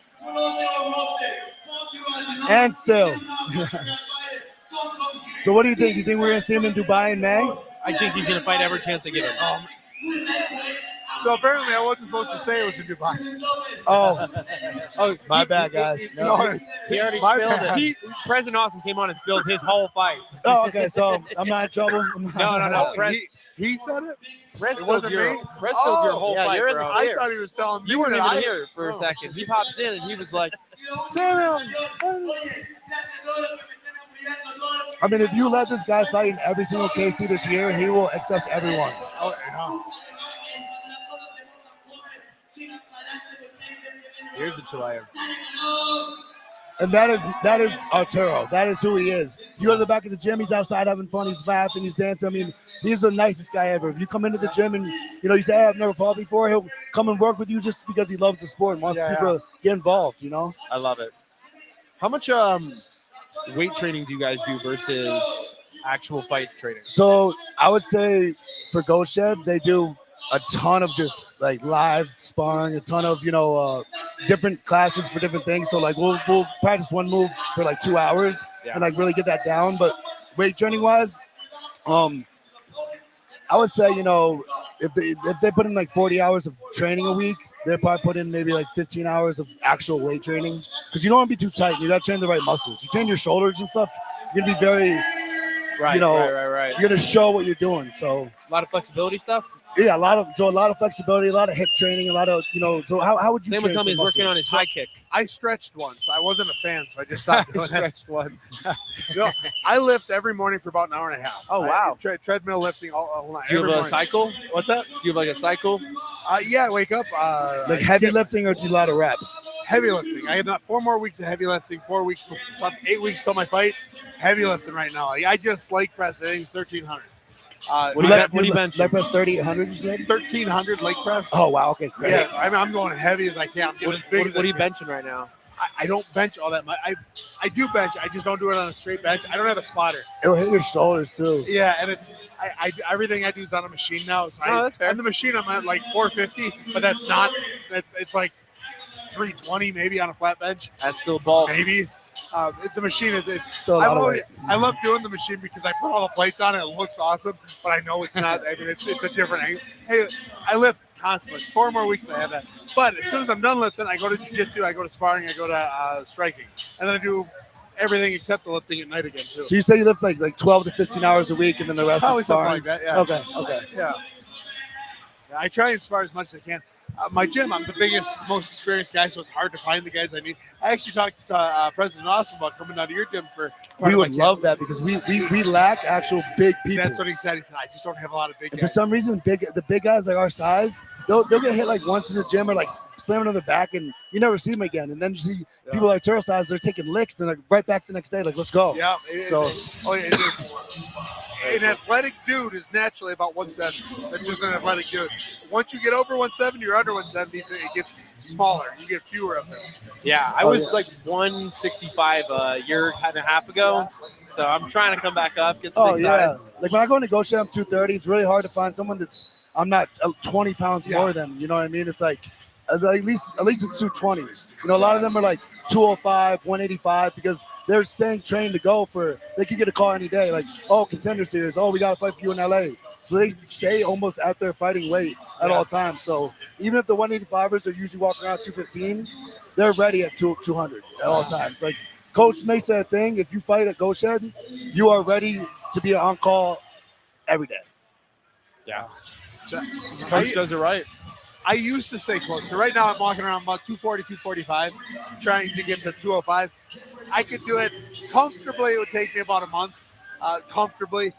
And still. So what do you think? You think we're gonna see him in Dubai in May? I think he's gonna fight every chance I give him. So apparently I wasn't supposed to say it was in Dubai. Oh, my bad, guys. No, He already My spilled bad. it. President Awesome came on and spilled his whole fight. Oh, okay. So I'm not in trouble. No. he said it? Press It spilled wasn't your me? whole Yeah, fight, you're in the bro. I thought he was telling me. You weren't that even I- here for a second. He popped in and he was like, Samuel. I mean, if you let this guy fight in every single KC this year, he will accept everyone. Oh, no. here's the Chilean. And that is Arturo. That is who he is. You go to the back of the gym, he's outside having fun, he's laughing, he's dancing. I mean, he's the nicest guy ever. If you come into the gym and you say, hey, I've never fought before, he'll come and work with you just because he loves the sport and wants people to get involved, I love it. How much weight training do you guys do versus actual fight training? So I would say for Goat Shed, they do a ton of just like live sparring, a ton of different classes for different things. So like we'll practice one move for like 2 hours and like really get that down. But weight training wise, I would say if they put in like 40 hours of training a week, they probably put in maybe like 15 hours of actual weight training because you don't want to be too tight. You got to train the right muscles. You train your shoulders and stuff. You're gonna be very, Right, you know, right. you're gonna show what you're doing. So A lot of flexibility stuff. yeah, a lot of flexibility, a lot of hip training, a lot of So how would you? Same with train somebody for who's working muscles? on his high kick. I stretched once. I wasn't a fan, so I just stopped doing that. Stretched once. No, I lift every morning for about an hour and a half. Oh, wow. Treadmill lifting all night. Do you every have a morning. cycle? What's that? Do you have like a cycle? Yeah, I wake up. Like heavy lifting or do a lot of reps? Heavy lifting. I had 4 more weeks of heavy lifting. 4 weeks, about 8 weeks till my fight. Heavy lifting right now. I just leg press. I think it's 1,300. What do you bench? Leg press 3,800. You said? 1,300 leg press. Oh wow, okay, great. Yeah, I mean, I'm going heavy as I can. I'm getting as big as What are you I can. benching right now? I don't bench all that much. I do bench. I just don't do it on a straight bench. I don't have a spotter. It'll hit your shoulders too. Yeah, and it's everything I do is on a machine now. So Oh, that's fair. on the machine I'm at like 450, but that's not. It's like 320 maybe on a flat bench. That's still bulk. Maybe. The machine is. Still a lot of weight. I love doing the machine because I put all the plates on it. It looks awesome, but I know it's not. I mean, it's a different angle. Hey, I lift constantly. 4 more weeks I have that. But as soon as I'm done lifting, I go to jiu-jitsu, I go to sparring, I go to striking, and then I do everything except the lifting at night again too. So you say you lift like 12 to 15 hours a week, and then the rest Probably is something sparring. like that. Yeah. Okay. Yeah. I try and spar as much as I can. My gym, I'm the biggest, most experienced guy, so it's hard to find the guys I need. I actually talked to President Austin about coming down to your gym for. We would love that because we lack actual big people. That's what he said. He said, I just don't have a lot of big And for guys. some reason, the big guys like our size, they'll get hit like once in the gym or like slamming on their back, and you never see them again. And then you see people like Turtle size, they're taking licks, and like right back the next day, like let's go. Yeah. So- An athletic dude is naturally about 170. That's just an athletic dude. Once you get over 170 or under 170, it gets smaller. You get fewer of them. Yeah, I was like 165 a year and a half ago, so I'm trying to come back up, get the Oh big yeah. size. Like when I go and negotiate, I'm 230. It's really hard to find someone that's I'm not 20 pounds Yeah. more than. You know what I mean? It's like at least it's 220. You know, a lot of them are like 205, 185 because they're staying trained to go for. They could get a call any day, like Contender Series. Oh, we got to fight for you in LA. So they stay almost out there fighting weight at all times. So even if the 185ers are usually walking around 215, they're ready at 200 at all times. Like Coach makes that thing. If you fight at Go Shed, you are ready to be on call every day. Yeah. Coach does it right. I used to stay close. So right now I'm walking around about 240, 245, trying to get to 205. I could do it comfortably. It would take me about a month, comfortably.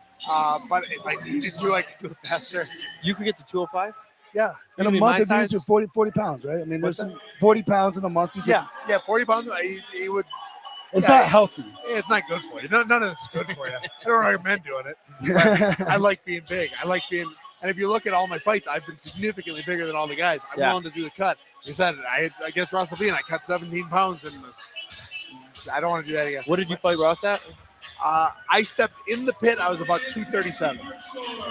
But if I needed to, I could do it faster. You could get to 205? Yeah. In You a mean month, my it means size? you're 40 pounds, right? I mean, What's there's 40 pounds in a month. You Yeah, 40 pounds. It would. It's Yeah. not healthy. It's not good for you. None of this is good for you. I don't recommend doing it. But I like being big. I like being. And if you look at all my fights, I've been significantly bigger than all the guys. I'm Yeah. willing to do the cut. You said it. I guess Russell Bean. I cut 17 pounds in this. I don't want to do that again. What did you fight Ross at? I stepped in the pit. I was about 237,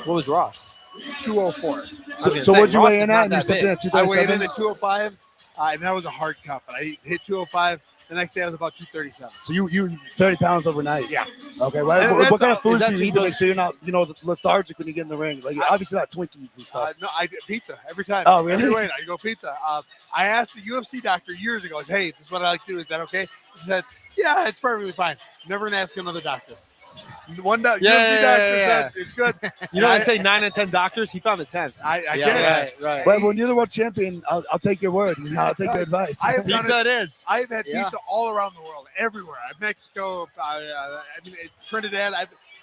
What was Ross? 204. So what'd you weigh in at? And you stepped in at I weighed in 237? at 205, and that was a hard cut. But I hit 205. The next day I was about 237. So you 30 pounds overnight. Yeah. Okay. Well, And what that's kind of all- foods is that do you just eat to make those- sure you're not, lethargic when you get in the ring? Like obviously not Twinkies and stuff. No, I did pizza every time. Oh, really? Every weight, I go pizza. I asked the UFC doctor years ago, hey, this is what I like to do. Is that okay? He said, yeah, it's perfectly fine. Never gonna ask another doctor. One UFC doctor said it's good. You know, And I say 9 and 10 doctors. He found the 10th. I Yeah, get it. right. But when you're the world champion, I'll take your word. I'll take your advice. I have done Pizza it is. I've had Yeah. pizza all around the world, everywhere. Mexico, Trinidad,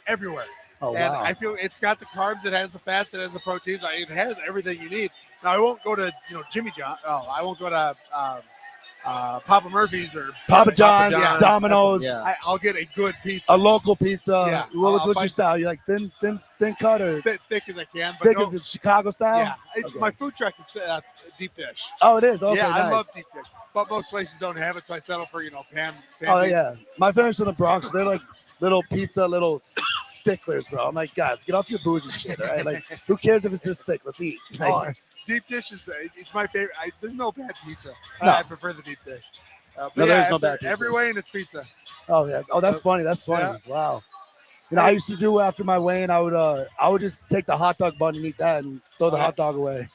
everywhere. Oh And wow. I feel it's got the carbs, it has the fats, it has the proteins, it has everything you need. Now I won't go to Jimmy John. Oh, I won't go to Papa Murphy's or Papa John's, John's. Domino's, Yeah. I'll get a good pizza, a local pizza. Yeah. What's I'll your find- style? You like thin cut or thick as I can. But thick no, as it Chicago style? yeah, Okay. my food truck is deep dish. Oh, it is. Okay, yeah, nice. I love deep dish, but most places don't have it, so I settle for Pam. Oh yeah, my family's from the Bronx. They're like little pizza, little sticklers, bro. I'm like, guys, get off your bougie shit, all right? Like, who cares if it's this thick? Let's eat. Like, Oh, deep dish is it's my favorite. There's no bad pizza. No. I prefer the deep dish. But No, there's yeah, no bad pizza. every way in it's pizza. oh yeah. Oh, that's funny. That's funny. Wow. I used to do after my weigh-in, I would just take the hot dog bun and eat that and throw the hot dog away.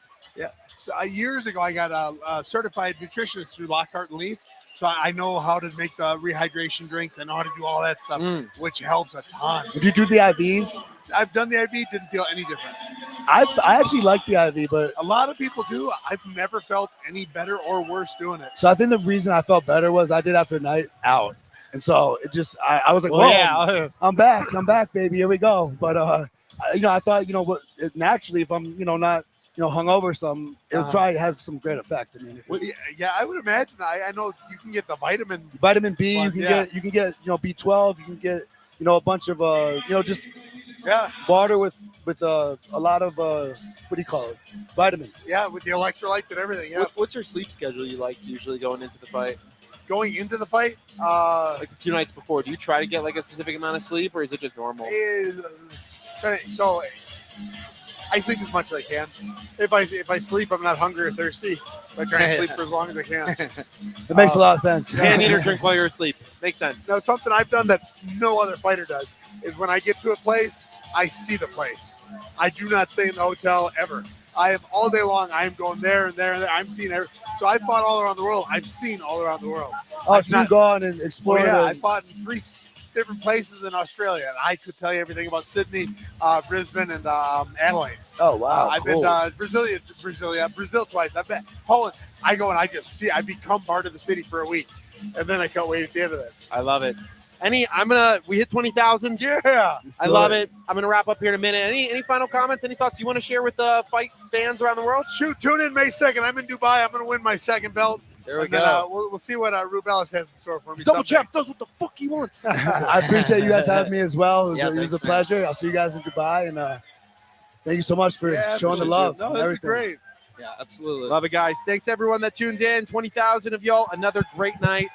So years ago, I got a certified nutritionist through Lockhart and Leaf. So I know how to make the rehydration drinks. I know how to do all that stuff, which helps a ton. Did you do the IVs? I've done the IV, didn't feel any different. I actually like the IV, but A lot of people do. I've never felt any better or worse doing it. so I think the reason I felt better was I did after a night out, and so it just I was like, whoa, I'm back, baby, here we go. But I thought what naturally if I'm not hungover or something, it probably has some great effect. I mean, Yeah, I would imagine. I know you can get the vitamin. vitamin B, Well, you can yeah. get B12, you can get a bunch of just Yeah, water with a lot of what do you call it, vitamins. yeah, with the electrolytes and everything. Yeah, What's your sleep schedule you like usually going into the fight? going into the fight, Like a few nights before, do you try to get like a specific amount of sleep, or is it just normal? so I sleep as much as I can. If I sleep, I'm not hungry or thirsty. I try and sleep for as long as I can. It makes a lot of sense. Can't eat or drink while you're asleep. Makes sense. So something I've done that no other fighter does is when I get to a place, I see the place. I do not stay in the hotel ever. I am all day long. I am going there and there and there. I'm seeing every. So I fought all around the world. I've seen all around the world. Oh, so you've gone and Oh, explored. yeah, I it. fought in 3 different places in Australia, and I could tell you everything about Sydney, Brisbane, and Adelaide. Oh wow, I've cool. been Brazil twice. I've been Poland. I go and I just see. I become part of the city for a week, and then I can't wait at the end of it. I love it. We hit 20,000. Yeah, I love it. I'm gonna wrap up here in a minute. Any final comments? Any thoughts you want to share with fight fans around the world? shoot! Tune in May 2nd. I'm in Dubai. I'm going to win my second belt. There we And then, go. we'll see what Rubelis has in store for me. Double someday. champ does what the fuck he wants. I appreciate you guys having me as well. It was, Yeah, it was thanks, a pleasure. I'll see you guys in Dubai, and thank you so much for Yeah, showing the appreciate love. you. No, and this is everything. great. Yeah, absolutely. Love it, guys. Thanks everyone that tuned in. 20,000 of y'all. Another great night.